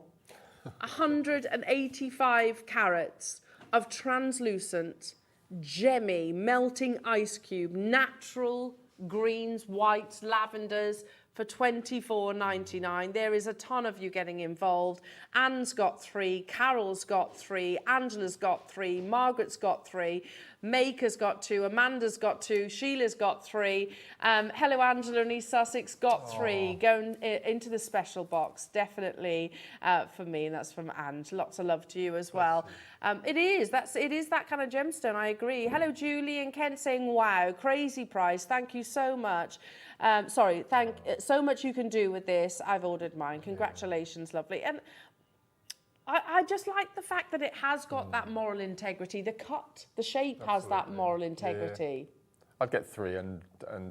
185 carats of translucent, gemmy, melting ice cube, natural greens, whites, lavenders for £24.99. There is a ton of you getting involved. Anne's got 3, Carol's got 3, Angela's got 3, Margaret's got 3, Maker's got 2, Amanda's got 2, Sheila's got 3. Hello Angela and East Sussex got 3. Going into the special box, definitely for me, and that's from Ange. Lots of love to you as well. It is that kind of gemstone, I agree. Hello Julie and Kent saying, wow, crazy price. Thank you so much. So much you can do with this. I've ordered mine. Congratulations, lovely. And I just like the fact that it has got that moral integrity. The cut, the shape has that moral integrity. Yeah. I'd get 3 and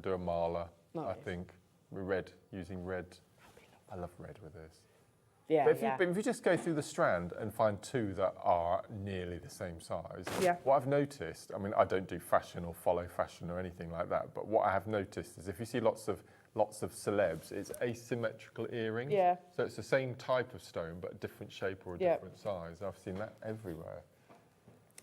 do a mala, Nice. I think. Using red. I love red with this. Yeah, But if you just go through the strand and find 2 that are nearly the same size, what I've noticed, I mean, I don't do fashion or follow fashion or anything like that, but what I have noticed is if you see lots of celebs, it's asymmetrical earrings. Yeah. So it's the same type of stone, but a different shape or a different size. I've seen that everywhere.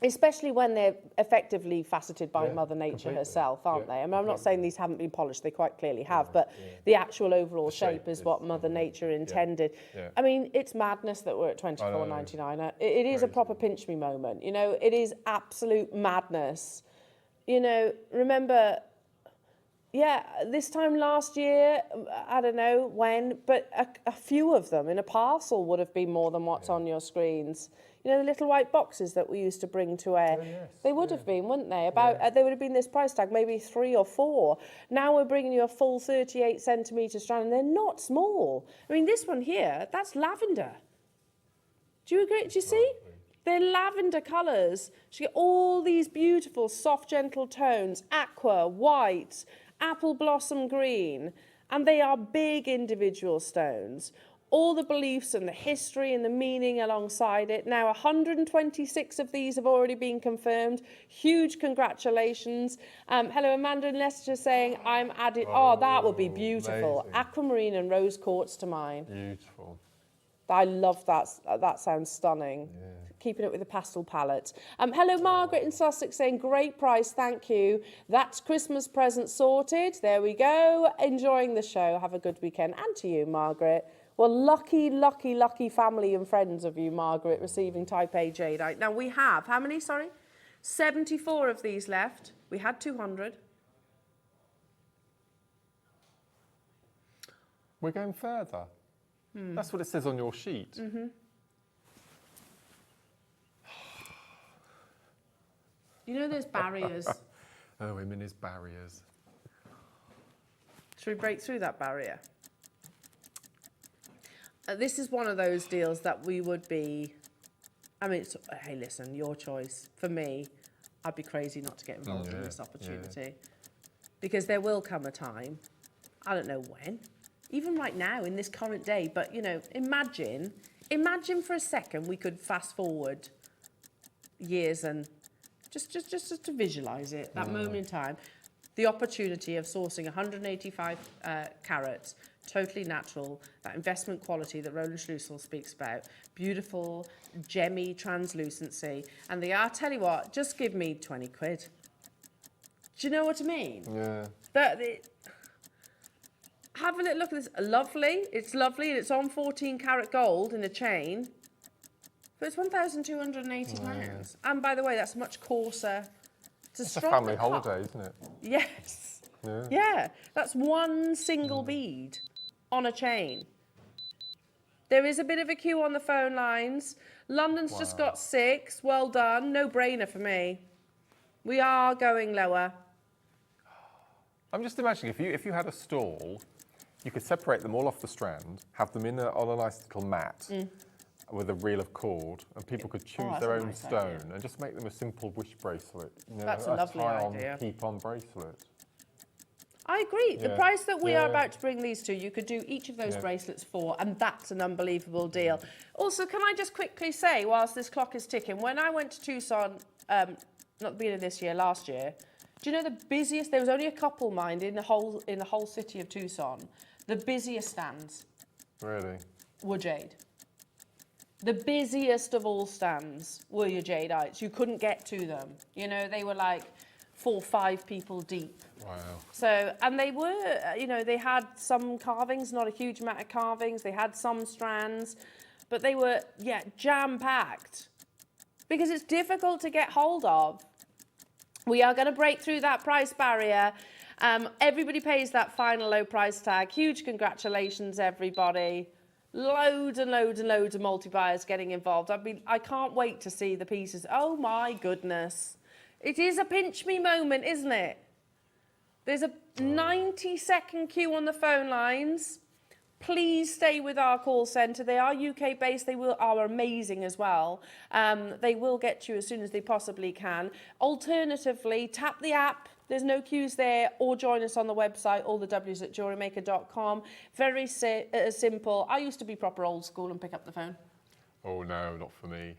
Especially when they're effectively faceted by Mother Nature herself, aren't they? I mean, I'm not saying these haven't been polished, they quite clearly have, but the actual overall shape is what Mother Nature intended. I mean, it's madness that we're at £24.99. It is a proper pinch me moment, you know, it is absolute madness. You know, remember, this time last year, I don't know when, but a few of them in a parcel would have been more than what's on your screens. You know, the little white boxes that we used to bring to air, they would have been, wouldn't they? They would have been this price tag, maybe 3 or 4. Now we're bringing you a full 38 centimetre strand, and they're not small. I mean, this one here, that's lavender. Do you agree? Do you see? They're lavender colours. You get all these beautiful, soft, gentle tones, aqua, white, apple blossom green, and they are big individual stones. All the beliefs and the history and the meaning alongside it. Now, 126 of these have already been confirmed. Huge congratulations. Hello, Amanda and Leicester saying, I'm adding... Oh, that would be beautiful. Amazing. Aquamarine and rose quartz to mine. Beautiful. I love that. That sounds stunning. Yeah. Keeping it with the pastel palette. Hello, Margaret in Sussex saying, great price, thank you. That's Christmas present sorted. There we go. Enjoying the show. Have a good weekend. And to you, Margaret. Well, lucky, lucky, lucky family and friends of you, Margaret, receiving Type A jadeite. Now, we have, how many, sorry? 74 of these left. We had 200. We're going further. That's what it says on your sheet. Mm-hmm. You know there's barriers. Oh, women is barriers. Should we break through that barrier? This is one of those deals that we would be... I mean, hey, listen, your choice. For me, I'd be crazy not to get involved in this opportunity. Because there will come a time, I don't know when, even right now in this current day, but, you know, imagine for a second we could fast forward years and just to visualise it, that moment in time, the opportunity of sourcing 185 carats, totally natural, that investment quality that Roland Schlussel speaks about, beautiful, gemmy translucency, and I'll tell you what, just give me 20 quid. Do you know what I mean? Yeah. Have a little look at this. It's lovely, and it's on 14 carat gold in a chain, but it's £1,280. Yeah. And by the way, that's much coarser. It's a family holiday, isn't it? Yes. Yeah, that's one single bead on a chain. There is a bit of a queue on the phone lines. London's just got 6. Well done. No brainer for me. We are going lower. I'm just imagining if you had a stall, you could separate them all off the strand, have them on a nice little mat with a reel of cord, and people could choose their own stone and just make them a simple wish bracelet. You know, that's a lovely idea. Keep-on bracelet. I agree. The price that we are about to bring these to, you could do each of those bracelets for, and that's an unbelievable deal. Also, can I just quickly say, whilst this clock is ticking, when I went to Tucson, not the beginning of this year, last year, do you know the busiest? There was only a couple, mind, in the whole city of Tucson. The busiest stands. Really? Were jade. The busiest of all stands were your jadeites. You couldn't get to them. You know, they were like 4 or 5 people deep. Wow. So, and they were, they had some carvings, not a huge amount of carvings. They had some strands, but they were, jam-packed because it's difficult to get hold of. We are going to break through that price barrier. Everybody pays that final low price tag. Huge congratulations, everybody. Loads and loads and loads of multi-buyers getting involved. I can't wait to see the pieces. Oh my goodness. It is a pinch me moment, isn't it? There's a 90-second queue on the phone lines. Please stay with our call centre. They are UK based. They are amazing as well. They will get you as soon as they possibly can. Alternatively, tap the app. There's no queues there, or join us on the website, all the W's at jewellerymaker.com. Very simple. I used to be proper old school and pick up the phone. Oh no, not for me.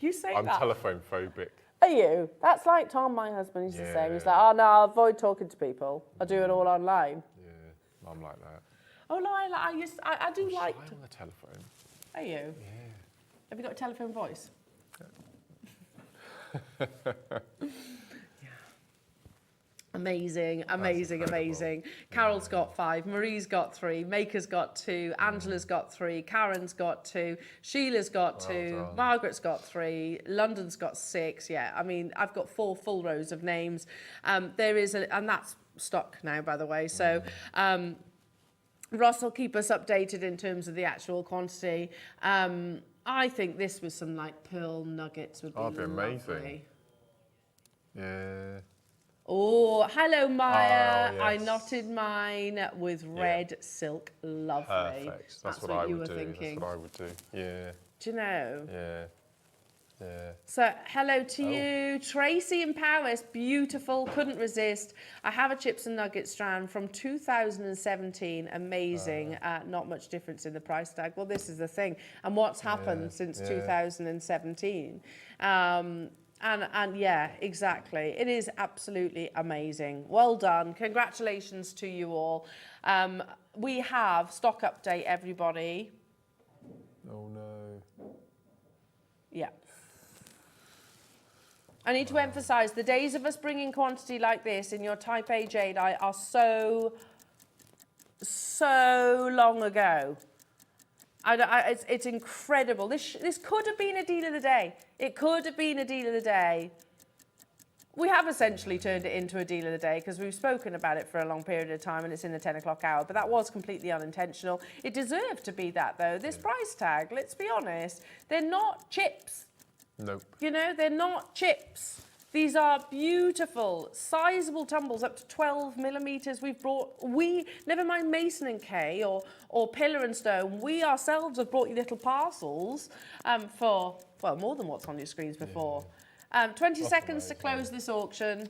You say I'm that. telephone phobic. Are you? That's like Tom, my husband, used to say. He's like, oh no, I'll avoid talking to people. I do it all online. Yeah, I'm like that. Oh no, I do like. I'm on the telephone. Are you? Yeah. Have you got a telephone voice? Amazing, amazing, amazing. Carol's got 5, Marie's got 3, Maker's got 2, Angela's got 3, Karen's got 2, Sheila's got 2, Margaret's got 3, London's got 6. Yeah, I mean, I've got 4 full rows of names. There is, and that's stock now, by the way. So Ross will keep us updated in terms of the actual quantity. I think this was some like pearl nuggets would be lovely. Amazing. Yeah. Oh, hello, Maya. Oh, yes. I knotted mine with red silk. Lovely. Perfect. That's what I you would were do. thinking. That's what I would do. Yeah. Do you know? Yeah. Yeah. So, hello to you. Tracy in Paris. Beautiful. Couldn't resist. I have a chips and nuggets strand from 2017. Amazing. Not much difference in the price tag. Well, this is the thing. And what's happened since 2017? And yeah, exactly. It is absolutely amazing. Well done. Congratulations to you all. We have stock update, everybody. Oh no. Yeah. I need to emphasise, the days of us bringing quantity like this in your Type A jadeite are so long ago. It's incredible. This could have been a deal of the day. It could have been a deal of the day. We have essentially turned it into a deal of the day because we've spoken about it for a long period of time and it's in the 10 o'clock hour, but that was completely unintentional. It deserved to be that, though. This price tag, let's be honest, they're not chips. Nope. You know, they're not chips. These are beautiful, sizable tumbles up to 12 millimetres. Never mind Mason and Kay or Pillar and Stone, we ourselves have brought you little parcels for, well, more than what's on your screens before. 20 seconds to close this auction.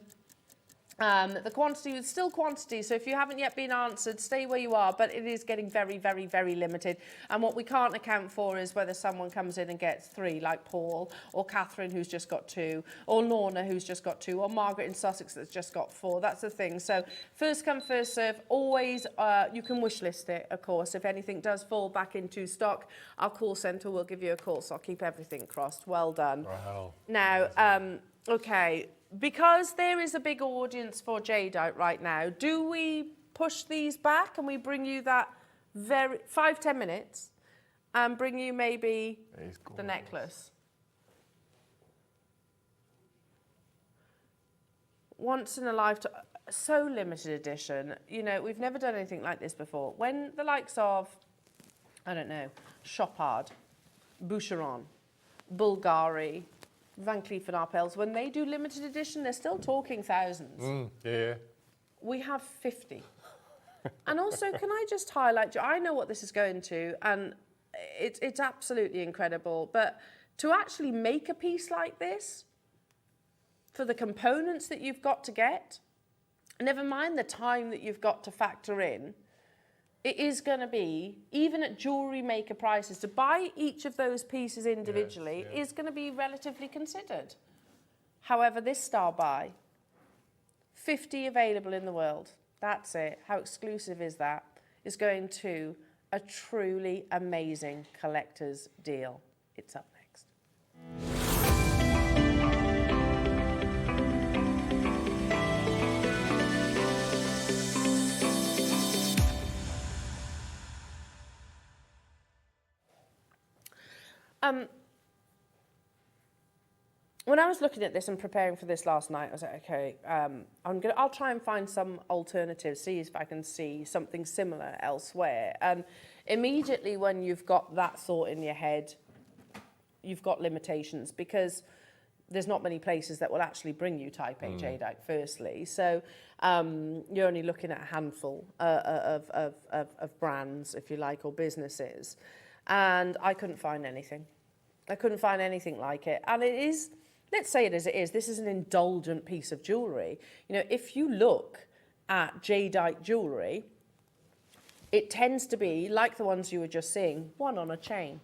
The quantity is still quantity, so if you haven't yet been answered, stay where you are, but it is getting very, very, very limited. And what we can't account for is whether someone comes in and gets 3, like Paul, or Catherine, who's just got 2, or Lorna, who's just got 2, or Margaret in Sussex that's just got 4. That's the thing. So first come, first serve. Always, you can wish list it, of course. If anything does fall back into stock, our call centre will give you a call, so I'll keep everything crossed. Well done. Wow. Now, okay. Because there is a big audience for jadeite right now, do we push these back and we bring you that 5-10 minutes and bring you maybe the necklace? Once in a lifetime, so limited edition. You know, we've never done anything like this before. When the likes of, I don't know, Chopard, Boucheron, Bulgari, Van Cleef & Arpels, when they do limited edition, they're still talking thousands. Yeah. We have 50. And also, can I just highlight, I know what this is going to, and it's absolutely incredible, but to actually make a piece like this, for the components that you've got to get, never mind the time that you've got to factor in, it is going to be, even at jewellery maker prices, to buy each of those pieces individually is going to be relatively considered. However, this style buy, 50 available in the world. That's it. How exclusive is that? Is going to a truly amazing collector's deal. It's up next. When I was looking at this and preparing for this last night, I was like, okay, I'll try and find some alternatives, see if I can see something similar elsewhere. And immediately when you've got that thought in your head, you've got limitations, because there's not many places that will actually bring you type A jadeite, firstly. So you're only looking at a handful of brands, if you like, or businesses. And I couldn't find anything. I couldn't find anything like it. And it is, let's say it as it is, this is an indulgent piece of jewellery. You know, if you look at jadeite jewellery, it tends to be, like the ones you were just seeing, one on a chain.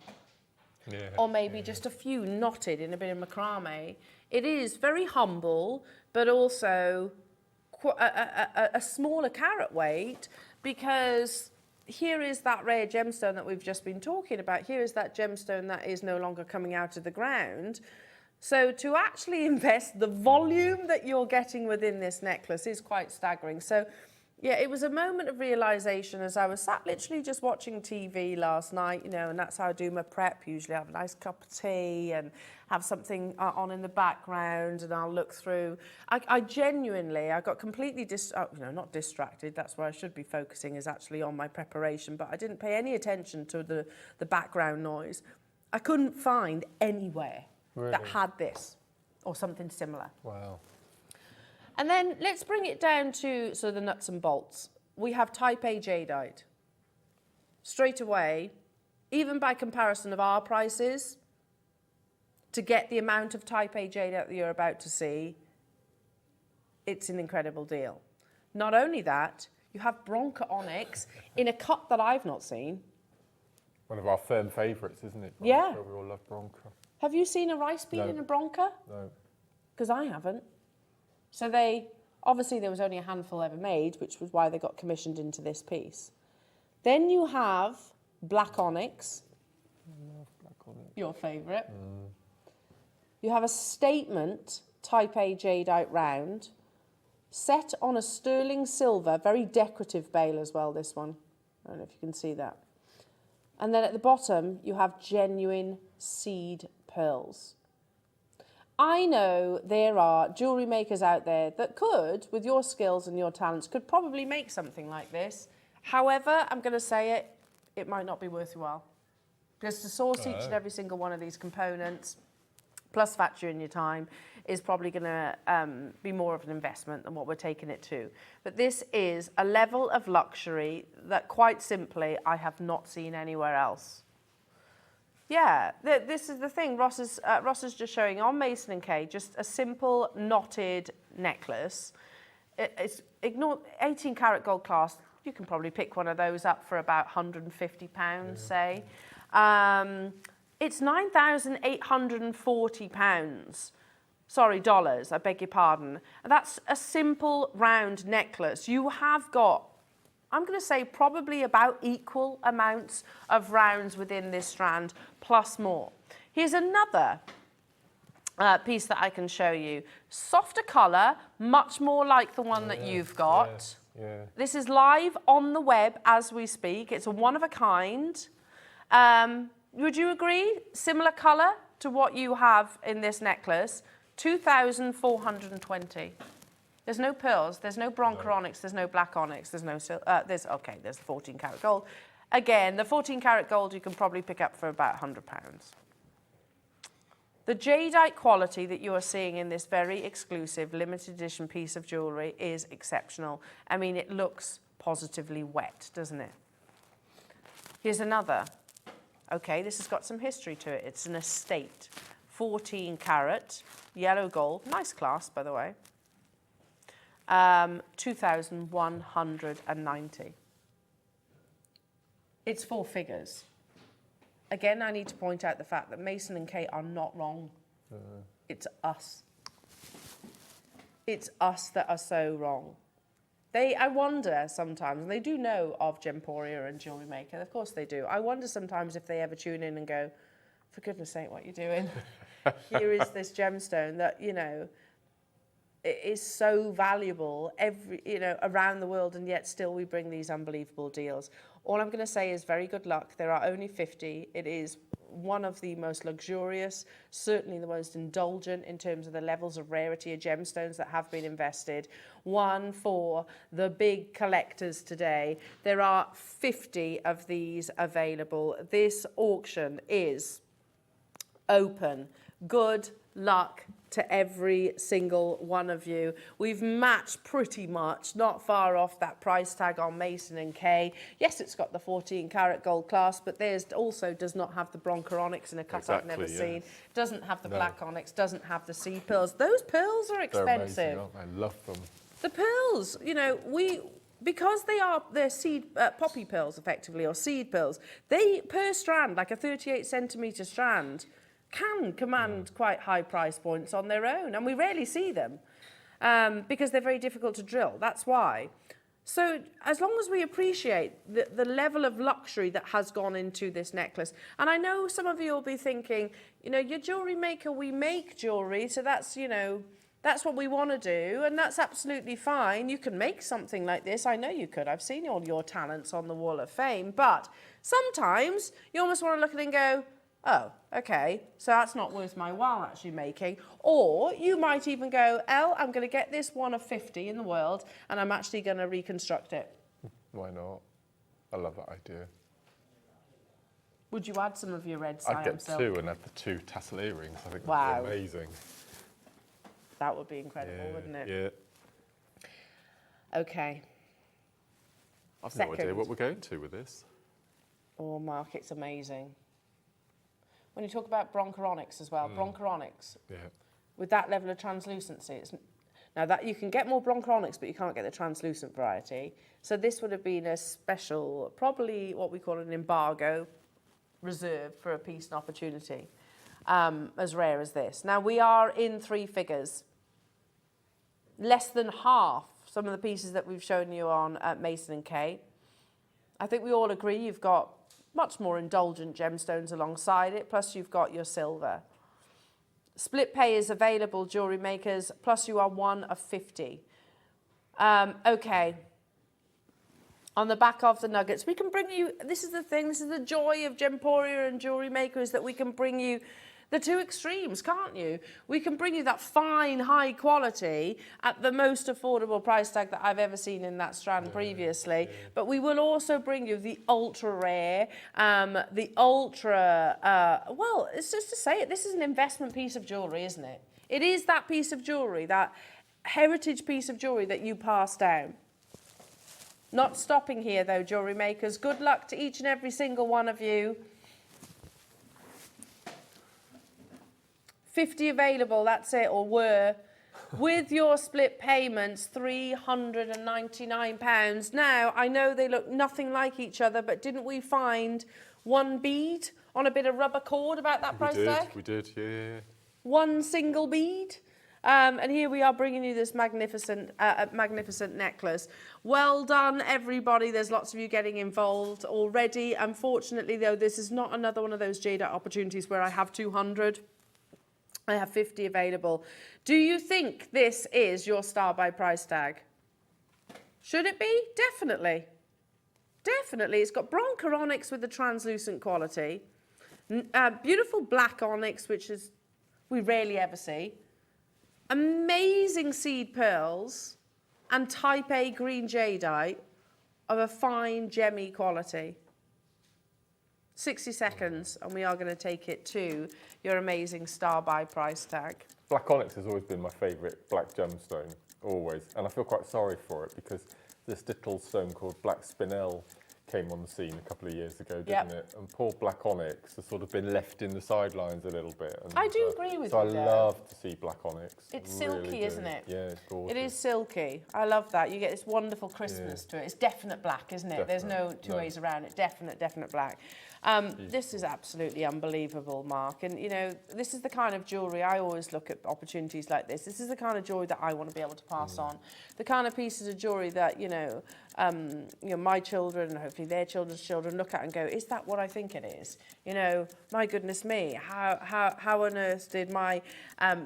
Yeah, or maybe just a few knotted in a bit of macrame. It is very humble, but also a smaller carat weight, because here is that rare gemstone that we've just been talking about. Here is that gemstone that is no longer coming out of the ground. So to actually invest the volume that you're getting within this necklace is quite staggering. So yeah, it was a moment of realisation as I was sat literally just watching TV last night, you know, and that's how I do my prep. Usually I have a nice cup of tea and have something on in the background, and I'll look through. I genuinely, I got completely, not distracted, that's where I should be focusing, is actually on my preparation, but I didn't pay any attention to the background noise. I couldn't find anywhere that had this or something similar. Wow. And then let's bring it down to the nuts and bolts. We have type A jadeite. Straight away, even by comparison of our prices, to get the amount of type A jadeite that you're about to see, it's an incredible deal. Not only that, you have Bronca onyx in a cut that I've not seen. One of our firm favourites, isn't it? Bronca? Yeah. We all love Bronca. Have you seen a rice bead in a Bronca? No. Because I haven't. So obviously there was only a handful ever made, which was why they got commissioned into this piece. Then you have black onyx. I love black onyx. Your favourite. You have a statement type A jadeite round, set on a sterling silver, very decorative bail as well, this one. I don't know if you can see that. And then at the bottom, you have genuine seed pearls. I know there are jewellery makers out there that could, with your skills and your talents, could probably make something like this. However, I'm going to say it might not be worth your while. Because to source each and every single one of these components, plus factor in your time, is probably going to be more of an investment than what we're taking it to. But this is a level of luxury that, quite simply, I have not seen anywhere else. Yeah, this is the thing. Ross is just showing on Mason & Kay, just a simple knotted necklace. It's 18 karat gold class. You can probably pick one of those up for about £150, say. It's £9,840. Sorry, dollars, I beg your pardon. That's a simple round necklace. You have got, I'm going to say, probably about equal amounts of rounds within this strand, plus more. Here's another piece that I can show you. Softer colour, much more like the one that you've got. Yeah. This is live on the web as we speak. It's a one of a kind. Would you agree? Similar colour to what you have in this necklace. 2,420. There's no pearls, there's no Bronca onyx, there's no black onyx, there's no there's 14 karat gold. Again, the 14 karat gold you can probably pick up for about £100. The jadeite quality that you are seeing in this very exclusive limited edition piece of jewellery is exceptional. I mean, it looks positively wet, doesn't it? Here's another. Okay, this has got some history to it. It's an estate. 14 karat, yellow gold, nice clasp, by the way. 2,190. It's four figures. Again, I need to point out the fact that Mason & Kay are not wrong. It's us. It's us that are so wrong. I wonder sometimes, and they do know of Gemporia and Jewellery Maker, of course they do. I wonder sometimes if they ever tune in and go, for goodness sake, what are you doing? Here is this gemstone that, you know, it is so valuable around the world, and yet still we bring these unbelievable deals. All I'm going to say is very good luck. There are only 50. It is one of the most luxurious, certainly the most indulgent in terms of the levels of rarity of gemstones that have been invested. One for the big collectors today. There are 50 of these available. This auction is open. Good luck to every single one of you. We've matched pretty much, not far off that price tag on Mason & Kay. Yes, it's got the 14 karat gold clasp, but theirs also does not have the broncho-onyx in a cut I've never seen. Doesn't have the black onyx, doesn't have the seed pearls. Those pearls are expensive. They're amazing, aren't they? I love them. The pearls, you know, because they're seed poppy pearls effectively, or seed pearls, they per strand, like a 38 centimetre strand, can command quite high price points on their own, and we rarely see them because they're very difficult to drill. That's why. So as long as we appreciate the level of luxury that has gone into this necklace, and I know some of you will be thinking, you know, you're jewellery maker, we make jewellery, so that's, you know, that's what we want to do, and that's absolutely fine. You can make something like this. I know you could. I've seen all your talents on the Wall of Fame, but sometimes you almost want to look at it and go, oh, okay, so that's not worth my while actually making. Or you might even go, I'm going to get this one of 50 in the world and I'm actually going to reconstruct it. Why not? I love that idea. Would you add some of your red I'd get silk? 2 and have the 2 tassel earrings. I think Wow. that'd be amazing. That would be incredible, wouldn't it? Yeah. Okay. I've no idea what we're going to with this. Oh, Mark, it's amazing. When you talk about broncho-onyx as well, broncho-onyx, with that level of translucency, now that you can get more broncho-onyx, but you can't get the translucent variety. So this would have been a special, probably what we call an embargo, reserved for a piece and opportunity, as rare as this. Now we are in 3 figures. Less than half some of the pieces that we've shown you on Mason & Kay. I think we all agree you've got much more indulgent gemstones alongside it, plus you've got your silver. Split pay is available, jewellery makers, plus you are one of 50. Okay. On the back of the nuggets, we can bring you, this is the thing, this is the joy of Gemporia and jewellery makers, that we can bring you the 2 extremes, can't you? We can bring you that fine, high quality at the most affordable price tag that I've ever seen in that strand previously. But we will also bring you the ultra rare, the ultra, well, it's just to say it, this is an investment piece of jewellery, isn't it? It is that piece of jewellery, that heritage piece of jewellery that you pass down. Not stopping here though, jewellery makers. Good luck to each and every single one of you. 50 available, that's it, or were. With your split payments, £399. Now, I know they look nothing like each other, but didn't we find one bead on a bit of rubber cord about that price tag? We did, yeah. One single bead. And here we are bringing you this magnificent, magnificent necklace. Well done, everybody. There's lots of you getting involved already. Unfortunately, though, this is not another one of those Jada opportunities where I have 200. I have 50 available. Do you think this is your star by price tag? Should it be? Definitely. Definitely. It's got broncho onyx with the translucent quality. Beautiful black onyx, which is we rarely ever see. Amazing seed pearls and type A green jadeite of a fine gemmy quality. 60 seconds, and we are going to take it to your amazing star by price tag. Black onyx has always been my favourite black gemstone, always. And I feel quite sorry for it because this little stone called black spinel came on the scene a couple of years ago, didn't it? And poor black onyx has sort of been left in the sidelines a little bit. And, I do agree with so you, I though. love to see black onyx. It's really silky, do. isn't it? Yeah, it's gorgeous. It is silky. I love that. You get this wonderful crispness to it. It's definite black, isn't it? There's no two ways around it. Definite black. This is absolutely unbelievable, Mark. And, you know, this is the kind of jewellery, I always look at opportunities like this. This is the kind of jewellery that I want to be able to pass on. The kind of pieces of jewellery that, you know, my children and hopefully their children's children look at and go, is that what I think it is? You know, my goodness me, how on earth did my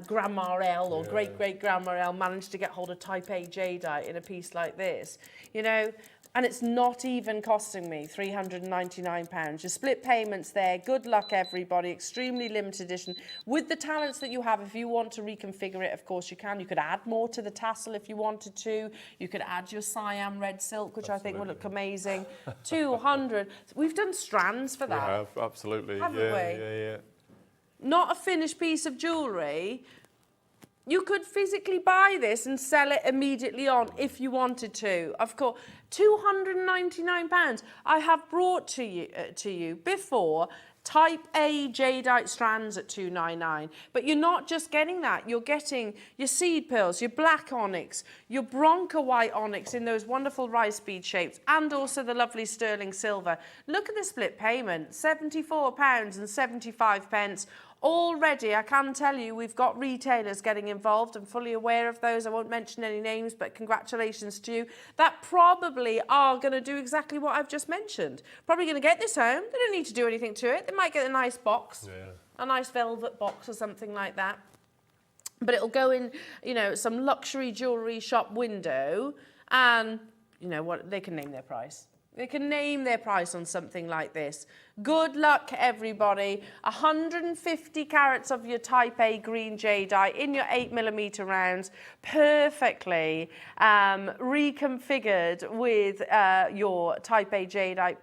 Grandma L or great-great-Grandma L manage to get hold of type A jadeite in a piece like this? You know, And it's not even costing me £399. Your split payments there. Good luck, everybody. Extremely limited edition. With the talents that you have, if you want to reconfigure it, of course you can. You could add more to the tassel if you wanted to. You could add your cyan red silk, which I think would look amazing. 200. We've done strands for that. We have, absolutely. Haven't we? Yeah. Not a finished piece of jewellery. You could physically buy this and sell it immediately on if you wanted to. Of course, £299. I have brought to you before Type A jadeite strands at $299. But you're not just getting that. You're getting your seed pearls, your black onyx, your bronca white onyx in those wonderful rice bead shapes, and also the lovely sterling silver. Look at the split payment, £74.75. Already, I can tell you, we've got retailers getting involved. I'm fully aware of those. I won't mention any names, but congratulations to you. That probably are going to do exactly what I've just mentioned. Probably going to get this home. They don't need to do anything to it. They might get a nice box, a nice velvet box or something like that. But it'll go in, you know, some luxury jewellery shop window, and, you know what, they can name their price. They can name their price on something like this. Good luck, everybody. 150 carats of your Type A green jadeite in your 8mm rounds, perfectly reconfigured with your Type A jadeite,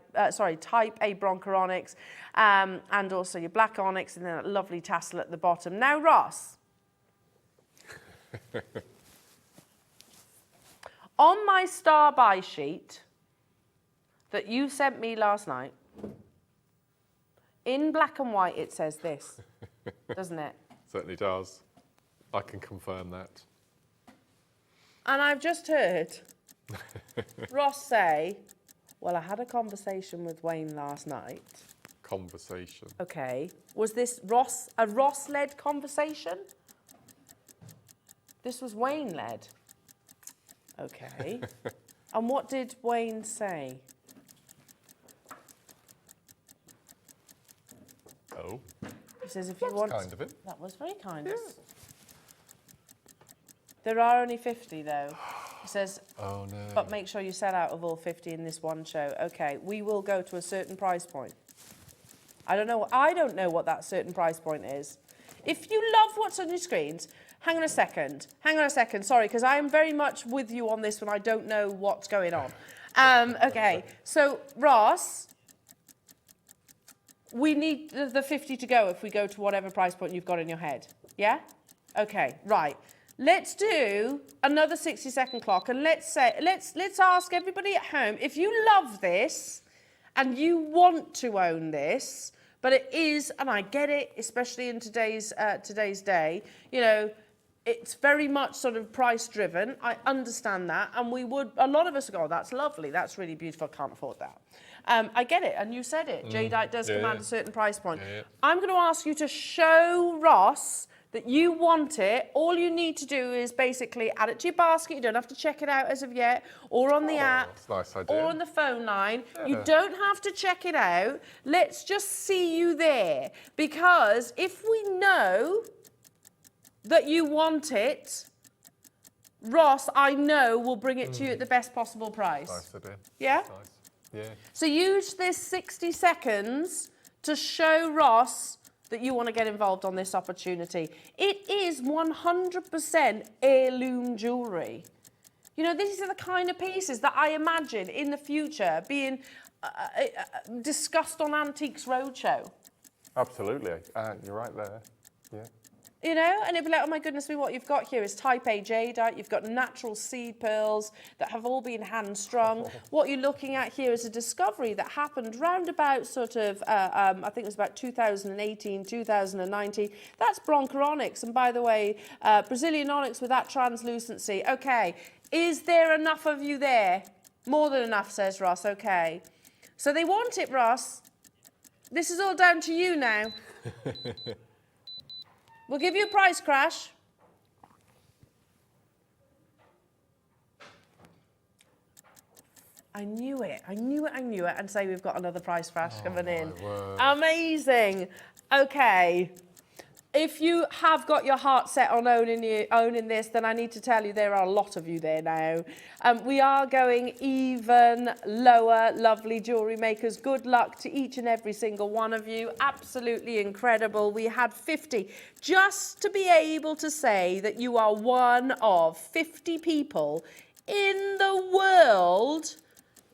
Type A bronca onyx, and also your black onyx, and then that lovely tassel at the bottom. Now, Ross, on my star buy sheet that you sent me last night, in black and white it says this, doesn't it? Certainly does. I can confirm that. And I've just heard Ross say, well, I had a conversation with Wayne last night. Conversation. Okay. Was this a Ross-led conversation? This was Wayne-led. Okay. And what did Wayne say? Oh. He says, if you want... kind of it. That was very kind. Yeah. There are only 50, though. He says, oh, no. But make sure you sell out of all 50 in this one show. Okay, we will go to a certain price point. I don't know what that certain price point is. If you love what's on your screens, hang on a second, sorry, because I am very much with you on this when I don't know what's going on. Okay, so Ross, we need the 50 to go if we go to whatever price point you've got in your head. Yeah? Okay, right. Let's do another 60-second clock, and let's ask everybody at home, if you love this and you want to own this, but it is, and I get it, especially in today's day, you know, it's very much sort of price driven. I understand that, and a lot of us go, oh, that's lovely, that's really beautiful, can't afford that. I get it, and you said it. Jadeite does command a certain price point. Yeah. I'm going to ask you to show Ross that you want it. All you need to do is basically add it to your basket. You don't have to check it out as of yet, or on the app, nice idea. or on the phone line. Yeah. You don't have to check it out. Let's just see you there, because if we know that you want it, Ross, I know, will bring it to you at the best possible price. Nice idea. Yeah? Nice. Yeah. So use this 60 seconds to show Ross that you want to get involved on this opportunity. It is 100% heirloom jewellery. You know, these are the kind of pieces that I imagine in the future being discussed on Antiques Roadshow. Absolutely. You're right there. Yeah. You know, and it'd be like, oh my goodness me, what you've got here is Type A jadeite, you've got natural seed pearls that have all been hand-strung. What you're looking at here is a discovery that happened round about sort of, I think it was about 2018, 2019. That's bronca onyx, and by the way, Brazilian onyx with that translucency. Okay, is there enough of you there? More than enough, says Ross, okay. So they want it, Ross. This is all down to you now. We'll give you a price crash. I knew it, and say we've got another price crash coming in. Amazing. Okay. If you have got your heart set on owning this, then I need to tell you there are a lot of you there now. We are going even lower, lovely jewellery makers. Good luck to each and every single one of you. Absolutely incredible. We had 50. Just to be able to say that you are one of 50 people in the world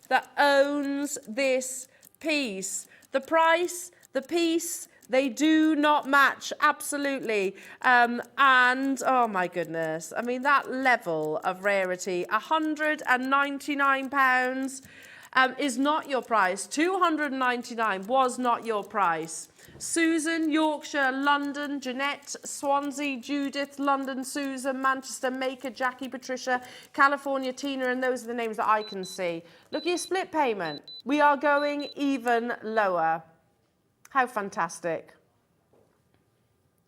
that owns this piece. The price, the piece, they do not match, absolutely. And, oh my goodness, I mean, that level of rarity, £199 is not your price. £299 was not your price. Susan, Yorkshire, London, Jeanette, Swansea, Judith, London, Susan, Manchester, Maker, Jackie, Patricia, California, Tina, and those are the names that I can see. Look at your split payment. We are going even lower. How fantastic.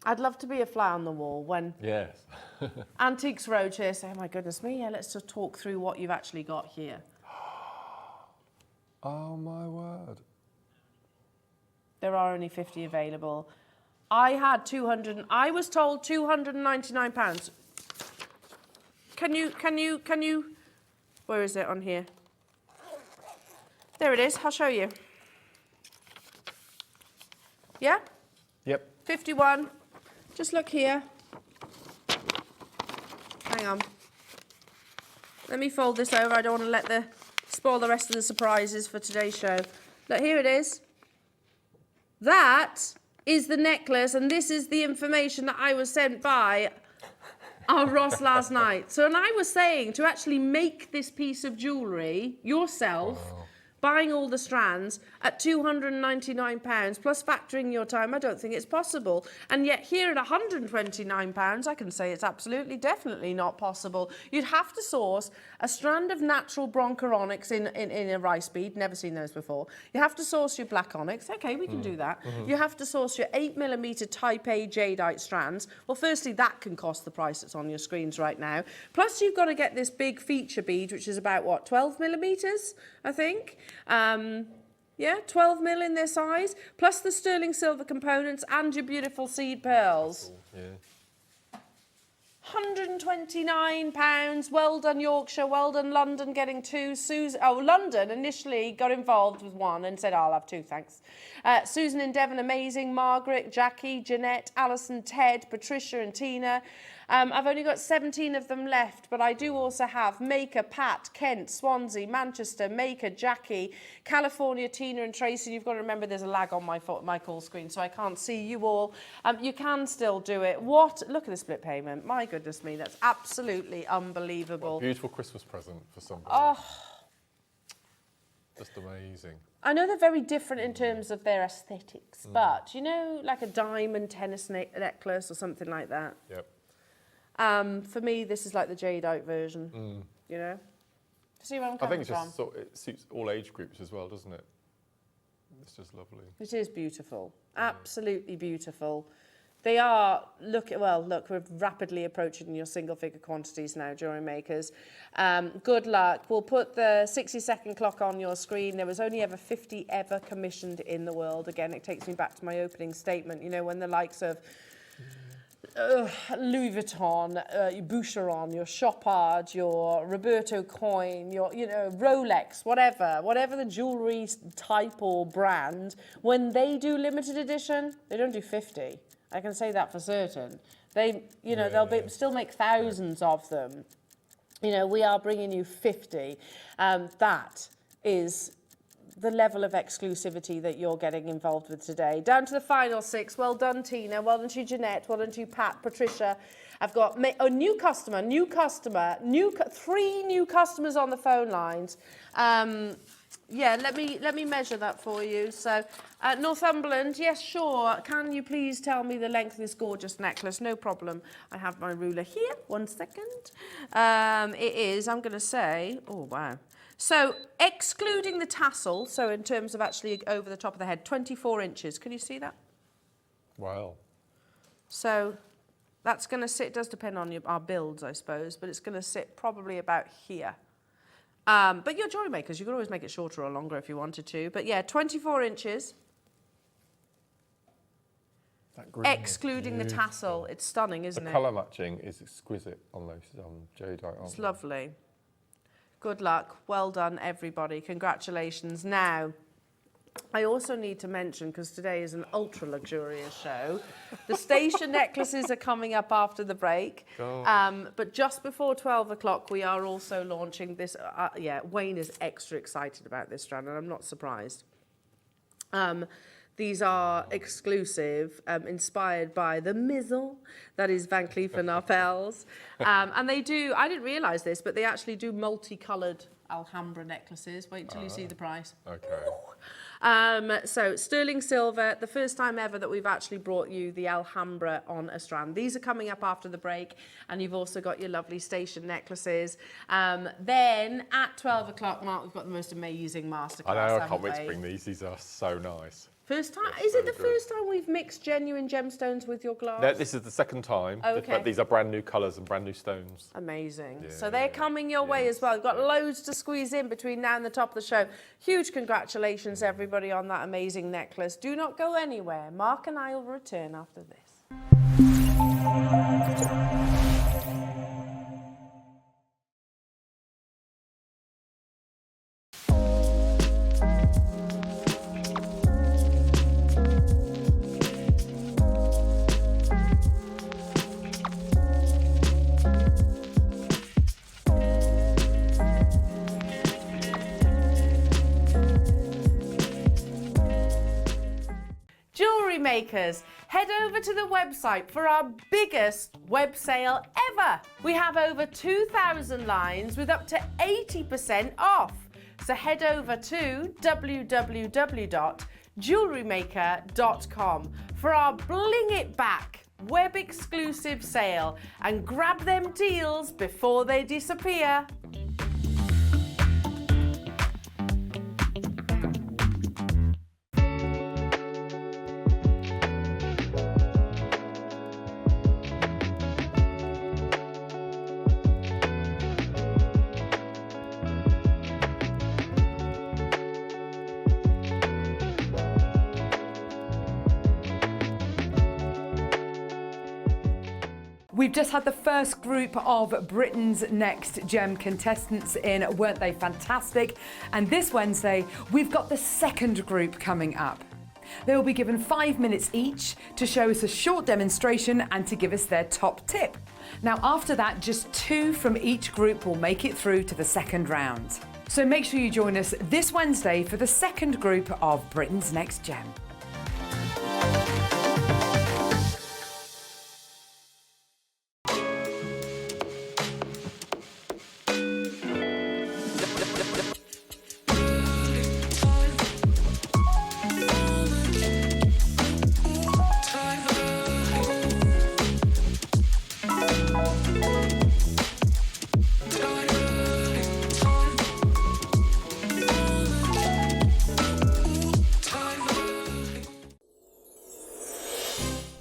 I'd love to be a fly on the wall when Yes. Antiques Roadshow say, oh my goodness me, yeah, let's just talk through what you've actually got here. Oh my word. There are only 50 available. I was told £299. Can you, where is it on here? There it is, I'll show you. Yeah? Yep. 51. Just look here. Hang on. Let me fold this over. I don't want to spoil the rest of the surprises for today's show. Look, here it is. That is the necklace, and this is the information that I was sent by our Ross last night. So, and I was saying to actually make this piece of jewellery yourself, buying all the strands at £299 plus factoring your time, I don't think it's possible. And yet here at £129, I can say it's absolutely, definitely not possible. You'd have to source a strand of natural bronchoronics in a rice bead, never seen those before. You have to source your black onyx, okay, we can do that. You have to source your 8mm Type A jadeite strands. Well, firstly, that can cost the price that's on your screens right now. Plus, you've got to get this big feature bead, which is about, what, 12mm, I think? Yeah, 12mm in their size, plus the sterling silver components and your beautiful seed pearls. Yeah. £129. Well done, Yorkshire. Well done, London, getting two. London initially got involved with one and said, I'll have two, thanks. Susan in Devon, amazing. Margaret, Jackie, Jeanette, Alison, Ted, Patricia and Tina. I've only got 17 of them left, but I do also have Maker, Pat, Kent, Swansea, Manchester, Maker, Jackie, California, Tina and Tracy. You've got to remember there's a lag on my call screen, so I can't see you all. You can still do it. Look at the split payment. My goodness me, that's absolutely unbelievable. What a beautiful Christmas present for somebody. Oh. Just amazing. I know they're very different in terms of their aesthetics, but, you know, like a diamond tennis necklace or something like that. Yep. For me, this is like the jadeite version, you know? See where I'm coming from? It suits all age groups as well, doesn't it? It's just lovely. It is beautiful, absolutely beautiful. They are, look, we're rapidly approaching your single-figure quantities now, jewellery makers. Good luck. We'll put the 60-second clock on your screen. There was only ever 50 ever commissioned in the world. Again, it takes me back to my opening statement, you know, when the likes of Louis Vuitton, your Boucheron, your Chopard, your Roberto Coin, your, you know, Rolex, whatever the jewellery type or brand, when they do limited edition, they don't do 50. I can say that for certain. They, you know, still make thousands of them. You know, we are bringing you 50. That is the level of exclusivity that you're getting involved with today. Down to the final 6. Well done, Tina. Well done to Jeanette. Well done to Pat, Patricia. I've got a new customer, 3 new customers on the phone lines. Yeah, let me measure that for you. So, Northumberland, yes, sure. Can you please tell me the length of this gorgeous necklace? No problem. I have my ruler here. 1 second. It is, I'm going to say, oh, wow. So, excluding the tassel, so in terms of actually over the top of the head, 24 inches. Can you see that? Wow. So, that's going to sit, it does depend on our builds, I suppose, but it's going to sit probably about here. But you're jewellery makers, you could always make it shorter or longer if you wanted to. But yeah, 24 inches. That excluding the tassel. It's stunning, isn't The it? colour matching is exquisite on those jadeite. It's lovely. Good luck. Well done, everybody. Congratulations. Now, I also need to mention, because today is an ultra-luxurious show, the station necklaces are coming up after the break. But just before 12 o'clock, we are also launching this. Wayne is extra excited about this, Strand, and I'm not surprised. These are exclusive, inspired by the Mizzle, that is Van Cleef & Arpels. And they do, I didn't realise this, but they actually do multicoloured Alhambra necklaces. Wait until you see the price. Okay. So sterling silver, the first time ever that we've actually brought you the Alhambra on a strand. These are coming up after the break, and you've also got your lovely station necklaces. Then at 12 o'clock, Mark, we've got the most amazing masterclass. I know, I can't wait to bring these. These are so nice. First time? Is it the first time we've mixed genuine gemstones with your glass? No, this is the second time. Oh, okay. But these are brand new colours and brand new stones. Amazing. So they're coming your way as well. We've got loads to squeeze in between now and the top of the show. Huge congratulations, everybody, on that amazing necklace. Do not go anywhere. Mark and I will return after this. Makers, head over to the website for our biggest web sale ever. We have over 2,000 lines with up to 80% off. So head over to www.jewellerymaker.com for our Bling It Back web exclusive sale and grab them deals before they disappear. We've just had the first group of Britain's Next Gem contestants in. Weren't they fantastic? And this Wednesday, we've got the second group coming up. They will be given 5 minutes each to show us a short demonstration and to give us their top tip. Now, after that, just 2 from each group will make it through to the second round. So make sure you join us this Wednesday for the second group of Britain's Next Gem.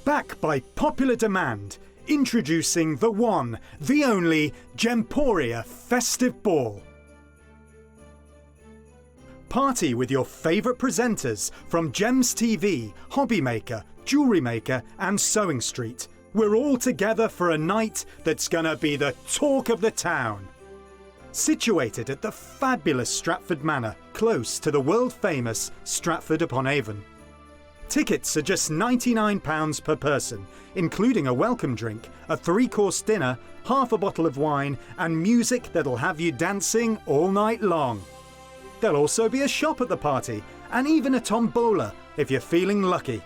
Back by popular demand, introducing the one, the only Gemporia Festive Ball. Party with your favourite presenters from Gems TV, Hobby Maker, Jewellery Maker and Sewing Street. We're all together for a night that's gonna be the talk of the town. Situated at the fabulous Stratford Manor, close to the world-famous Stratford-upon-Avon. Tickets are just £99 per person, including a welcome drink, a 3-course dinner, half a bottle of wine and music that'll have you dancing all night long. There'll also be a shop at the party and even a tombola if you're feeling lucky.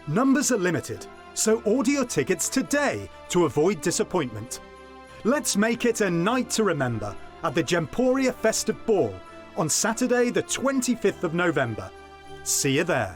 Numbers are limited, so order your tickets today to avoid disappointment. Let's make it a night to remember at the Gemporia Festive Ball on Saturday the 25th of November. See you there.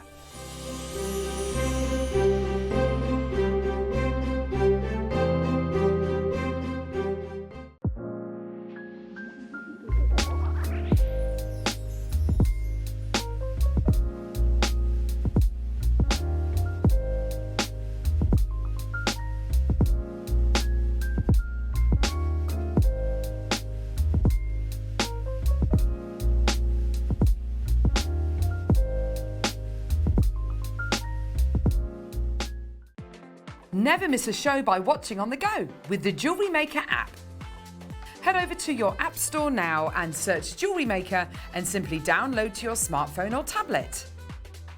Never miss a show by watching on the go with the Jewellery Maker app. Head over to your app store now and search Jewellery Maker and simply download to your smartphone or tablet.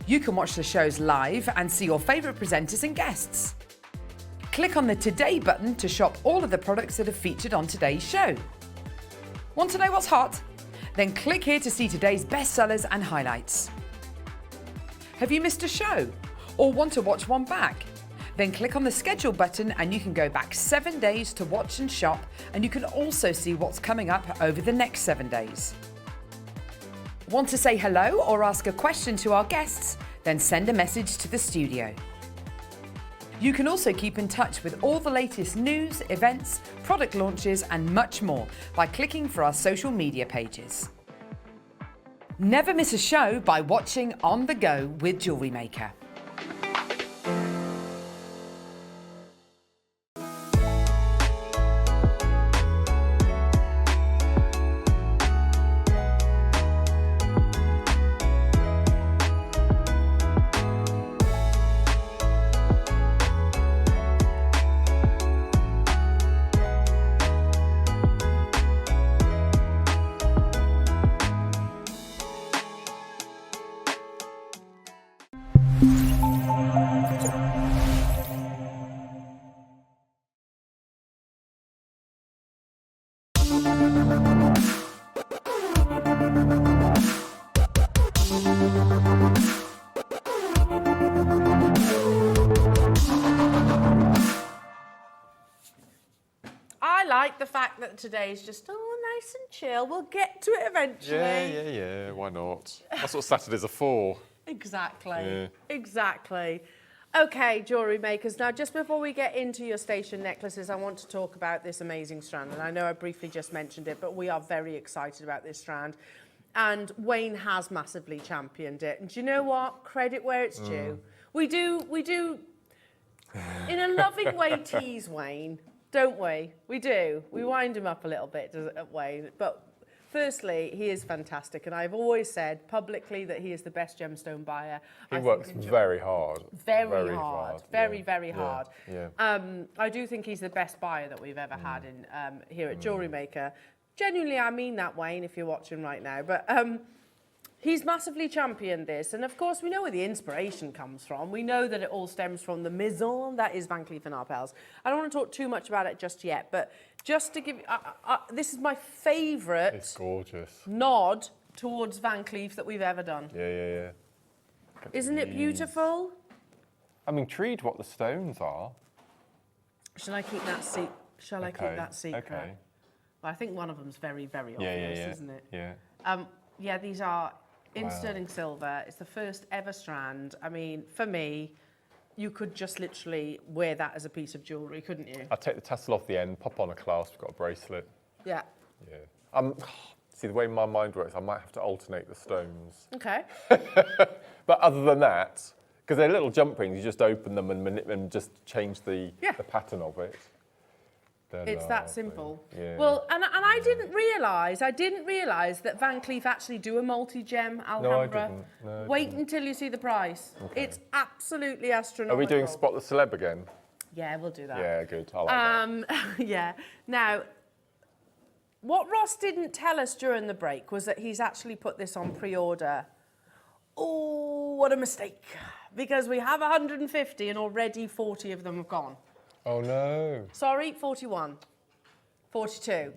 You can watch the shows live and see your favourite presenters and guests. Click on the Today button to shop all of the products that are featured on today's show. Want to know what's hot? Then click here to see today's bestsellers and highlights. Have you missed a show or want to watch one back? Then click on the schedule button and you can go back 7 days to watch and shop, and you can also see what's coming up over the next 7 days. Want to say hello or ask a question to our guests? Then send a message to the studio. You can also keep in touch with all the latest news, events, product launches and much more by clicking for our social media pages. Never miss a show by watching On The Go with Jewellery Maker. I like the fact that today's just, nice and chill. We'll get to it eventually. Yeah, why not? That's what Saturdays are for. Exactly. Yeah. Exactly. Okay, jewellery makers. Now, just before we get into your station necklaces, I want to talk about this amazing strand. And I know I briefly just mentioned it, but we are very excited about this strand. And Wayne has massively championed it. And do you know what? Credit where it's due. We do, in a loving way, tease Wayne, don't we? We do. We wind him up a little bit, Wayne. But firstly, he is fantastic, and I've always said publicly that he is the best gemstone buyer. He works very hard. Very hard. Very hard. Yeah. I do think he's the best buyer that we've ever had in here at Jewellery Maker. Genuinely, I mean that, Wayne, if you're watching right now. But he's massively championed this, and of course we know where the inspiration comes from. We know that it all stems from the maison that is Van Cleef & Arpels. I don't want to talk too much about it just yet, but just to give this is my favourite. It's gorgeous. Nod towards Van Cleef that we've ever done. Yeah. Isn't it beautiful? I'm intrigued what the stones are. Shall I keep that secret? Shall I keep that secret? Okay. Well, I think one of them's very, very obvious, isn't it? Yeah. Yeah, these are in sterling silver. It's the first ever strand. I mean, for me, you could just literally wear that as a piece of jewellery, couldn't you? I'd take the tassel off the end, pop on a clasp, got a bracelet. Yeah. Yeah. See, the way my mind works, I might have to alternate the stones. Okay. But other than that, because they're little jump rings, you just open them and just change the pattern of it. It's that simple. Yeah. Well, and I didn't realise that Van Cleef actually do a multi-gem Alhambra. No, I didn't. No, Wait until you see the price. Okay. It's absolutely astronomical. Are we doing Spot the Celeb again? Yeah, we'll do that. Yeah, good. I like that. Yeah. Now, what Ross didn't tell us during the break was that he's actually put this on pre-order. Oh, what a mistake. Because we have 150 and already 40 of them have gone. Oh, no. Sorry, 41. 42.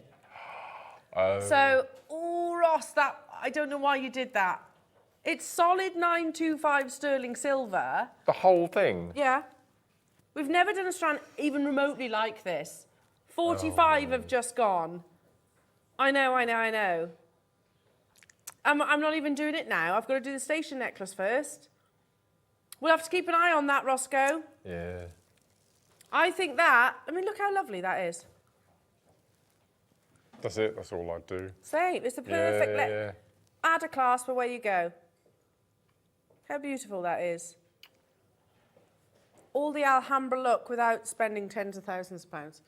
Oh. So, Ross, I don't know why you did that. It's solid 925 sterling silver. The whole thing? Yeah. We've never done a strand even remotely like this. 45 have just gone. I know. I'm not even doing it now. I've got to do the station necklace first. We'll have to keep an eye on that, Roscoe. Yeah. I think look how lovely that is. That's it. That's all I'd do. Same. It's the perfect... Yeah. Add a clasp, away you go. How beautiful that is. All the Alhambra look without spending tens of thousands of pounds.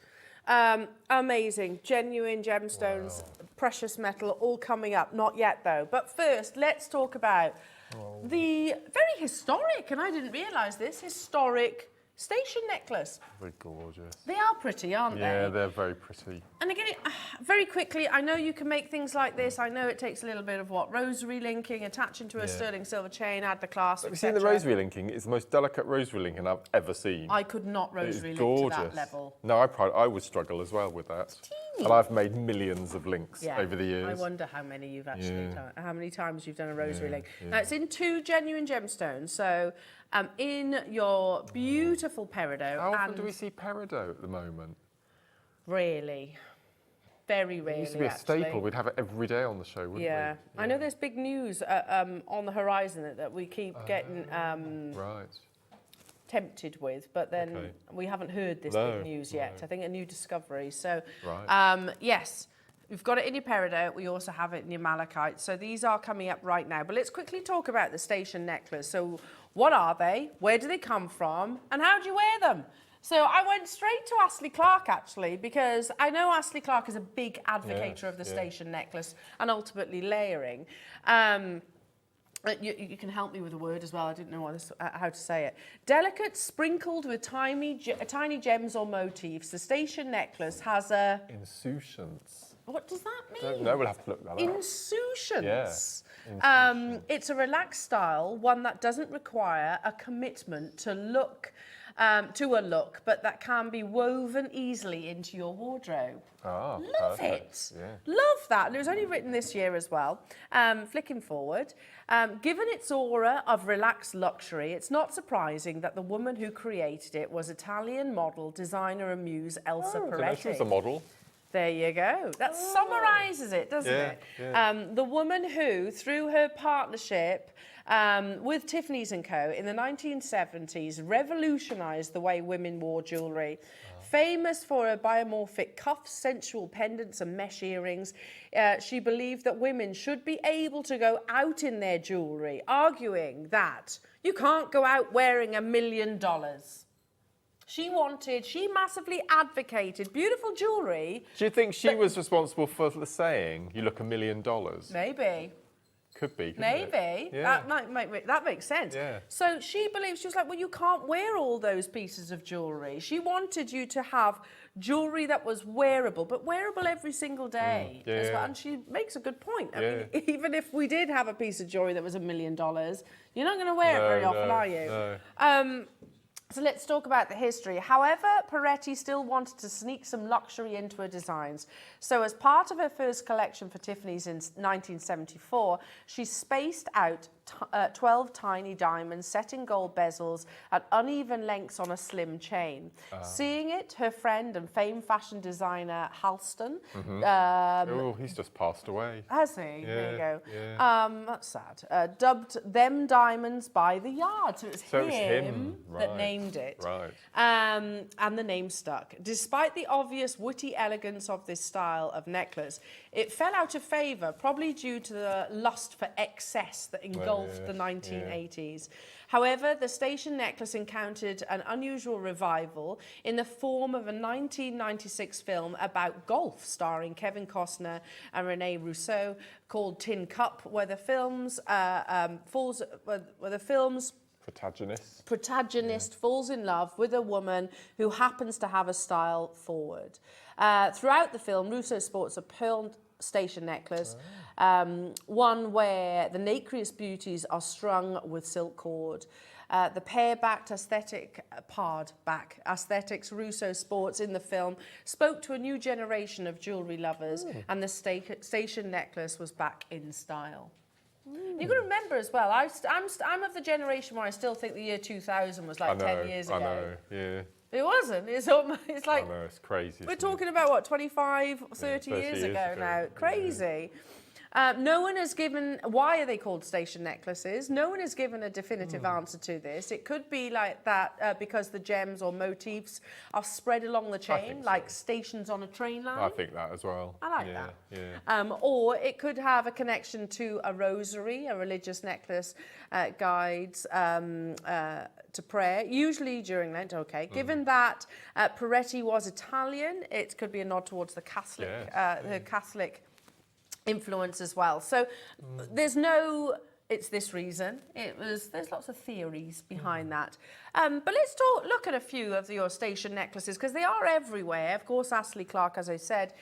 Amazing. Genuine gemstones, precious metal, all coming up. Not yet, though. But first, let's talk about the very historic, and I didn't realise this, historic Station necklace. Very gorgeous. They are pretty, aren't they? Yeah, they're very pretty. And again, very quickly, I know you can make things like this. I know it takes a little bit of rosary linking, attaching to a sterling silver chain, add the clasp, Have you seen the rosary linking? It's the most delicate rosary linking I've ever seen. I could not rosary link gorgeous. to that level. No, I would struggle as well with that. Teeny. And I've made millions of links over the years. I wonder how many you've actually done, how many times you've done a rosary link. Now, it's in 2 genuine gemstones, so in your beautiful peridot. How often do we see peridot at the moment? Really? Very rarely, It used to be a staple. We'd have it every day on the show, wouldn't we? Yeah. I know there's big news on the horizon that we keep getting tempted with, but then we haven't heard this big news yet. I think a new discovery. So, yes, we've got it in your peridot. We also have it in your malachite. So these are coming up right now. But let's quickly talk about the station necklace. So what are they? Where do they come from? And how do you wear them? So I went straight to Astley Clark, actually, because I know Astley Clark is a big advocate of the station necklace and ultimately layering. You can help me with a word as well. I didn't know how to say it. Delicate, sprinkled with tiny gems or motifs. The station necklace has a... Insouciance. What does that mean? I don't know, we'll have to look that up. Insouciance. Yeah. It's a relaxed style, one that doesn't require a commitment to a look, but that can be woven easily into your wardrobe. Ah, Love perfect. it. Yeah. Love that. And it was only written this year as well. Flicking forward, given its aura of relaxed luxury, it's not surprising that the woman who created it was Italian model, designer and muse Elsa I didn't know Peretti. she was a model. There you go. That summarises it, doesn't it? Yeah. The woman who, through her partnership with Tiffany's & Co. in the 1970s, revolutionised the way women wore jewellery. Famous for her biomorphic cuffs, sensual pendants and mesh earrings, she believed that women should be able to go out in their jewellery, arguing that you can't go out wearing $1 million. She massively advocated beautiful jewellery. Do you think she was responsible for the saying, you look $1 million? Maybe. Could be, couldn't Maybe. it? Yeah. That makes sense. Yeah. So she believes, she was like, well, you can't wear all those pieces of jewellery. She wanted you to have jewellery that was wearable, but wearable every single day. As well. And she makes a good point. I mean, even if we did have a piece of jewellery that was $1 million, you're not going to wear it very often, are you? No. So let's talk about the history. However, Peretti still wanted to sneak some luxury into her designs. So as part of her first collection for Tiffany's in 1974, she spaced out 12 tiny diamonds set in gold bezels at uneven lengths on a slim chain. Seeing it, her friend and famed fashion designer Halston... He's just passed away. Has he? There you go. Yeah. That's sad. Dubbed them diamonds by the yard. So it was him that Right. named it. Right. And the name stuck. Despite the obvious witty elegance of this style of necklace, it fell out of favour, probably due to the lust for excess that engulfed the 1980s. However, the station necklace encountered an unusual revival in the form of a 1996 film about golf starring Kevin Costner and Rene Rousseau called Tin Cup, where the film's protagonist falls in love with a woman who happens to have a style forward. Throughout the film, Rousseau sports a pearl station necklace, one where the nacreous beauties are strung with silk cord. The pared-back aesthetics Rousseau sports in the film spoke to a new generation of jewellery lovers, and the station necklace was back in style. You've got to remember as well, I'm of the generation where I still think the year 2000 was like 10 years ago. I know, yeah. It wasn't. It's like... I know, it's crazy. We're talking about, what, 25, 30 years ago now? Crazy. No one has given... Why are they called station necklaces? No one has given a definitive answer to this. It could be like that because the gems or motifs are spread along the chain, like stations on a train line. I think that as well. I like that. Yeah. Or it could have a connection to a rosary, a religious necklace, guides to prayer, usually during Lent, Given that Peretti was Italian, it could be a nod towards the Catholic, her Catholic influence as well. So there's no it's this reason. There's lots of theories behind that. But let's look at a few of your station necklaces, because they are everywhere. Of course, Astley Clark, as I said,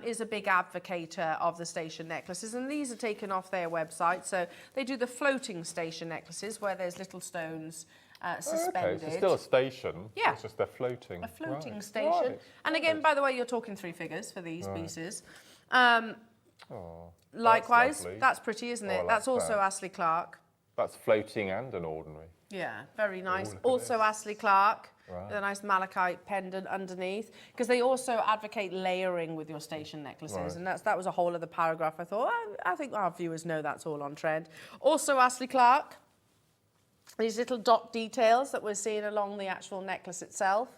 is a big advocate of the station necklaces, and these are taken off their website. So they do the floating station necklaces, where there's little stones suspended. Okay, so it's still a station. Yeah. It's just they're floating. A floating Right. station. Right. And again, by the way, you're talking 3 figures for these pieces. Oh, Likewise, lovely. that's pretty, isn't Oh, I it? like That's also that. Astley Clark. That's floating and an ordinary. Yeah, very nice. look at Also this. Astley Clark, Right. with a nice malachite pendant underneath, because they also advocate layering with your station necklaces, Right. and that was a whole other paragraph. I thought, I think our viewers know that's all on trend. Also Astley Clark, these little dot details that we're seeing along the actual necklace itself.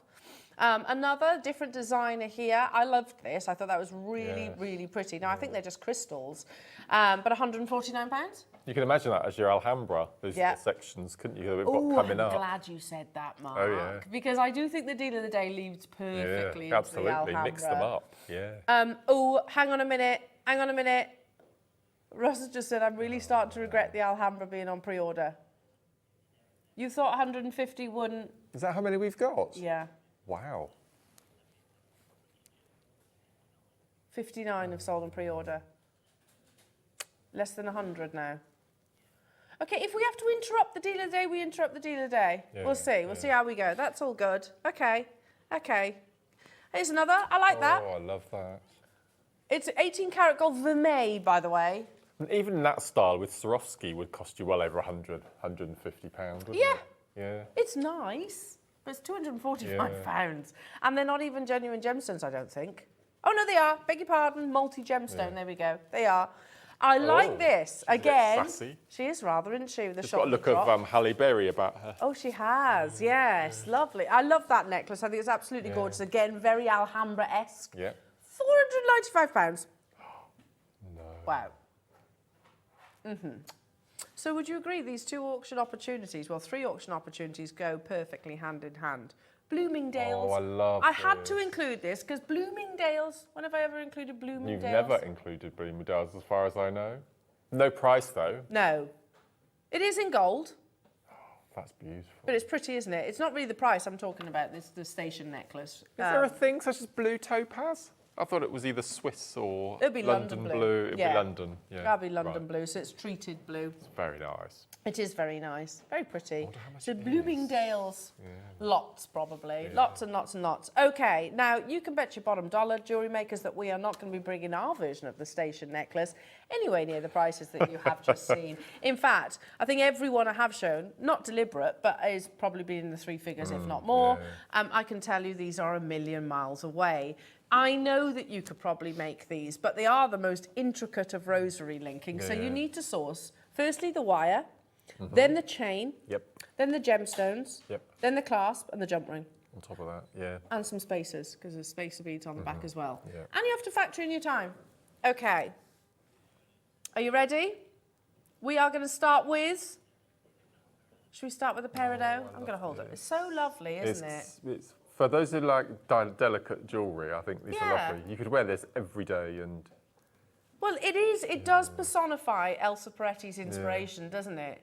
Another different designer here. I loved this. I thought that was really, really pretty. Now, I think they're just crystals, but £149. You can imagine that as your Alhambra, those Yeah. sections, couldn't you, that we've Oh, got coming I'm up? glad you said that, Mark. Oh, yeah. Because I do think the deal of the day leads perfectly into absolutely. the Alhambra. Mix them up. Yeah. Oh, hang on a minute. Russ has just said, I'm really starting to regret the Alhambra being on pre-order. You thought 150 wouldn't? Is that how many we've got? Yeah. Wow. 59 have sold on pre-order. Less than 100 now. Okay, if we have to interrupt the deal of the day, we interrupt the deal of the day. Yeah, We'll see. We'll see how we go. That's all good. Okay. Here's another. I like that. Oh, I love that. It's 18 karat gold vermeil, by the way. And even in that style with Swarovski would cost you well over 100, 150 pounds, wouldn't Yeah. it? Yeah. It's nice, but it's £245. And they're not even genuine gemstones, I don't think. Oh, no, they are. Beg your pardon. Multi-gemstone. There we go. They are. I like this. she's a bit Again, sassy. she is rather, isn't she, with the She's got a shoulder look drop. of Halle Berry about her. Oh, she has. Yes. Lovely. I love that necklace. I think it's absolutely gorgeous. Again, very Alhambra-esque. Yeah. £495. No. Wow. So would you agree these 2 auction opportunities, well, 3 auction opportunities go perfectly hand in hand? Bloomingdale's. Oh, I love I had to this. include this because Bloomingdale's, when have I ever included Bloomingdale's? You've never included Bloomingdale's as far as I know. No price though. No. It is in gold, That's beautiful. but it's pretty, isn't it? It's not really the price I'm talking about, this the station necklace. Is there a thing such as blue topaz? I thought it was either Swiss or It'd be London blue. It'd Yeah. be London. Yeah. That'll be London Right. blue, so it's treated blue. It's very nice. It is very nice, very pretty. wonder how much So it is. Bloomingdale's, lots probably, lots and lots and lots. Okay, now you can bet your bottom dollar, jewellery makers, that we are not going to be bringing our version of the station necklace anywhere near the prices that you have just seen. In fact, I think everyone I have shown, not deliberate, but is probably been in the 3 figures, if not more. I can tell you these are a million miles away. I know that you could probably make these, but they are the most intricate of rosary linking. So you need to source, firstly, the wire, then the chain, Yep. then the gemstones, Yep. then the clasp and the jump ring. On top of that, yeah. And some spacers, because there's spacer beads on the back as well. Yeah. And you have to factor in your time. Okay. Are you ready? We are going to start with... Should we start with the peridot? I'm going to hold it. It's so lovely, isn't it? It's for those who like delicate jewellery, I think these are Yeah. lovely. You could wear this every day and... Well, it is. It does personify Elsa Peretti's inspiration, doesn't it?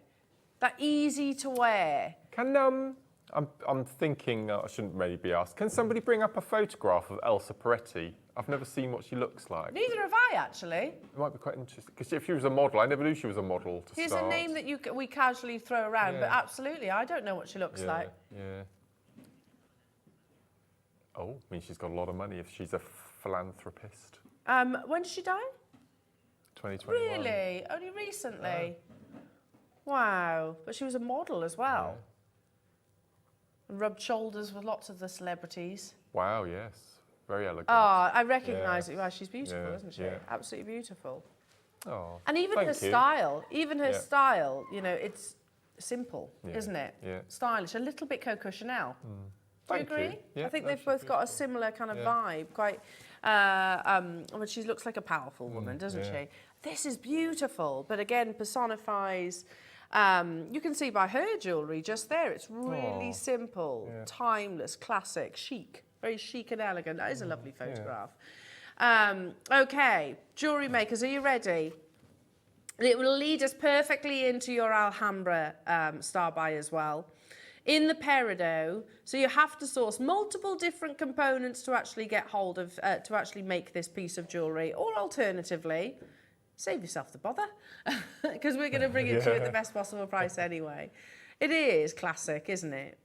That easy to wear. Can, I'm thinking, I shouldn't maybe be asked, can somebody bring up a photograph of Elsa Peretti? I've never seen what she looks like. Neither have I, actually. It might be quite interesting, because if she was a model, I never knew she was a model to Here's start. a name that we casually throw around, but absolutely, I don't know what she looks like. Yeah. Oh, I mean, she's got a lot of money if she's a philanthropist. When did she die? 2021. Really? Only recently? Wow. But she was a model as well. And rubbed shoulders with lots of the celebrities. Wow, yes. Very elegant. Oh, I recognise it. Wow, she's beautiful, Yeah, isn't she? yeah. Absolutely beautiful. Oh, And even her thank you. style, Yeah. style, you know, it's simple, Yeah, isn't it? yeah. Stylish, a little bit Coco Chanel. Do you Thank you. agree? Yeah, I think no, they've she's both got a beautiful. similar kind of Yeah. vibe. Quite, well, she looks like a powerful woman, doesn't yeah. she? This is beautiful, but again, personifies. You can see by her jewellery just there. It's really simple, timeless, classic, chic, very chic and elegant. That is a lovely photograph. Okay, jewellery makers, are you ready? It will lead us perfectly into your Alhambra star buy as well. In the peridot, so you have to source multiple different components to actually get hold of, to actually make this piece of jewellery, or alternatively, save yourself the bother, because we're going to bring it to you at the best possible price anyway. It is classic, isn't it?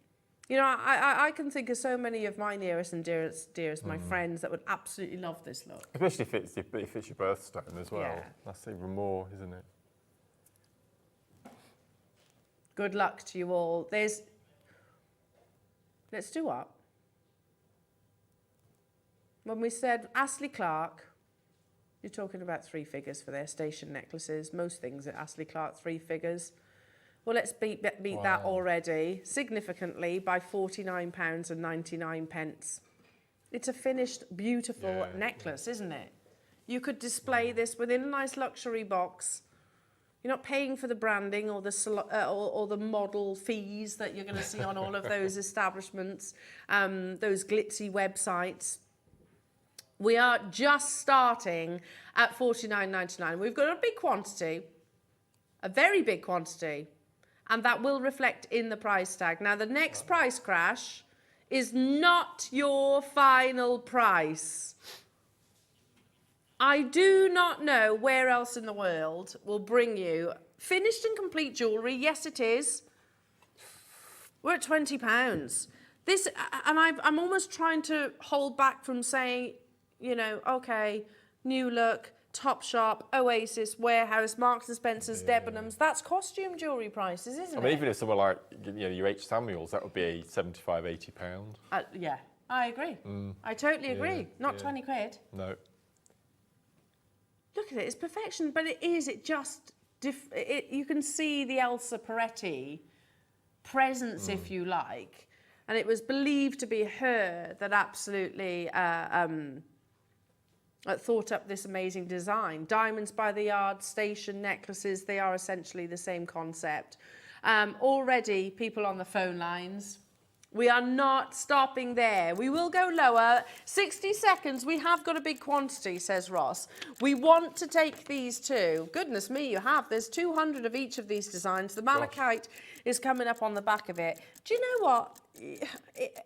You know, I can think of so many of my nearest and dearest my friends that would absolutely love this look. Especially if it's your birthstone as well. Yeah. That's even more, isn't it? Good luck to you all. Let's do up. When we said Astley Clark, you're talking about 3 figures for their station necklaces. Most things at Astley Clark, 3 figures. Well, let's beat that already, significantly, by £49.99. It's a finished, beautiful necklace, isn't it? You could display this within a nice luxury box. You're not paying for the branding or the model fees that you're going to see on all of those establishments, those glitzy websites. We are just starting at £49.99. We've got a big quantity, a very big quantity, and that will reflect in the price tag. Now, the next price crash is not your final price. I do not know where else in the world will bring you finished and complete jewellery. Yes, it is. We're at £20. This, and I'm almost trying to hold back from saying, you know, okay, New Look, Topshop, Oasis, Warehouse, Marks and Spencer's, Debenhams. That's costume jewellery prices, isn't it? I mean, even if somewhere like, you know, your H. Samuels, that would be £75, £80. Yeah, I agree. I totally agree. Not 20 quid. No. Look at it, it's perfection, but it is, you can see the Elsa Peretti presence, if you like, and it was believed to be her that absolutely thought up this amazing design. Diamonds by the yard, station necklaces, they are essentially the same concept. Already, people on the phone lines, we are not stopping there. We will go lower. 60 seconds. We have got a big quantity, says Ross. We want to take these too. Goodness me, you have. There's 200 of each of these designs. The malachite is coming up on the back of it. Do you know what?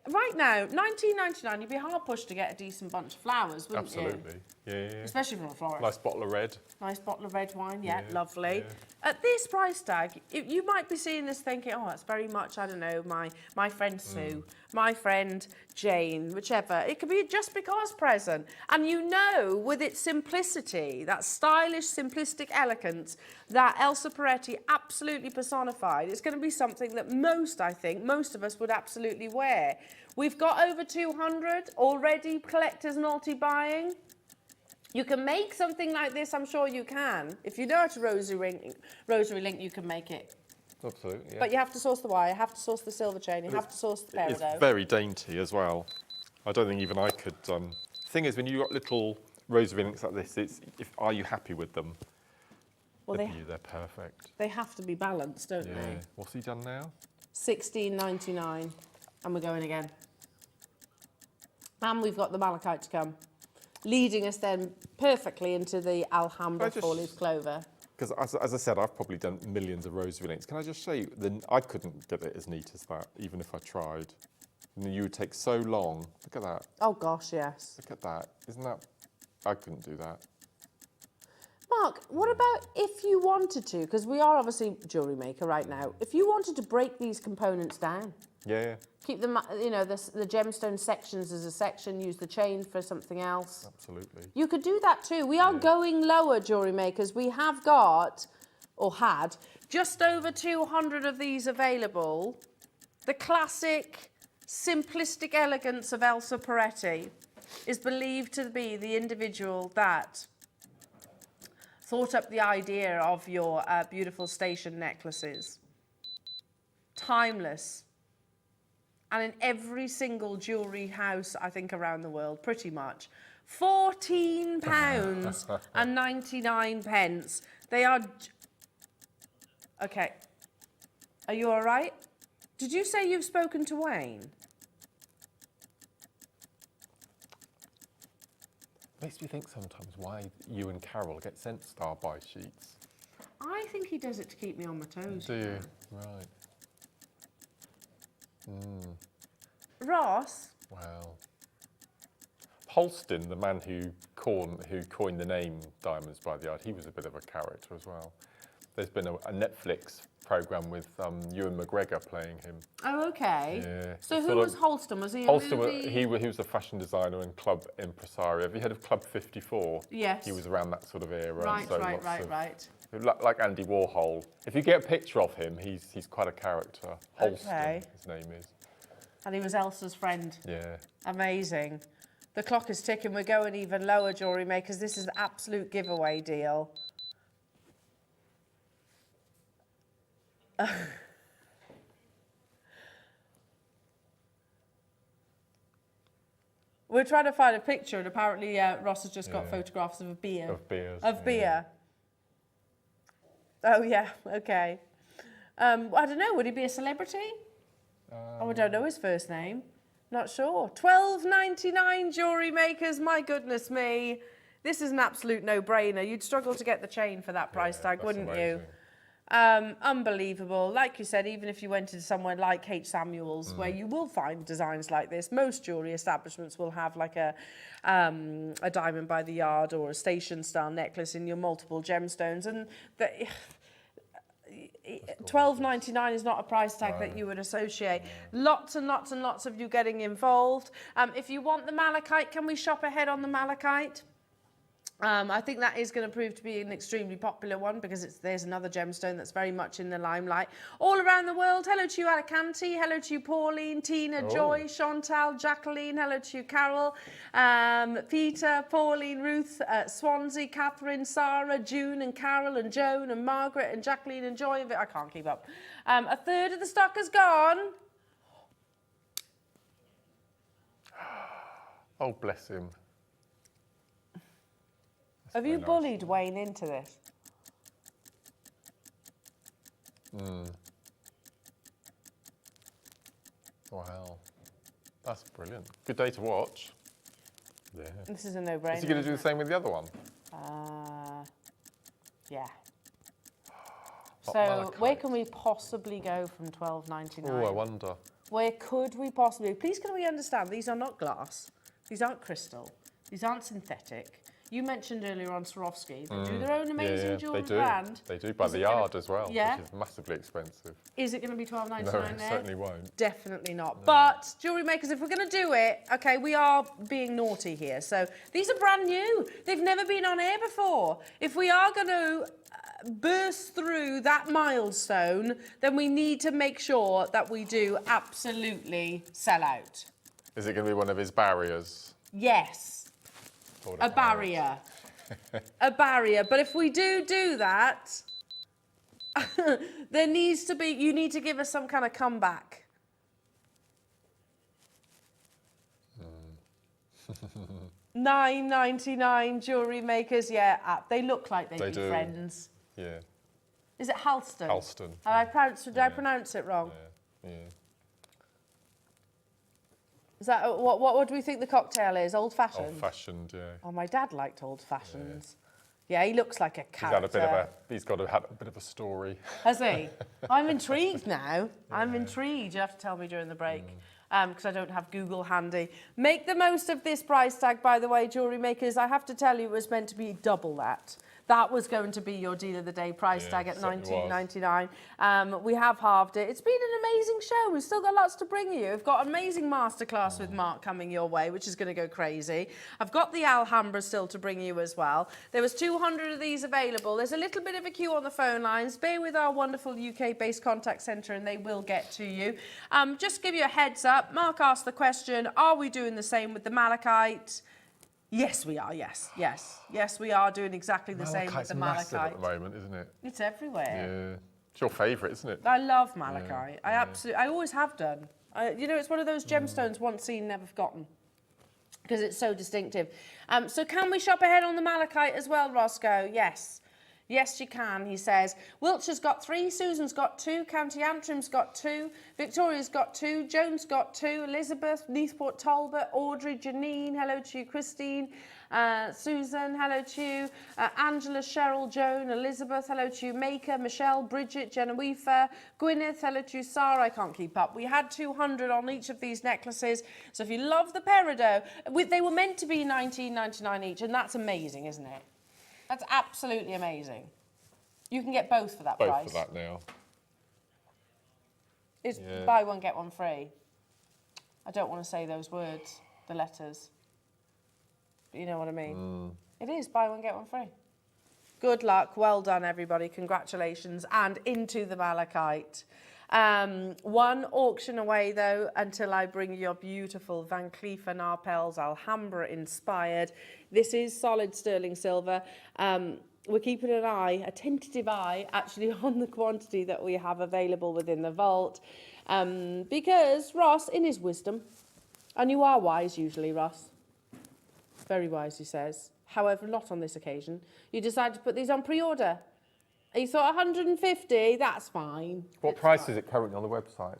Right now, £19.99, you'd be hard pushed to get a decent bunch of flowers, wouldn't you? Absolutely. Yeah. Especially from a florist. Nice bottle of red. Nice bottle of red wine, yeah, Yeah, lovely. yeah. At this price tag, you might be seeing this thinking, oh, that's very much, I don't know, my friend Sue, my friend Jane, whichever. It could be just because present. And you know, with its simplicity, that stylish, simplistic elegance that Elsa Peretti absolutely personified, it's going to be something that most of us would absolutely wear. We've got over 200 already, collectors multi-buying. You can make something like this, I'm sure you can. If you know how to rosary link, you can make it. Absolutely, yeah. But you have to source the wire, you have to source the silver chain, you have to source the peridot. It's very dainty as well. I don't think even I could. The thing is, when you've got little rosary links like this, are you happy with them? Well, they're perfect. They have to be balanced, don't they? What's he done now? £16.99, and we're going again. And we've got the malachite to come, leading us then perfectly into the Alhambra four-leaf clover. Because as I said, I've probably done millions of rosary links. Can I just show you? I couldn't get it as neat as that, even if I tried. And you would take so long. Look at that. Oh gosh, yes. Look at that. Isn't that? I couldn't do that. Mark, what about if you wanted to? Because we are obviously a jewellery maker right now. If you wanted to break these components down. Yeah. Keep them, you know, the gemstone sections as a section, use the chain for something else. Absolutely. You could do that too. We are going lower, jewellery makers. We have got, or had, just over 200 of these available. The classic, simplistic elegance of Elsa Peretti is believed to be the individual that thought up the idea of your beautiful station necklaces. Timeless. And in every single jewellery house, I think, around the world, pretty much. £14.99. They are... OK. Are you all right? Did you say you've spoken to Wayne? Makes me think sometimes why you and Carol get sent star buy sheets. I think he does it to keep me on my toes. Do you? Right. Ross? Wow. Holston, the man who coined the name Diamonds by the Yard, he was a bit of a character as well. There's been a Netflix programme with Ewan McGregor playing him. Oh, okay. Yeah. So who was Holston? Was he a Holston, movie? he was a fashion designer and club impresario. Have you heard of Club 54? Yes. He was around that sort of era. Right, so right. Like Andy Warhol. If you get a picture of him, he's quite a character. Holston, Okay. his name is. And he was Elsa's friend. Yeah. Amazing. The clock is ticking. We're going even lower, jewellery makers. This is an absolute giveaway deal. We're trying to find a picture, and apparently Ross has just got photographs of a beer. Of beers. Of beer. Oh, yeah, okay. I don't know, would he be a celebrity? I don't know his first name. Not sure. $12.99, jewellery makers, my goodness me. This is an absolute no-brainer. You'd struggle to get the chain for that price tag, wouldn't you? Unbelievable. Like you said, even if you went into somewhere like H. Samuel's, where you will find designs like this, most jewellery establishments will have like a diamond by the yard or a station style necklace in your multiple gemstones, and $12.99 is not a price tag that you would associate. Lots and lots and lots of you getting involved. If you want the malachite, can we shop ahead on the malachite? I think that is going to prove to be an extremely popular one because there's another gemstone that's very much in the limelight. All around the world, hello to you Alicante, hello to you Pauline, Tina, Joy, Chantal, Jacqueline, hello to you Carol, Peter, Pauline, Ruth, Swansea, Catherine, Sarah, June and Carol and Joan and Margaret and Jacqueline and Joy. I can't keep up. A third of the stock has gone. Oh, bless him. Have you bullied Wayne into this? Wow. That's brilliant. Good day to watch. Yeah. This is a no-brainer. Is he going to do the same with the other one? Yeah. Not So malachite. where can we possibly go from $12.99? Oh, I wonder. Where could we possibly? Please can we understand, these are not glass. These aren't crystal. These aren't synthetic. You mentioned earlier on Swarovski. They do their own amazing jewellery brand. They do, by the yard as well, which is massively expensive. Is it going to be $12.99 No, there? it certainly won't. Definitely not. No. But jewellery makers, if we're going to do it, okay, we are being naughty here. So these are brand new. They've never been on air before. If we are going to burst through that milestone, then we need to make sure that we do absolutely sell out. Is it going to be one of his barriers? Yes. A barrier. A barrier. But if we do that, there needs to be, you need to give us some kind of comeback. $9.99 jewellery makers. Yeah, they look like they'd be friends. Yeah. Is it Halston? Halston. Did I pronounce it wrong? Yeah. Is that what do we think the cocktail is? Old fashioned. Old fashioned, yeah. Oh, my dad liked old fashions. Yeah, he looks like a character. He's got a bit of a story. Has he? I'm intrigued now. I'm intrigued. You have to tell me during the break. Because I don't have Google handy. Make the most of this price tag, by the way, jewellery makers. I have to tell you, it was meant to be double that. That was going to be your deal of the day price tag at $19.99. We have halved it. It's been an amazing show. We've still got lots to bring you. We've got an amazing masterclass with Mark coming your way, which is going to go crazy. I've got the Alhambra still to bring you as well. There was 200 of these available. There's a little bit of a queue on the phone lines. Bear with our wonderful UK-based contact centre and they will get to you. Just to give you a heads up, Mark asked the question, are we doing the same with the malachite? Yes, we are. Yes, we are doing exactly the same with the malachite. Malachite's massive at the moment, isn't it? It's everywhere. Yeah. It's your favourite, isn't it? I love malachite. I always have done. It's one of those gemstones once seen, never forgotten. Because it's so distinctive. So can we shop ahead on the malachite as well, Roscoe? Yes. Yes, you can, he says. Wiltshire's got 3, Susan's got 2, County Antrim's got 2, Victoria's got 2, Joan's got 2, Elizabeth, Neathport Talbot, Audrey, Janine, hello to you, Christine, Susan, hello to you, Angela, Cheryl, Joan, Elizabeth, hello to you, Maker, Michelle, Bridget, Genevieve, Gwyneth, hello to you, Sarah, I can't keep up. We had 200 on each of these necklaces, so if you love the peridot, they were meant to be $19.99 each, and that's amazing, isn't it? That's absolutely amazing. You can get both for that price. Both for that now. It's buy one, get one free. I don't want to say those words, the letters. But you know what I mean. It is buy one, get one free. Good luck. Well done, everybody. Congratulations. And into the malachite. One auction away, though, until I bring you your beautiful Van Cleef & Arpels Alhambra inspired. This is solid sterling silver. We're keeping an eye, a tentative eye, actually, on the quantity that we have available within the vault. Because Ross, in his wisdom, and you are wise usually, Ross, very wise, he says, however, not on this occasion, you decided to put these on pre-order. You thought 150, that's fine. What price is it currently on the website?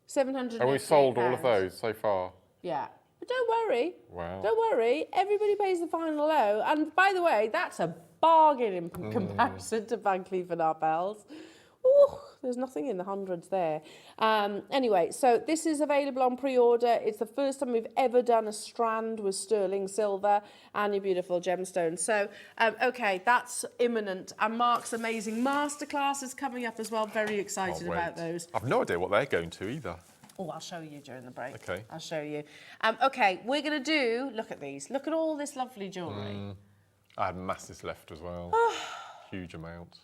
700. And we've sold all of those so far? Yeah. But don't worry. Wow. Don't worry. Everybody pays the final low. And by the way, that's a bargain in comparison to Van Cleef & Arpels. Ooh, there's nothing in the hundreds there. Anyway, so this is available on pre-order. It's the first time we've ever done a strand with sterling silver and your beautiful gemstones. So, okay, that's imminent. And Mark's amazing masterclass is coming up as well. Very excited about those. I've no idea what they're going to either. Oh, I'll show you during the break. Okay. I'll show you. Okay, we're going to do, look at these. Look at all this lovely jewellery. I had masses left as well. Huge amount.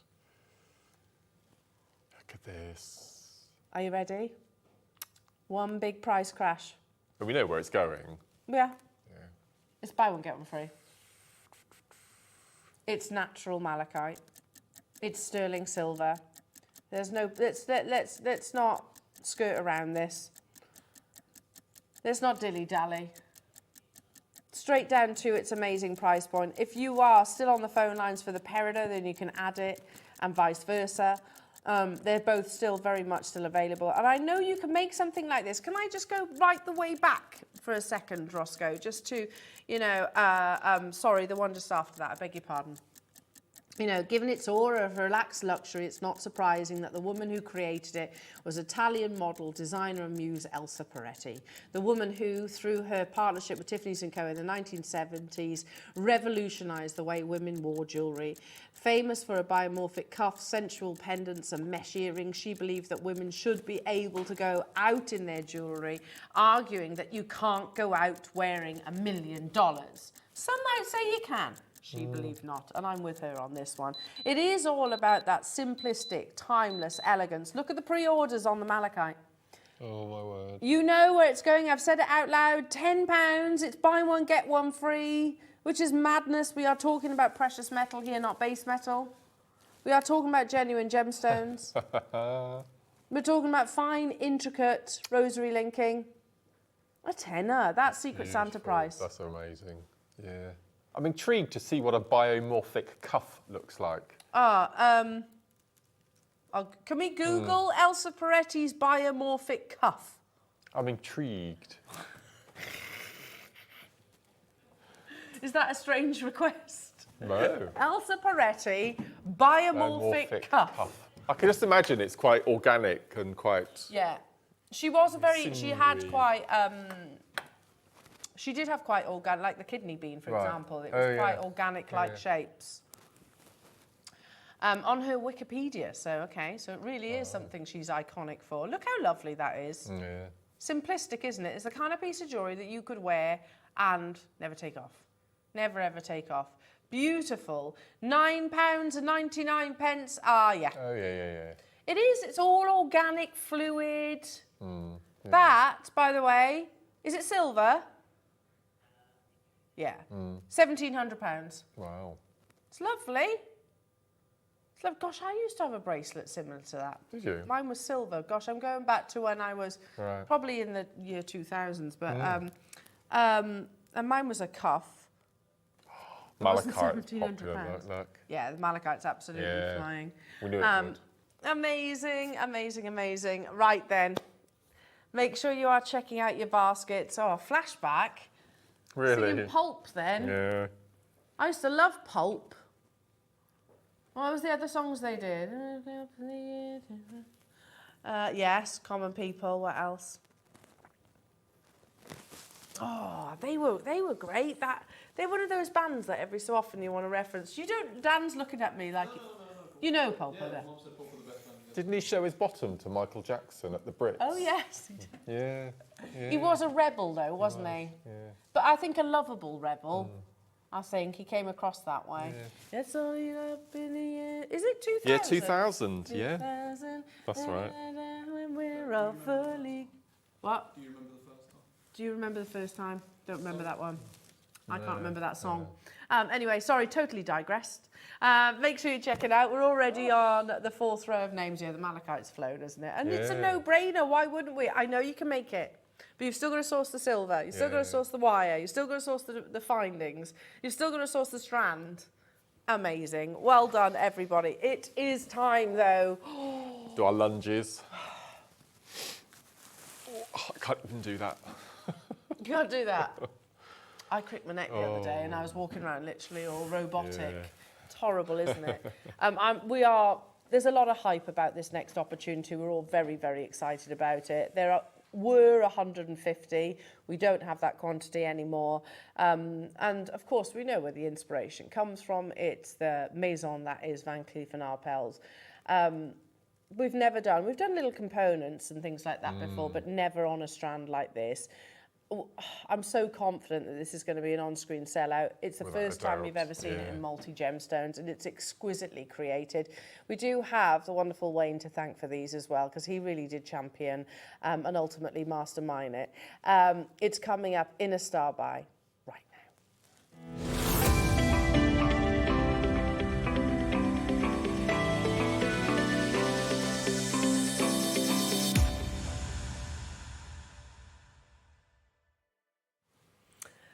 Look at this. Are you ready? One big price crash. But we know where it's going. Yeah. It's buy one, get one free. It's natural malachite. It's sterling silver. There's no, let's not skirt around this. Let's not dilly-dally. Straight down to its amazing price point. If you are still on the phone lines for the peridot, then you can add it, and vice versa. They're both still very much still available. And I know you can make something like this. Can I just go right the way back for a second, Roscoe? Just to, you know, sorry, the one just after that, I beg your pardon. You know, given its aura of relaxed luxury, it's not surprising that the woman who created it was Italian model, designer and muse Elsa Peretti. The woman who, through her partnership with Tiffany's & Co. in the 1970s, revolutionised the way women wore jewellery. Famous for a biomorphic cuff, sensual pendants and mesh earrings, she believed that women should be able to go out in their jewellery, arguing that you can't go out wearing $1 million. Some might say you can. She believed not, and I'm with her on this one. It is all about that simplistic, timeless elegance. Look at the pre-orders on the malachite. Oh, my word. You know where it's going. I've said it out loud. £10. It's buy one, get one free, which is madness. We are talking about precious metal here, not base metal. We are talking about genuine gemstones. We're talking about fine, intricate rosary linking. A tenner. That's Secret Santa price. That's amazing. Yeah. I'm intrigued to see what a biomorphic cuff looks like. Can we Google Elsa Peretti's biomorphic cuff? I'm intrigued. Is that a strange request? No. Elsa Peretti, biomorphic cuff. I can just imagine it's quite organic and quite... Yeah. She was a very... sinewy. She had quite... She did have quite organic, like the kidney bean, for example. It was quite organic-like shapes. On her Wikipedia, so it really is something she's iconic for. Look how lovely that is. Yeah. Simplistic, isn't it? It's the kind of piece of jewellery that you could wear and never take off. Never, ever take off. Beautiful. £9.99. Ah, yeah. Oh, yeah. It is. It's all organic fluid. That, by the way, is it silver? Yeah. £1,700. Wow. It's lovely. It's lovely. Gosh, I used to have a bracelet similar to that. Did you? Mine was silver. Gosh, I'm going back to when I was probably in the year 2000s, but and mine was a cuff. Wasn't Malachite, £1,700. popular, look. Yeah, the malachite's absolutely flying. We knew it would. Amazing, amazing, amazing. Right then, make sure you are checking out your baskets. Oh, flashback. Really? Singing Pulp then. Yeah. I used to love Pulp. What was the other songs they did? Yes, Common People. What else? Oh, they were great. They're one of those bands that every so often you want to reference. You don't. Dan's looking at me like you know Pulp. Yeah, Didn't he show his bottom to Michael Jackson at the Brits? oh yes, he did. Yeah. He was a rebel though, wasn't he? Yeah. But I think a lovable rebel. I think he came across that way. Yeah. It's all up in the air. Is it 2000? Yeah, 2000. Yeah. 2000. That's right. When we're all fully. What? Do you remember the first time? Don't remember that one. I can't remember that song. Anyway, sorry, totally digressed. Make sure you check it out. We're already on the fourth row of names here. The malachite's flown, isn't it? And it's a no-brainer. Why wouldn't we? I know you can make it. But you've still got to source the silver. You've still got to source the wire. You've still got to source the findings. You've still got to source the strand. Amazing. Well done, everybody. It is time, though. Do our lunges. Oh, I can't even do that. You can't do that. I cricked my neck the other day and I was walking around literally all robotic. Yeah. It's horrible, isn't it? There's a lot of hype about this next opportunity. We're all very, very excited about it. Were 150. We don't have that quantity anymore. And of course, we know where the inspiration comes from. It's the maison that is Van Cleef & Arpels. We've done little components and things like that before, but never on a strand like this. I'm so confident that this is going to be an on-screen sellout. It's the first time we've ever seen it in multi-gemstones, and it's exquisitely created. We do have the wonderful Wayne to thank for these as well, because he really did champion and ultimately mastermind it. It's coming up in a star buy right now.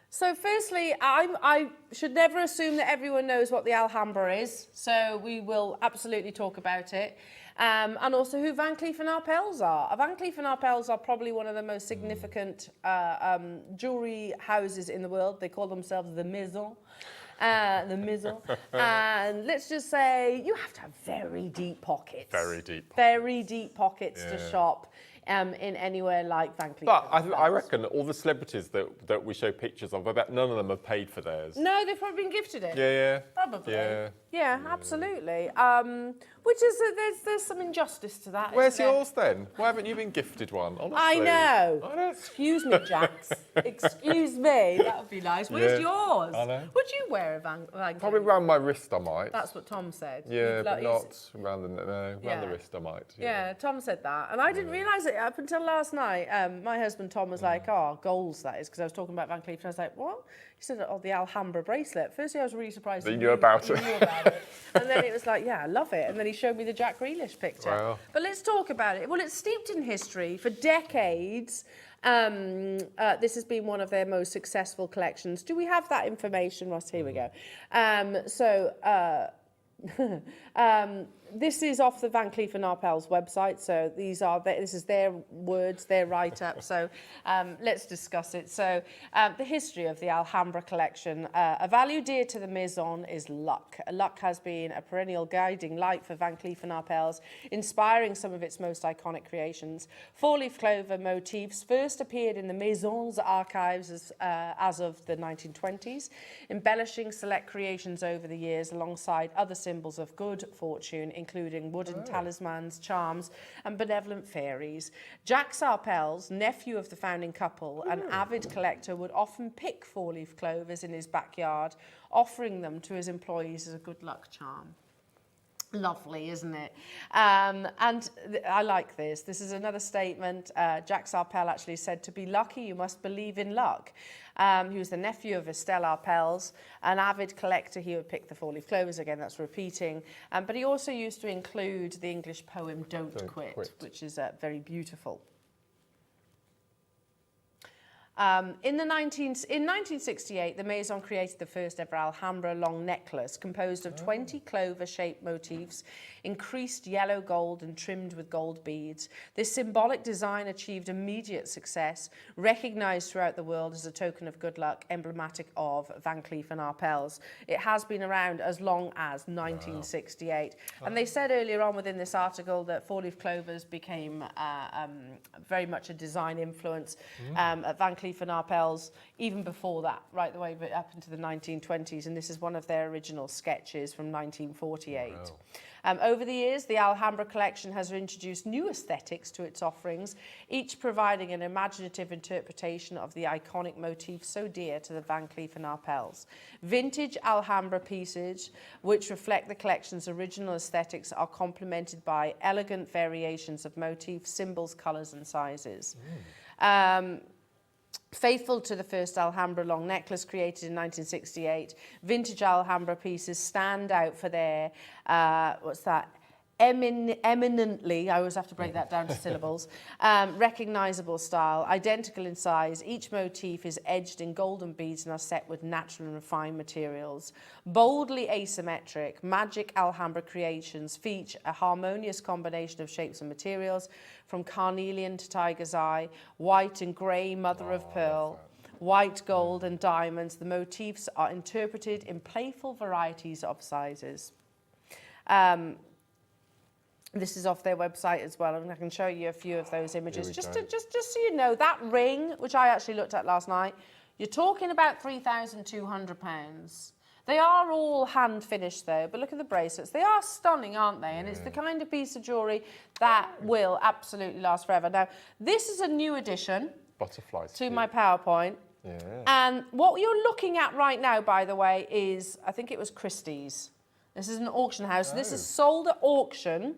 So firstly, I should never assume that everyone knows what the Alhambra is, so we will absolutely talk about it. And also who Van Cleef & Arpels are. Van Cleef & Arpels are probably one of the most significant jewellery houses in the world. They call themselves the Maison. And let's just say you have to have very deep pockets. Very deep pockets. Very deep pockets to shop. In anywhere like Van Cleef. But I reckon all the celebrities that we show pictures of, I bet none of them have paid for theirs. No, they've probably been gifted it. Yeah. Probably. Yeah. Absolutely. Which is, there's some injustice to that. Where's isn't there? yours then? Why haven't you been gifted one? Honestly. I know. I know. Excuse me, Jax. Excuse me. That would be nice. Where's yours? I know. Would you wear a Van Cleef? Probably around my wrist I might. That's what Tom said. Yeah, You'd but like- not around the wrist I might. Yeah, Tom said that. And I didn't realise it up until last night. My husband Tom was like, goals that is, because I was talking about Van Cleef. And I was like, what? He said, the Alhambra bracelet. Firstly, I was really surprised That you knew about it. And then it was like, yeah, I love it. And then he showed me the Jack Grealish picture. Wow. But let's talk about it. Well, it's steeped in history for decades. This has been one of their most successful collections. Do we have that information, Ross? Here we go. This is off the Van Cleef & Arpels website, so this is their words, their write-up, so let's discuss it. So the history of the Alhambra collection. A value dear to the Maison is luck. Luck has been a perennial guiding light for Van Cleef & Arpels, inspiring some of its most iconic creations. Four-leaf clover motifs first appeared in the Maison's archives as of the 1920s, embellishing select creations over the years alongside other symbols of good fortune, including wooden talismans, charms, and benevolent fairies. Jack Arpels, nephew of the founding couple, an avid collector, would often pick four-leaf clovers in his backyard, offering them to his employees as a good luck charm. Lovely, isn't it? And I like this. This is another statement. Jack Arpels actually said, to be lucky, you must believe in luck. He was the nephew of Estelle Arpels, an avid collector. He would pick the four-leaf clovers. Again, that's repeating. But he also used to include the English poem Don't Quit, which is very beautiful. In 1968, the Maison created the first ever Alhambra long necklace composed of 20 clover-shaped motifs, increased yellow gold and trimmed with gold beads. This symbolic design achieved immediate success, recognised throughout the world as a token of good luck, emblematic of Van Cleef & Arpels. It has been around as long as 1968. Wow. And they said earlier on within this article that four-leaf clovers became very much a design influence at Van Cleef & Arpels, even before that, right the way up into the 1920s, and this is one of their original sketches from 1948. Wow. Over the years, the Alhambra collection has introduced new aesthetics to its offerings, each providing an imaginative interpretation of the iconic motifs so dear to the Van Cleef & Arpels. Vintage Alhambra pieces, which reflect the collection's original aesthetics, are complemented by elegant variations of motifs, symbols, colours and sizes. Faithful to the first Alhambra long necklace created in 1968, vintage Alhambra pieces stand out for their, eminently, I always have to break that down to syllables, recognisable style, identical in size. Each motif is edged in golden beads and are set with natural and refined materials. Boldly asymmetric, magic Alhambra creations feature a harmonious combination of shapes and materials, from carnelian to tiger's eye, white and grey mother of pearl, white, gold and diamonds. The motifs are interpreted in playful varieties of sizes. This is off their website as well, and I can show you a few of those images. Just so you know, that ring, which I actually looked at last night, you're talking about £3,200. They are all hand finished though, but look at the bracelets. They are stunning, aren't they? And it's the kind of piece of jewellery that will absolutely last forever. Now, this is a new addition to my PowerPoint. Yeah. And what you're looking at right now, by the way, is, I think it was Christie's. This is an auction house. Oh. This is sold at auction.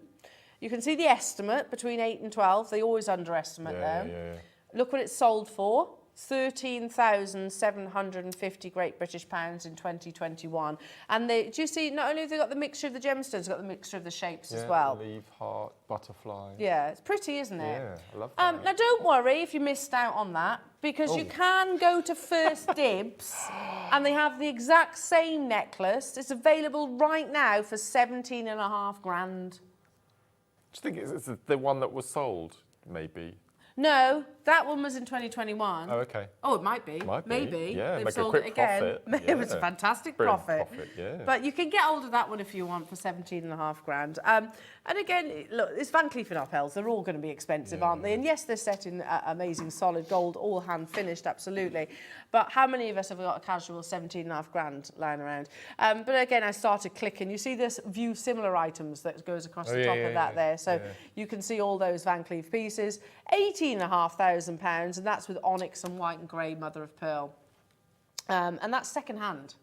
You can see the estimate between 8 and 12. They always underestimate them. Yeah. Look what it's sold for. 13,750 Great British pounds in 2021. And do you see, not only have they got the mixture of the gemstones, they've got the mixture of the shapes as well. Leaf, heart, butterfly. Yeah, it's pretty, isn't it? Yeah, I love that. Now, don't worry if you missed out on that, because you can go to First Dibs and they have the exact same necklace. It's available right now for 17.5 grand. Do you think it's the one that was sold, maybe? No, that one was in 2021. Oh, okay. Oh, it might be. Maybe. Yeah, they've make sold a quick it again. profit. It was a fantastic profit. Yeah. But you can get hold of that one if you want for 17.5 grand. And again, look, it's Van Cleef & Arpels. They're all going to be expensive, aren't they? And yes, they're set in amazing solid gold, all hand finished, absolutely. But how many of us have got a casual 17.5 grand lying around? But again, I started clicking. You see this view similar items that goes across the top of that there. So you can see all those Van Cleef pieces. £18,500, and that's with onyx and white and grey mother of pearl. And that's second hand.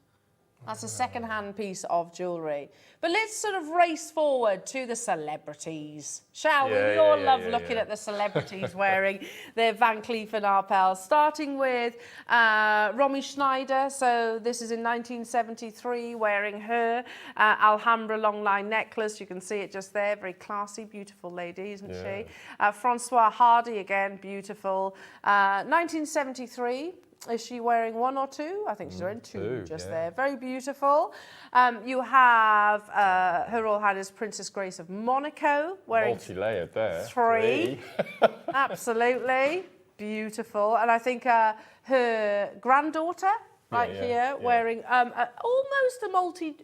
That's a second-hand piece of jewellery. But let's sort of race forward to the celebrities, shall we? We all love looking at the celebrities wearing their Van Cleef & Arpels, starting with Romy Schneider. So this is in 1973, wearing her Alhambra long line necklace. You can see it just there. Very classy, beautiful lady, isn't she? Francois Hardy, again, beautiful. 1973. Is she wearing one or two? I think she's wearing two just there. Very beautiful. You have Her Royal Highness Princess Grace of Monaco wearing multi-layered there. Three. Absolutely beautiful. And I think her granddaughter here wearing almost a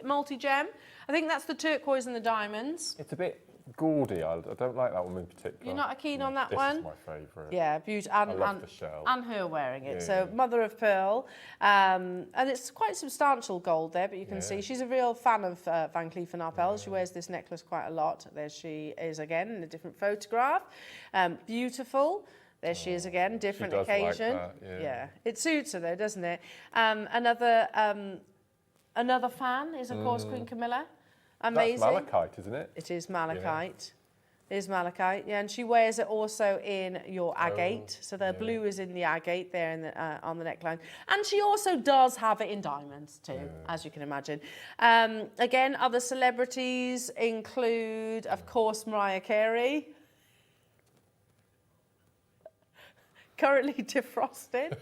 multi-gem. I think that's the turquoise and the diamonds. It's a bit gaudy. I don't like that one in particular. You're not keen on that one? This is my favourite. Yeah, beautiful. I love the shell. And her wearing it. So mother of pearl. And it's quite substantial gold there, but you can see she's a real fan of Van Cleef & Arpels. She wears this necklace quite a lot. There she is again in a different photograph. Beautiful. There she is again, different occasion. Like that, it suits her though, doesn't it? Another fan is of course Queen Camilla. Amazing. That's malachite, isn't it? It is malachite. It is malachite, and she wears it also in your agate. So the blue is in the agate there in the, on the neckline. And she also does have it in diamonds too, as you can imagine. Again, other celebrities include, of course, Mariah Carey. currently defrosted.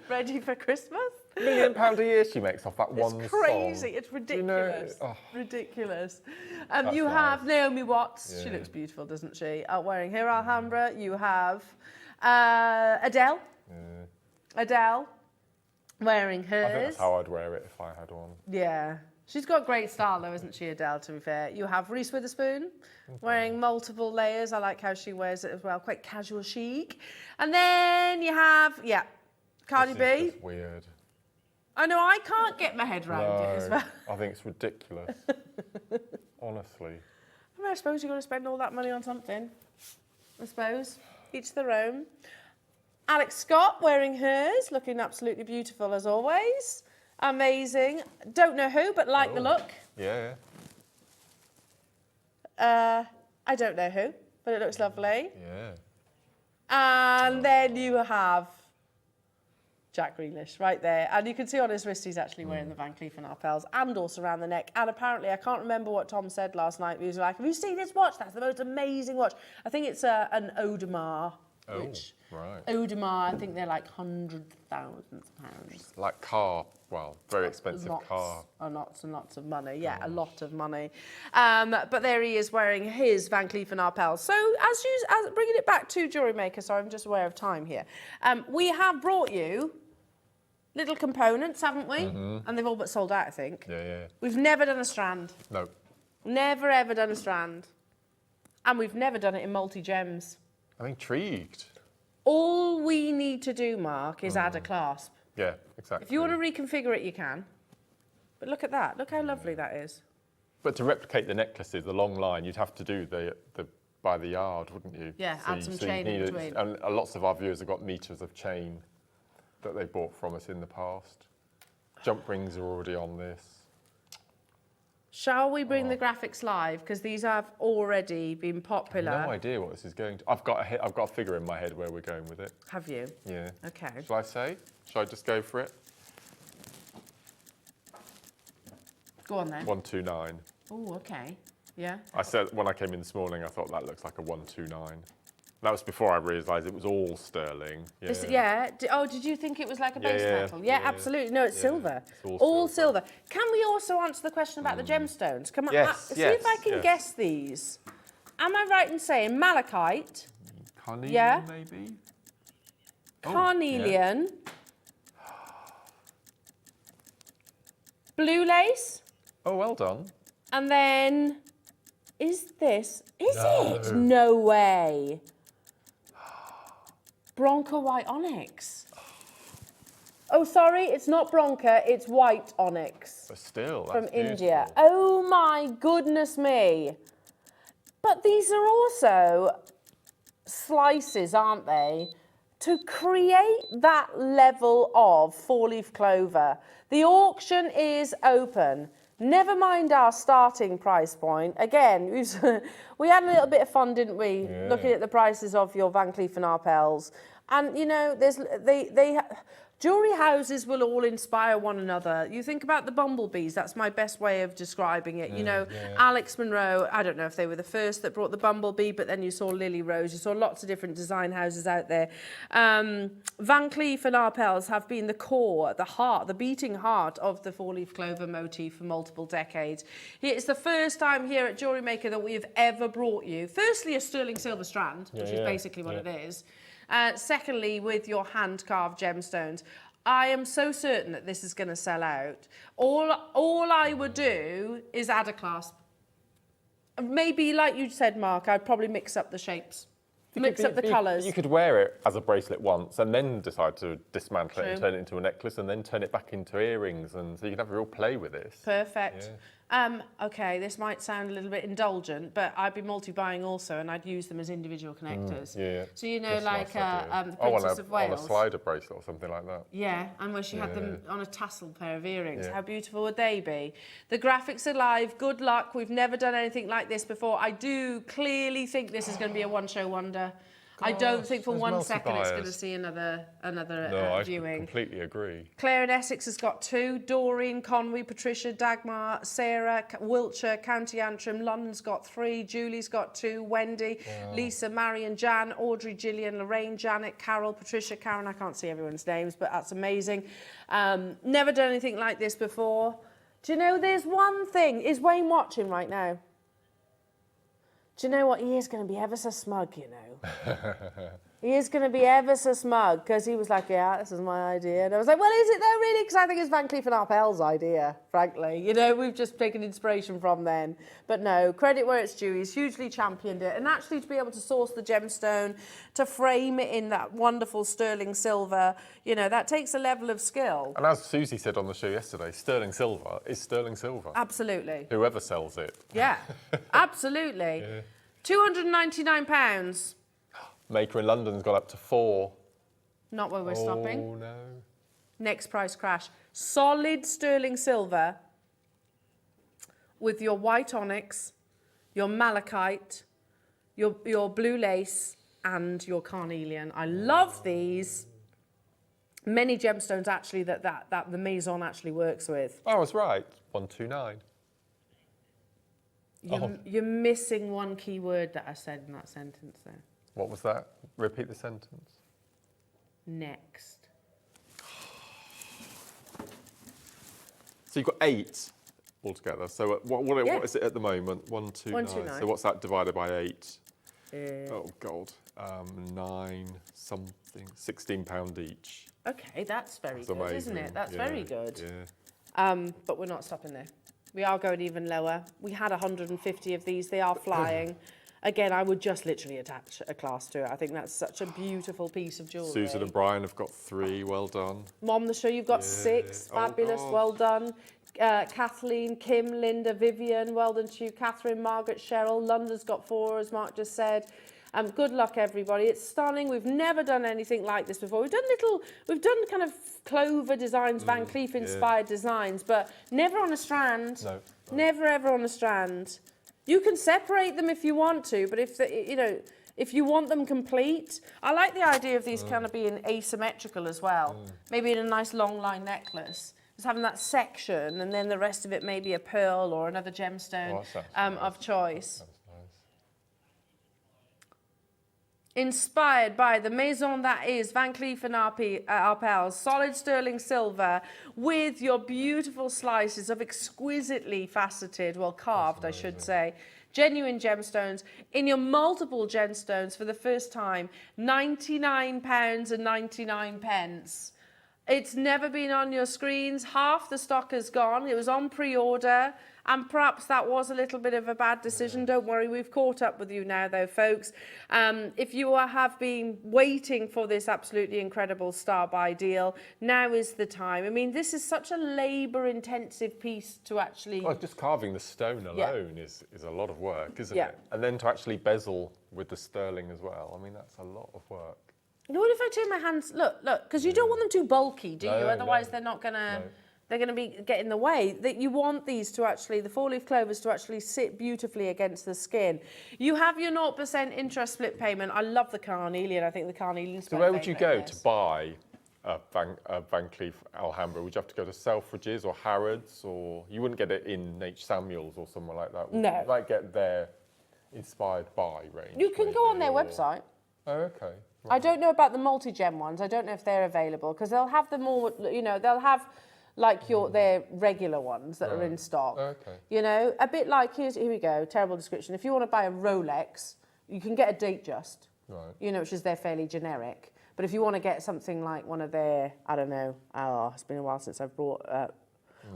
Ready for Christmas. £1 million a year she makes off that one song. It's crazy. It's ridiculous. You know, ridiculous. You have Naomi Watts. Yeah. She looks beautiful, doesn't she? Wearing her Alhambra. You have Adele. Adele wearing hers. I think that's how I'd wear it if I had one. Yeah. She's got great style though, isn't she, Adele, to be fair? You have Reese Witherspoon wearing multiple layers. I like how she wears it as well. Quite casual chic. And then you have, Cardi B. Just weird. I know, I can't get my head around it as well. I think it's ridiculous. Honestly. I mean, I suppose you've got to spend all that money on something. I suppose. Each their own. Alex Scott wearing hers, looking absolutely beautiful as always. Amazing. Don't know who, but like the look. Yeah. I don't know who, but it looks lovely. Yeah. And then you have Jack Grealish right there. And you can see on his wrist he's actually wearing the Van Cleef & Arpels and also around the neck. And apparently, I can't remember what Tom said last night. He was like, have you seen this watch? That's the most amazing watch. I think it's an Audemars. Right. Audemars, I think they're like £100,000. Like car, well, very expensive car. Lots and lots of money. Yeah, a lot of money. But there he is wearing his Van Cleef & Arpels. So as bringing it back to Jewellery Maker, sorry, I'm just aware of time here. We have brought you little components, haven't we? And they've all but sold out, I think. Yeah. We've never done a strand. No. Never, ever done a strand. And we've never done it in multi-gems. I'm intrigued. All we need to do, Mark, is add a clasp. Yeah, exactly. If you want to reconfigure it, you can. But look at that. Look how lovely that is. But to replicate the necklaces, the long line, you'd have to do the by the yard, wouldn't you? Yeah, add some chain in between. And lots of our viewers have got meters of chain that they bought from us in the past. Jump rings are already on this. Shall we bring the graphics live? Because these have already been popular. I have no idea what this is going to. I've got a figure in my head where we're going with it. Have you? Yeah. Okay. Shall I say? Shall I just go for it? Go on then. 129. Oh, okay. Yeah. I said when I came in this morning, I thought that looks like a 129. That was before I realised it was all sterling. Yeah. Did you think it was like a base Yeah, metal? Yeah, yeah. absolutely. No, it's silver. It's all silver. Can we also answer the question about the gemstones? Come on, Yes, see if I can guess these. Am I right in saying malachite? Carnelian, maybe? Carnelian. Blue lace. Oh, well done. And then, is it? No way. Bronca white onyx. Oh, sorry, it's not Bronca, it's white onyx. But still, that's from India. beautiful. Oh my goodness me. But these are also slices, aren't they? To create that level of four-leaf clover. The auction is open. Never mind our starting price point. Again, we had a little bit of fun, didn't we? Yeah. Looking at the prices of your Van Cleef & Arpels. And, you know, jewellery houses will all inspire one another. You think about the bumblebees, that's my best way of describing it. You know, Alex Monroe, I don't know if they were the first that brought the bumblebee, but then you saw Lily Rose, you saw lots of different design houses out there. Van Cleef & Arpels have been the core, the heart, the beating heart of the four-leaf clover motif for multiple decades. It's the first time here at Jewellery Maker that we have ever brought you, firstly, a sterling silver strand, which is basically what it is. Secondly, with your hand-carved gemstones. I am so certain that this is going to sell out. All I would do is add a clasp. Maybe, like you said, Mark, I'd probably mix up the shapes. Mix up the colours. You could wear it as a bracelet once and then decide to dismantle it and turn it into a necklace and then turn it back into earrings. And so you can have a real play with this. Perfect. Yeah. Okay, this might sound a little bit indulgent, but I'd be multi-buying also, and I'd use them as individual connectors. So, you know, like the Princess of Wales. On a slider bracelet or something like that. Yeah, and where she had them on a tassel pair of earrings. How beautiful would they be? The graphics are live. Good luck. We've never done anything like this before. I do clearly think this is going to be a one-show wonder. I don't think for there's one second it's going to multi-buyers. see another No, I viewing. completely agree. Claire in Essex has got 2. Doreen, Conwy, Patricia, Dagmar, Sarah, Wiltshire, County Antrim. London's got 3. Julie's got 2. Wendy, Lisa, Marion, Jan, Audrey, Gillian, Lorraine, Janet, Carol, Patricia, Karen. I can't see everyone's names, but that's amazing. Never done anything like this before. Do you know, there's one thing. Is Wayne watching right now? Do you know what? He is going to be ever so smug, you know. He is going to be ever so smug because he was like, yeah, this is my idea. And I was like, well, is it though, really? Because I think it's Van Cleef and Arpels' idea, frankly. You know, we've just taken inspiration from them. But no, credit where it's due. He's hugely championed it. And actually to be able to source the gemstone, to frame it in that wonderful sterling silver, you know, that takes a level of skill. And as Susie said on the show yesterday, sterling silver is sterling silver. Absolutely. Whoever sells it. Yeah, absolutely. Yeah. £299. Maker in London's got up to 4. Not where we're stopping. Oh, no. Next price crash. Solid sterling silver with your white onyx, your malachite, your blue lace, and your carnelian. I love these. Many gemstones actually that the Maison actually works with. I was right. 129. You're missing one key word that I said in that sentence there. What was that? Repeat the sentence. Next. So you've got 8 altogether. So what Yeah. is it at the moment? 129. 129. So what's that divided by 8? Uh, Oh, God. 9 something. £16 each. Okay, that's very That's good, isn't amazing. it? That's Yeah, very good. Yeah. But we're not stopping there. We are going even lower. We had 150 of these. They are flying. Again, I would just literally attach a class to it. I think that's such a beautiful piece of jewellery. Susan and Brian have got 3. Well done. Mom, the show you've got 6. Oh, Fabulous. God. Well done. Kathleen, Kim, Linda, Vivian. Well done to you. Catherine, Margaret, Cheryl. London's got 4, as Mark just said. Good luck, everybody. It's stunning. We've never done anything like this before. We've done kind of clover designs, Van Cleef inspired designs, but never on a strand. No. Never ever on a strand. You can separate them if you want to, but if you want them complete, I like the idea of these kind of being asymmetrical as well. Maybe in a nice long line necklace. Just having that section and then the rest of it maybe a pearl or another gemstone of choice. Inspired by the Maison that is Van Cleef and Arpels, solid sterling silver with your beautiful slices of exquisitely faceted, well carved I should say, genuine gemstones in your multiple gemstones for the first time, £99.99. It's never been on your screens. Half the stock has gone. It was on pre-order. And perhaps that was a little bit of a bad decision. Don't worry, we've caught up with you now, though, folks. If you have been waiting for this absolutely incredible Star Buy deal, now is the time. I mean, this is such a labour-intensive piece to actually... Well, just carving the stone alone is a lot of work, isn't it? And then to actually bezel with the sterling as well. I mean, that's a lot of work. What if I turn my hands... Look, because you don't want them too bulky, do you? No, Otherwise, no. they're not going to... No. They're going to be getting in the way. That you want these to actually, the 4-leaf clovers to actually sit beautifully against the skin. You have your 0% interest split payment. I love the carnelian. I think the carnelian's So where would you go to buy a Van Cleef Alhambra? Would you have to go to Selfridges or Harrods, or you wouldn't get it in H. Samuel's or somewhere like that? No. You might get their inspired by range. You can go on their or- website. Oh, okay. I don't know about the multi-gem ones. I don't know if they're available because they'll have them all, you know, they'll have like their regular ones that are in stock. Okay. You know, a bit like, here we go, terrible description. If you want to buy a Rolex, you can get a Datejust, Right. you know, which is they're fairly generic. But if you want to get something like one of their, I don't know, it's been a while since I've brought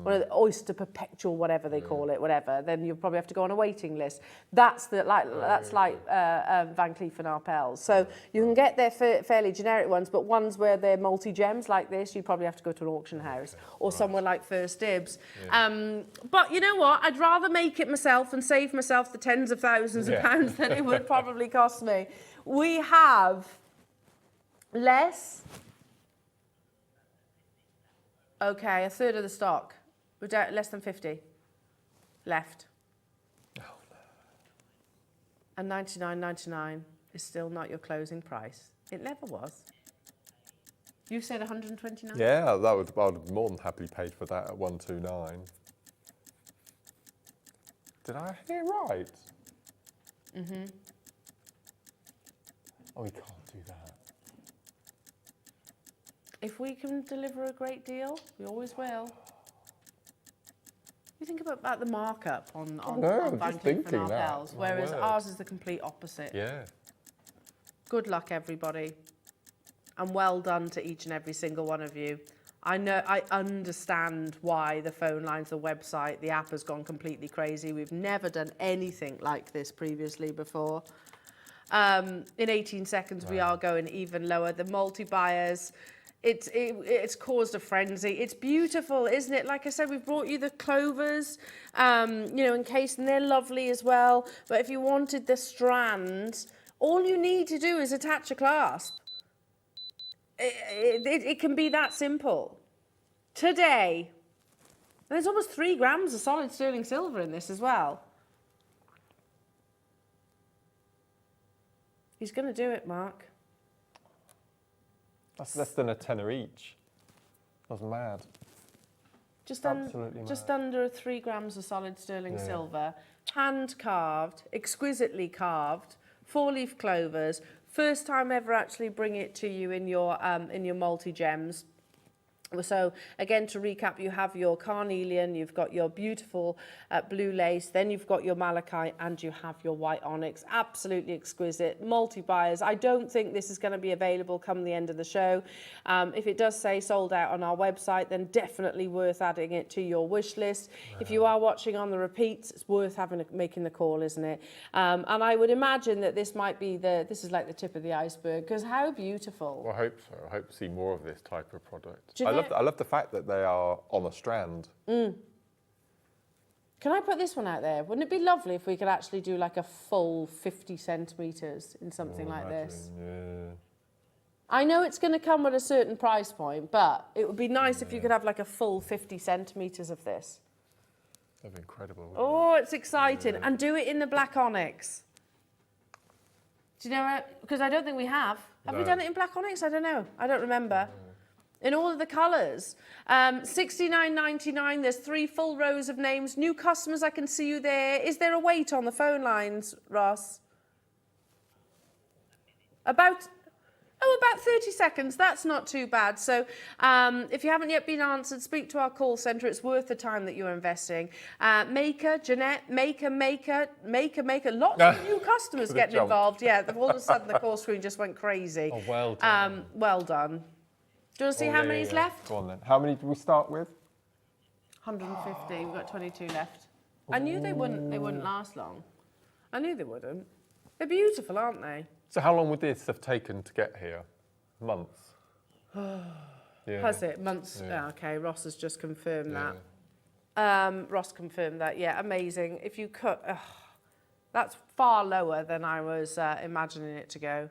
one of the Oyster Perpetual, whatever they call it, whatever, then you'll probably have to go on a waiting list. That's like Van Cleef and Arpels. So you can get their fairly generic ones, but ones where they're multi-gems like this, you probably have to go to an auction house or somewhere like First Dibs. Yeah. But you know what? I'd rather make it myself and save myself the tens of thousands of pounds than it would probably cost me. We have less... Okay, a third of the stock. We're down less than 50 left. Oh, no. And 99.99. is still not your closing price. It never was. You said 129? Yeah, I would have more than happily paid for that at 129. Did I hear right? Mm-hmm. Oh, we can't do that. If we can deliver a great deal, we always will. You think about the markup on I'm just thinking and that. Arpels, whereas ours is the complete opposite. Yeah. Good luck, everybody. And well done to each and every single one of you. I understand why the phone lines, the website, the app has gone completely crazy. We've never done anything like this previously before. In 18 seconds, we are going even lower. The multi-buyers, it's caused a frenzy. It's beautiful, isn't it? Like I said, we've brought you the clovers, encased, and they're lovely as well. But if you wanted the strands, all you need to do is attach a clasp. It can be that simple. Today, there's almost 3 grams of solid sterling silver in this as well. He's going to do it, Mark. That's less than a tenner each. That's mad. Just Absolutely under 3 grams of solid sterling silver, hand carved, exquisitely carved, 4-leaf clovers. First time ever actually bring it to you in your multi-gems. So again, to recap, you have your carnelian, you've got your beautiful blue lace, then you've got your malachite, and you have your white onyx. Absolutely exquisite. Multi-buyers. I don't think this is going to be available come the end of the show. If it does say sold out on our website, then definitely worth adding it to your wish list. Wow. If you are watching on the repeats, it's worth making the call, isn't it? And I would imagine that this might be this is like the tip of the iceberg, because how beautiful. Well, I hope so. I hope to see more of this type of product. I love the fact that they are on a strand. Can I put this one out there? Wouldn't it be lovely if we could actually do like a full 50 centimetres in something like this? Yeah. I know it's going to come at a certain price point, but it would be nice if you could have like a full 50 centimetres of this. That'd be incredible. Oh, it's exciting. And do it in the black onyx. Do you know, because I don't think we have. Have we done it in black onyx? I don't know. I don't remember. In all of the colours. $69.99, there's 3 full rows of names. New customers, I can see you there. Is there a wait on the phone lines, Ross? About 30 seconds. That's not too bad. So if you haven't yet been answered, speak to our call centre. It's worth the time that you're investing. Maker, Jeanette, Maker. Lots of new customers getting involved. Yeah, all of a sudden the call screen just went crazy. Oh, well done. Well done. Do you want to see how many's left? Go on then. How many do we start with? 150. We've got 22 left. I knew they wouldn't last long. I knew they wouldn't. They're beautiful, aren't they? So how long would this have taken to get here? Months? Yeah. Has it? Months? Yeah. Oh, okay, Ross has just confirmed that. Ross confirmed that. Yeah, amazing. If you cut... that's far lower than I was imagining it to go.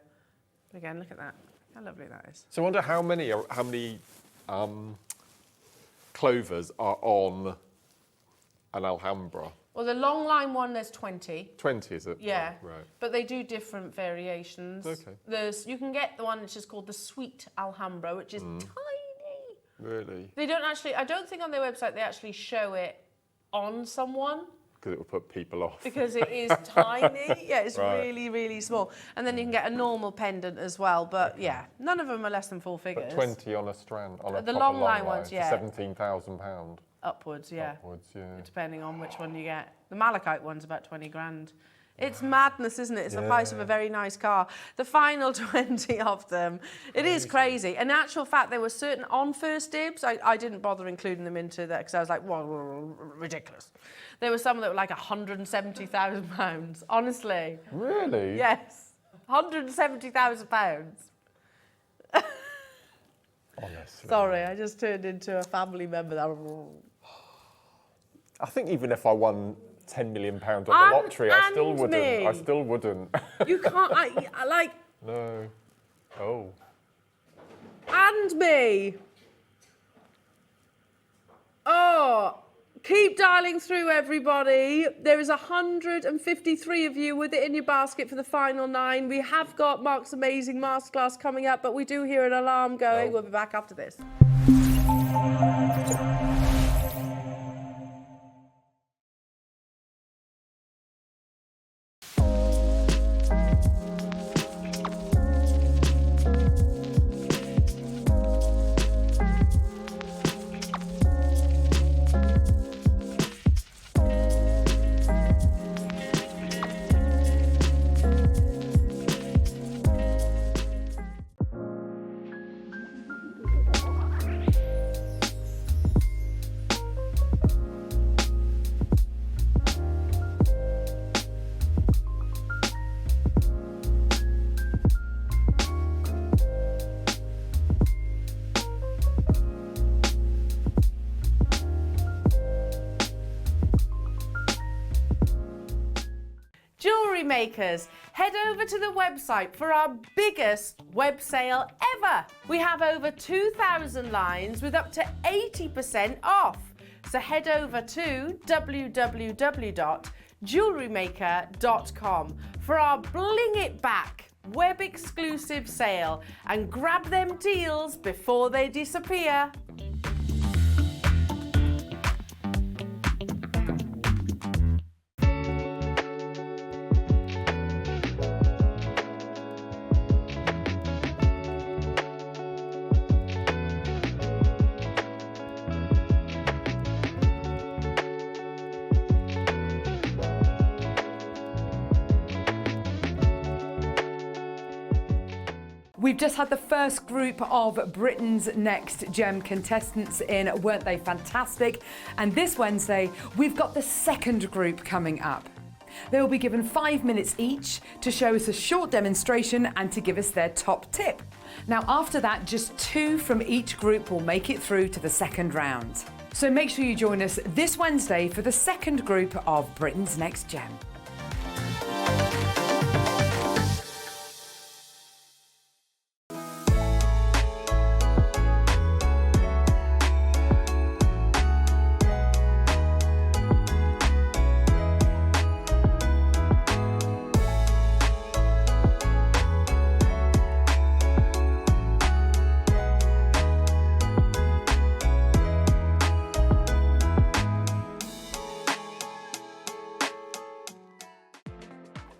But again, look at that. How lovely that is. So I wonder how many clovers are on an Alhambra? Well, the long line one, there's 20. 20, is it? Yeah. Right. But they do different variations. Okay. You can get the one which is called the Sweet Alhambra, which is tiny. Really? They don't actually, I don't think on their website they actually show it on someone. Because it will put people off. Because it is tiny. Yeah, it's really, really small. And then you can get a normal pendant as well. But yeah, none of them are less than 4 figures. But 20 on a strand, on a the proper long line ones, yeah. £17,000. Upwards, yeah. Upwards, yeah. Depending on which one you get. The malachite one's about 20 grand. It's madness, isn't it? It's the price of a very nice car. The final 20 of them. It is crazy. In actual fact, there were certain on first dibs. I didn't bother including them into that because I was like, well, ridiculous. There were some that were like £170,000. Honestly. Really? Yes. £170,000. Honestly. Sorry, I just turned into a family member. I think even if I won £10 million on the lottery, I still wouldn't. I still wouldn't. You can't, I like... No. Oh. And me. Oh, Keep dialing through, everybody. There is 153 of you with it in your basket for the final 9. We have got Mark's amazing masterclass coming up, but we do hear an alarm going. We'll be back after this. Makers, head over to the website for our biggest web sale ever. We have over 2,000 lines with up to 80% off. So head over to www.jewellerymaker.com for our Bling It Back web exclusive sale and grab them deals before they disappear. We've just had the first group of Britain's Next Gem contestants in. Weren't they fantastic? And this Wednesday, we've got the second group coming up. They will be given 5 minutes each to show us a short demonstration and to give us their top tip. Now, after that, just 2 from each group will make it through to the second round. So make sure you join us this Wednesday for the second group of Britain's Next Gem.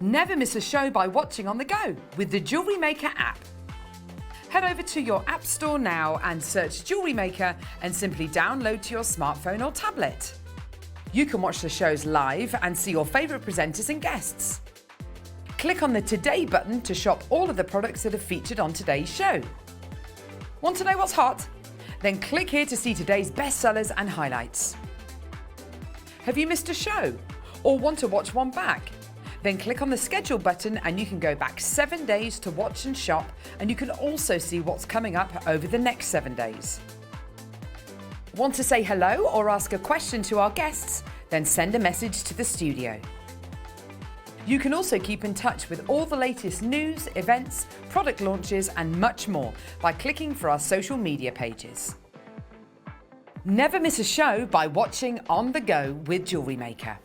Never miss a show by watching on the go with the Jewellery Maker app. Head over to your app store now and search Jewellery Maker and simply download to your smartphone or tablet. You can watch the shows live and see your favourite presenters and guests. Click on the Today button to shop all of the products that are featured on today's show. Want to know what's hot? Then click here to see today's bestsellers and highlights. Have you missed a show or want to watch one back? Then click on the schedule button and you can go back 7 days to watch and shop, and you can also see what's coming up over the next 7 days. Want to say hello or ask a question to our guests? Then send a message to the studio. You can also keep in touch with all the latest news, events, product launches and much more by clicking for our social media pages. Never miss a show by watching On The Go with Jewellery Maker.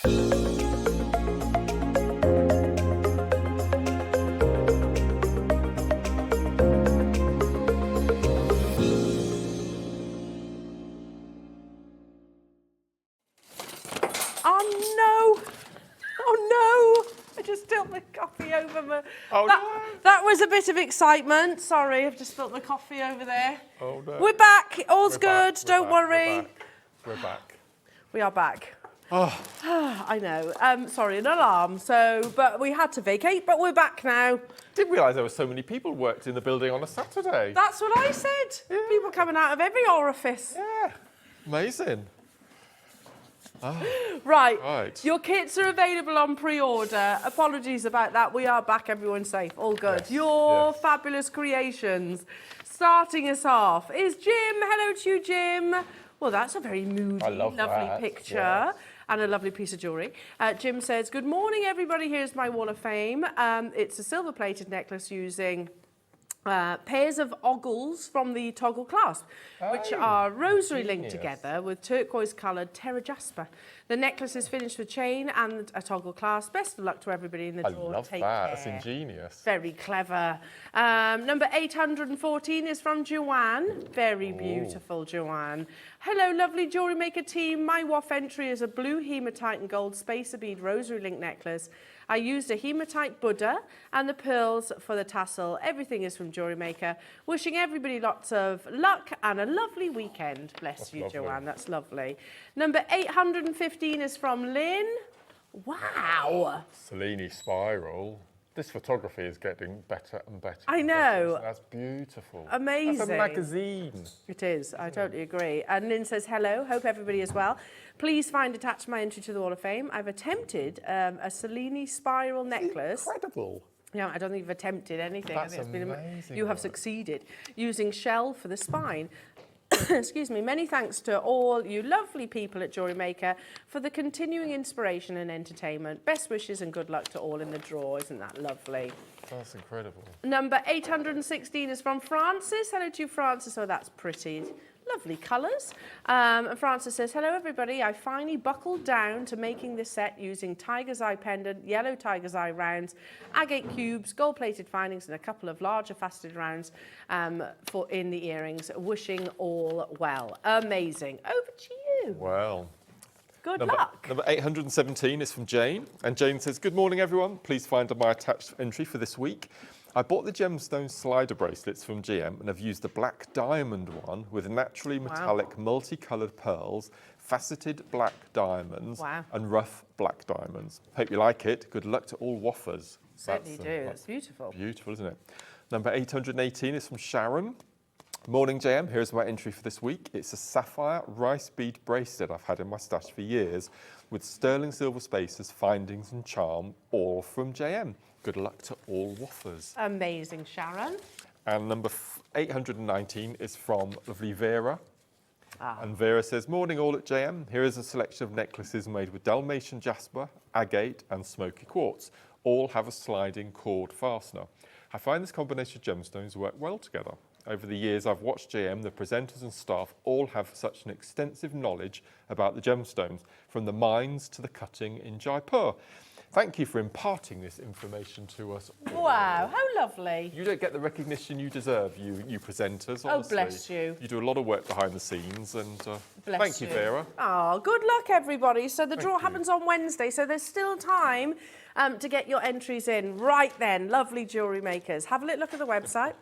Oh no! Oh no! I just spilled my coffee over my... Oh no! That was a bit of excitement. Sorry, I've just spilled my coffee over there. Oh no. We're back. All's We're good. back, Don't worry. We're back. We are back. Oh. I know. Sorry, an alarm. But we had to vacate, but we're back now. Didn't realise there were so many people worked in the building on a Saturday. That's what I said. Yeah. People coming out of every orifice. Yeah. Amazing. Right. Your kits are available on pre-order. Apologies about that. We are back. Everyone's safe. All good. Yes. Your fabulous creations. Starting us off is Jim. Hello to you, Jim. Well, that's a very moody, lovely that. picture. Yeah. And a lovely piece of jewellery. Jim says, good morning, everybody. Here's my Wall of Fame. It's a silver-plated necklace using pairs of ogles from the toggle clasp, which are rosary linked together with turquoise-coloured terra jasper. The necklace is finished with chain and a toggle clasp. Best of luck to everybody in the draw. I love Take that. care. That's ingenious. Very clever. Number 814 is from Joanne. Very beautiful, Joanne. Hello, lovely jewellery maker team. My WOF entry is a blue hematite and gold spacer bead rosary link necklace. I used a hematite Buddha and the pearls for the tassel. Everything is from Jewellery Maker. Wishing everybody lots of luck and a lovely weekend. Bless you, lovely. Joanne. That's lovely. Number 815 is from Lynn. Wow. Cellini spiral. This photography is getting better and better. I know. That's beautiful. Amazing. That's a magazine. It is. I totally agree. And Lynn says, hello. Hope everybody is well. Please find attached my entry to the Wall of Fame. I've attempted a Cellini spiral necklace. Incredible. Yeah, I don't think you've attempted anything. That's I think it's amazing. been you have succeeded using shell for the spine. Excuse me. Many thanks to all you lovely people at Jewellery Maker for the continuing inspiration and entertainment. Best wishes and good luck to all in the draw. Isn't that lovely? That's incredible. Number 816 is from Francis. Hello to you, Francis. Oh, that's pretty. Lovely colours. And Francis says, hello everybody, I finally buckled down to making this set using tiger's eye pendant, yellow tiger's eye rounds, agate cubes, gold-plated findings and a couple of larger faceted rounds in the earrings. Wishing all well. Amazing. Over to you. Well. Good luck. Number 817 is from Jane. And Jane says, good morning everyone. Please find my attached entry for this week. I bought the gemstone slider bracelets from GM and have used a black diamond one with naturally metallic multicoloured pearls, faceted black diamonds and rough black diamonds. Hope you like it. Good luck to all woffers. Certainly do. That's beautiful. Beautiful, isn't it? Number 818 is from Sharon. Morning JM, here's my entry for this week. It's a sapphire rice bead bracelet I've had in my stash for years with sterling silver spacers, findings and charm, all from JM. Good luck to all woffers. Amazing, Sharon. And number 819 is from lovely Vera. And Vera says, morning all at JM. Here is a selection of necklaces made with Dalmatian jasper, agate and smoky quartz. All have a sliding cord fastener. I find this combination of gemstones work well together. Over the years, I've watched JM, the presenters and staff all have such an extensive knowledge about the gemstones, from the mines to the cutting in Jaipur. Thank you for imparting this information to us all. Wow, how lovely. You don't get the recognition you deserve, you presenters, honestly. Oh, bless you. You do a lot of work behind the scenes, and thank you, Vera. Oh, good luck, everybody. So the draw happens on Wednesday, so there's still time to get your entries in. Right then, lovely jewellery makers. Have a little look at the website.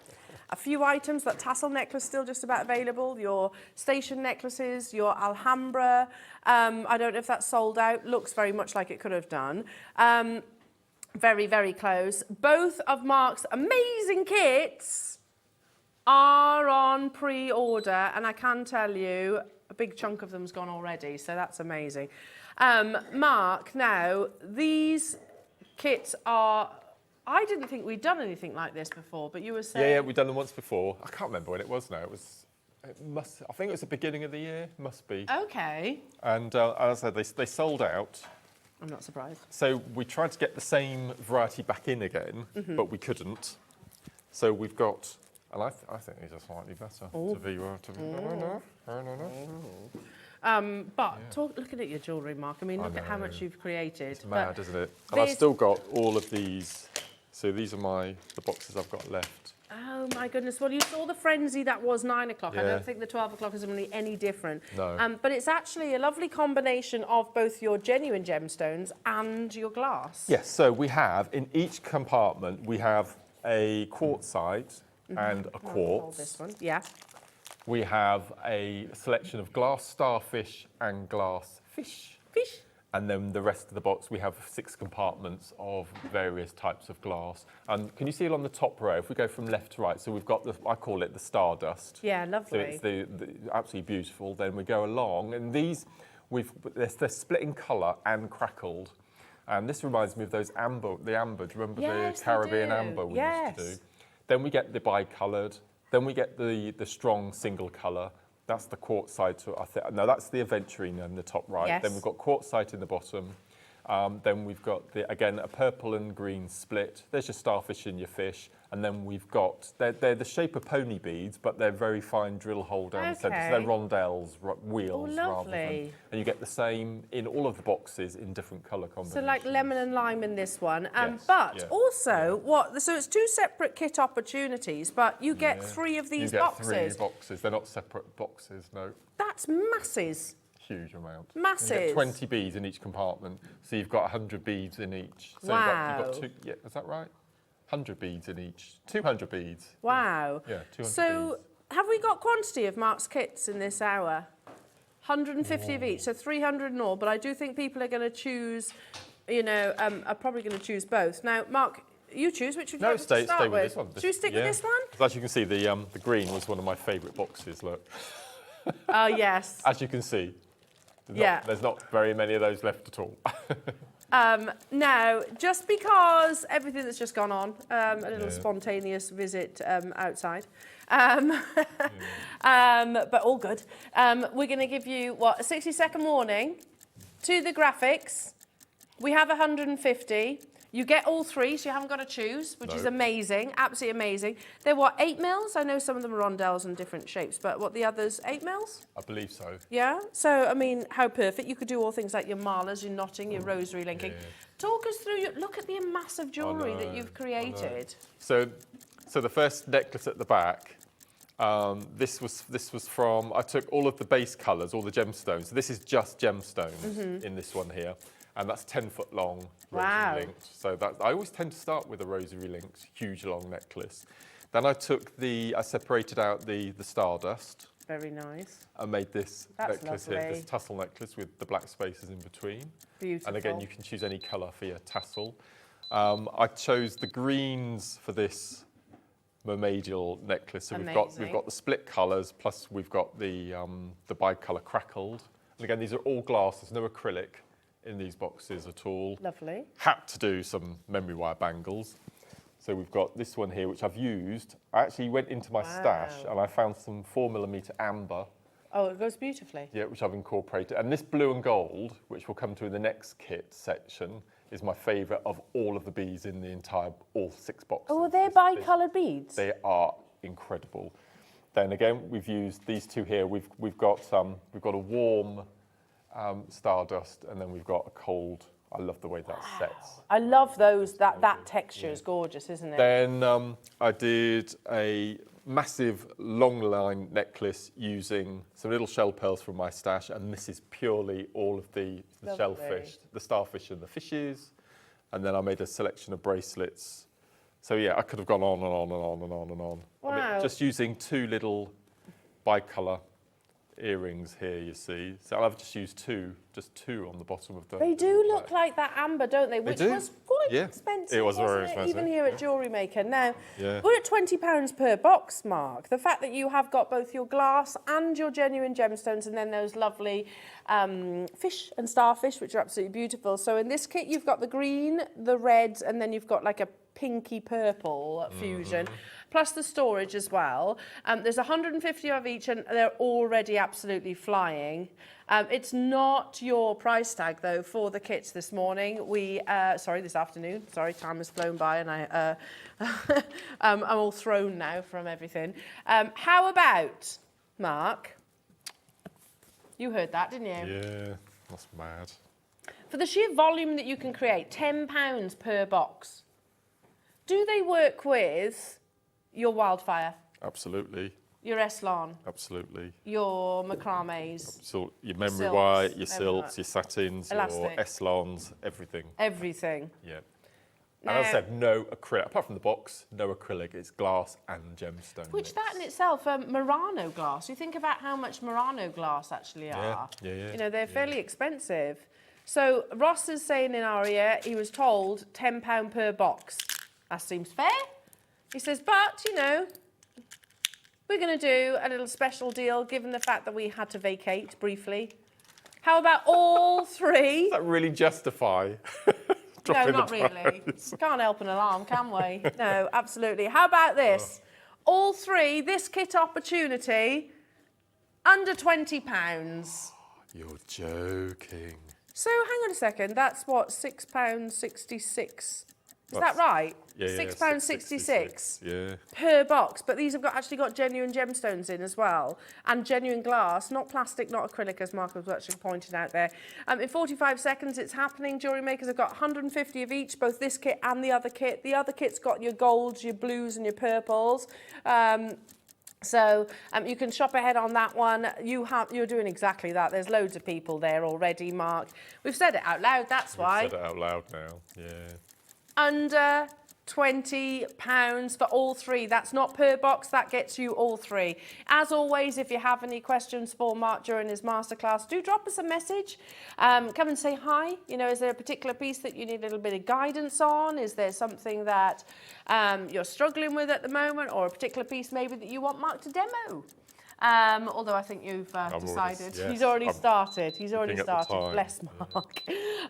A few items, that tassel necklace still just about available, your station necklaces, your Alhambra. I don't know if that's sold out. Looks very much like it could have done. Very, very close. Both of Mark's amazing kits are on pre-order, and I can tell you a big chunk of them's gone already, so that's amazing. Mark, now, these kits are... I didn't think we'd done anything like this before, but you were saying... Yeah, we've done them once before. I can't remember when it was now. I think it was the beginning of the year, must be. Okay. And as I said, they sold out. I'm not surprised. So we tried to get the same variety back in again, but we couldn't. So we've got, and I think these are slightly better. Looking at your jewellery, Mark, I mean, look at how much you've created. It's mad, isn't it? And I've still got all of these. So these are the boxes I've got left. Oh my goodness! Well, you saw the frenzy that was 9 o'clock. Yeah. I don't think the 12 o'clock is really any different. No. But it's actually a lovely combination of both your genuine gemstones and your glass. Yes. So we have in each compartment we have a quartzite and a quartz. Hold this one. Yeah. We have a selection of glass starfish and glass fish. Fish. And then the rest of the box, we have 6 compartments of various types of glass. And can you see it on the top row? If we go from left to right, so we've got I call it the stardust. Yeah, lovely. So it's the absolutely beautiful. Then we go along, and these, they're split in colour and crackled. And this reminds me of those amber, the amber. Do you remember the Caribbean amber we used to do? Then we get the bi-coloured. Then we get the strong single colour. That's the quartzite. No, that's the aventurine in the top right. Yes. Then we've got quartzite in the bottom. Then we've got, again, a purple and green split. There's your starfish and your fish. And then we've got, they're the shape of pony beads, but they're very fine drill hole down the centre. So they're rondelles, wheels, rather than. And you get the same in all of the boxes in different colour combinations. So like lemon and lime in this one. Also, so it's 2 separate kit opportunities, but you get 3 of these boxes. You get 3 boxes. They're not separate boxes, no. That's masses. Huge amount. Masses. You get 20 beads in each compartment, so you've got 100 beads in each. So wow. You've got 2, yeah, is that right? 100 beads in each. 200 beads. Wow. Yeah, 200 so beads. Have we got quantity of Mark's kits in this hour? 150 of each, so 300 in all, but I do think people are going to choose, are probably going to choose both. Now, Mark, you choose which would you like to start stay with with? this one. Should we stick with this one? As you can see, the green was one of my favourite boxes, look. Oh, yes. As you can see. There's not very many of those left at all. Now, just because everything that's just gone on, a little spontaneous visit outside, but all good, we're going to give you, a 60-second warning to the graphics. We have 150. You get all 3, so you haven't got to choose, which is amazing, absolutely amazing. They're 8 mils? I know some of them are rondelles and different shapes, but the others, 8 mils? I believe so. Yeah? So, I mean, how perfect. You could do all things like your malas, your knotting, your rosary linking. Yeah. Talk us through, look at the massive jewellery that you've created. So the first necklace at the back, this was from, I took all of the base colours, all the gemstones. So this is just gemstones in this one here. And that's 10-foot long rosary linked. So I always tend to start with a rosary linked, huge long necklace. Then I separated out the stardust. Very nice. I made this necklace here, this tassel necklace with the black spaces in between. Beautiful. And again, you can choose any colour for your tassel. I chose the greens for this mermaidial necklace. So we've got the split colours, plus we've got the bi-colour crackled. And again, these are all glass, there's no acrylic in these boxes at all. Lovely. Had to do some memory wire bangles. So we've got this one here, which I've used. I actually went into my stash and I found some 4mm amber. Oh, it goes beautifully. Yeah, which I've incorporated. And this blue and gold, which we'll come to in the next kit section, is my favourite of all of the beads in the all 6 boxes. Oh, they're bi-coloured beads? They are incredible. Then again, we've used these 2 here. We've got a warm stardust, and then we've got a cold. I love the way that sets. I love those. That texture is gorgeous, isn't it? Then I did a massive long line necklace using some little shell pearls from my stash, and this is purely all of the shellfish, the starfish and the fishes. And then I made a selection of bracelets. So yeah, I could have gone on and on and on and on and on. Wow. I mean, just using 2 little bi-colour earrings here, you see. So I've just used 2 on the bottom of the... They do look like that amber, don't they? Which was quite Yeah. expensive, It was very wasn't it? expensive. Even here at Jewellery Maker. Now, Yeah. we're at £20 per box, Mark. The fact that you have got both your glass and your genuine gemstones, and then those lovely fish and starfish, which are absolutely beautiful. So in this kit, you've got the green, the red, and then you've got like a pinky purple fusion. Plus the storage as well. There's 150 of each, and they're already absolutely flying. It's not your price tag, though, for the kits this morning. This afternoon. Sorry, time has flown by, and I'm all thrown now from everything. How about, Mark, You heard that, didn't you? Yeah, that's mad. For the sheer volume that you can create, £10 per box. Do they work with your wildfire, Absolutely, your Eslon, absolutely. your macrames, So your memory Silks, white, your everything. silks, your satins, Elastic. your Eslons, everything. everything? Yeah. And as I Now- said, no acrylic, apart from the box, no acrylic, it's glass and gemstone. Which mix. that in itself, Murano glass. You think about how much Murano glass actually are. yeah, You know, they're yeah. fairly expensive. So Ross is saying in our ear, he was told £10 per box. That seems fair. He says, but, you know, we're going to do a little special deal given the fact that we had to vacate briefly. How about all three? Does that really justify? No, dropping not the really. price? Can't help an alarm, can we? No, absolutely. How about this? All three, this kit opportunity, under £20. You're joking. So hang on a second, that's what, £6.66? Is that That's- right? Yeah, yeah. £6.66 Yeah. per box, but these have actually got genuine gemstones in as well, and genuine glass, not plastic, not acrylic, as Mark was actually pointing out there. In 45 seconds, it's happening. Jewellery makers have got 150 of each, both this kit and the other kit. The other kit's got your golds, your blues, and your purples. So you can shop ahead on that one. You're doing exactly that. There's loads of people there already, Mark. We've said it out loud, that's why. Said it out loud now. Yeah. Under £20 for all three. That's not per box, that gets you all three. As always, if you have any questions for Mark during his masterclass, do drop us a message. Come and say hi. You know, is there a particular piece that you need a little bit of guidance on? Is there something that you're struggling with at the moment, or a particular piece maybe that you want Mark to demo? Although I think you've decided. yes, He's already I'm started. He's already looking at the started. time. Bless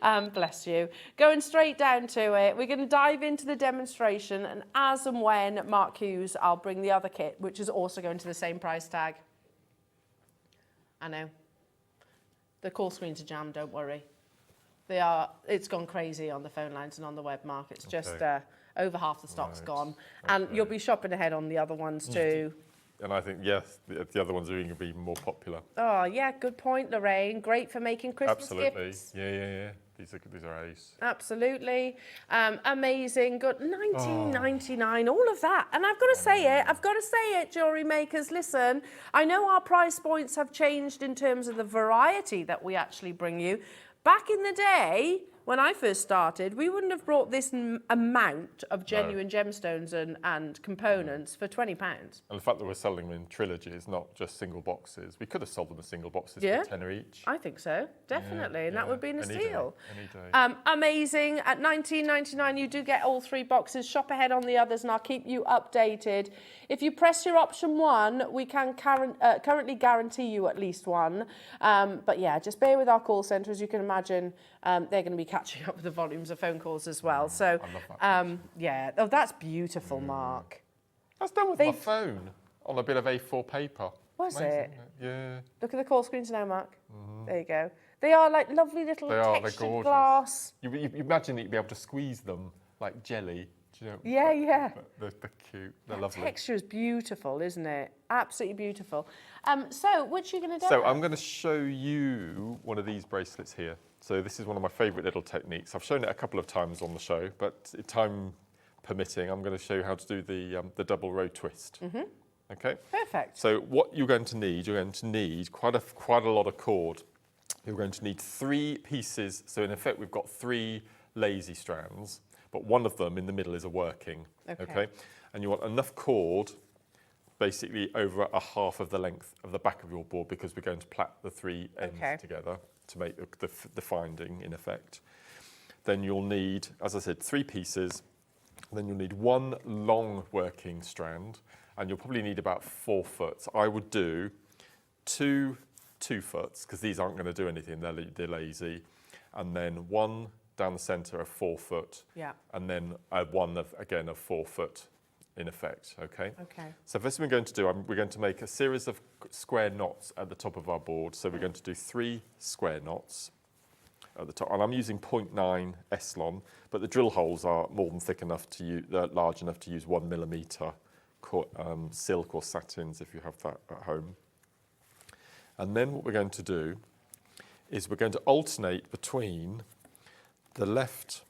Mark. Bless you. Going straight down to it, we're going to dive into the demonstration, and as and when Mark Hughes, I'll bring the other kit, which is also going to the same price tag. I know. The call screens are jammed, don't worry. It's gone crazy on the phone lines and on the web, Mark. It's just over half the stock's gone. And you'll be shopping ahead on the other ones too. And I think, yes, the other ones are going to be more popular. Oh, yeah, good point, Lorraine. Great for making Christmas Absolutely. gifts. Yeah. These are ace. Absolutely. Amazing. Good. $19.99, all of that. And I've got to say it, jewellery makers. Listen, I know our price points have changed in terms of the variety that we actually bring you. Back in the day, when I first started, we wouldn't have brought this amount of genuine gemstones and components for £20. And the fact that we're selling them in trilogies, not just single boxes. We could have sold them as single boxes Yeah. for £10 each. I think so, definitely, and that would be a Any steal. day, any day. Amazing. At $19.99, you do get all three boxes. Shop ahead on the others, and I'll keep you updated. If you press your option 1, we can currently guarantee you at least one. But yeah, just bear with our call centre. As you can imagine, they're going to be catching up with the volumes of phone calls as well. So, I love that. yeah. Oh, that's beautiful, Mark. That's done with my phone on a bit of A4 paper. Was Amazing, it? isn't Yeah. Look at the call screens now, Mark. There you go. They are like lovely little They are, they're textured gorgeous. glass. You imagine that you'd be able to squeeze them like jelly. Do you know? Yeah. They're cute. They're lovely. Texture is beautiful, isn't it? Absolutely beautiful. So, which are you going to do? So I'm going to show you one of these bracelets here. So this is one of my favourite little techniques. I've shown it a couple of times on the show, but time permitting, I'm going to show you how to do the double row twist. Okay. Perfect. So what you're going to need quite a lot of cord. You're going to need 3 pieces. So in effect, we've got 3 lazy strands, but one of them in the middle is a working. Okay. And you want enough cord, basically over a half of the length of the back of your board, because we're going to plait the 3 ends together to make the finding in effect. Then you'll need, as I said, 3 pieces. Then you'll need 1 long working strand, and you'll probably need about 4 foot. I would do 2 2-foots, because these aren't going to do anything, they're lazy. And then 1 down the centre of 4 foot. Yeah. And then one of 4 foot in effect, okay? Okay. So first thing we're going to do, we're going to make a series of square knots at the top of our board. So we're going to do 3 square knots at the top. And I'm using 0.9 Eslon, but the drill holes are more than thick enough to use, large enough to use 1 millimetre silk or satins if you have that at home. And then what we're going to do is we're going to alternate between the left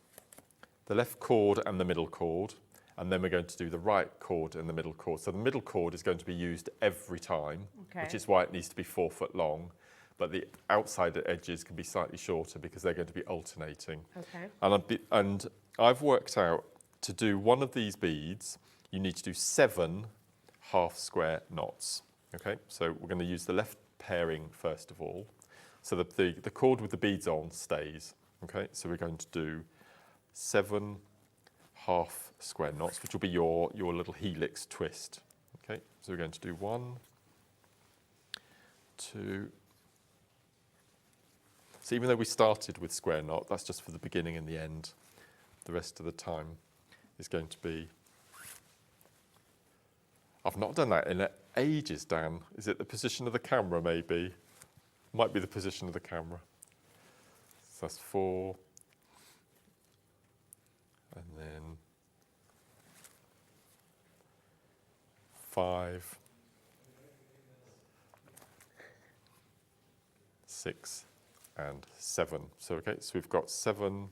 chord and the middle chord, and then we're going to do the right chord and the middle chord. So the middle chord is going to be used every time, which is why it needs to be 4 foot long, but the outside edges can be slightly shorter because they're going to be alternating. Okay. And I've worked out to do one of these beads, you need to do 7 half square knots. Okay, so we're going to use the left pairing first of all. So the cord with the beads on stays. Okay, so we're going to do 7 half square knots, which will be your little helix twist. Okay, so we're going to do 1, 2. So even though we started with square knot, that's just for the beginning and the end. The rest of the time is going to be. I've not done that in ages, Dan. Is it the position of the camera, maybe? Might be the position of the camera. So that's 4. And then 5, 6, and 7. So, okay, so we've got 7.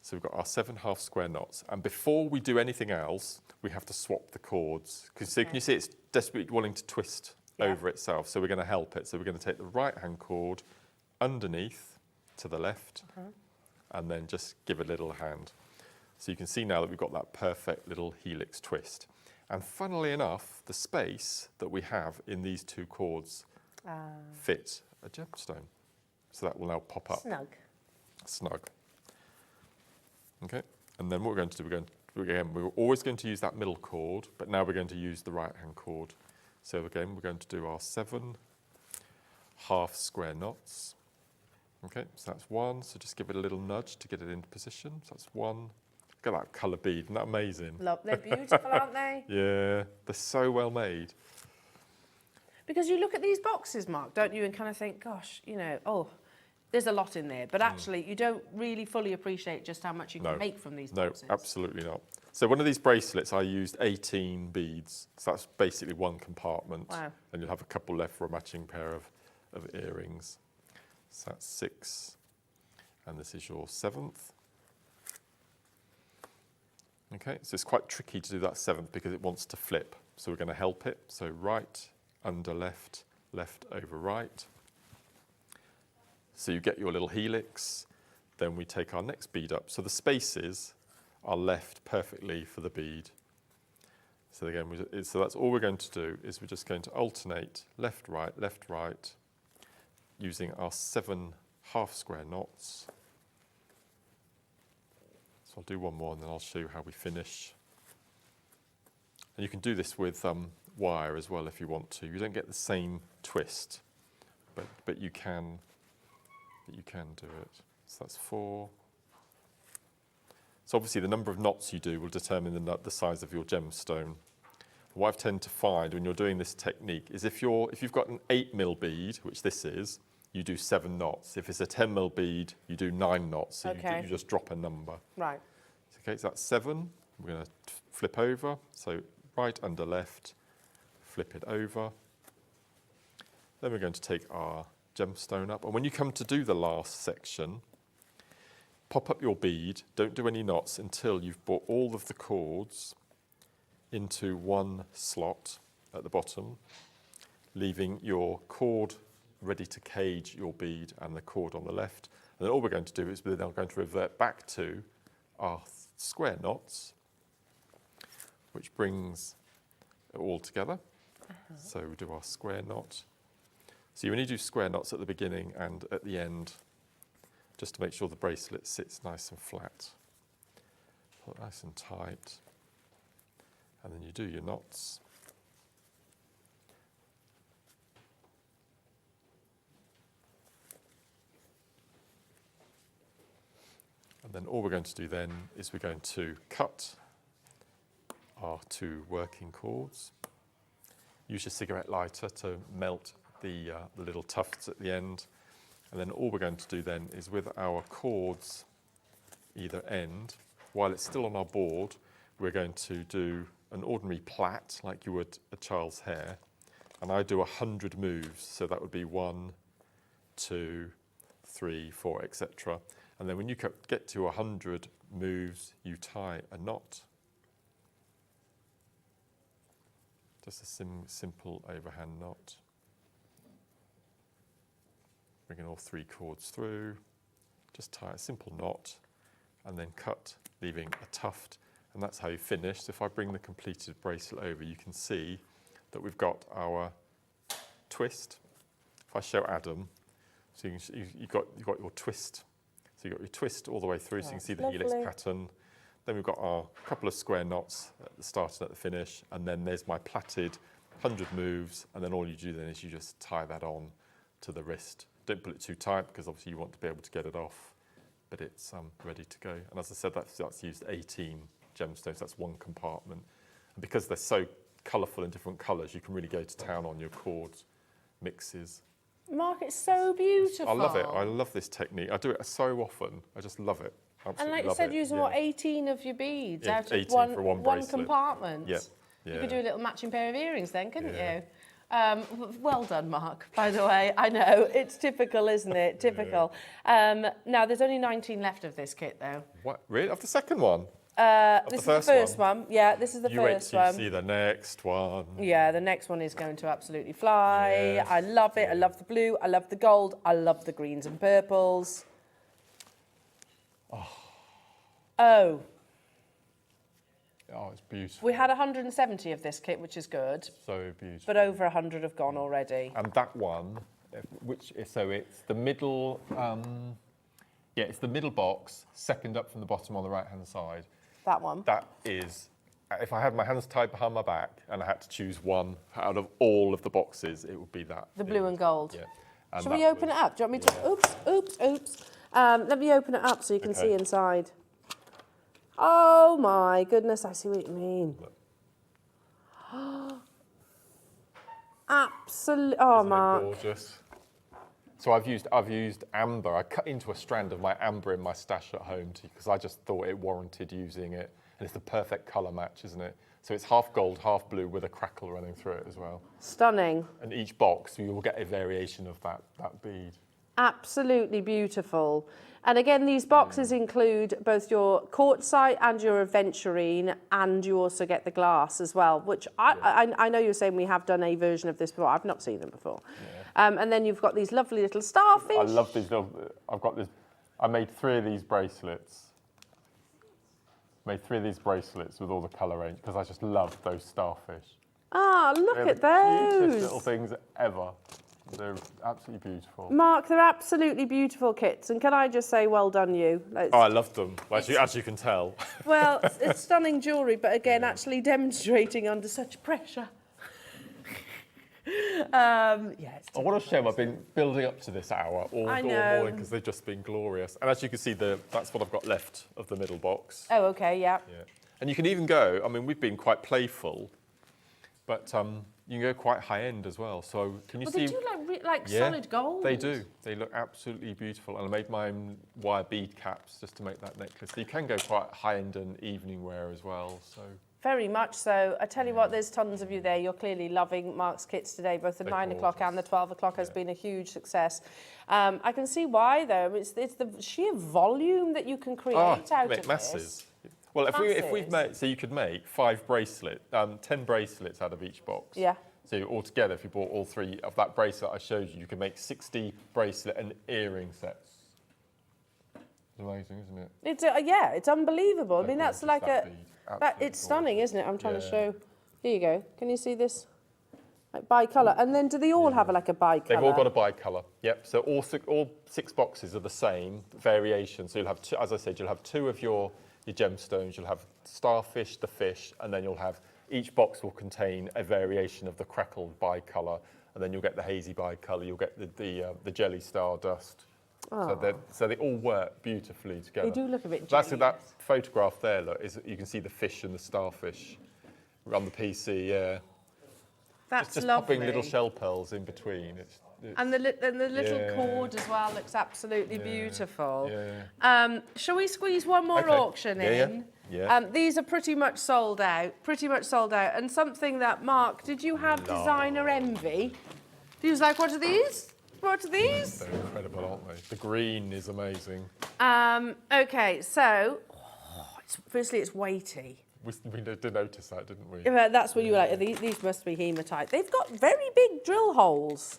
So we've got our 7 half square knots. And before we do anything else, we have to swap the cords. So can you see it's desperately wanting to twist over itself. So we're going to help it. So we're going to take the right-hand cord underneath to the left and then just give a little hand. So you can see now that we've got that perfect little helix twist. And funnily enough, the space that we have in these 2 cords fit a gemstone. So that will now pop up. Snug. Okay, and then what we're going to do, we're always going to use that middle chord, but now we're going to use the right-hand chord. So again, we're going to do our 7 half square knots. Okay, so that's 1, so just give it a little nudge to get it into position. So that's 1. Look at that colour bead, isn't that amazing? Love, they're beautiful, aren't they? Yeah, they're so well made. Because you look at these boxes, Mark, don't you, and kind of think, gosh, you know, there's a lot in there. But actually, you don't really fully appreciate just how much you can make from these boxes. No, absolutely not. So one of these bracelets, I used 18 beads. So that's basically 1 compartment. Wow. And you'll have a couple left for a matching pair of earrings. So that's 6. And this is your 7th. Okay, so it's quite tricky to do that 7th because it wants to flip. So we're going to help it. So right under left, left over right. So you get your little helix. Then we take our next bead up. So the spaces are left perfectly for the bead. So again, so that's all we're going to do is we're just going to alternate left, right, using our 7 half square knots. So I'll do one more and then I'll show you how we finish. And you can do this with wire as well if you want to. You don't get the same twist, but you can do it. So that's 4. So obviously the number of knots you do will determine the size of your gemstone. What I tend to find when you're doing this technique is if you've got an 8mm bead, which this is, you do 7 knots. If it's a 10mm bead, you do 9 knots. So you just drop a number. Right. Okay, so that's 7. We're going to flip over. So right under left, flip it over. Then we're going to take our gemstone up. And when you come to do the last section, pop up your bead. Don't do any knots until you've brought all of the cords into one slot at the bottom, leaving your cord ready to cage your bead and the cord on the left. And then all we're going to do is we're now going to revert back to our square knots, which brings it all together. So we do our square knot. So you only do square knots at the beginning and at the end, just to make sure the bracelet sits nice and flat. Pull it nice and tight. And then you do your knots. And then all we're going to do then is we're going to cut our 2 working cords. Use your cigarette lighter to melt the little tufts at the end. And then all we're going to do then is with our cords either end, while it's still on our board, we're going to do an ordinary plait like you would a child's hair, and I do 100 moves. So that would be 1, 2, 3, 4, etc. And then when you get to 100 moves, you tie a knot. Just a simple overhand knot. Bringing all 3 cords through. Just tie a simple knot and then cut, leaving a tuft. And that's how you finish. So if I bring the completed bracelet over, you can see that we've got our twist. If I show Adam, so you've got your twist. So you've got your twist all the way through, so you can see the helix pattern. Then we've got our couple of square knots at the start and at the finish, and then there's my plaited 100 moves, and then all you do then is you just tie that on to the wrist. Don't pull it too tight because obviously you want to be able to get it off, but it's ready to go. And as I said, that's used 18 gemstones, that's one compartment. And because they're so colourful in different colours, you can really go to town on your chord mixes. Mark, it's so beautiful. I love it. I love this technique. I do it so often. I just love it. Absolutely and like you said, using 18 of your beads out of one compartment. Yeah. You could do a little matching pair of earrings then, couldn't you? Well done, Mark, by the way. I know, it's typical, isn't it? Typical. Now, there's only 19 left of this kit, though. What? Really? Of the second one? This is the first one. Yeah, this is the you wait first till one. You see the next one. Yeah, the next one is going to absolutely fly. Yes. I love it. I love the blue. I love the gold. I love the greens and purples. Oh. Oh, it's beautiful. We had 170 of this kit, which is good. So beautiful. But over 100 have gone already. And that one, which is, so it's the middle, it's the middle box, second up from the bottom on the right-hand side. That one? That is, if I had my hands tied behind my back and I had to choose one out of all of the boxes, it would be that. The blue and gold. Yeah. And shall we open it up? Do you want me to? Oops. Let me open it up so you can see inside. Oh my goodness, I see what you mean. Absolutely. Oh, Isn't Mark. it gorgeous? So I've used amber. I cut into a strand of my amber in my stash at home because I just thought it warranted using it. And it's the perfect colour match, isn't it? So it's half gold, half blue with a crackle running through it as well. Stunning. And each box, you will get a variation of that bead. Absolutely beautiful. And again, these boxes include both your quartzite and your aventurine, and you also get the glass as well, which I know you're saying we have done a version of this before. I've not seen them before. Yeah. And then you've got these lovely little starfish. I love these little, I made 3 of these bracelets. Made 3 of these bracelets with all the colour range because I just love those starfish. Ah, look at those. Cutest little things ever. They're absolutely beautiful. Mark, they're absolutely beautiful kits. And can I just say, well done you. I love them, as you can tell. Well, it's stunning jewellery, but again, actually demonstrating under such pressure. I want to show I've been building up to this hour all morning because they've just been glorious. And as you can see, that's what I've got left of the middle box. Oh, okay, yeah. And you can even go, I mean, we've been quite playful, but you can go quite high end as well. So can you see? They do like solid gold. They do. They look absolutely beautiful. And I made my own wire bead caps just to make that necklace. So you can go quite high end and evening wear as well. So. Very much so. I tell you what, there's tons of you there. You're clearly loving Mark's kits today. Both the 9 o'clock and the 12 o'clock has been a huge success. I can see why, though. It's the sheer volume that you can create out of masses. This. Well, if we've made, so you could make 10 bracelets out of each box. Yeah. So altogether, if you bought all 3 of that bracelet I showed you, you could make 60 bracelet and earring sets. It's amazing, isn't it? It's it's unbelievable. I mean, that's like it's stunning, isn't it? I'm trying to show. Here you go. Can you see this? Like bi-colour. And then do they all have like a bi-colour? They've all got a bi-colour. Yep. So all 6 boxes are the same variation. So you'll have, as I said, you'll have 2 of your gemstones. You'll have starfish, the fish, and then you'll have. Each box will contain a variation of the crackled bi-colour, and then you'll get the hazy bi-colour. You'll get the jelly star dust. So they all work beautifully together. They do look a bit jelly. That photograph there, look, you can see the fish and the starfish on the PC. Yeah. That's just lovely. Popping little shell pearls in between. And the little cord as well looks absolutely beautiful. Yeah. Shall we squeeze one more auction in? Yeah. These are pretty much sold out. And something that, Mark, did you have designer envy? He was like, what are these? What are these? They're incredible, aren't they? The green is amazing. Okay, so, firstly, it's weighty. We did notice that, didn't we? Yeah, that's what you were like. These must be hematite. They've got very big drill holes.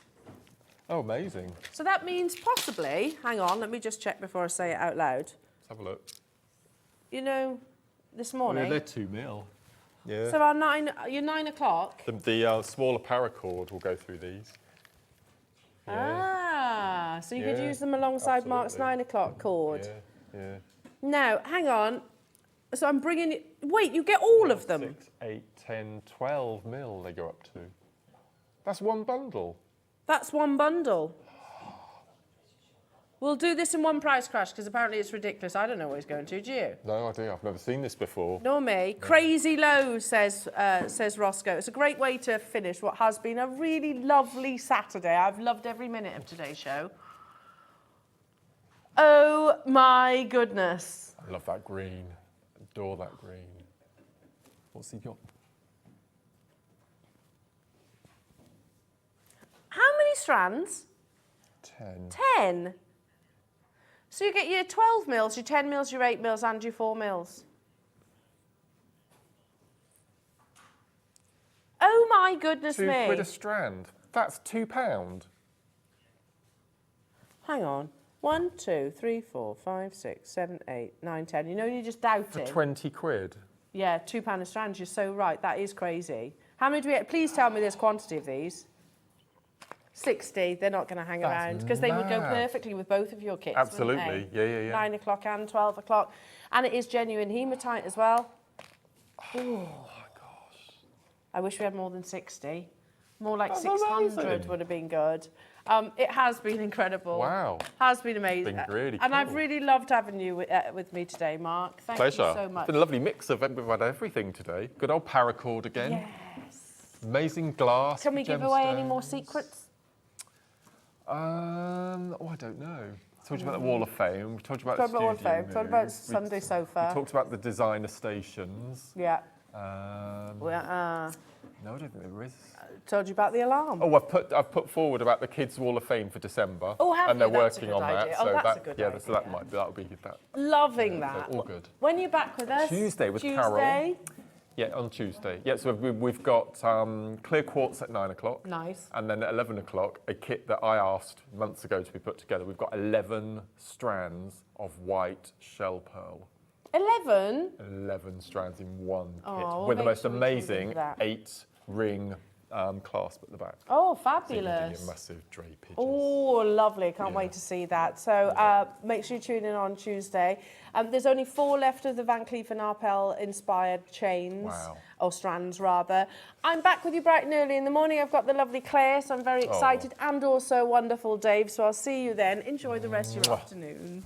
Oh, amazing. So that means possibly, hang on, let me just check before I say it out loud. Let's have a look. You know, this morning. Yeah, they're 2 mil. Yeah. So your 9 o'clock. The smaller paracord will go through these. Yeah. So you could use them alongside Mark's 9 o'clock cord. Yeah. Now, hang on. So I'm bringing you... Wait, you get all of them? 6, 8, 10, 12 mil they go up to. That's one bundle. That's one bundle. We'll do this in one price crash because apparently it's ridiculous. I don't know what he's going to, do you? No idea. I've never seen this before. Nor me. Crazy low, says Roscoe. It's a great way to finish what has been a really lovely Saturday. I've loved every minute of today's show. Oh my goodness. I love that green. Adore that green. What's he got? How many strands? 10. 10. So you get your 12 mils, your 10 mils, your 8 mils and your 4 mils. Oh my goodness me. £2 a strand. That's £2. Hang on. 1, 2, 3, 4, 5, 6, 7, 8, 9, 10. You know, you're just doubting. For 20 quid. Yeah, £2 a strand. You're so right. That is crazy. How many do we get? Please tell me there's quantity of these. 60. They're not going to hang around because they would go mad. perfectly with both of your kits. Absolutely. Yeah. 9 o'clock and 12 o'clock. And it is genuine hematite as well. Oh my gosh. I wish we had more than 60. More like That's 600 amazing. would have been good. It has been incredible. Wow. Has been amazing. Been really And I've cool. really loved having you with me today, Mark. Thank Pleasure. you so much. It's been a lovely mix of everything today. Good old paracord again. Yes. Amazing glass. Can we give away any more gemstones. secrets? I don't know. We talked about the Wall of Fame. We talked about Talked about Wall of studio Fame. Talked about moves. Sunday sofa. We talked about the designer stations. Yeah. No, I don't think there is. Told you about the alarm. Oh, I've put forward about the Kids Wall of Fame for December. Oh, have and they're you? That's a working good on idea. that. Oh, So that's that, a good yeah, idea. so that'll be that. Loving that. So all good. When are you back with us? Tuesday with Tuesday? Carol. Yeah, on Tuesday. Yeah, so we've got clear quartz at 9 o'clock. Nice. And then at 11 o'clock, a kit that I asked months ago to be put together. We've got 11 strands of white shell pearl. 11? 11 strands in one kit. well, with the make most sure we can amazing do that. 8-ring clasp at the back. Oh, So you can do fabulous. your massive drapeage. Oh, lovely. Can't wait to see that. So make sure you tune in on Tuesday. There's only 4 left of the Van Cleef & Arpels inspired chains. Wow. Or strands, rather. I'm back with you bright and early in the morning. I've got the lovely Claire, so I'm very excited. And also wonderful Dave. So I'll see you then. Enjoy the rest of your afternoon.